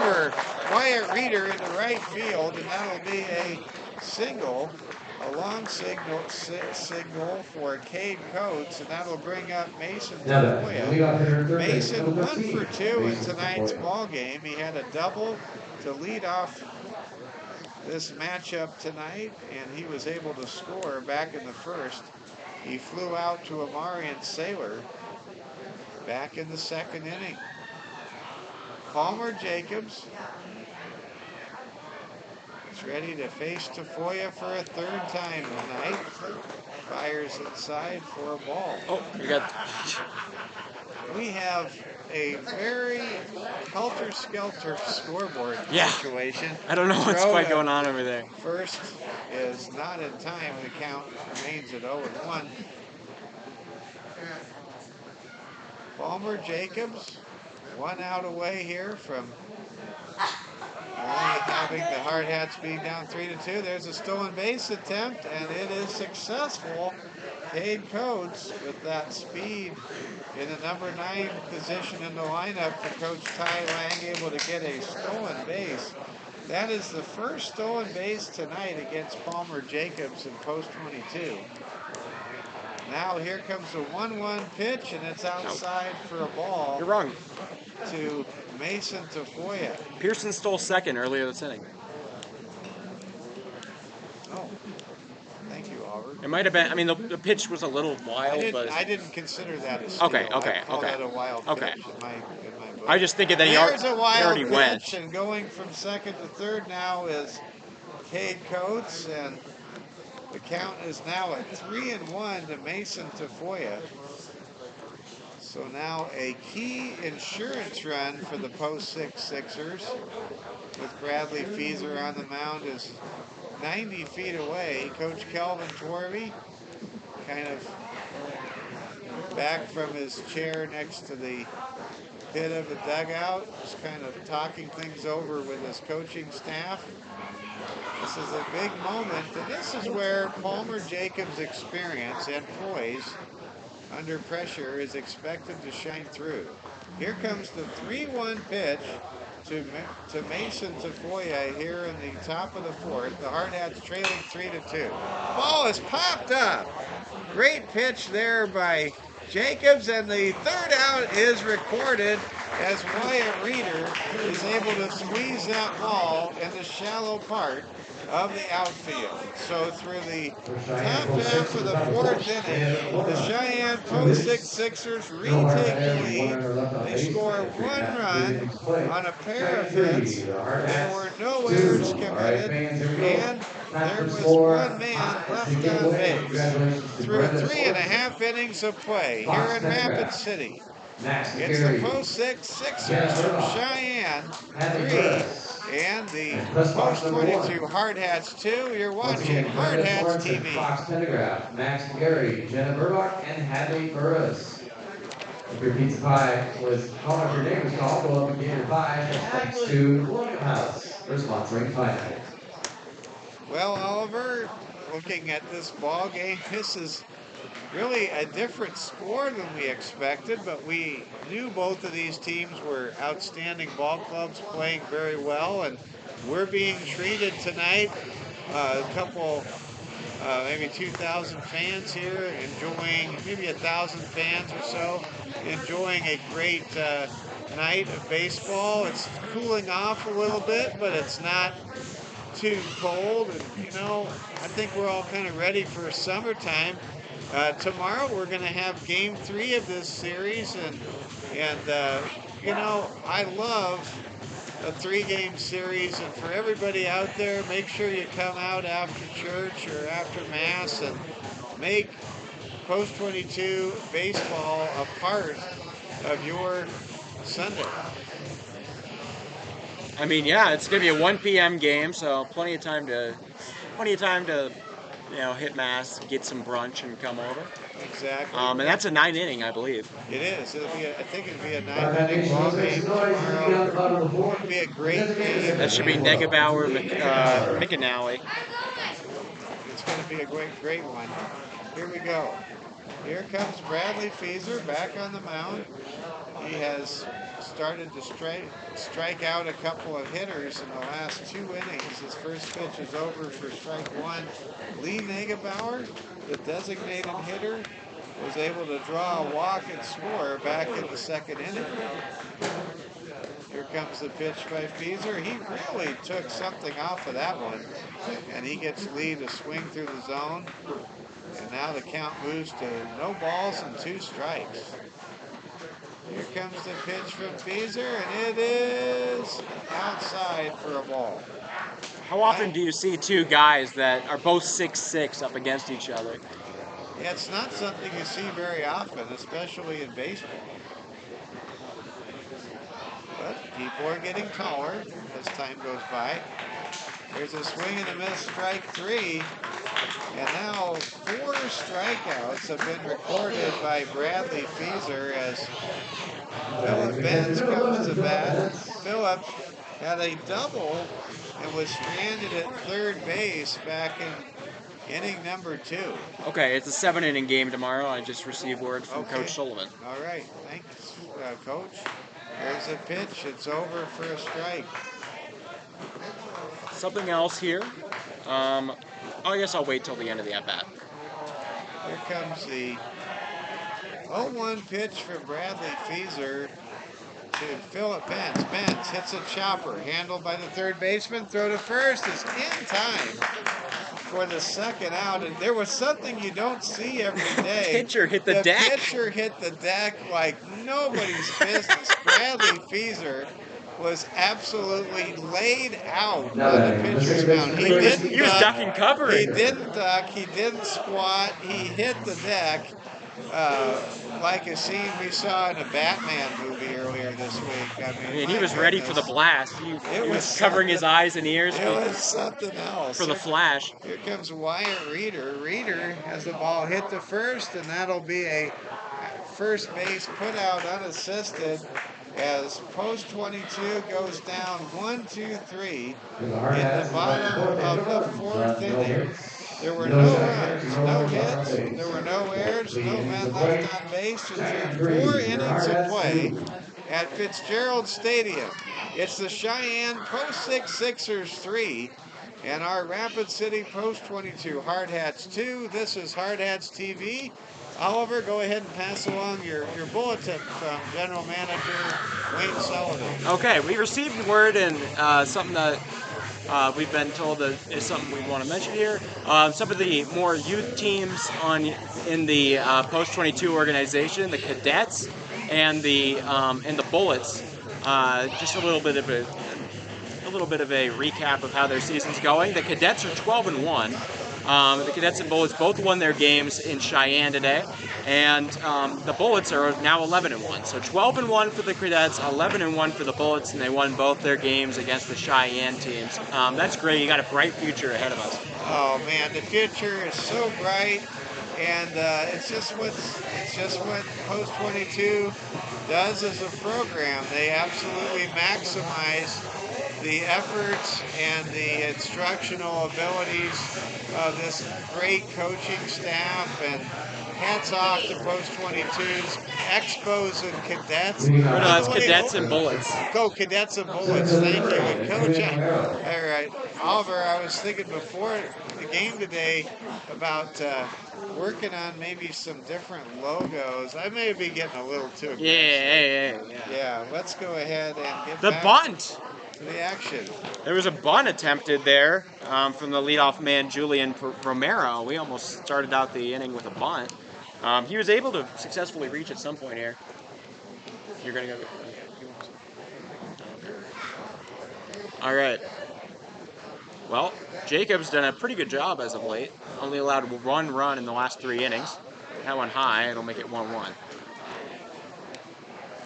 over Wyatt Reeder into right field, and that'll be a single, a long signal for Cade Coates, and that'll bring up Mason Tafoya. Mason 1 for 2 in tonight's ball game. He had a double to lead off this matchup tonight, and he was able to score back in the first. He flew out to Amarian Sailor back in the 2nd inning. Palmer Jacobs is ready to face Tafoya for a 3rd time tonight. Fires inside for a ball. Oh, you got. We have a very helter-skelter scoreboard situation. I don't know what's quite going on over there. First is not in time. The count remains at 0-1. Palmer Jacobs, 1 out away here from only having the Hardhats being down 3-2. There's a stolen base attempt, and it is successful. Cade Coates with that speed in the number 9 position in the lineup for Coach Ty Lang, able to get a stolen base. That is the first stolen base tonight against Palmer Jacobs in post 22. Now here comes the 1-1 pitch, and it's outside for a ball. You're wrong. To Mason Tafoya. Pearson stole second earlier this inning. Oh, thank you, Auburn. It might have been. I mean, the pitch was a little wild, but I didn't consider that a steal. Okay. I call that a wild pitch in my book. I just thinking that he There's a wild already pitch, went. and going from second to third now is Cade Coates, and the count is now at 3-1 to Mason Tafoya. So now a key insurance run for the post 6 Sixers, with Bradley Feeser on the mound, is 90 feet away. Coach Kelvin Torvey kind of back from his chair next to the pit of the dugout, just kind of talking things over with his coaching staff. This is a big moment, and this is where Palmer Jacobs' experience and poise under pressure is expected to shine through. Here comes the 3-1 pitch, to Mason Tafoya here in the top of the fourth. The Hardhats trailing 3-2. Ball is popped up. Great pitch there by Jacobs, and the third out is recorded as Wyatt Reeder is able to squeeze that ball in the shallow part of the outfield. So through the top half of the fourth inning, the Cheyenne Post Six Sixers retake the lead. They score one run on a pair of hits. There were no errors committed, and there was one man left on base. Through 3.5 innings of play here in Rapid City, it's the Post Six Sixers from Cheyenne 3 and the Post 22 Hardhats 2. You're watching Hardhats TV. Fox Pendergraph, Max McGarry, Jenna Burdock, and Hadley Burris. If your pizza pie was called, if your name was called, go up and get your pie. Thanks to Colonial House for sponsoring Pie Night. Well, Oliver, looking at this ball game, this is really a different score than we expected, but we knew both of these teams were outstanding ball clubs playing very well, and we're being treated tonight. A couple, maybe 2,000 fans here enjoying, maybe 1,000 fans or so, enjoying a great night of baseball. It's cooling off a little bit, but it's not too cold, and I think we're all kind of ready for summertime. Tomorrow we're going to have Game 3 of this series, and I love a 3-game series. And for everybody out there, make sure you come out after church or after mass and make Post 22 baseball a part of your Sunday. I mean, yeah, it's gonna be a 1 p.m. game, so plenty of time to, hit mass, get some brunch, and come over. Exactly. And that's a 9 inning, I believe. It is. I think it'll be a 9-inning ball game tomorrow. It'll be a great game. That should be Negebauer, McAnally. It's going to be a great one. Here we go. Here comes Bradley Feeser back on the mound. He has started to strike out a couple of hitters in the last 2 innings. His first pitch is over for strike 1. Lee Negebauer, the designated hitter, was able to draw a walk and score back in the 2nd inning. Here comes the pitch by Feeser. He really took something off of that one, and he gets Lee to swing through the zone. And now the count moves to no balls and 2 strikes. Here comes the pitch from Feeser, and it is outside for a ball. How often do you see 2 guys that are both 6'6" up against each other? Yeah, it's not something you see very often, especially in baseball. But people are getting taller as time goes by. There's a swing and a miss, strike 3. And now 4 strikeouts have been recorded by Bradley Feeser as Philip Benz comes to bat. Philip had a double and was stranded at third base back in inning number 2. Okay, it's a 7-inning game tomorrow. I just received word from Coach Sullivan. All right, thanks, Coach. There's a pitch. It's over for a strike. Something else here. I guess I'll wait till the end of the at-bat. Here comes the 0-1 pitch from Bradley Feeser to Philip Benz. Benz hits a chopper, handled by the third baseman. Throw to first is in time for the 2nd out. And there was something you don't see every day. Pitcher hit the deck. The pitcher hit the deck like nobody's business. Bradley Feeser was absolutely laid out on the pitcher's mound. He was ducking cover. He didn't duck. He didn't squat. He hit the deck like a scene we saw in a Batman movie earlier this week. I mean he was ready for the blast. He was covering his eyes and ears. It was something else. For the flash. Here comes Wyatt Reeder. Reeder has the ball hit to first, and that'll be a first base put out unassisted as Post 22 goes down 1-2-3 in the bottom of the 4th inning. There were no runs, no hits, there were no errors, no men left on base. It's 4 innings of play, at Fitzgerald Stadium. It's the Cheyenne Post 6 Sixers 3 and our Rapid City Post 22 Hardhats 2. This is Hardhats TV. Oliver, go ahead and pass along your bulletin from General Manager Wayne Sullivan. Okay, we received word and something that we've been told that is something we want to mention here. Some of the more youth teams in the Post 22 organization, the Cadets and the Bullets. Just a little bit of a recap of how their season's going. The Cadets are 12-1. The Cadets and Bullets both won their games in Cheyenne today, and the Bullets are now 11-1. So 12-1 for the Cadets, 11-1 for the Bullets, and they won both their games against the Cheyenne teams. That's great. You got a bright future ahead of us. Oh man, the future is so bright, and it's just what Post 22 does as a program. They absolutely maximize the efforts and the instructional abilities of this great coaching staff, and hats off to Post 22's Expos and Cadets. No, it's Cadets and Bullets. Go Cadets and Bullets, thank you. And Coach, all right, Oliver, I was thinking before the game today about working on maybe some different logos. I may be getting a little too aggressive. Yeah, let's go ahead and get the back bunt. to the action. There was a bunt attempted there from the leadoff man, Julian Romero. We almost started out the inning with a bunt. He was able to successfully reach at some point here. You're going to go. All right. Well, Jacob's done a pretty good job as of late. Only allowed one run in the last 3 innings. That one high, it'll make it 1-1.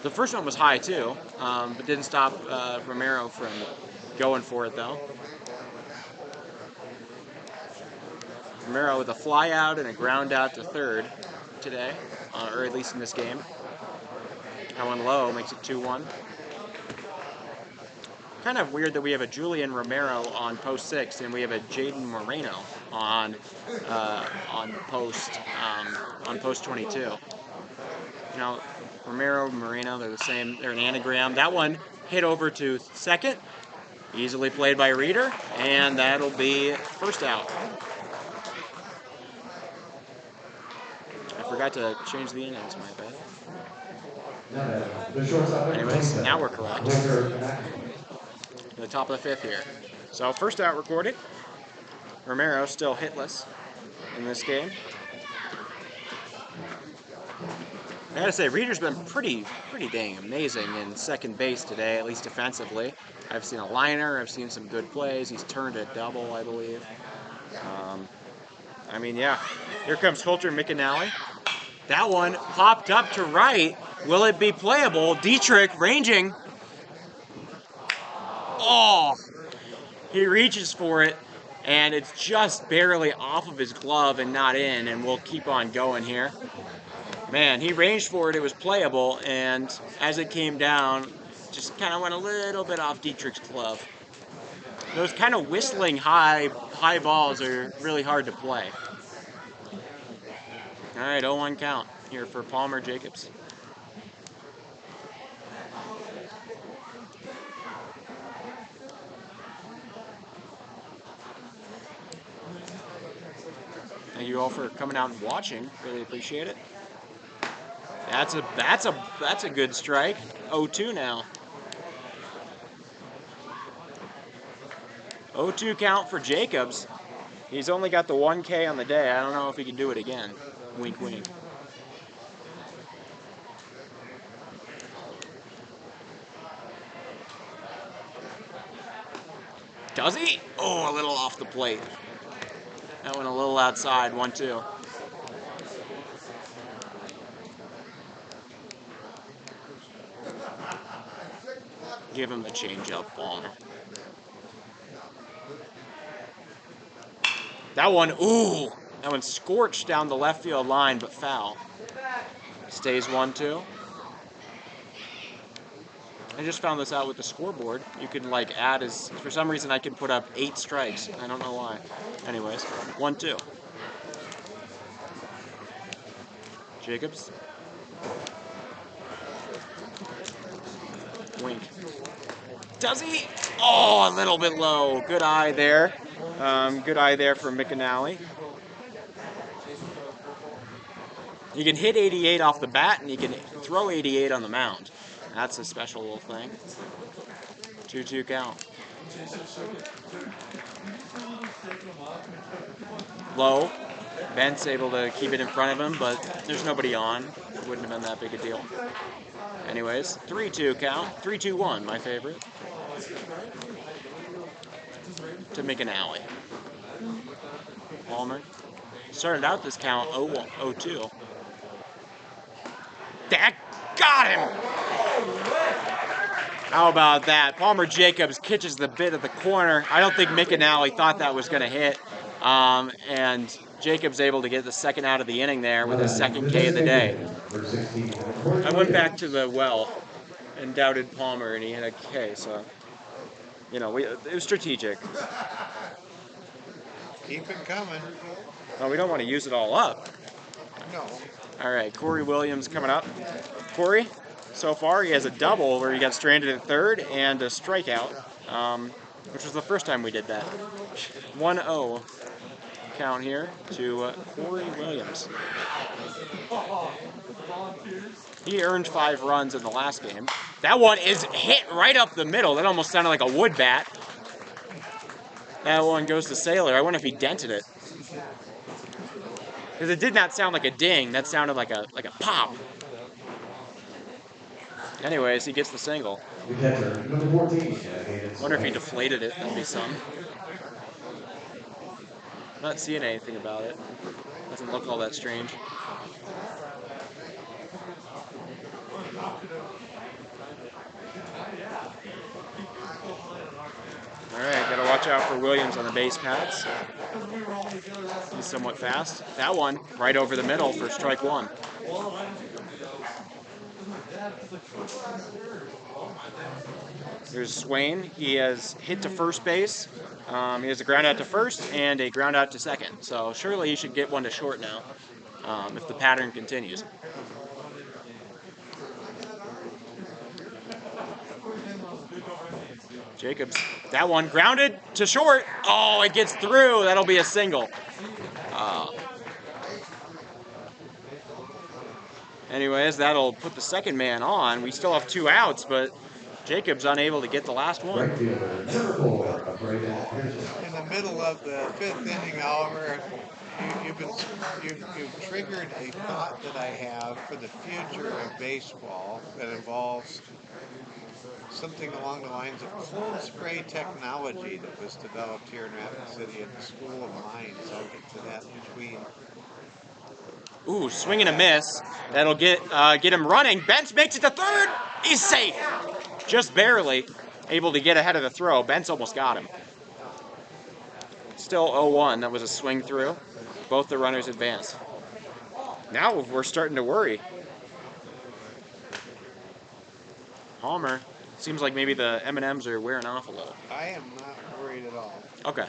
The first one was high too, but didn't stop Romero from going for it though. Romero with a fly out and a ground out to third today, or at least in this game. That one low makes it 2-1. Kind of weird that we have a Julian Romero on Post 6 and we have a Jaden Moreno on Post 22. You know, Romero, Moreno, they're the same. They're an anagram. That one hit over to second, easily played by Reeder, and that'll be first out. I forgot to change the innings, my bad. Anyways, now we're correct. The top of the 5th here. So first out recorded. Romero still hitless in this game. I gotta say, Reeder's been pretty dang amazing in second base today, at least defensively. I've seen a liner, I've seen some good plays. He's turned a double, I believe. I mean, yeah. Here comes Holter McAnally. That one popped up to right. Will it be playable? Dietrich ranging. Oh! He reaches for it, and it's just barely off of his glove and not in, and we'll keep on going here. Man, he ranged for it, it was playable, and as it came down, just kind of went a little bit off Dietrich's glove. Those kind of whistling high balls are really hard to play. All right, 0-1 count here for Palmer Jacobs. Thank you all for coming out and watching. Really appreciate it. That's a good strike. 0-2 now. 0-2 count for Jacobs. He's only got the 1K on the day. I don't know if he can do it again. Wink, wink. Does he? Oh, a little off the plate. That went a little outside. 1-2. Give him the changeup, Palmer. That one, ooh! That one scorched down the left field line, but foul. Stays 1-2. I just found this out with the scoreboard. You can like add as, for some reason I can put up 8 strikes. I don't know why. Anyways, 1-2. Jacobs. Wink. Does he? Oh, a little bit low. Good eye there. Good eye there from McAnally. You can hit 88 off the bat, and you can throw 88 on the mound. That's a special little thing. 2-2 count. Low. Bent's able to keep it in front of him, but there's nobody on. It wouldn't have been that big a deal. Anyways, 3-2 count. 3-2-1, my favorite. To McAnally. Palmer. Started out this count 0-2. That got him! How about that? Palmer Jacobs catches the bit of the corner. I don't think McAnally thought that was going to hit. And Jacobs able to get the second out of the inning there with his second K of the day. I went back to the well and doubted Palmer, and he had a K, so, you know, it was strategic. Keep it coming. Well, we don't want to use it all up. No. All right, Corey Williams coming up. Corey, so far he has a double where he got stranded at third and a strikeout, which was the first time we did that. 1-0 count here to Corey Williams. He earned 5 runs in the last game. That one is hit right up the middle. That almost sounded like a wood bat. That one goes to Saylor. I wonder if he dented it. Because it did not sound like a ding. That sounded like a pop. Anyways, he gets the single. Wonder if he deflated it. That'd be some. Not seeing anything about it. Doesn't look all that strange. Alright, gotta watch out for Williams on the base paths. He's somewhat fast. That one, right over the middle for strike one. There's Swain. He has hit to first base. He has a ground out to first and a ground out to second. So surely he should get one to short now, if the pattern continues. Jacobs, that one grounded to short. Oh, it gets through. That'll be a single. Anyways, that'll put the second man on. We still have 2 outs, but Jacobs unable to get the last one. In the middle of the 5th inning, Oliver, you've triggered a thought that I have for the future of baseball that involves something along the lines of cold spray technology that was developed here in Rapid City at the School of Mines. I'll get to that in between. Ooh, swing and a miss. That'll get him running. Bentz makes it to third. He's safe. Just barely able to get ahead of the throw. Bentz almost got him. Still 0-1. That was a swing through. Both the runners advance. Now we're starting to worry. Palmer. Seems like maybe the M&Ms are wearing off a little. I am not worried at all. Okay.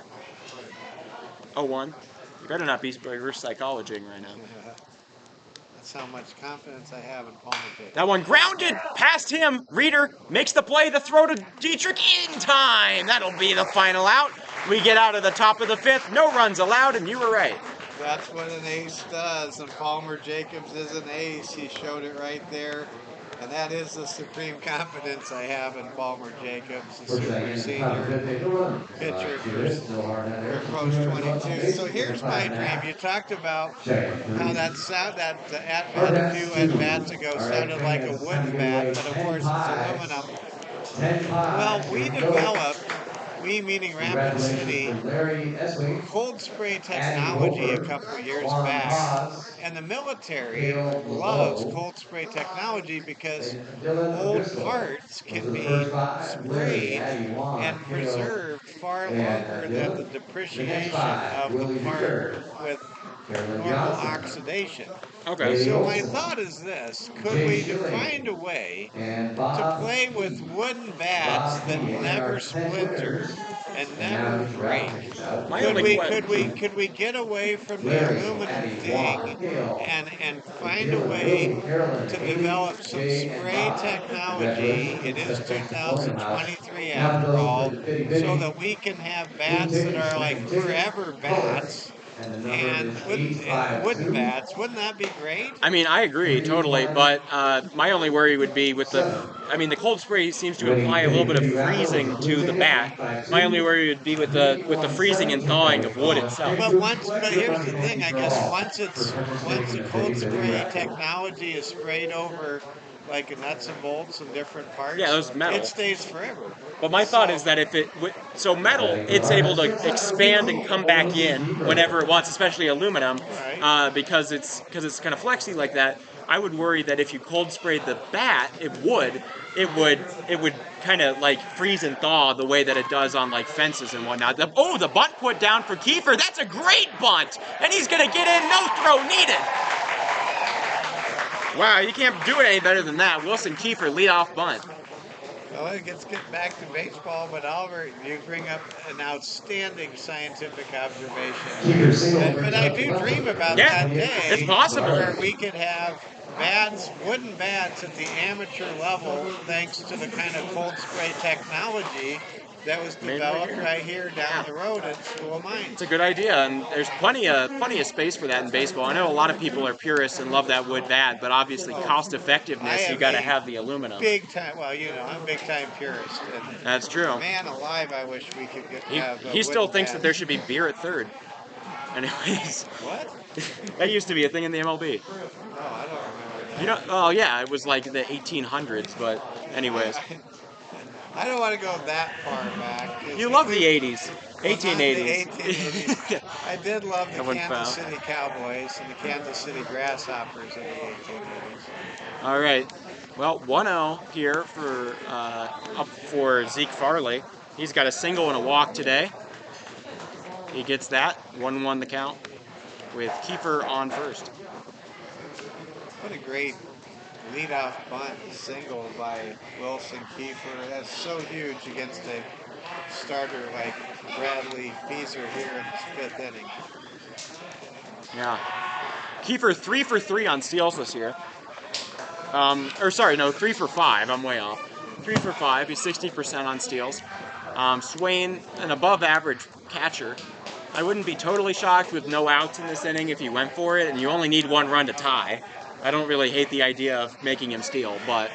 0-1. You better not be reverse psychologing right now. That's how much confidence I have in Palmer Jacobs. That one grounded past him. Reeder makes the play. The throw to Dietrich in time. That'll be the final out. We get out of the top of the 5th. No runs allowed, and you were right. That's what an ace does, and Palmer Jacobs is an ace. He showed it right there. And that is the supreme confidence I have in Palmer Jacobs, the super senior pitcher for Post 22. So here's my dream. You talked about how that at-bat a few at-bats ago sounded like a wood bat, but of course it's aluminum. Well, we developed, we meaning Rapid City, cold spray technology a couple of years back. And the military loves cold spray technology because old parts can be sprayed and preserved far longer than the depreciation of the part with normal oxidation. Okay. So my thought is this: could we find a way to play with wooden bats that never splinter and never break. My Could only we question. could we get away from the aluminum thing and find a way to develop some spray technology? It is 2023 after all, so that we can have bats that are like forever bats and wooden bats. Wouldn't that be great? I mean, I agree totally, but my only worry would be with the. I mean, the cold spray seems to imply a little bit of freezing to the bat. My only worry would be with the freezing and thawing of wood itself. But here's the thing. I guess once the cold spray technology is sprayed over like nuts and bolts and different parts, Yeah, those metal. it stays forever. But my thought is that if so metal, it's able to expand and come back in whenever it wants, especially aluminum, because it's kind of flexy like that. I would worry that if you cold sprayed the bat, it would kind of like freeze and thaw the way that it does on like fences and whatnot. The bunt put down for Kiefer. That's a great bunt, and he's gonna get in. No throw needed. Wow, you can't do it any better than that. Wilson Kiefer leadoff bunt. Well, let's get back to baseball, but Oliver, you bring up an outstanding scientific observation. But I do dream about that day. It's possible. Where we could have wooden bats at the amateur level, thanks to the kind of cold spray technology that was developed right here down the road at School of Mines. It's a good idea, and there's plenty of space for that in baseball. I know a lot of people are purists and love that wood bat, but obviously cost effectiveness, you got to have the aluminum. Big time. Well, I'm a big time purist. And that's true. Man alive, I wish we could have. He still thinks that there should be beer at third. Anyways. What? That used to be a thing in the MLB. Oh, I don't remember that. You know? Oh yeah, it was like the 1800s, but anyways. I don't want to go that far back. You love the 80s. 1880s. The 1880s. I did love the Kansas City Cowboys and the Kansas City Grasshoppers in the 1880s. All right. Well, 1-0 here for up for Zeke Farley. He's got a single and a walk today. He gets that. 1-1 the count with Kiefer on first. What a great leadoff bunt single by Wilson Kiefer. That's so huge against a starter like Bradley Feaser here in his 5th inning. Yeah. Kiefer 3 for 3 on steals this year. 3 for 5. I'm way off. 3 for 5. He's 60% on steals. Swain, an above average catcher. I wouldn't be totally shocked with no outs in this inning if he went for it, and you only need 1 run to tie. I don't really hate the idea of making him steal, but...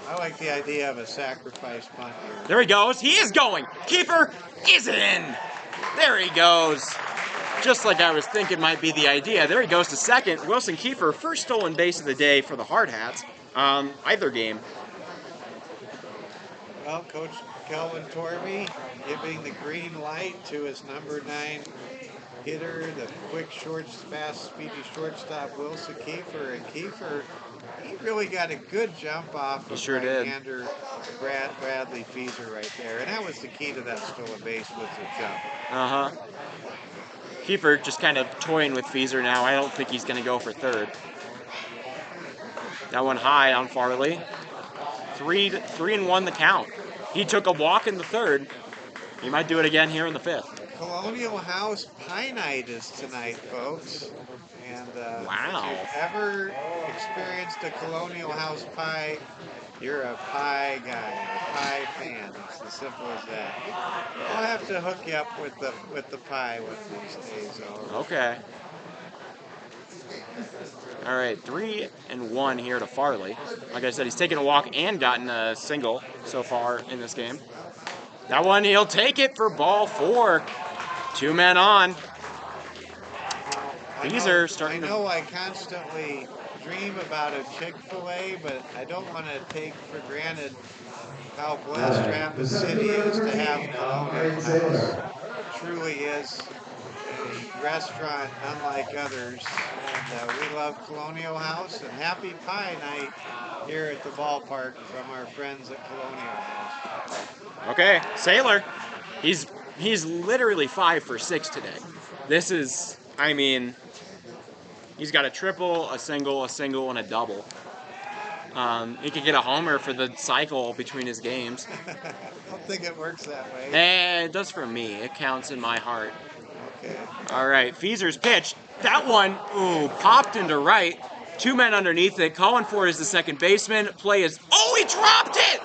I like the idea of a sacrifice punt here. There he goes. He is going. Kiefer is in. There he goes. Just like I was thinking might be the idea. There he goes to second. Wilson Kiefer, first stolen base of the day for the Hardhats. Either game. Well, Coach Kelvin Torby giving the green light to his number 9 hitter, the quick, fast, speedy shortstop, Wilson Kiefer. And Kiefer, he really got a good jump off of right-hander Bradley Feaser right there. And that was the key to that stolen base, was the jump. Uh-huh. Kiefer just kind of toying with Feaser now. I don't think he's going to go for third. That one high on Farley. 3-1 the count. He took a walk in the third. He might do it again here in the 5th. Colonial House Pie Night is tonight, folks. And wow. If you've ever experienced a Colonial House pie, you're a pie guy, a pie fan. It's as simple as that. I'll have to hook you up with the pie one of these days. Okay. All right, 3-1 here to Farley. Like I said, he's taken a walk and gotten a single so far in this game. That one, he'll take it for ball 4. 2 men on. Feaser starting to... I know I constantly dream about a Chick-fil-A, but I don't want to take for granted how blessed Rapid City is to have Colonial House. Truly is a restaurant unlike others. And we love Colonial House, and happy Pie Night here at the ballpark from our friends at Colonial House. Okay, Sailor. He's literally 5 for 6 today. This is, I mean, he's got a triple, a single, and a double. He could get a homer for the cycle between his games. I don't think it works that way. And it does for me. It counts in my heart. Okay. All right, Feezer's pitch. That one, ooh, popped into right. 2 men underneath it. Calling for is the second baseman. Play is, oh, he dropped it!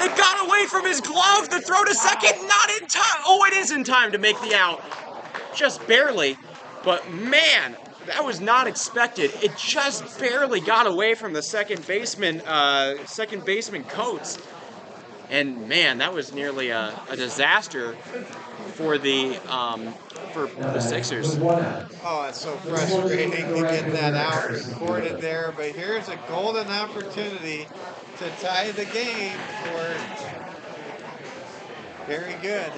It got away from his glove. The throw to second, not in time. Oh, it is in time to make the out. Just barely. But man, that was not expected. It just barely got away from the second baseman Coates. And man, that was nearly a disaster for the Sixers. Oh, it's so frustrating to get that out recorded there. But here's a golden opportunity to tie the game for very good.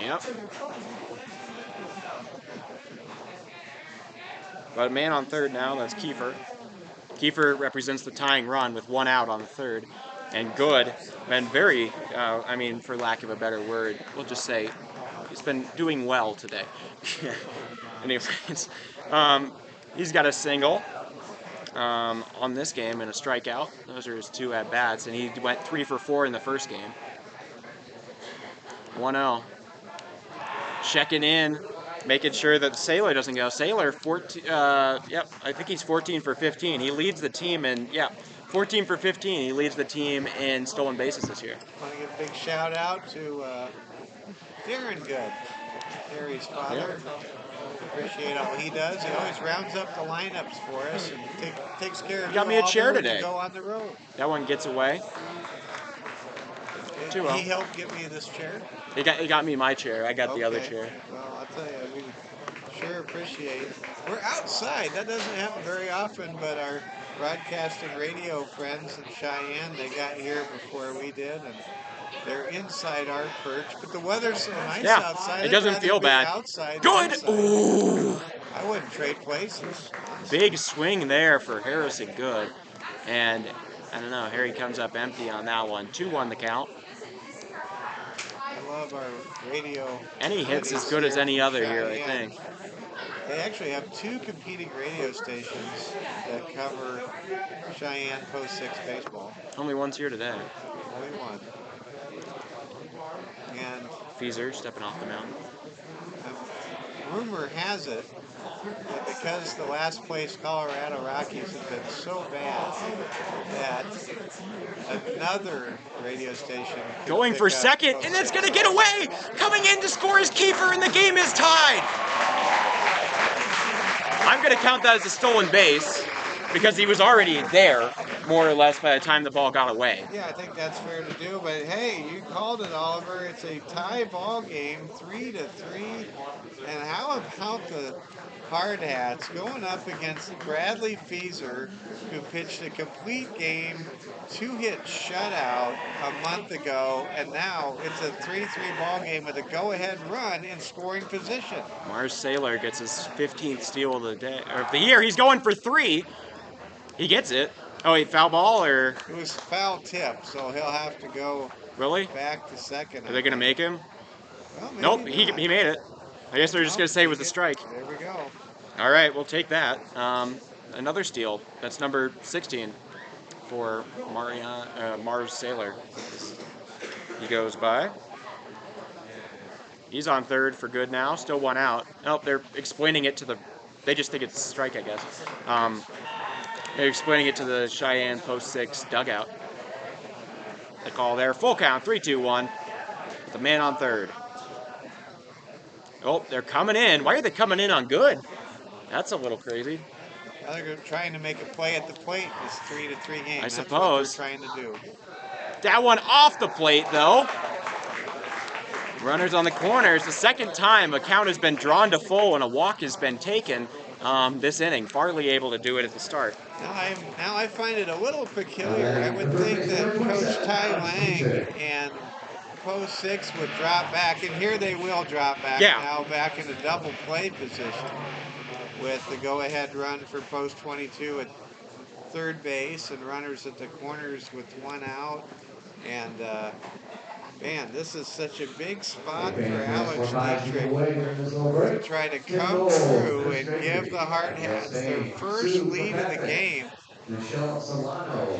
Yep. But a man on third now, that's Kiefer. Kiefer represents the tying run with 1 out on the third. And Good, been very, I mean, for lack of a better word, we'll just say he's been doing well today. Anyways, he's got a single on this game and a strikeout. Those are his 2 at-bats, and he went 3 for 4 in the first game. 1-0. Checking in, making sure that Sailor doesn't go. Sailor, 14, yep, I think he's 14 for 15. He leads the team in, 14 for 15. He leads the team in stolen bases this year. I want to give a big shout out to Darren Good, Harry's father. Appreciate all he does. He always rounds up the lineups for us and takes care of. Got me a chair today. Go on the road. That one gets away. He helped get me this chair. He got me my chair. I got the other chair. Well, I'll tell you, we sure appreciate it. We're outside. That doesn't happen very often, but our broadcast and radio friends in Cheyenne, they got here before we did, and they're inside our perch. But the weather's so nice outside. It doesn't feel bad. Outside Good. Ooh. I wouldn't trade places. Big swing there for Harrison Good. And I don't know, Harry comes up empty on that one. 2-1 the count. I love our radio. And he hits as good as any other here, I think. They actually have 2 competing radio stations that cover Cheyenne Post 6 baseball. Only one's here today. Only one. And Feezer stepping off the mound. Rumor has it that because the last place Colorado Rockies have been so bad that another radio station going for second, and it's going to get away. Coming in to score is Kiefer, and the game is tied. I'm going to count that as a stolen base because he was already there, more or less, by the time the ball got away. Yeah, I think that's fair to do. But hey, you called it, Oliver. It's a tie ball game, 3-3. And how about the Hardhats going up against Bradley Feezer, who pitched a complete game, 2-hit shutout a month ago, and now it's a 3-3 ball game with a go-ahead run in scoring position. Mars Sailor gets his 15th steal of the day, or of the year. He's going for 3. He gets it. Oh, wait, foul ball or? It was foul tip, so he'll have to go back to second. Are they going to make him? Well, nope, he made it. I guess they're just going to say it was a strike. There we go. All right, we'll take that. Another steal. That's number 16 for Mars Sailor. He goes by. He's on third for good now. Still 1 out. Nope, they're explaining it to the... They just think it's a strike, I guess. They're explaining it to the Cheyenne Post 6 dugout. The call there. Full count, 3-2-1. The man on third. Oh, they're coming in. Why are they coming in on Good? That's a little crazy. Now they're trying to make a play at the plate in this 3-3 game. I That's suppose. what they're trying to do. That one off the plate, though. Runners on the corners. The second time a count has been drawn to full and a walk has been taken this inning. Farley able to do it at the start. Now I find it a little peculiar. I would think that Coach Ty Lang and Post 6 would drop back, and here they will drop back now, back in a double play position with the go-ahead run for Post 22 at third base and runners at the corners with 1 out. And man, this is such a big spot for Alex Dietrich to try to come through and give the Hardhats their first lead of the game. Michelle Solano.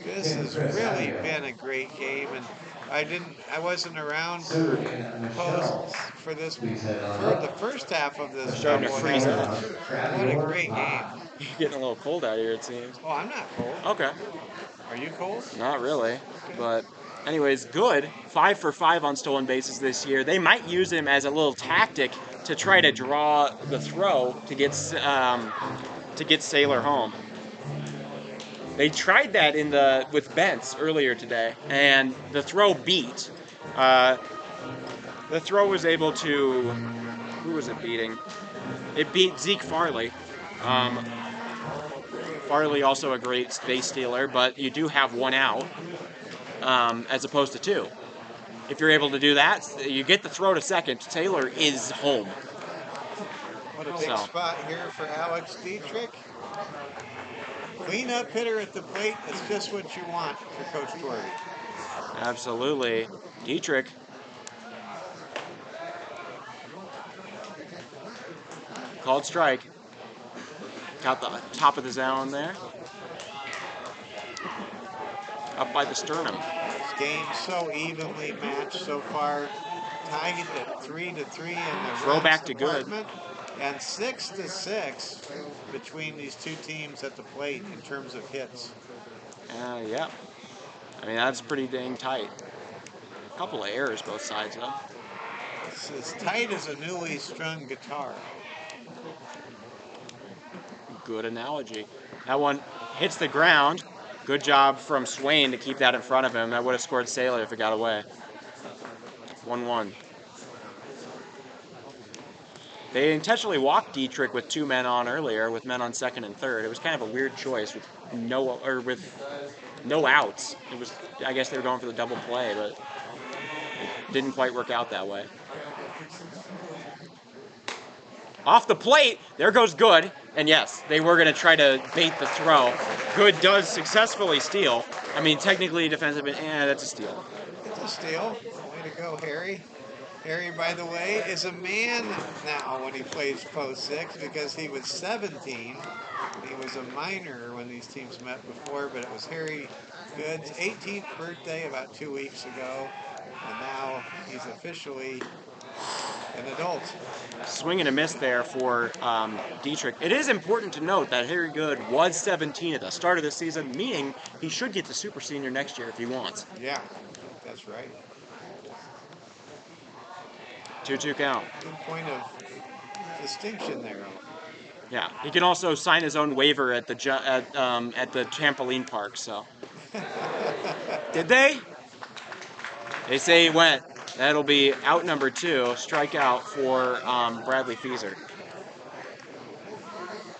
This has really been a great game, and I wasn't around Sue for and Michelle. posts for this Please head on for up. the first half of this Starting to freeze doubleheader. up. Grab What a your great game! pie. Getting a little cold out here, it seems. Oh, I'm not cold. Okay. Are you cold? Not really, but anyways, good. 5 for 5 on stolen bases this year. They might use him as a little tactic to try to draw the throw to get Sailor home. They tried that with Bentz earlier today, and the throw beat. The throw was able to. Who was it beating? It beat Zeke Farley. Farley also a great base stealer, but you do have 1 out as opposed to 2. If you're able to do that, you get the throw to second. Taylor is home. What a big spot here for Alex Dietrich. Clean-up hitter at the plate. It's just what you want for Coach Torrey. Absolutely. Dietrich. Called strike. Got the top of the zone there. Up by the sternum. This game's so evenly matched so far. Tied at 3-3 in the Throwback runs to good. department, and 6-6 between these two teams at the plate in terms of hits. Yeah. I mean, that's pretty dang tight. A couple of errors both sides, though. It's as tight as a newly strung guitar. Good analogy. That one hits the ground. Good job from Swain to keep that in front of him. That would have scored Sailor if it got away. 1-1. They intentionally walked Dietrich with 2 men on earlier, with men on second and third. It was kind of a weird choice with no outs. It was, I guess they were going for the double play, but it didn't quite work out that way. Off the plate, there goes Good, and yes, they were going to try to bait the throw. Good does successfully steal. I mean, technically defensive, that's a steal. It's a steal. Way to go, Harry. Harry, by the way, is a man now when he plays post 6 because he was 17. He was a minor when these teams met before, but it was Harry Good's 18th birthday about 2 weeks ago, and now he's officially an adult. Swing and a miss there for Dietrich. It is important to note that Harry Good was 17 at the start of the season, meaning he should get to Super Senior next year if he wants. Yeah, that's right. 2-2 count. Good point of distinction there. Yeah, he can also sign his own waiver at the trampoline park. So, did they? They say he went. That'll be out number 2, strikeout for Bradley Feeser.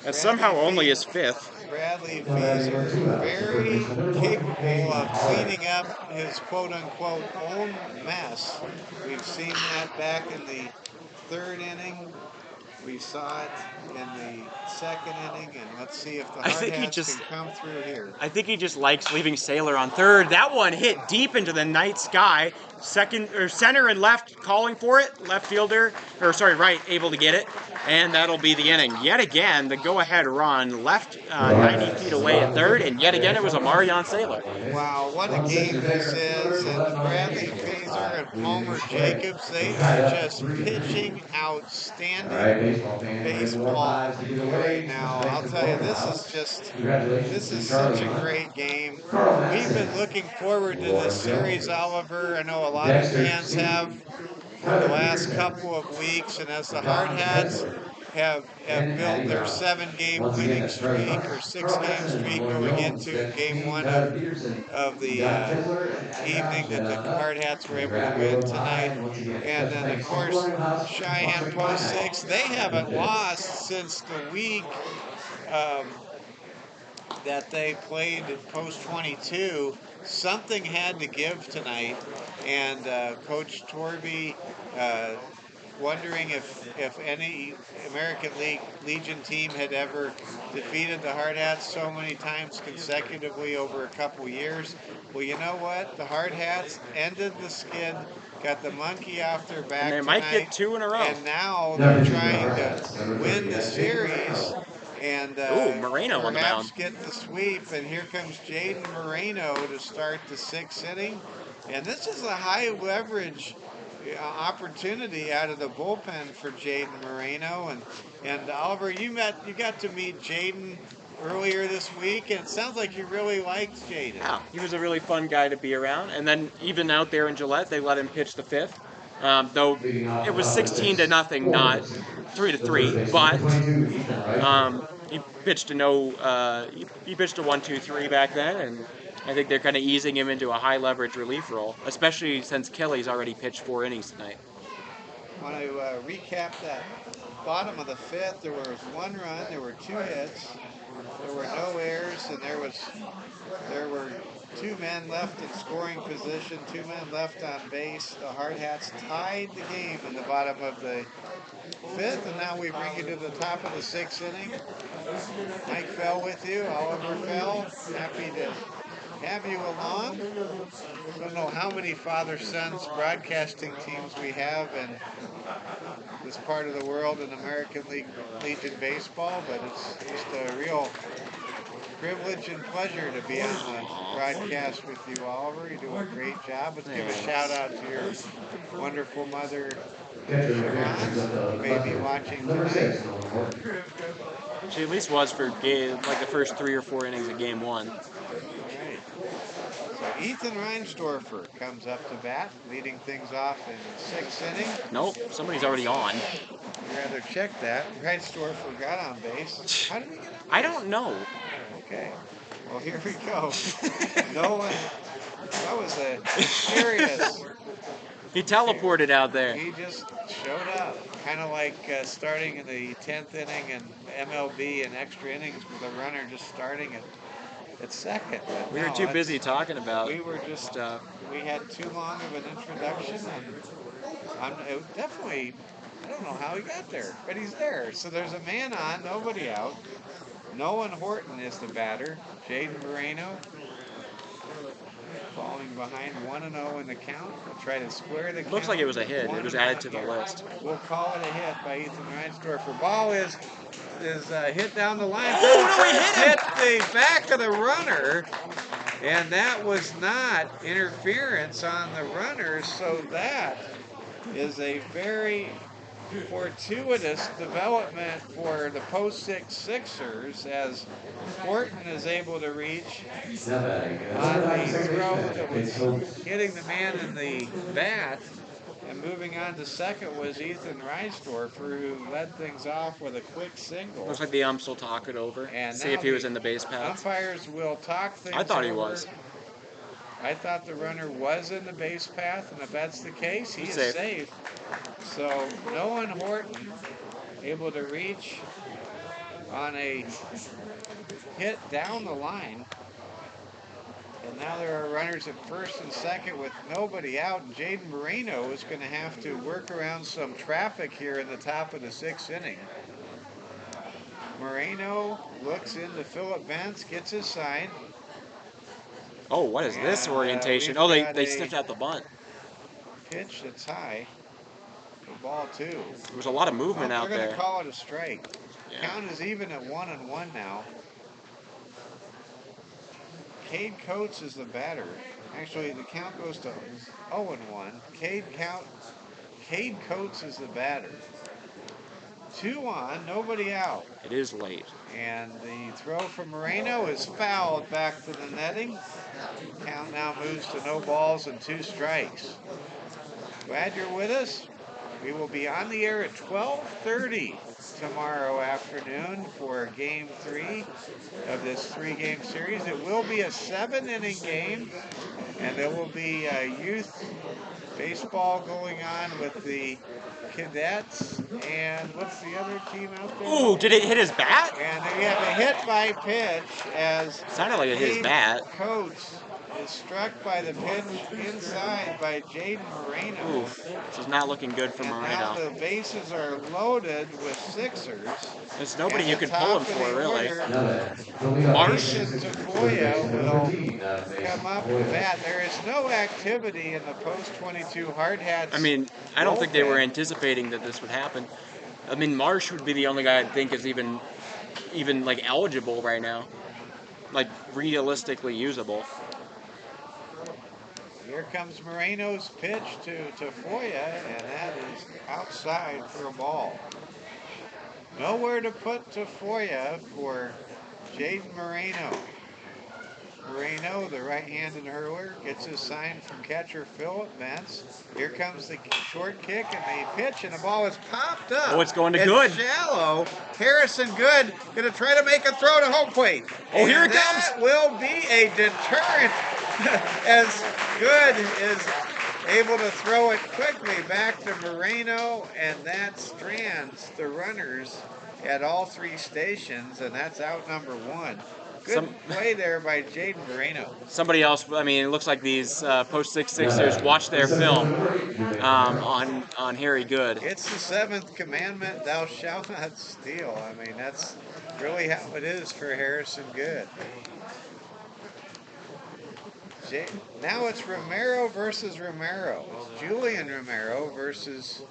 That's somehow only his 5th. Bradley Feeser, very capable of cleaning up his quote-unquote own mess. We've seen that back in the 3rd inning. We saw it in the 2nd inning, and let's see if the Hardhats can come through here. I think he just likes leaving Sailor on 3rd. That one hit deep into the night sky. Center and left calling for it. Right, able to get it. And that'll be the inning. Yet again, the go-ahead run left 90 feet away at 3rd, and yet again it was a Marion Sailor. Wow, what a game this is. And Bradley Feeser and Palmer Jacobs, they are just pitching outstanding baseball right now. I'll tell you, this is such a great game. We've been looking forward to this series, Oliver. I know a lot of fans have for the last couple of weeks, and as the Hardhats have built their 7-game winning streak or 6-game streak going into game 1 of the evening that the Hardhats were able to win tonight. And then, of course, Cheyenne post 6, they haven't lost since the week that they played post 22. Something had to give tonight, and Coach Torby wondering if any American League Legion team had ever defeated the Hardhats so many times consecutively over a couple years. Well, you know what? The Hardhats ended the skid, got the monkey off their back And they tonight, might get 2 in a row. and now they're trying to win the series. and Ooh, Moreno on the perhaps mound. get the sweep. And here comes Jaden Moreno to start the 6th inning. And this is a high leverage opportunity out of the bullpen for Jaden Moreno. And Oliver, you got to meet Jaden earlier this week, and it sounds like you really liked Jaden. Yeah, he was a really fun guy to be around. And then even out there in Gillette, they let him pitch the 5th. Though Leading off it was the top of 16 to six, nothing, 4 not hits. 3 to The 3. first baseman, But 22, Ethan Wright. he pitched a he pitched a 1-2-3 back then, and I think they're kind of easing him into a high leverage relief role, especially since Kelly's already pitched 4 innings tonight. I want to recap that bottom of the 5th. There was 1 run, there were 2 hits, there were no errors, and there were 2 men left in scoring position, 2 men left on base. The Hardhats tied the game in the bottom of the 5th, and now we bring you to the top of the 6th inning. Mike Fell with you, Oliver Fell. Happy to have you along. I don't know how many father-sons broadcasting teams we have in this part of the world in American Legion Baseball, but it's just a real privilege and pleasure to be on the broadcast with you, Oliver. You do a great job. Let's give a shout out to your wonderful mother, Catcher Sharon, appearance who of may the be watching number tonight. 6, Nolan Horton. She at least was for like the first 3 or 4 innings of game 1. All right. So Ethan Reinsdorfer comes up to bat, leading things off in the 6th inning. Nope, somebody's already on. I'd rather check that. Reinsdorfer got on base. How did he get on base? I don't know. Okay. Well, here we go. No one. That was a serious. He teleported out there. He just showed up. Kind of like starting in the 10th inning in MLB and extra innings with a runner just starting at second. But We were no, too busy talking about We were just. stuff. We had too long of an introduction, and it definitely. I don't know how he got there, but he's there. So there's a man on, nobody out. Nolan Horton is the batter. Jaden Moreno falling behind 1-0 in the count. We'll try to square the count. Looks like it was a hit. It was added to the 1-1 here. list. We'll call it a hit by Ethan Reinsdorfer. Ball is hit down the line. Oh, no, he hit him! The back of the runner, and that was not interference on the runner, so that is a very fortuitous development for the post-6 Sixers as Horton is able to reach Now batting. on Number the 96 throw baseman, that Jason was hitting the man in the bat. And moving on to second was Ethan Reinsdorfer, who led things off with a quick single. Looks like the umps will talk it over. And See now if he was the in the base path. Umpires will talk things I thought he over. was. I thought the runner was in the base path, and if that's the case, he He's is safe. safe. So Nolan Horton able to reach on a hit down the line. And now there are runners at first and second with nobody out. And Jaden Moreno is going to have to work around some traffic here in the top of the 6th inning. Moreno looks into Phillip Vance, gets his sign. Oh, what is this And, orientation? we've Oh, got they a sniffed out the bunt. Pitch that's high. The ball 2. There was a lot of movement out They're going there. to call it a strike. Yeah. Count is even at 1-1 now. Cade Coates is the batter. Actually, the count goes to 0-1. Cade Coates is the batter. 2 on, nobody out. It is late. And the throw from Moreno is fouled back to the netting. Count now moves to no balls and 2 strikes. Glad you're with us. We will be on the air at 12:30 tomorrow afternoon for Game 3 of this 3-game series. It will be a 7-inning game, and there will be youth baseball going on with the Cadets, and what's the other team out there? Ooh, did it hit his bat? And we have a hit by pitch as Sounded like it hit his Cade bat. Coates is struck by the pitch inside by Jaden Moreno. Oof. This is not looking good for And now Moreno. the bases are loaded with Sixers. There's nobody And you the can top pull him of the for, really. order, Now batting. The leadoff Marsh baseman and is Tafoya number will 13, come up to bat. There is no activity in the post-22 Hardhats. I mean, I don't think they were bullpen. anticipating that this would happen. I mean, Marsh would be the only guy I'd think is even even like eligible right now, like realistically usable. Here comes Moreno's pitch to Tafoya, and that is outside for a ball. Nowhere to put Tafoya for Jaden Moreno. Moreno, the right-handed hurler, gets his sign from catcher Philip Vance. Here comes the short kick and the pitch, and the ball is popped up. Oh, it's going to Good. Shallow. Harrison Good going to try to make a throw to home plate. Oh, here it that comes. Will be a deterrent as Good is able to throw it quickly back to Moreno, and that strands the runners at all three stations, and that's out number one. Good play there by Jaden Moreno. Somebody else, I mean, it looks like these post 6-6ers watch their film on Harry Good. It's the seventh commandment, thou shalt not steal. I mean, that's really how it is for Harrison Good. Now it's Romero versus Romero. It's Julian Romero versus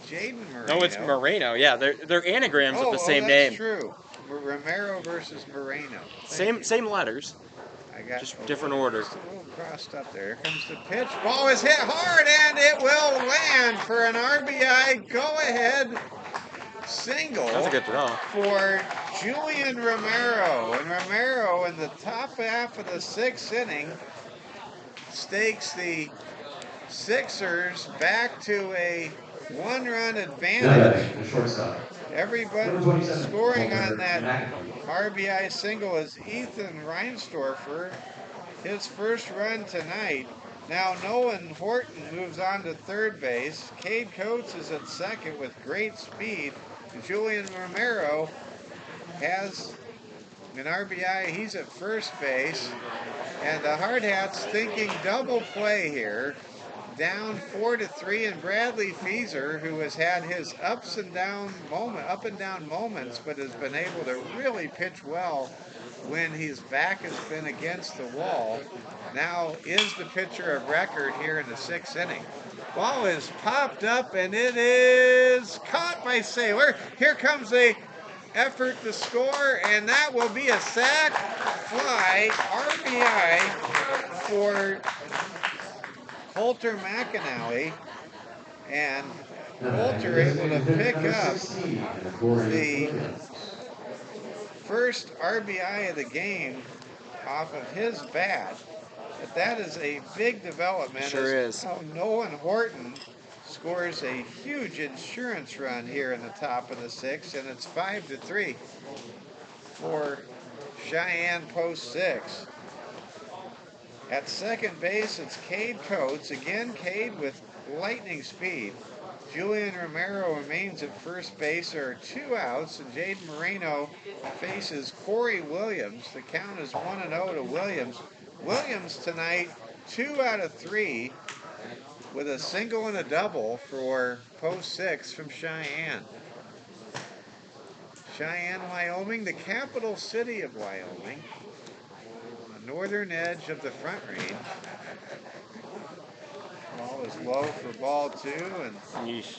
Jaden Moreno. No, it's Moreno. Yeah, they're anagrams of the same that's name. True. Romero versus Moreno. Same letters. I got just different order. Just a little crossed up there. Here comes the pitch. Ball is hit hard, and it will land for an RBI go-ahead single. That's a good throw. For Julian Romero. And Romero in the top half of the sixth inning stakes the Sixers back to a one-run advantage. Everybody scoring on that RBI single is Ethan Reinstorfer, his first run tonight. Now Nolan Horton moves on to third base. Cade Coates is at second with great speed. Julian Romero has an RBI. He's at first base. And the Hardhats thinking double play here. Down 4-3, and Bradley Feeser, who has had his up and down moments, but has been able to really pitch well when his back has been against the wall, now is the pitcher of record here in the sixth inning. Ball is popped up, and it is caught by Saylor. Here comes the effort to score, and that will be a sac fly RBI for Coulter McAnally, and Coulter able to pick up the first RBI of the game off of his bat. But that is a big development. Sure is. Nolan Horton scores a huge insurance run here in the top of the sixth, and it's 5-3 for Cheyenne post six. At second base, it's Cade Coates. Again, Cade with lightning speed. Julian Romero remains at first base. There are two outs, and Jaden Moreno faces Corey Williams. The count is 1-0 to Williams. Williams tonight, 2 out of 3, with a single and a double for post six from Cheyenne. Cheyenne, Wyoming, the capital city of Wyoming. Northern edge of the Front Range. Ball is low for ball two, and Yeesh.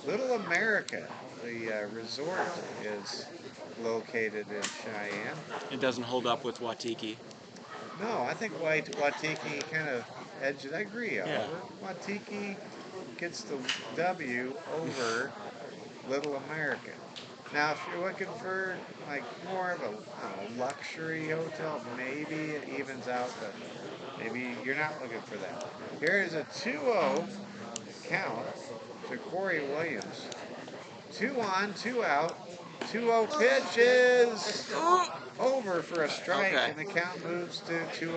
Little America, the resort, is located in Cheyenne. It doesn't hold up with Watiki. No, I think Watiki kind of edges. I agree. Yeah. Watiki gets the W over Little America. Now, if you're looking for like more of a luxury hotel, maybe it evens out, but maybe you're not looking for that. Here is a 2-0 count to Corey Williams. 2 on, 2 out. 2-0 pitch is over for a strike, and the count moves to 2-1.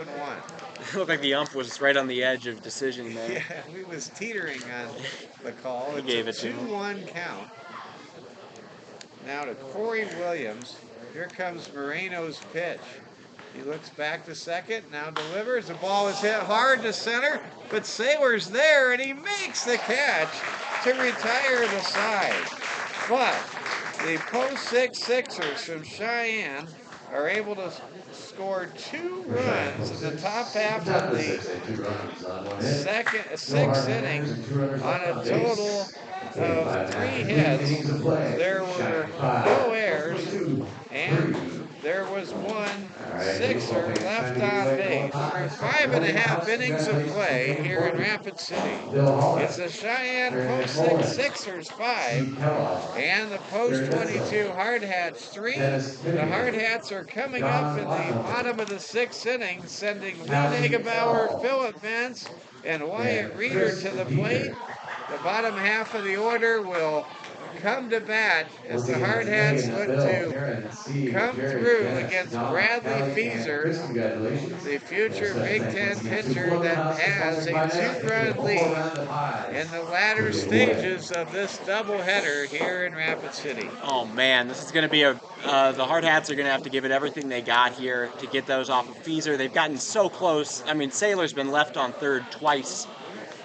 It looked like the ump was right on the edge of decision there. Yeah, he was teetering on the call. He gave it to him. 2-1 count. Now to Corey Williams. Here comes Moreno's pitch. He looks back to second, now delivers. The ball is hit hard to center, but Saylor's there, and he makes the catch to retire the side. But the post six Sixers from Cheyenne are able to score 2 runs in the top half of the sixth inning on a total of 3 hits, there were no errors, and there was 1 sixer left on base. Through 5.5 innings of play here in Rapid City, it's the Cheyenne Post 6 Sixers 5 and the Post 22 Hardhats 3. The Hardhats are coming up in the bottom of the 6th inning, sending Lee Negebauer, Philip Vance, and Wyatt Reeder to the plate. The bottom half of the order will come to bat as the Hardhats look to come through against Bradley Feaser, the future Big Ten pitcher that has a 2-run lead in the latter stages of this doubleheader here in Rapid City. Oh man, this is going to be the Hard Hats are going to have to give it everything they got here to get those off of Feaser. They've gotten so close. I mean, Sailor's been left on third twice,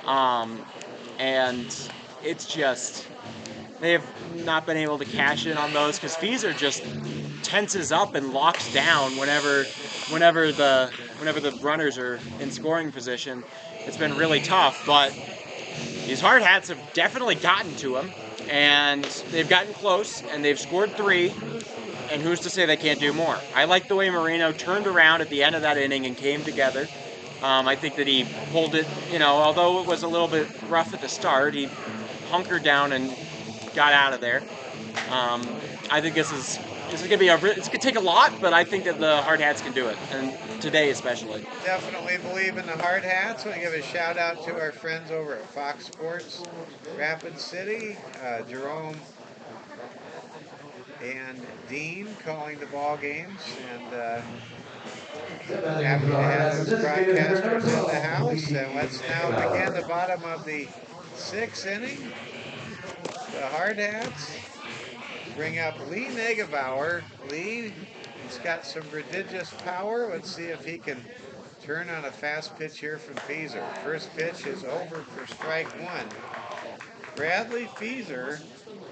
and it's just they have not been able to cash in on those because Feaser just tenses up and locks down whenever the runners are in scoring position. It's been really tough, but these Hard Hats have definitely gotten to him, and they've gotten close, and they've scored 3, and who's to say they can't do more? I like the way Marino turned around at the end of that inning and came together. I think that he pulled it, although it was a little bit rough at the start, he hunkered down and got out of there. I think this is gonna be it's gonna take a lot, but I think that the Hard Hats can do it, and today especially. Definitely believe in the Hard Hats. I want to give a shout out to our friends over at Fox Sports Rapid City, Jerome and Dean calling the ball games, and happy to have those broadcasters in the house. And let's now begin the bottom of the 6th inning. The Hard Hats bring up Lee Negebauer. Lee, he's got some prodigious power. Let's see if he can turn on a fast pitch here from Feaser. First pitch is over for strike 1. Bradley Feaser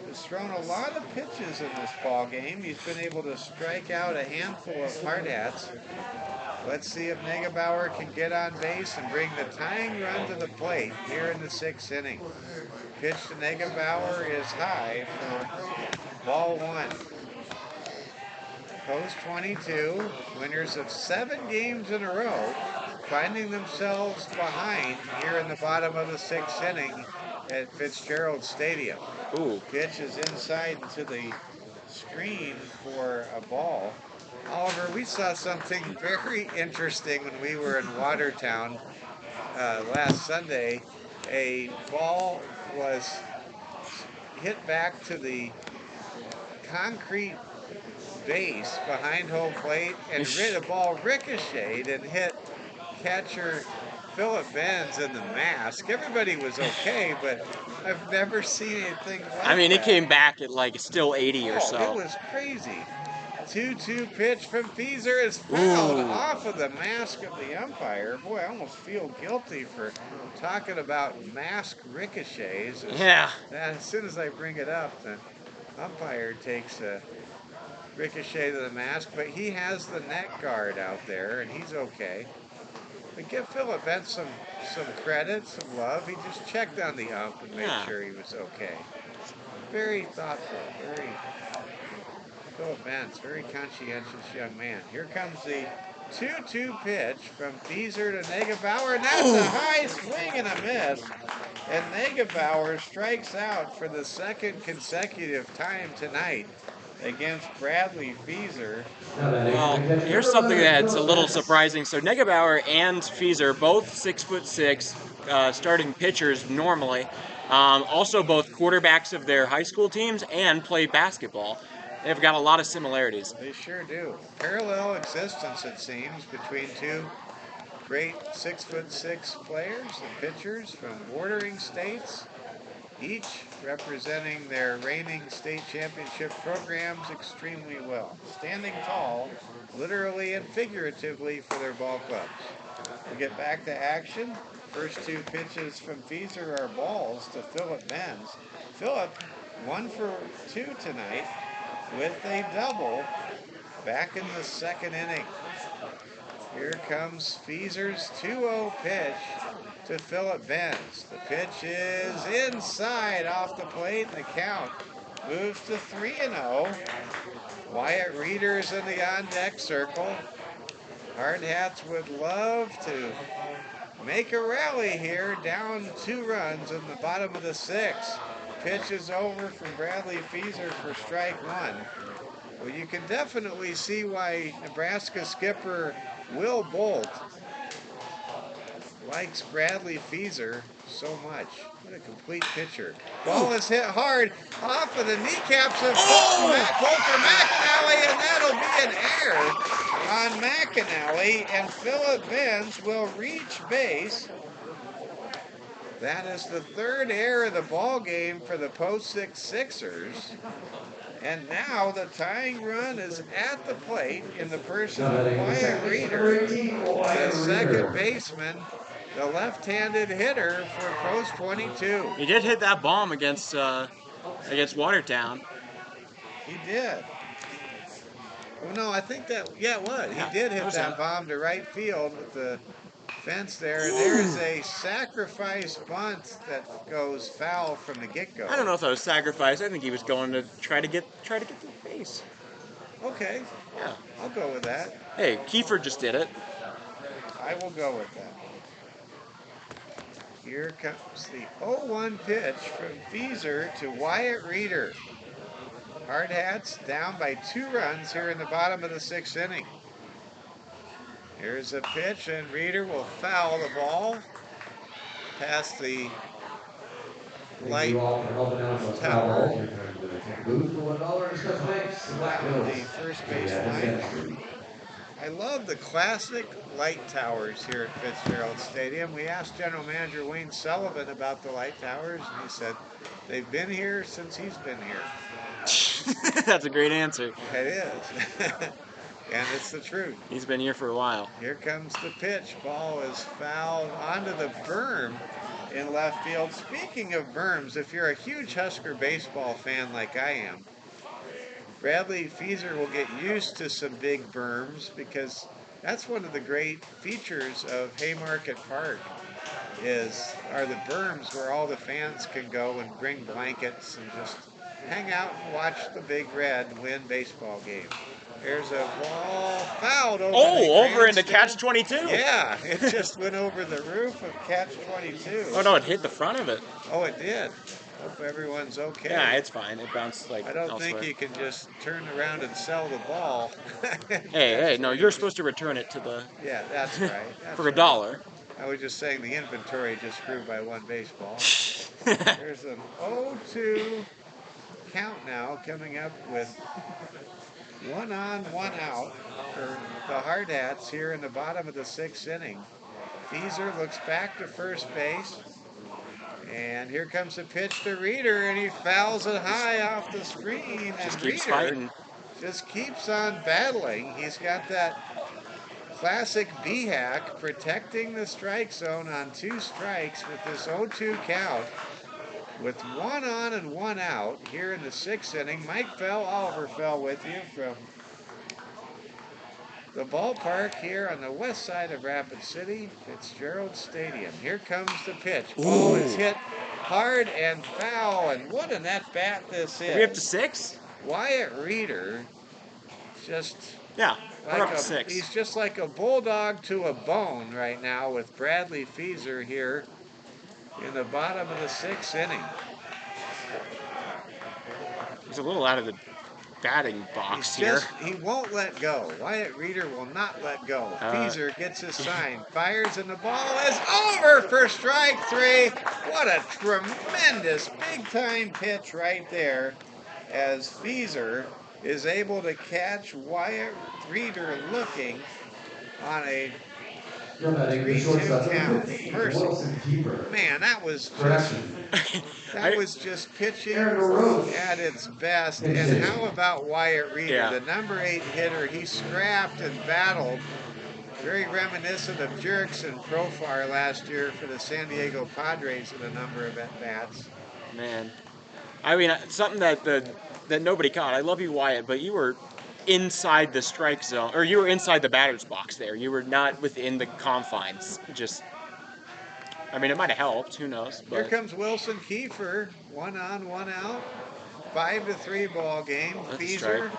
has thrown a lot of pitches in this ball game. He's been able to strike out a handful of Hard Hats. Let's see if Negebauer can get on base and bring the tying run to the plate here in the 6th inning. Pitch to Negebauer is high for ball 1. Post 22, winners of 7 games in a row, finding themselves behind here in the bottom of the 6th inning at Fitzgerald Stadium. Ooh. Pitch is inside to the screen for a ball. Oliver, we saw something very interesting when we were in Watertown last Sunday. A ball was hit back to the concrete base behind home plate, and the ball ricocheted and hit catcher Philip Benz in the mask. Everybody was okay, but I've never seen anything like that. I mean, it came back at like still 80 or so. It was crazy. 2-2 pitch from Feaser is fouled off of the mask of the umpire. Boy, I almost feel guilty for talking about mask ricochets. Yeah. As soon as I bring it up, the umpire takes a ricochet to the mask, but he has the neck guard out there, and he's okay. But give Philip Benz some credit, some love. He just checked on the ump and made sure he was okay. Very thoughtful, Philip Benz, very conscientious young man. Here comes the 2-2 pitch from Feaser to Negebauer, and that's a high swing and a miss. And Negebauer strikes out for the 2nd consecutive time tonight against Bradley Feaser. Well, here's something that's a little surprising. So Negebauer and Feaser, both 6'6", starting pitchers normally. Also both quarterbacks of their high school teams and play basketball. They've got a lot of similarities. They sure do. Parallel existence, it seems, between two great 6'6" players and pitchers from bordering states, each representing their reigning state championship programs extremely well, standing tall, literally and figuratively, for their ball clubs. We get back to action. First 2 pitches from Feaser are balls to Philip Benz. Philip, 1 for 2 tonight with a double back in the 2nd inning. Here comes Feezer's 2-0 pitch to Philip Benz. The pitch is inside off the plate, and the count moves to 3-0. Wyatt Reeder's in the on-deck circle. Hardhats would love to make a rally here, down 2 runs in the bottom of the 6th. Pitch is over from Bradley Feezer for strike 1. Well, you can definitely see why Nebraska skipper Will Bolt likes Bradley Feezer so much. What a complete pitcher. Ball is hit hard off of the kneecaps of Colter McAnally, and that'll be an error on McAnally, and Philip Benz will reach base. That is the 3rd error of the ball game for the post-6 Sixers. And now the tying run is at the plate in the person of Wyatt Reeder, the second baseman, the left-handed hitter for post 22. He did hit that bomb against Watertown. He did. Well, no, I think that, yeah, it was. He did hit that bomb to right field with the fence there. And there's a sacrifice bunt that goes foul from the get-go. I don't know if that was sacrifice. I think he was going to try to get to the base. Okay. Yeah. I'll go with that. Hey, Kiefer just did it. I will go with that. Here comes the 0-1 pitch from Feezer to Wyatt Reeder. Hardhats down by 2 runs here in the bottom of the 6th inning. Here's a pitch, and Reeder will foul the ball past the light tower. The first base line. I love the classic light towers here at Fitzgerald Stadium. We asked General Manager Wayne Sullivan about the light towers, and he said they've been here since he's been here. That's a great answer. It is. And it's the truth. He's been here for a while. Here comes the pitch. Ball is fouled onto the berm in left field. Speaking of berms, if you're a huge Husker baseball fan like I am, Bradley Feezer will get used to some big berms, because that's one of the great features of Haymarket Park are the berms where all the fans can go and bring blankets and just hang out and watch the Big Red win baseball games. There's a ball fouled over over into catch 22. Yeah, it just went over the roof of catch 22. Oh no, it hit the front of it. Oh, it did. Hope everyone's okay. Yeah, it's fine. It bounced I don't think you can just turn around and sell the ball. Hey, no, you're supposed to return it to the... Yeah, that's right. for $1. I was just saying the inventory just grew by 1 baseball. There's an 0-2 count now, coming up with 1 on, 1 out for the Hardhats here in the bottom of the 6th inning. Feezer looks back to first base. And here comes the pitch to Reeder, and he fouls it high off the screen. And Just keeps Reeder fighting. just keeps on battling. He's got that classic B-hack, protecting the strike zone on 2 strikes with this 0-2 count. With 1 on and 1 out here in the 6th inning. Mike Oliver Fell with you from the ballpark here on the west side of Rapid City, Fitzgerald Stadium. Here comes the pitch. Ball is hit hard and foul, and what an at-bat this is. Are we up to 6? Wyatt Reeder just... Yeah, we're up to 6. He's just like a bulldog to a bone right now with Bradley Feezer here in the bottom of the 6th inning. He's a little out of the batting box here. He won't let go. Wyatt Reeder will not let go. Feezer gets his sign, fires, and the ball is over for strike 3. What a tremendous big-time pitch right there, as Feezer is able to catch Wyatt Reeder looking on a 3-2 count. Man, that was just pitching at its best. And how about Wyatt Reeder, the number 8 hitter? He scrapped and battled, very reminiscent of Jerks and Profar last year for the San Diego Padres in a number of at-bats. Man, I mean, something that nobody caught. I love you, Wyatt, but you were inside the strike zone, or you were inside the batter's box there. You were not within the confines. Just, I mean, it might have helped. Who knows? Here But comes Wilson Kiefer, 1 on, 1 out. 5-3 ball game. that's a strike. Feeser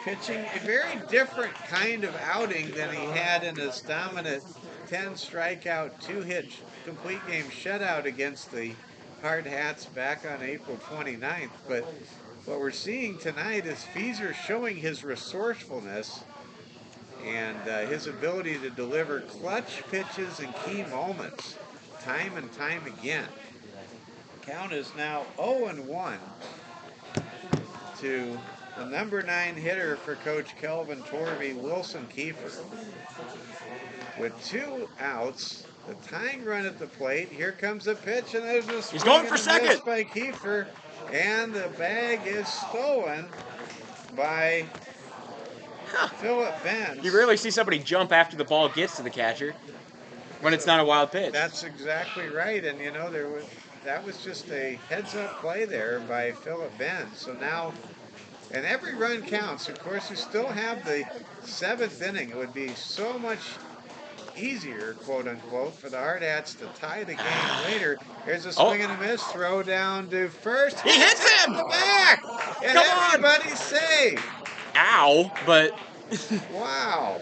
pitching a very different kind of outing than he had in his dominant 10 strikeout, 2-hit complete game shutout against the Hardhats back on April 29th. But what we're seeing tonight is Feeser showing his resourcefulness and his ability to deliver clutch pitches and key moments time and time again. Count is now 0-1 to the number 9 hitter for Coach Kelvin Torvey, Wilson Kiefer. With 2 outs, the tying run at the plate. Here comes the pitch, and there's a He's going swing for and a miss second. by Kiefer, and the bag is stolen by Philip Benz. You rarely see somebody jump after the ball gets to the catcher when it's not a wild pitch. That's exactly right, and you know that was just a heads-up play there by Philip Benz. So now, and every run counts. Of course, we still have the 7th inning. It would be so much easier, quote unquote, for the Hardhats to tie the game later. Here's a swing and a miss, throw down to first. He hits him! The back, and Come on! everybody's safe. Ow! But Wow.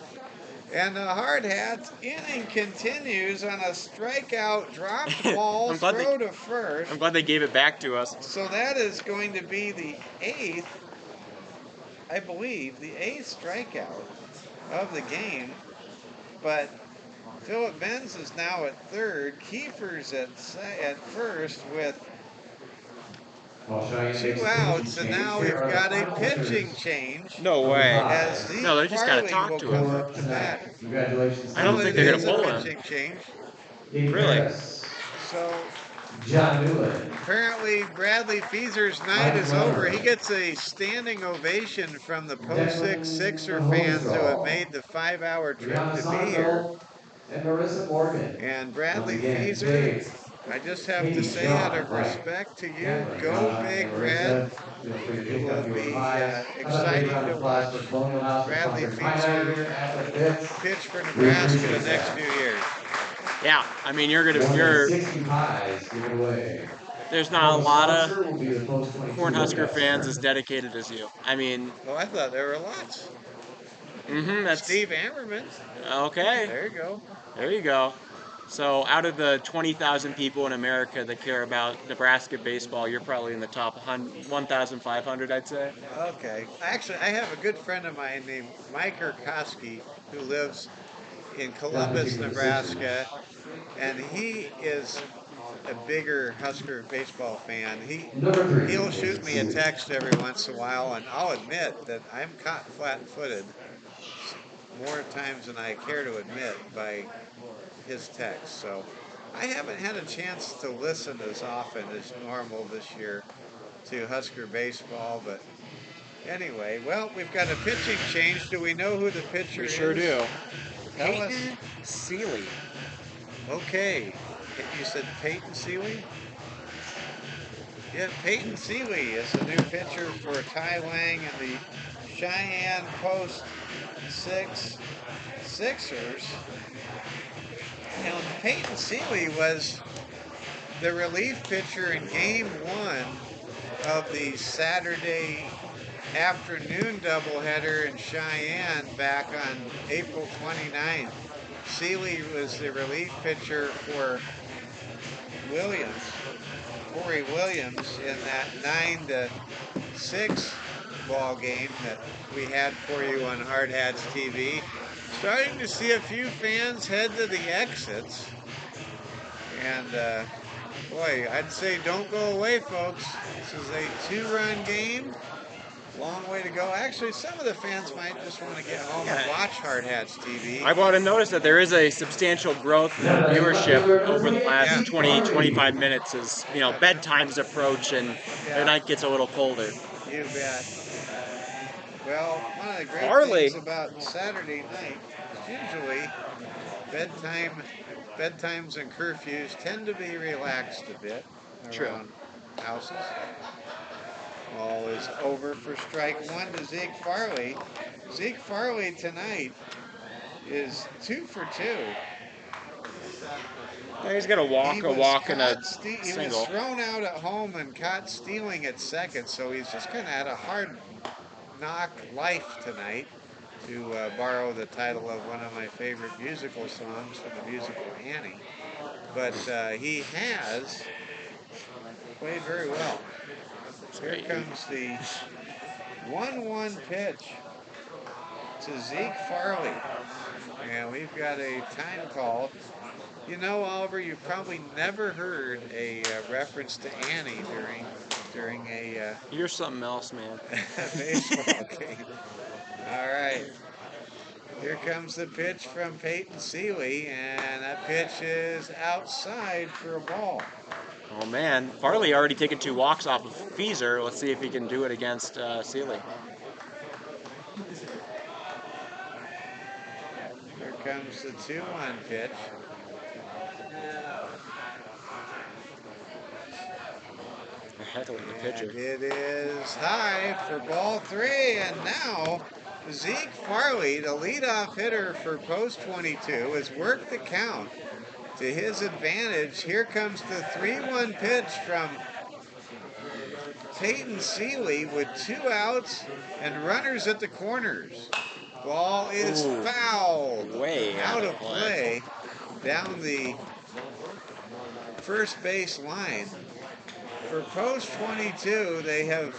And the Hardhats inning continues on a strikeout, dropped ball, throw to first. I'm glad they gave it back to us. So that is going to be the 8th, I believe, the 8th strikeout of the game. But Philip Benz is now at third. Kiefer's at first with 2 outs, and now we've got a pitching change. No way. As No, they just gotta Farley talk to will come him. up to bat. Congratulations. I don't think they're gonna pull him. Pitching change. Really? So John Newland. apparently Bradley Feeser's night is over. He gets a standing ovation from the Post 6 Sixer fans who have made the 5-hour trip to be here. And Marissa Morgan. And Bradley Once again, Feeser, Dave, I just have to say out of respect to you, go Big Red. It will be exciting to watch Bradley Feeser pitch for Nebraska the next few years. Yeah, I mean, you're 60 pies given away. there's not a lot of Sponsor will be the Post 22 Cornhusker fans Webmaster. as dedicated as you. I mean, Well, I thought there were lots. that's Steve Ammerman. okay. There you go. There you go. So out of the 20,000 people in America that care about Nebraska baseball, you're probably in the top 1,500, I'd say. Okay. Actually, I have a good friend of mine named Mike Urkowski who lives in Columbus, Nebraska, and he is a bigger Husker baseball fan. He'll shoot me a text every once in a while, and I'll admit that I'm caught flat-footed more times than I care to admit by his text. So I haven't had a chance to listen as often as normal this year to Husker baseball, but anyway, well, we've got a pitching change. Do we know who the pitcher is? We sure do. Tell us. Peyton Seeley. Okay. You said Peyton Seeley? Yeah, Peyton Seeley is the new pitcher for Tai Wang and the Cheyenne Post 6 Sixers. Now, Peyton Seeley was the relief pitcher in Game 1 of the Saturday afternoon doubleheader in Cheyenne back on April 29th. Seeley was the relief pitcher for Corey Williams, in that 9-6 ball game that we had for you on Hardhats TV. Starting to see a few fans head to the exits. And boy, I'd say don't go away, folks. This is a 2-run game. Long way to go. Actually, some of the fans might just want to get home and watch Hardhats TV. I want to notice that there is a substantial growth in viewership over the last 20-25 minutes as, you know, bedtimes approach and the night gets a little colder. You bet. Well, one of the great Farley. things about Saturday night is usually bedtimes and curfews tend to be relaxed a bit around houses. Ball is over for strike one to Zeke Farley. Zeke Farley tonight is 2 for 2. Yeah, he's got a walk, and a He was single. thrown out at home and caught stealing at second, so he's just kind of had a hard knock life tonight, to borrow the title of one of my favorite musical songs from the musical Annie. But he has played very well. Here comes the 1-1 pitch to Zeke Farley. And we've got a time call. You know, Oliver, you've probably never heard a reference to Annie during a You're something else, man. baseball game. All right. Here comes the pitch from Peyton Seeley, and that pitch is outside for a ball. Oh man, Farley already taken 2 walks off of Feezer. Let's see if he can do it against Seeley. Here comes the 2-1 pitch. Heckling the pitcher. And it is high for ball 3, and now Zeke Farley, the leadoff hitter for post 22, has worked the count to his advantage. Here comes the 3-1 pitch from Peyton Seeley with 2 outs and runners at the corners. Ball is fouled. Way out of play down the first base line. For post 22, they have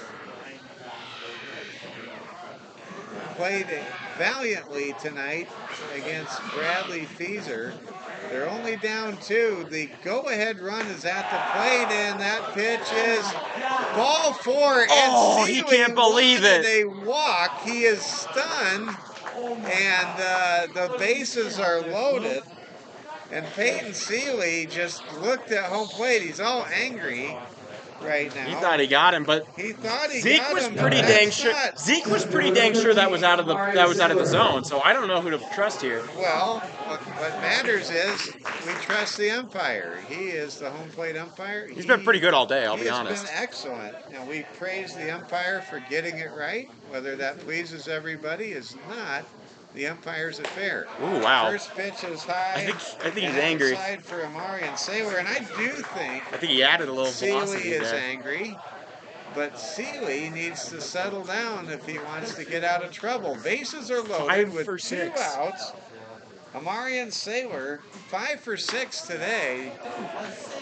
played valiantly tonight against Bradley Feezer. They're only down 2. The go-ahead run is at the plate, and that pitch is ball 4. Oh, and he can't believe it. A walk. He is stunned, and the bases are loaded. And Peyton Seeley just looked at home plate. He's all angry right now. He thought he got him, but he thought he Zeke got was him, pretty but dang that's sure. not- Zeke was pretty dang sure that was out of the zone. So I don't know who to trust here. Well, what matters is we trust the umpire. He is the home plate umpire. He's been pretty good all day, I'll be honest. He's been excellent, and we praise the umpire for getting it right. Whether that pleases everybody is not the umpire's affair. Ooh, wow. First pitch is high. I think he's and angry. outside for Amari and Saylor, and I do think I think he added a little velocity Seeley is there. angry. But Seeley needs to settle down if he wants to get out of trouble. Bases are loaded 5 with for 2 6. outs. Amarian Saylor, 5 for 6 today,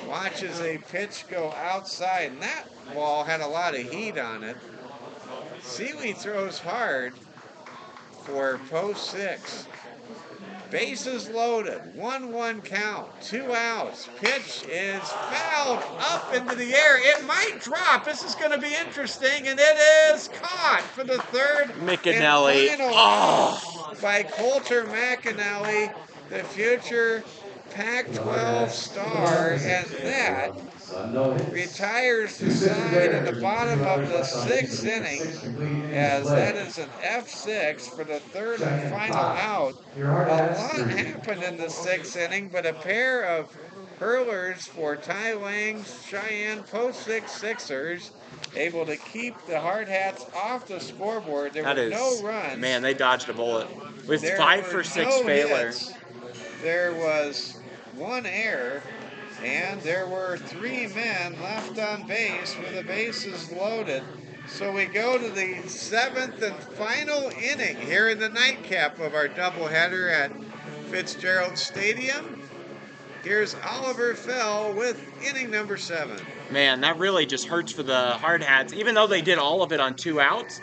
watches a pitch go outside, and that ball had a lot of heat on it. Seeley throws hard for post 6. Bases loaded, 1-1 count, 2 outs. Pitch is fouled up into the air. It might drop. This is going to be interesting, and it is caught for the third McAnally. and final out by Coulter McAnally, the future Pac-12 star, and that retires the side in the bottom of the 6th inning, as that is an F6 for the third and final out. A lot happened in the 6th inning, but a pair of hurlers for Ty Lang's Cheyenne post 6 Sixers able to keep the Hardhats off the scoreboard. There were no runs. Man, they dodged a bullet. With There 5 were for 6 no failure. hits. There was 1 error, and there were 3 men left on base with the bases loaded. So we go to the 7th and final inning here in the nightcap of our doubleheader at Fitzgerald Stadium. Here's Oliver Fell with inning number 7. Man, that really just hurts for the Hardhats. Even though they did all of it on 2 outs,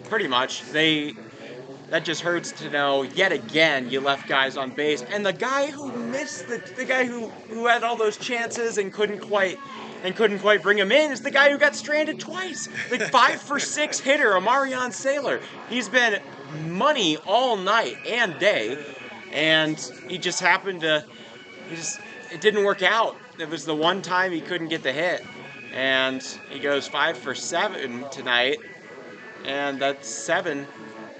pretty much, that just hurts to know yet again you left guys on base. And the guy who missed, the guy who had all those chances and couldn't quite bring him in is the guy who got stranded twice. The 5 for 6 hitter, Amarian Saylor. He's been money all night and day, and he just happened to, it didn't work out. It was the one time he couldn't get the hit, and he goes 5 for 7 tonight, and that's 7.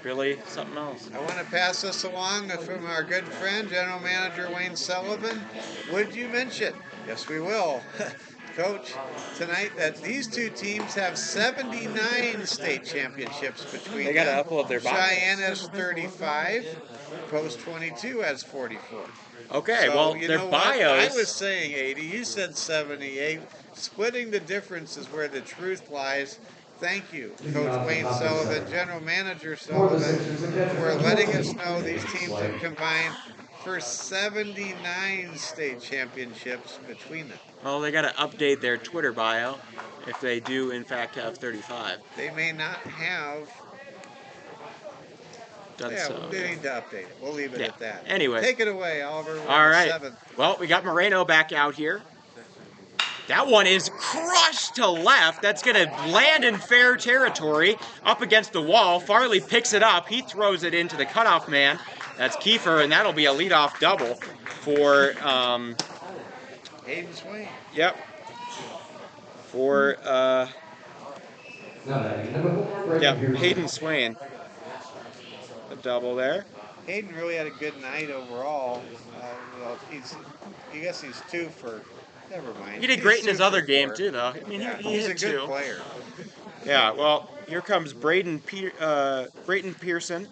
Really something else. I want to pass this along from our good friend, General Manager Wayne Sullivan. Would you mention? Yes, we will. Coach, tonight that these two teams have 79 state championships between They got to them. upload their Cheyenne bios. has 35. Post 22 has 44. Okay, So, well, you their know what? I was bios. saying 80. You said 78. Splitting the difference is where the truth lies. Thank you, Coach Wayne Sullivan, General Manager Sullivan, for letting us know these teams have combined for 79 state championships between them. Well, they got to update their Twitter bio if they do, in fact, have 35. They may not have. Done Yeah, so. they need to update it. We'll leave it Yeah. at that. Anyway. Take it away, Oliver. We're All in the right. 7th. Well, we got Moreno back out here. That one is crushed to left. That's going to land in fair territory up against the wall. Farley picks it up. He throws it into the cutoff man. That's Kiefer, and that'll be a leadoff double for, Hayden Swain. yep, for, yep, Hayden Swain. A double there. Hayden really had a good night overall. Well, I guess he's 2 for. Never mind. He did He's great in 2 his for other game, 4. too, though. I mean, Yeah, he he's a hit good 2. player. Yeah, well, here comes Brayden Pearson.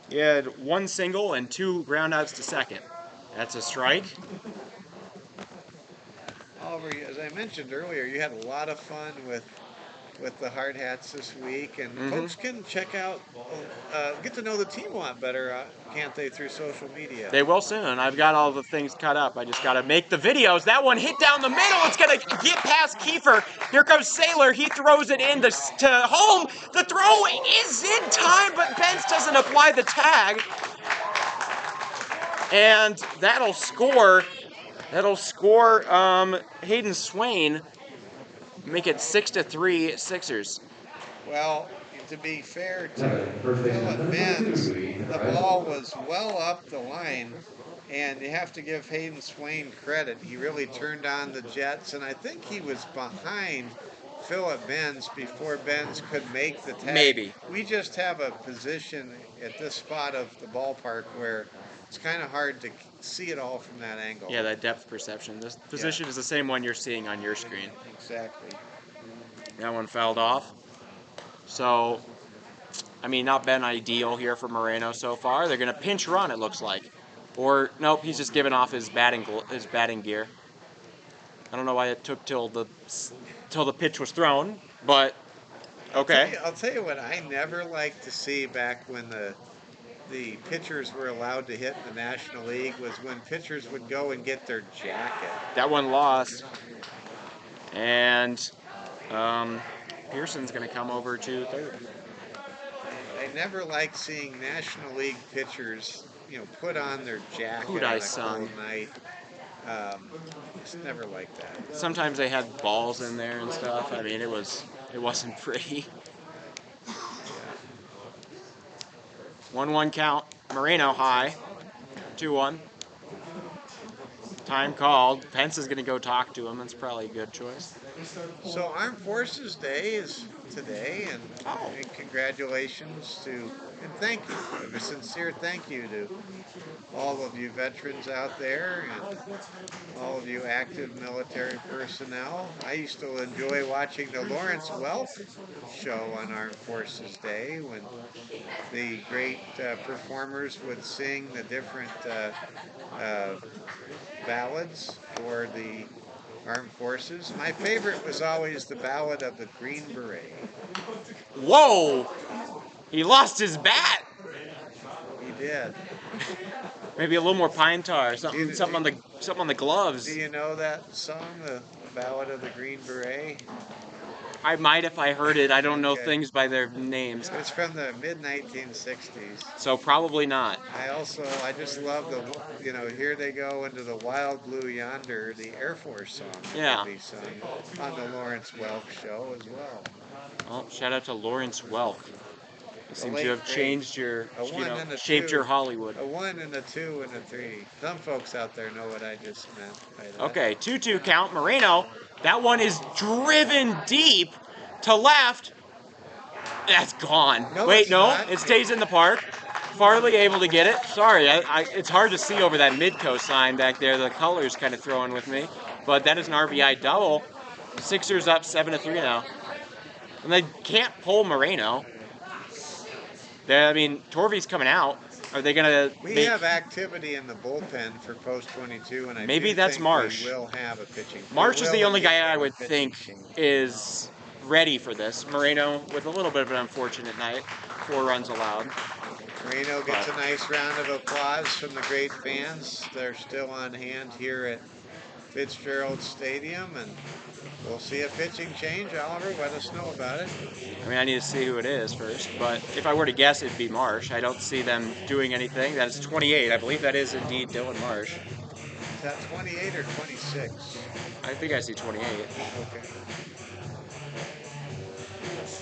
He had 1 single and 2 groundouts to second. That's a strike. Oliver, as I mentioned earlier, you had a lot of fun with the Hardhats this week, and folks can check out, get to know the team a lot better, can't they, through social media? They will soon. I've got all the things cut up. I just got to make the videos. That one hit down the middle. It's going to get past Kiefer. Here comes Saylor. He throws it in to home. The throw is in time, but Benz doesn't apply the tag. And that'll score Hayden Swain. Make it 6-3 Sixers. Well, to be fair to Philip Benz, the ball was well up the line, and you have to give Hayden Swain credit. He really turned on the Jets, and I think he was behind Philip Benz before Benz could make the tag. Maybe. We just have a position at this spot of the ballpark where it's kind of hard to see it all from that angle. Yeah, that depth perception. This position is the same one you're seeing on your screen. Exactly. That one fouled off. So, I mean, not been ideal here for Moreno so far. They're going to pinch run, it looks like. Or, nope, he's just giving off his batting gear. I don't know why it took till the pitch was thrown, but okay. I'll tell you what I never liked to see back when the pitchers were allowed to hit in the National League was when pitchers would go and get their jacket. That one lost. And Pearson's going to come over to third. I never liked seeing National League pitchers, put on their jacket Kudai on a Sun. cold night. Just never liked that. Sometimes they had balls in there and stuff. I mean, it wasn't pretty. 1-1 count. Moreno high. 2-1. Time called. Pence is going to go talk to him. That's probably a good choice. So Armed Forces Day is today, and congratulations to, and thank you, a sincere thank you to all of you veterans out there and all of you active military personnel. I used to enjoy watching the Lawrence Welk show on Armed Forces Day when the great performers would sing the different ballads for the Armed Forces. My favorite was always the Ballad of the Green Beret. Whoa! He lost his bat. He did. Maybe a little more pine tar, something on the gloves. Do you know that song, the Ballad of the Green Beret? I might if I heard it. I don't know Okay. things by their names. It's from the mid-1960s. So probably not. I just love Here They Go Into the Wild Blue Yonder, the Air Force song. Yeah. That they sung on the Lawrence Welk show as well. Well, shout out to Lawrence Welk. You seem to have late changed your, A one and a shaped two. your Hollywood. A 1 and a 2 and a 3. Some folks out there know what I just meant by that. Okay, 2-2 count. Moreno, that one is driven deep to left. That's gone. No, Wait, it's no, not. it stays in the park. Farley able to get it. Sorry, it's hard to see over that Midco sign back there. The color's kind of throwing with me. but that is an RBI double. Sixers up 7-3 now. And they can't pull Moreno. I mean, Torvey's coming out. Are they gonna? We have activity in the bullpen for post 22, and I Maybe do that's think Marsh. we will have a pitching. Marsh is the only guy I would pitching think change. is ready for this. Moreno with a little bit of an unfortunate night, 4 runs allowed. Moreno gets a nice round of applause from the great fans. They're still on hand here at Fitzgerald Stadium, and we'll see a pitching change. Oliver, let us know about it. I mean, I need to see who it is first, but if I were to guess, it'd be Marsh. I don't see them doing anything. That is 28. I believe that is indeed Dylan Marsh. Is that 28 or 26? I think I see 28. Okay.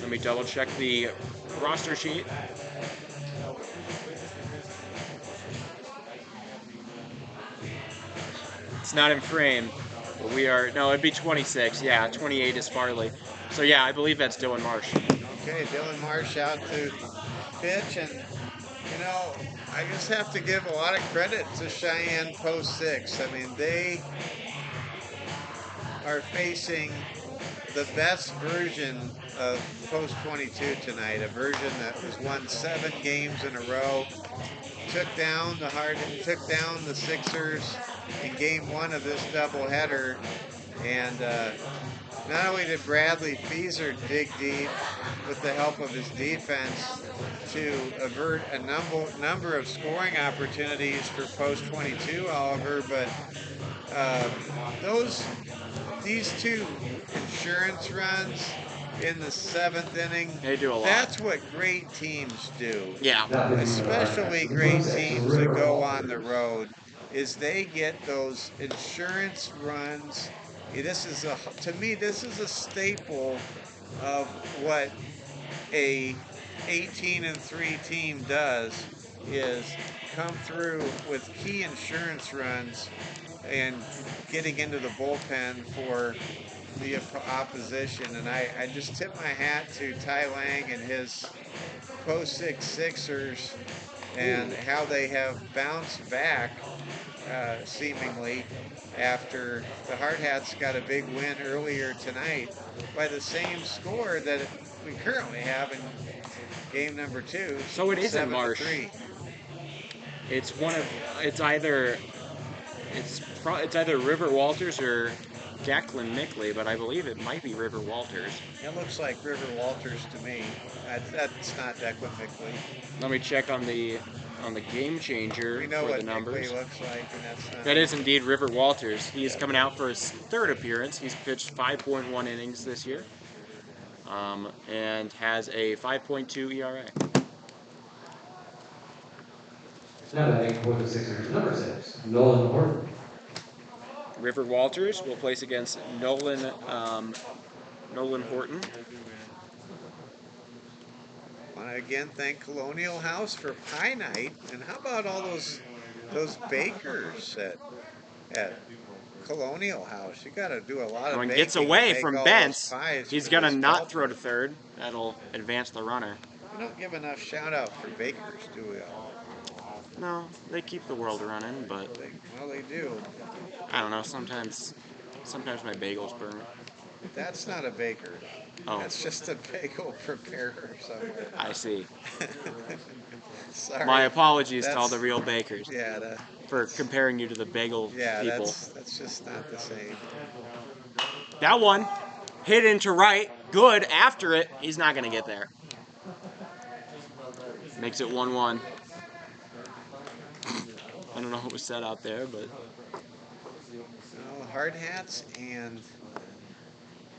Let me double check the roster sheet. It's not in frame, but we are, no, it'd be 26. Yeah, 28 is Farley. So yeah, I believe that's Dylan Marsh. Okay, Dylan Marsh out to pitch, and you know, I just have to give a lot of credit to Cheyenne Post 6. I mean, they are facing the best version of Post 22 tonight, a version that has won 7 games in a row, took down the Sixers in game 1 of this doubleheader, and not only did Bradley Feaser dig deep with the help of his defense to avert a number of scoring opportunities for post 22, Oliver, but these 2 insurance runs in the 7th inning, they do a lot. That's what great teams do. Yeah. Especially great teams that go on the road, is they get those insurance runs. To me, this is a staple of what a 18-3 team does, is come through with key insurance runs and getting into the bullpen for the opposition. And I just tip my hat to Ty Lang and his post 6 Sixers and how they have bounced back seemingly after the Hardhats got a big win earlier tonight by the same score that we currently have in game number 2. So it isn't Marsh. 7-3. It's either River Walters or Declan Mickley, but I believe it might be River Walters. It looks like River Walters to me. That's not Declan Mickley. Let me check on the game changer We know for what the numbers. Mickley looks like, and that's not. That is indeed River Walters. He is coming out for his 3rd appearance. He's pitched 5.1 innings this year, and has a 5.2 ERA. Now batting for the Sixers, number 6, Nolan Horton. River Walters will place against Nolan Horton. I want to again thank Colonial House for Pie Night, and how about all those bakers at Colonial House? You got to do a lot of When baking. gets away to from make all Bentz, those pies he's for gonna this not ball. throw to 3rd. That'll advance the runner. We don't give enough shout out for bakers, do we all? No, they keep the world running, but They do. I don't know. Sometimes my bagels burn. That's not a baker. Oh. That's just a bagel preparer somewhere. I see. Sorry. My apologies to all the real bakers Yeah, for comparing you to the bagel people. that's just not the same. That one hit into right, good after it. He's not going to get there. Makes it 1-1. I don't know what was said out there, but Hardhats and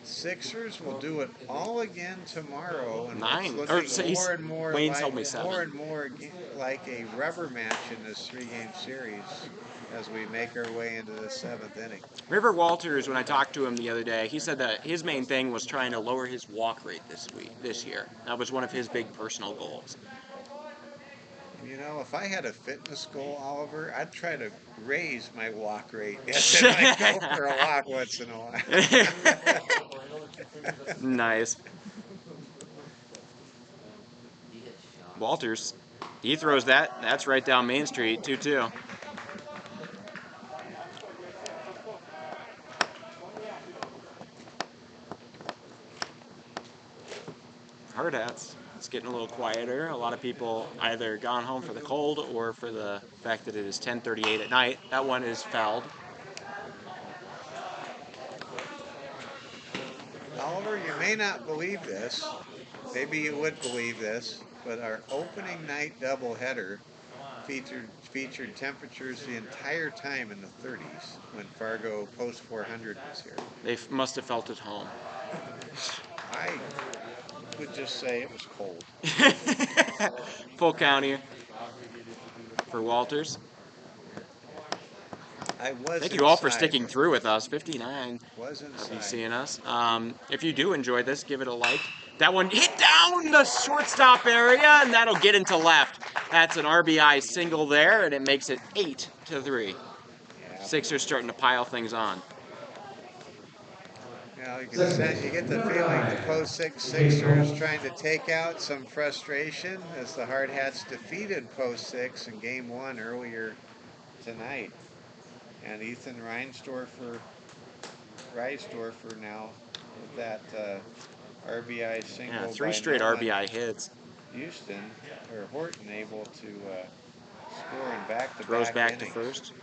Sixers will do it all again tomorrow, and 9. it's Or looking more and more Wayne like, told me 7. more and more like a rubber match in this 3-game series as we make our way into the 7th inning. River Walters, when I talked to him the other day, he said that his main thing was trying to lower his walk rate this year. That was one of his big personal goals. You know, if I had a fitness goal, Oliver, I'd try to raise my walk rate. Yes, I go for a walk once in a while. Nice. Walters, he throws that. That's right down Main Street, 2-2. Hardhats. It's getting a little quieter. A lot of people either gone home for the cold or for the fact that it is 10:38 at night. That one is fouled. Oliver, you may not believe this. Maybe you would believe this, but our opening night doubleheader featured temperatures the entire time in the 30s when Fargo post 400 was here. They must have felt at home. I would just say it was cold. Full county for Walters. I was Thank you all for inside. sticking through with us. 59 Was of you inside. seeing us. If you do enjoy this, give it a like. That one hit down the shortstop area, and that'll get into left. That's an RBI single there, and it makes it 8-3. Yeah. Sixers starting to pile things on. You know, you get the feeling the post Sixers trying to take out some frustration as the Hardhats defeated post 6 in game 1 earlier tonight. And Ethan Reinsdorfer now with that RBI single. Yeah, 3 by straight Nolan RBI hits. Houston or Horton able to score in back-to-back Throws back innings. to first.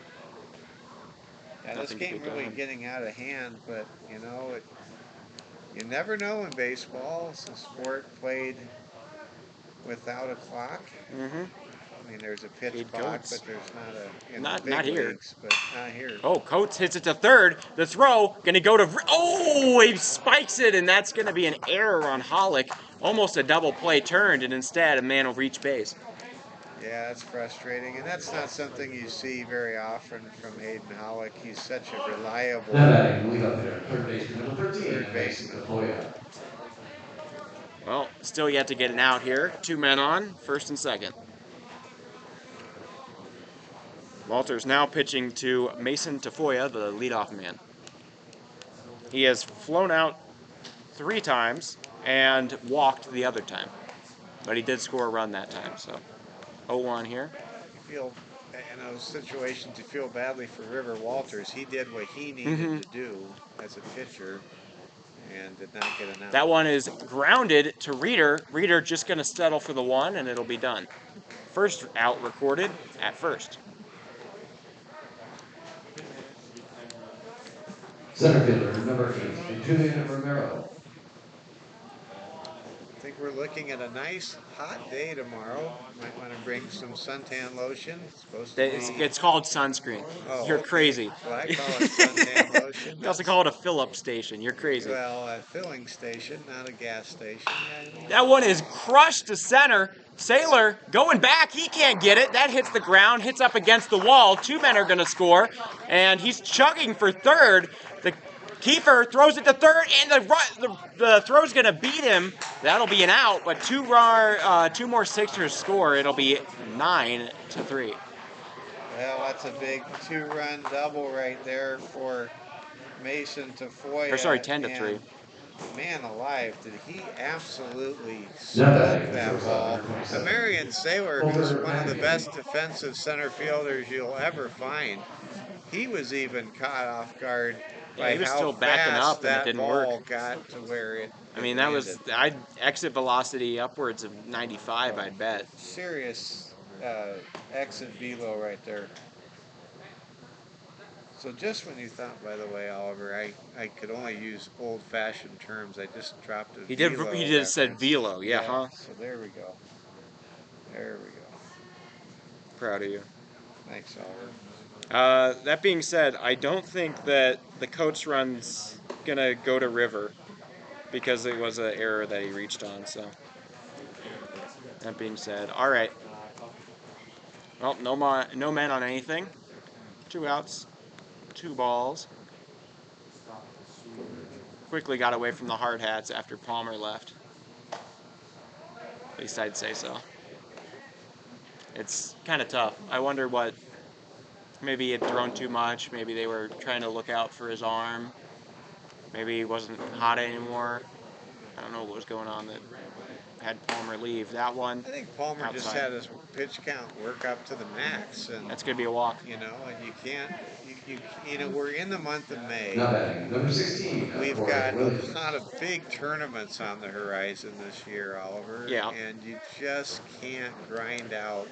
Yeah, this Nothing to game be really done. getting out of hand, but you know you never know in baseball. It's a sport played without a clock. Mm-hmm. I mean, there's a pitch Paid clock, Coates. but there's not a in Not- the big not here. leagues, but not here. Oh, Coates hits it to third. The throw gonna go to. Oh, he spikes it, and that's gonna be an error on Hollick. Almost a double play turned, and instead a man will reach base. Yeah, that's frustrating, and that's not something you see very often from Hayden Hollick. He's such a reliable Now batting lead up there, third baseman number 13, third baseman. Tafoya. Well, still yet to get an out here. 2 men on, first and second. Walters now pitching to Mason Tafoya, the leadoff man. He has flown out 3 times and walked the other time, but he did score a run that time. So 0-1 here. You feel in those situations, you feel badly for River Walters. He did what he needed to do as a pitcher and did not get an out. That one is grounded to Reeder. Reeder just going to settle for the 1, and it'll be done. First out recorded at first. Center fielder number 8, Julian Romero. I think we're looking at a nice hot day tomorrow. Might want to bring some suntan lotion. It's supposed to be. It's called sunscreen. Oh, You're okay. crazy. Well, I call it suntan lotion. You also call it a fill-up station. You're crazy. Well, a filling station, not a gas station. That one is crushed to center. Sailor going back. He can't get it. That hits the ground, hits up against the wall. 2 men are going to score, and he's chugging for third. The keeper throws it to third, and the throw's going to beat him. That'll be an out, but 2 more Sixers score. It'll be 9-3. Well, that's a big 2-run double right there for Mason Tafoya. Or sorry, 10-3. Man alive, did he absolutely smoke that ball. Marion Saylor, who's one of the best defensive center fielders you'll ever find, he was even caught off guard by he was how still backing fast up, and it that didn't ball work. got to where it I mean, that was exit velocity upwards of 95, I'd bet. serious exit velo right there. So just when you thought, by the way, Oliver, I could only use old-fashioned terms, I just dropped a He did. velo He just said reference. velo. Yeah, huh? So there we go. There we go. Proud of you. Thanks, Oliver. That being said, I don't think that the coach run's gonna go to River because it was an error that he reached on. So that being said, all right. Well, no men on anything. 2 outs, 2 balls. Quickly got away from the Hardhats after Palmer left. At least I'd say so. It's kind of tough. I wonder what. Maybe he had thrown too much. Maybe they were trying to look out for his arm. Maybe he wasn't hot anymore. I don't know what was going on that had Palmer leave. That one, I think Palmer just outside. had his pitch count work up to the max, and That's going to be a walk. you know, and you can't, you know, we're in the month of May. Now batting, number 16, We've Corey got a Williams. lot of big tournaments on the horizon this year, Oliver, Yeah. and you just can't grind out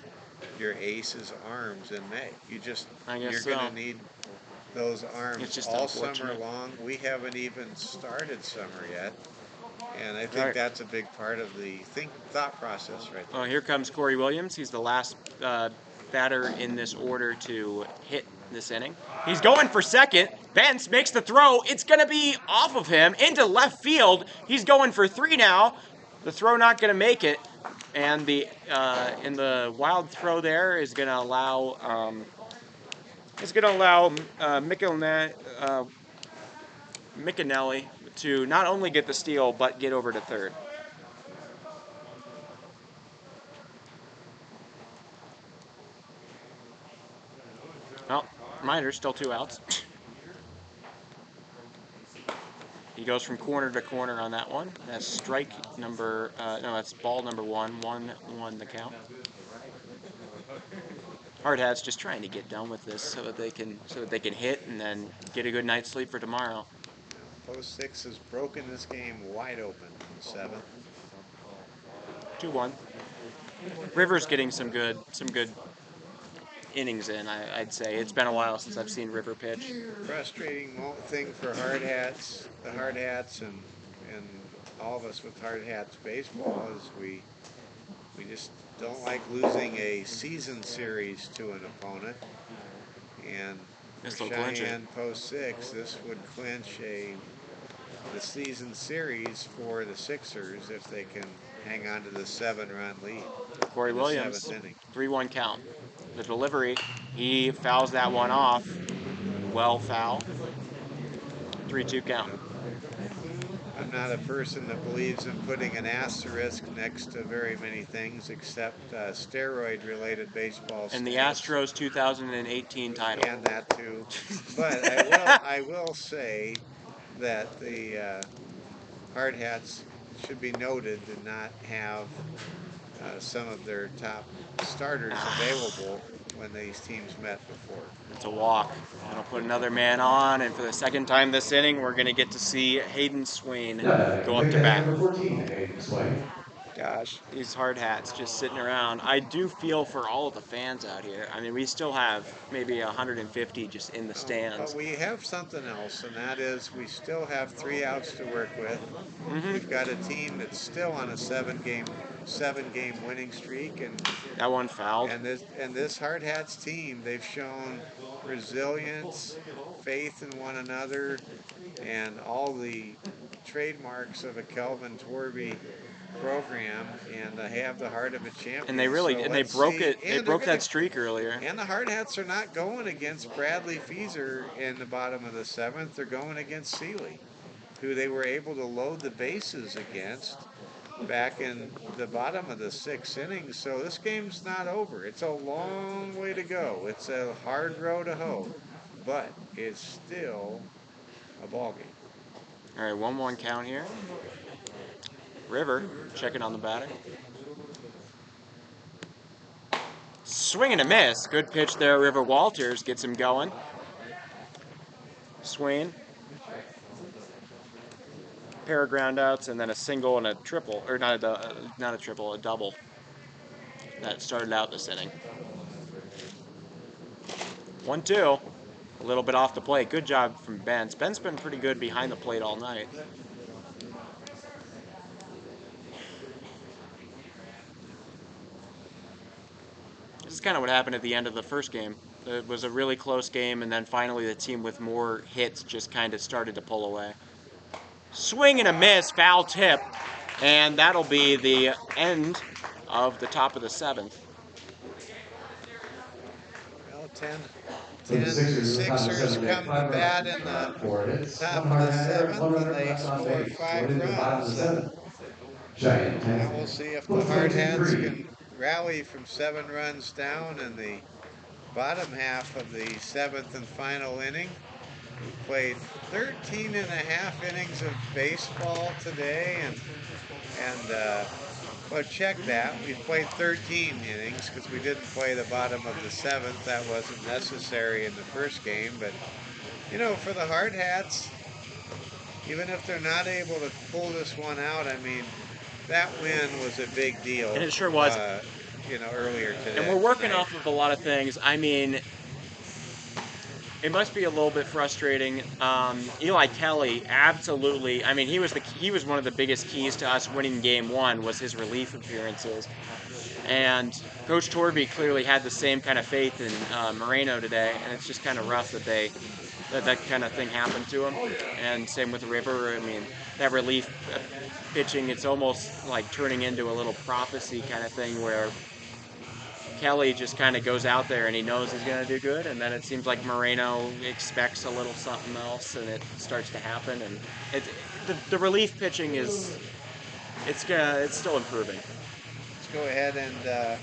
your ace's arms in May. I guess You're so. going to need those It's arms just all summer unfortunate. long. We haven't even started summer yet, and I think Right. that's a big part of the thought process right there. Well, here comes Corey Williams. He's the last batter in this order to hit this inning. He's going for second. Bence makes the throw. It's going to be off of him into left field. He's going for 3 now. The throw not going to make it, and the in the wild throw there is going to allow Micanelli to not only get the steal but get over to third. Well, Miner's still 2 outs. He goes from corner to corner on that one. That's strike number, no, that's ball number 1. 1-1 the count. Hardhats just trying to get done with this so that they can hit and then get a good night's sleep for tomorrow. Post 6 has broken this game wide open in the 7th. 2-1. River's getting some good innings in, I'd say. It's been a while since I've seen River pitch. Frustrating thing for Hardhats, the Hardhats, and all of us with Hardhats baseball is we just don't like losing a season series to an opponent. And This for will clinch it. Cheyenne Post 6, this would clinch the season series for the Sixers if they can hang on to the 7-run lead. Corey in the Williams, 7th inning. 3-1 count. The delivery, he fouls that one off. Well foul. 3-2 count. I'm not a person that believes in putting an asterisk next to very many things except steroid-related baseball And the stats. Astros 2018 title. And that too. But I will say that the Hardhats should be noted to not have some of their top starters available when these teams met before. It's a walk. That'll put another man on, and for the second time this inning, we're going to get to see Hayden Swain go up to bat. Number 14, Hayden Swain. Gosh, these Hardhats just sitting around. I do feel for all of the fans out here. I mean, we still have maybe 150 just in the stands. But we have something else, and that is we still have 3 outs to work with. We've got a team that's still on a 7-game winning streak, and that one fouled. And this Hardhats team, they've shown resilience, faith in one another, and all the trademarks of a Kelvin Torby program, and have the heart of a champion. And they really so they broke see. it. They broke that streak earlier. And the Hardhats are not going against Bradley Feeser in the bottom of the 7th. They're going against Seeley, who they were able to load the bases against back in the bottom of the 6th inning. So this game's not over. It's a long way to go. It's a hard row to hoe, but it's still a ball game. All right, 1-1 count here. River checking on the batter. Swing and a miss. Good pitch there. River Walters gets him going. Swain. Pair of groundouts and then a single and a triple, or not a triple, a double. That started out this inning. 1-2. A little bit off the plate. Good job from Bence. Ben's been pretty good behind the plate all night. This is kind of what happened at the end of the first game. It was a really close game, and then finally the team with more hits just kind of started to pull away. Swing and a miss, foul tip, and that'll be the end of the top of the 7th. Well, 10 Sixers come to bat in the top of the 7th, and they score 5 runs. And we'll see if the Hardhats can rally from 7 runs down in the bottom half of the 7th and final inning, We played 13 and a half innings of baseball today, well, check that. We played 13 innings because we didn't play the bottom of the seventh. That wasn't necessary in the first game. But, you know, for the Hard Hats, even if they're not able to pull this one out, I mean, that win was a big deal. And it sure was. You know, earlier today. And we're working off of a lot of things. I mean, it must be a little bit frustrating. Eli Kelly, absolutely. I mean, he was one of the biggest keys to us winning Game 1 was his relief appearances. And Coach Torby clearly had the same kind of faith in Moreno today, and it's just kind of rough that that kind of thing happened to him. And same with River. I mean, that relief pitching, it's almost like turning into a little prophecy kind of thing where Kelly just kind of goes out there and he knows he's going to do good, and then it seems like Moreno expects a little something else, and it starts to happen. And the relief pitching is it's still improving. Let's go ahead and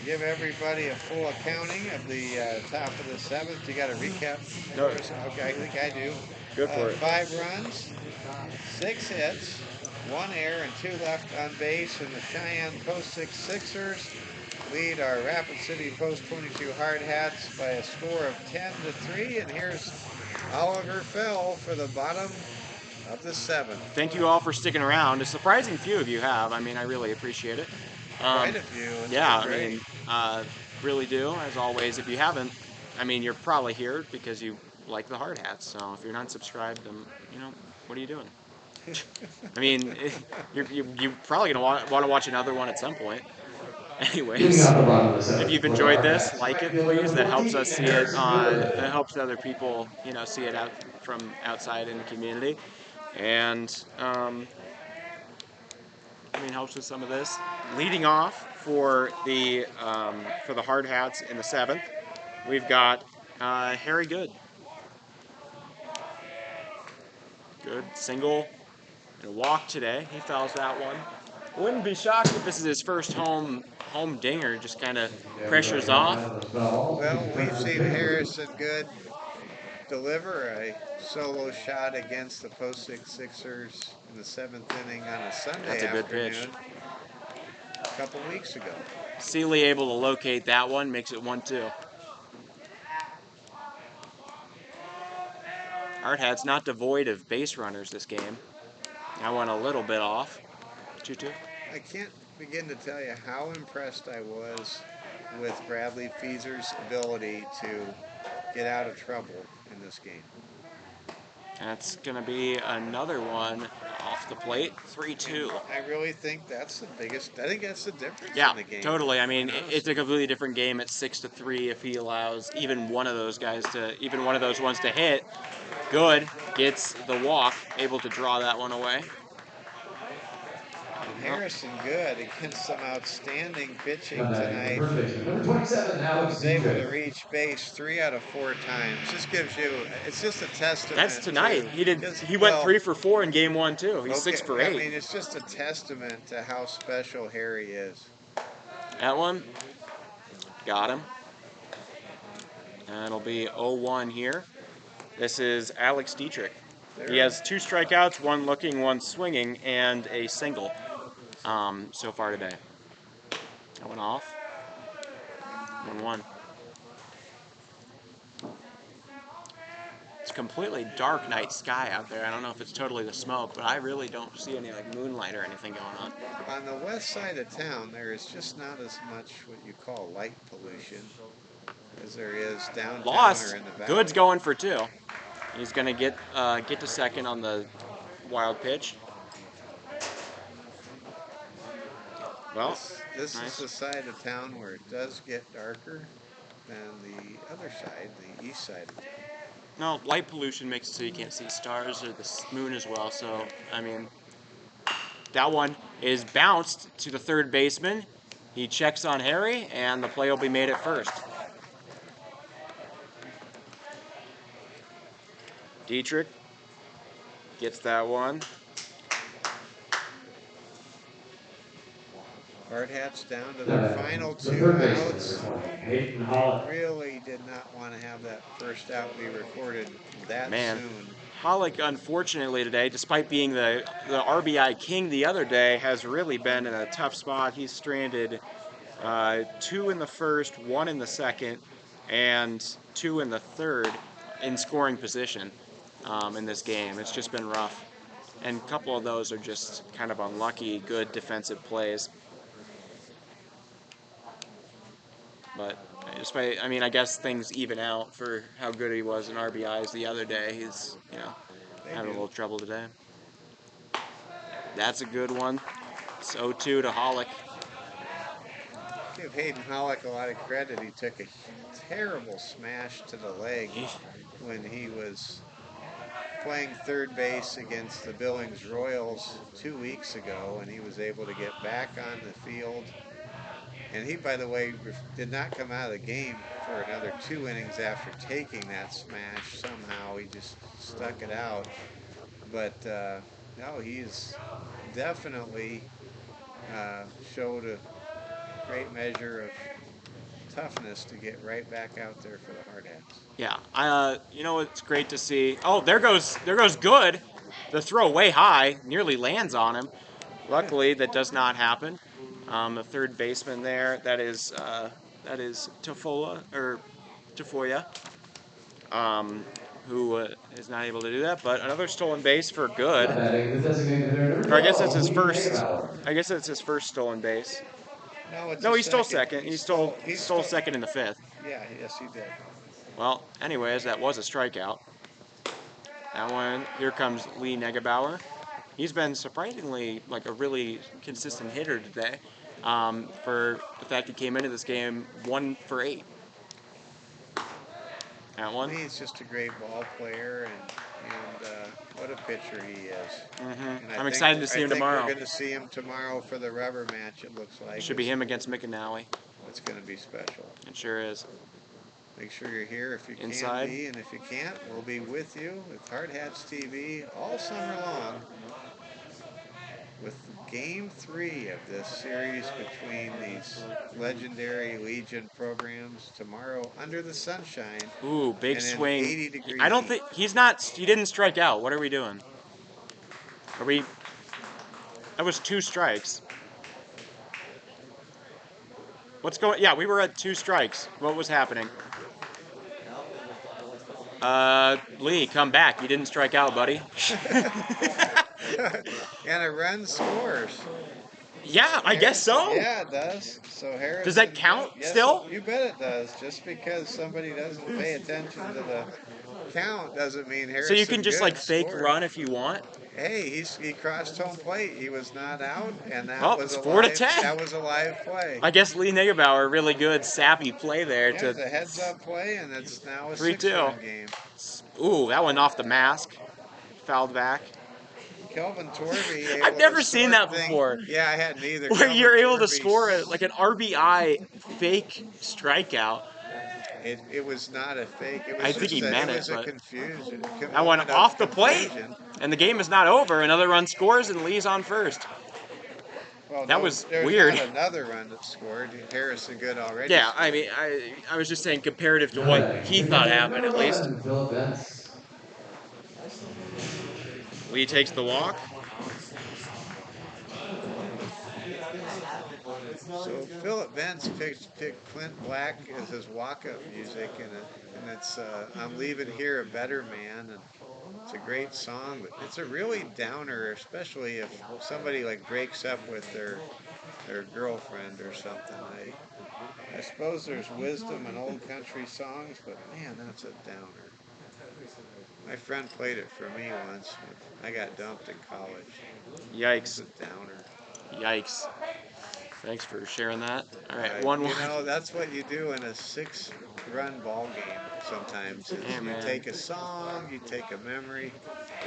give everybody a full accounting of the top of the seventh. You got a recap? No. Okay, I think I do. Good for it. 5 runs, 6 hits, 1 error, and 2 left on base. And the Cheyenne Post 6 Sixers lead our Rapid City Post 22 Hard Hats by a score of 10-3. And here's Oliver Fell for the bottom of the seventh. Thank you all for sticking around. A surprising few of you have. I mean, I really appreciate it. Quite a few. It's Yeah, been I great. mean, really do. As always, if you haven't, I mean, you're probably here because you like the Hard Hats. So if you're not subscribed, then you know what are you doing? I mean, you're probably gonna want to watch another one at some point. Anyways, if you've enjoyed this, like it, please. That helps us see it. That helps other people, you know, see it out from outside in the community, and I mean, helps with some of this. Leading off for the Hard Hats in the seventh, we've got Harry Good. Good single and a walk today. He fouls that one. Wouldn't be shocked if this is his first home dinger. Just kind of pressures off. Well, we've seen Harrison Good deliver a solo shot against the Post 6 Sixers in the 7th inning on a Sunday That's a good afternoon pitch. a couple weeks ago. Seeley able to locate that one, makes it 1-2. Hard Hats not devoid of base runners this game. I went a little bit off. 2-2. I can't begin to tell you how impressed I was with Bradley Feaser's ability to get out of trouble in this game. That's going to be another one off the plate. 3-2. I really think that's the biggest. I think that's the difference Yeah, in the game. totally. I mean, it's a completely different game at 6-3 if he allows even one of those ones to hit. Good, gets the walk, able to draw that one away. And Harrison Good against some outstanding pitching tonight. Number 27, Alex Was able to Dietrich. reach base 3 out of 4 times. Just gives you. It's just a testament. That's tonight. to- He went 3 for 4 in game 1 too. He's 6 for 8. I mean, it's just a testament to how special Harry is. That one, got him. And it'll be 0-1 here. This is Alex Dietrich. He has 2 strikeouts, 1 looking, 1 swinging, and a single so far today. That went off. 1-1. It's a completely dark night sky out there. I don't know if it's totally the smoke, but I really don't see any like moonlight or anything going on. On the west side of town, there is just not as much what you call light pollution as there is downtown Lost. or in the valley. Good's going for 2. He's gonna get to second on the wild pitch. Well, This nice. is the side of town where it does get darker than the other side, the east side of town. No, light pollution makes it so you can't see stars or the moon as well. So, I mean, that one is bounced to the third baseman. He checks on Harry, and the play will be made at first. Dietrich gets that one. Hard Hats down to their final 2 outs. Hayden Holland. Really did not want to have that first out be recorded that Man. soon. Pollock, unfortunately today, despite being the RBI king the other day, has really been in a tough spot. He's stranded 2 in the first, 1 in the second, and 2 in the third in scoring position in this game. It's just been rough. And a couple of those are just kind of unlucky, good defensive plays. But despite, I mean, I guess things even out for how good he was in RBIs the other day. He's, you know, having a little trouble today. That's a good one. It's 0-2 to Hollick. Give Hayden Hollick a lot of credit. He took a terrible smash to the leg when he was playing third base against the Billings Royals 2 weeks ago, and he was able to get back on the field. And he, by the way, did not come out of the game for another 2 innings after taking that smash. Somehow he just stuck it out. But no, he's definitely showed a great measure of toughness to get right back out there for the Hardhats. Yeah, you know, it's great to see. Oh, there goes good. The throw way high, nearly lands on him. Luckily, that does not happen. The third baseman there, that is Tafoya, who is not able to do that. But another stolen base for good. Batting the designated hitter, Or I guess it's his Lee first. Hagebauer. I guess it's his first stolen base. No, it's No, a he stole second. He stole stole second in the fifth. Yeah, yes, he did. Well, anyways, that was a strikeout. That one, here comes Lee Hagebauer. He's been surprisingly like a really consistent hitter today. For the fact he came into this game 1 for 8. That one. He's just a great ball player, and what a pitcher he is. Mm-hmm. I'm excited to see him tomorrow. We're going to see him tomorrow for the rubber match, it looks like. It should be him against McAnally. It's going to be special. It sure is. Make sure you're here if you Inside. can be, and if you can't, we'll be with you with Hardhats TV all summer long with Game 3 of this series between these legendary Legion programs tomorrow under the sunshine. Ooh, big and swing. 80 degrees I don't heat. think he didn't strike out. What are we doing? That was 2 strikes. What's going? Yeah, we were at 2 strikes. What was happening? Lee, come back. You didn't strike out, buddy. And a run scores. Yeah, I guess so. Yeah, it does. So Harris. Does that count still? You bet it does. Just because somebody doesn't pay attention to the count doesn't mean Harrison. So you can just like fake scored. run if you want. Hey, he crossed home plate. He was not out, and that was it's a 4 to live, 10. That was a live play. I guess Lee Hagebauer, really good, savvy play there. It's a heads-up play, and it's now a 3-2 6-run game. Ooh, that one off the mask, fouled back. Kelvin Torvey. I've never seen that before. Yeah, I hadn't either. Where Kelvin you're able to Torvey, score like an RBI fake strikeout. It was not a fake. It was I think he meant it, It was a but confusion. that one off the plate, and the game is not over. Another run scores, and Lee's on first. Well, That was there's weird. Not another run that scored. Harrison good already. Yeah, I mean, I was just saying comparative to what he thought happened, at least. Philip Bentz. Lee takes the walk. So Philip Bentz picked Clint Black as his walk-up music, and it's I'm Leaving Here a Better Man, and it's a great song, but it's a really downer, especially if somebody like breaks up with their girlfriend or something. I suppose there's wisdom in old country songs, but man, that's a downer. My friend played it for me once. I got dumped in college. Yikes. It's a downer. Yikes. Thanks for sharing that. All right, You 1-1. know, that's what you do in a 6-run ball game sometimes. Yeah, You man. take a song, you take a memory,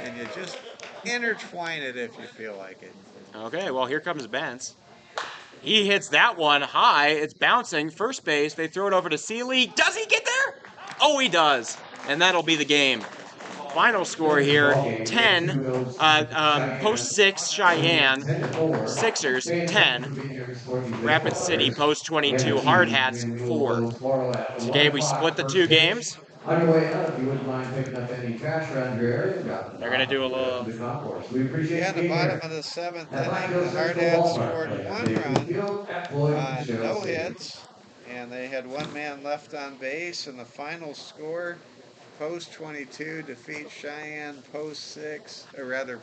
and you just intertwine it if you feel like it. Okay, well, here comes Bentz. He hits that one high. It's bouncing. First base. They throw it over to Seeley. Does he get there? Oh, he does. And that'll be the game. final score here, 10, post 6 Cheyenne, Sixers 10, Rapid City post 22 Hardhats 4. Today we split the two games. On your way out, if you wouldn't mind picking up any trash around your area, drop them They're gonna do a little. the concourse. We appreciate Yeah, you in the being bottom here. of the 7th At inning, the Central Hardhats Walmart scored play on 1 Davis run Field at Floyd on Fitzgerald no Stadium. hits, and they had 1 man left on base, and the final score, post 22 defeats Cheyenne, post 6, or rather,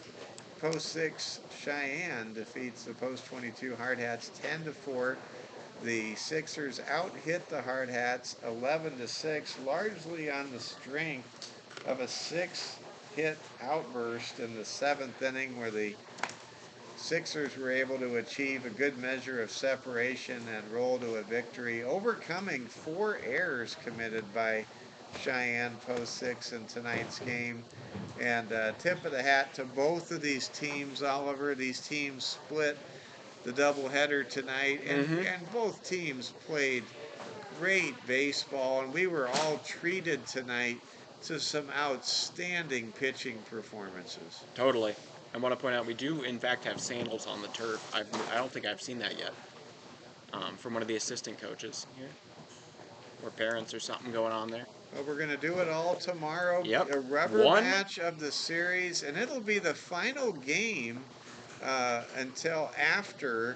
post 6 Cheyenne defeats the post 22 Hardhats 10-4. The Sixers out-hit the Hardhats 11-6, largely on the strength of a 6-hit outburst in the 7th inning where the Sixers were able to achieve a good measure of separation and roll to a victory, overcoming 4 errors committed by Cheyenne post 6 in tonight's game. And tip of the hat to both of these teams, Oliver. These teams split the doubleheader tonight, and both teams played great baseball, and we were all treated tonight to some outstanding pitching performances. Totally. I want to point out we do, in fact, have sandals on the turf. I don't think I've seen that yet from one of the assistant coaches here, or parents or something going on there. Well, we're going to do it all tomorrow. Yep. A rubber One. match of the series, and it'll be the final game until after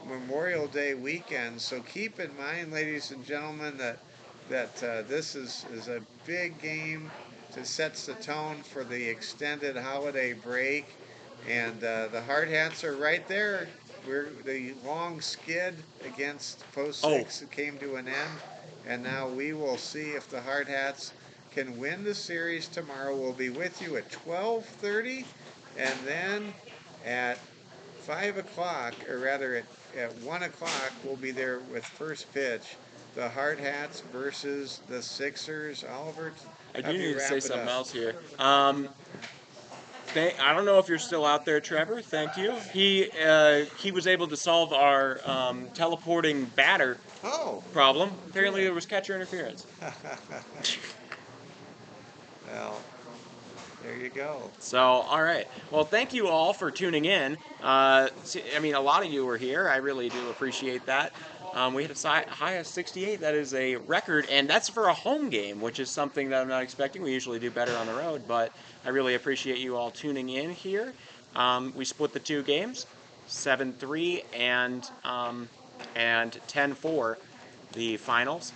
Memorial Day weekend. So keep in mind, ladies and gentlemen, that this is a big game to sets the tone for the extended holiday break. And the Hardhats are right there. The long skid against post 6 came to an end. And now we will see if the Hardhats can win the series tomorrow. We'll be with you at 12:30, and then at 5 o'clock, or rather at 1 o'clock, we'll be there with first pitch. The Hardhats versus the Sixers. Oliver, I have do you need to wrap say it something up? else here. I don't know if you're still out there, Trevor. Thank you. He was able to solve our teleporting batter problem. Apparently, there was catcher interference. Well, there you go. So, all right. Well, thank you all for tuning in. I mean, a lot of you were here. I really do appreciate that. We had a high of 68. That is a record, and that's for a home game, which is something that I'm not expecting. We usually do better on the road, but I really appreciate you all tuning in here. We split the two games, 7-3 and 10-4, the finals.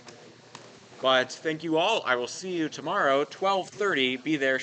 But thank you all. I will see you tomorrow, 12:30. Be there.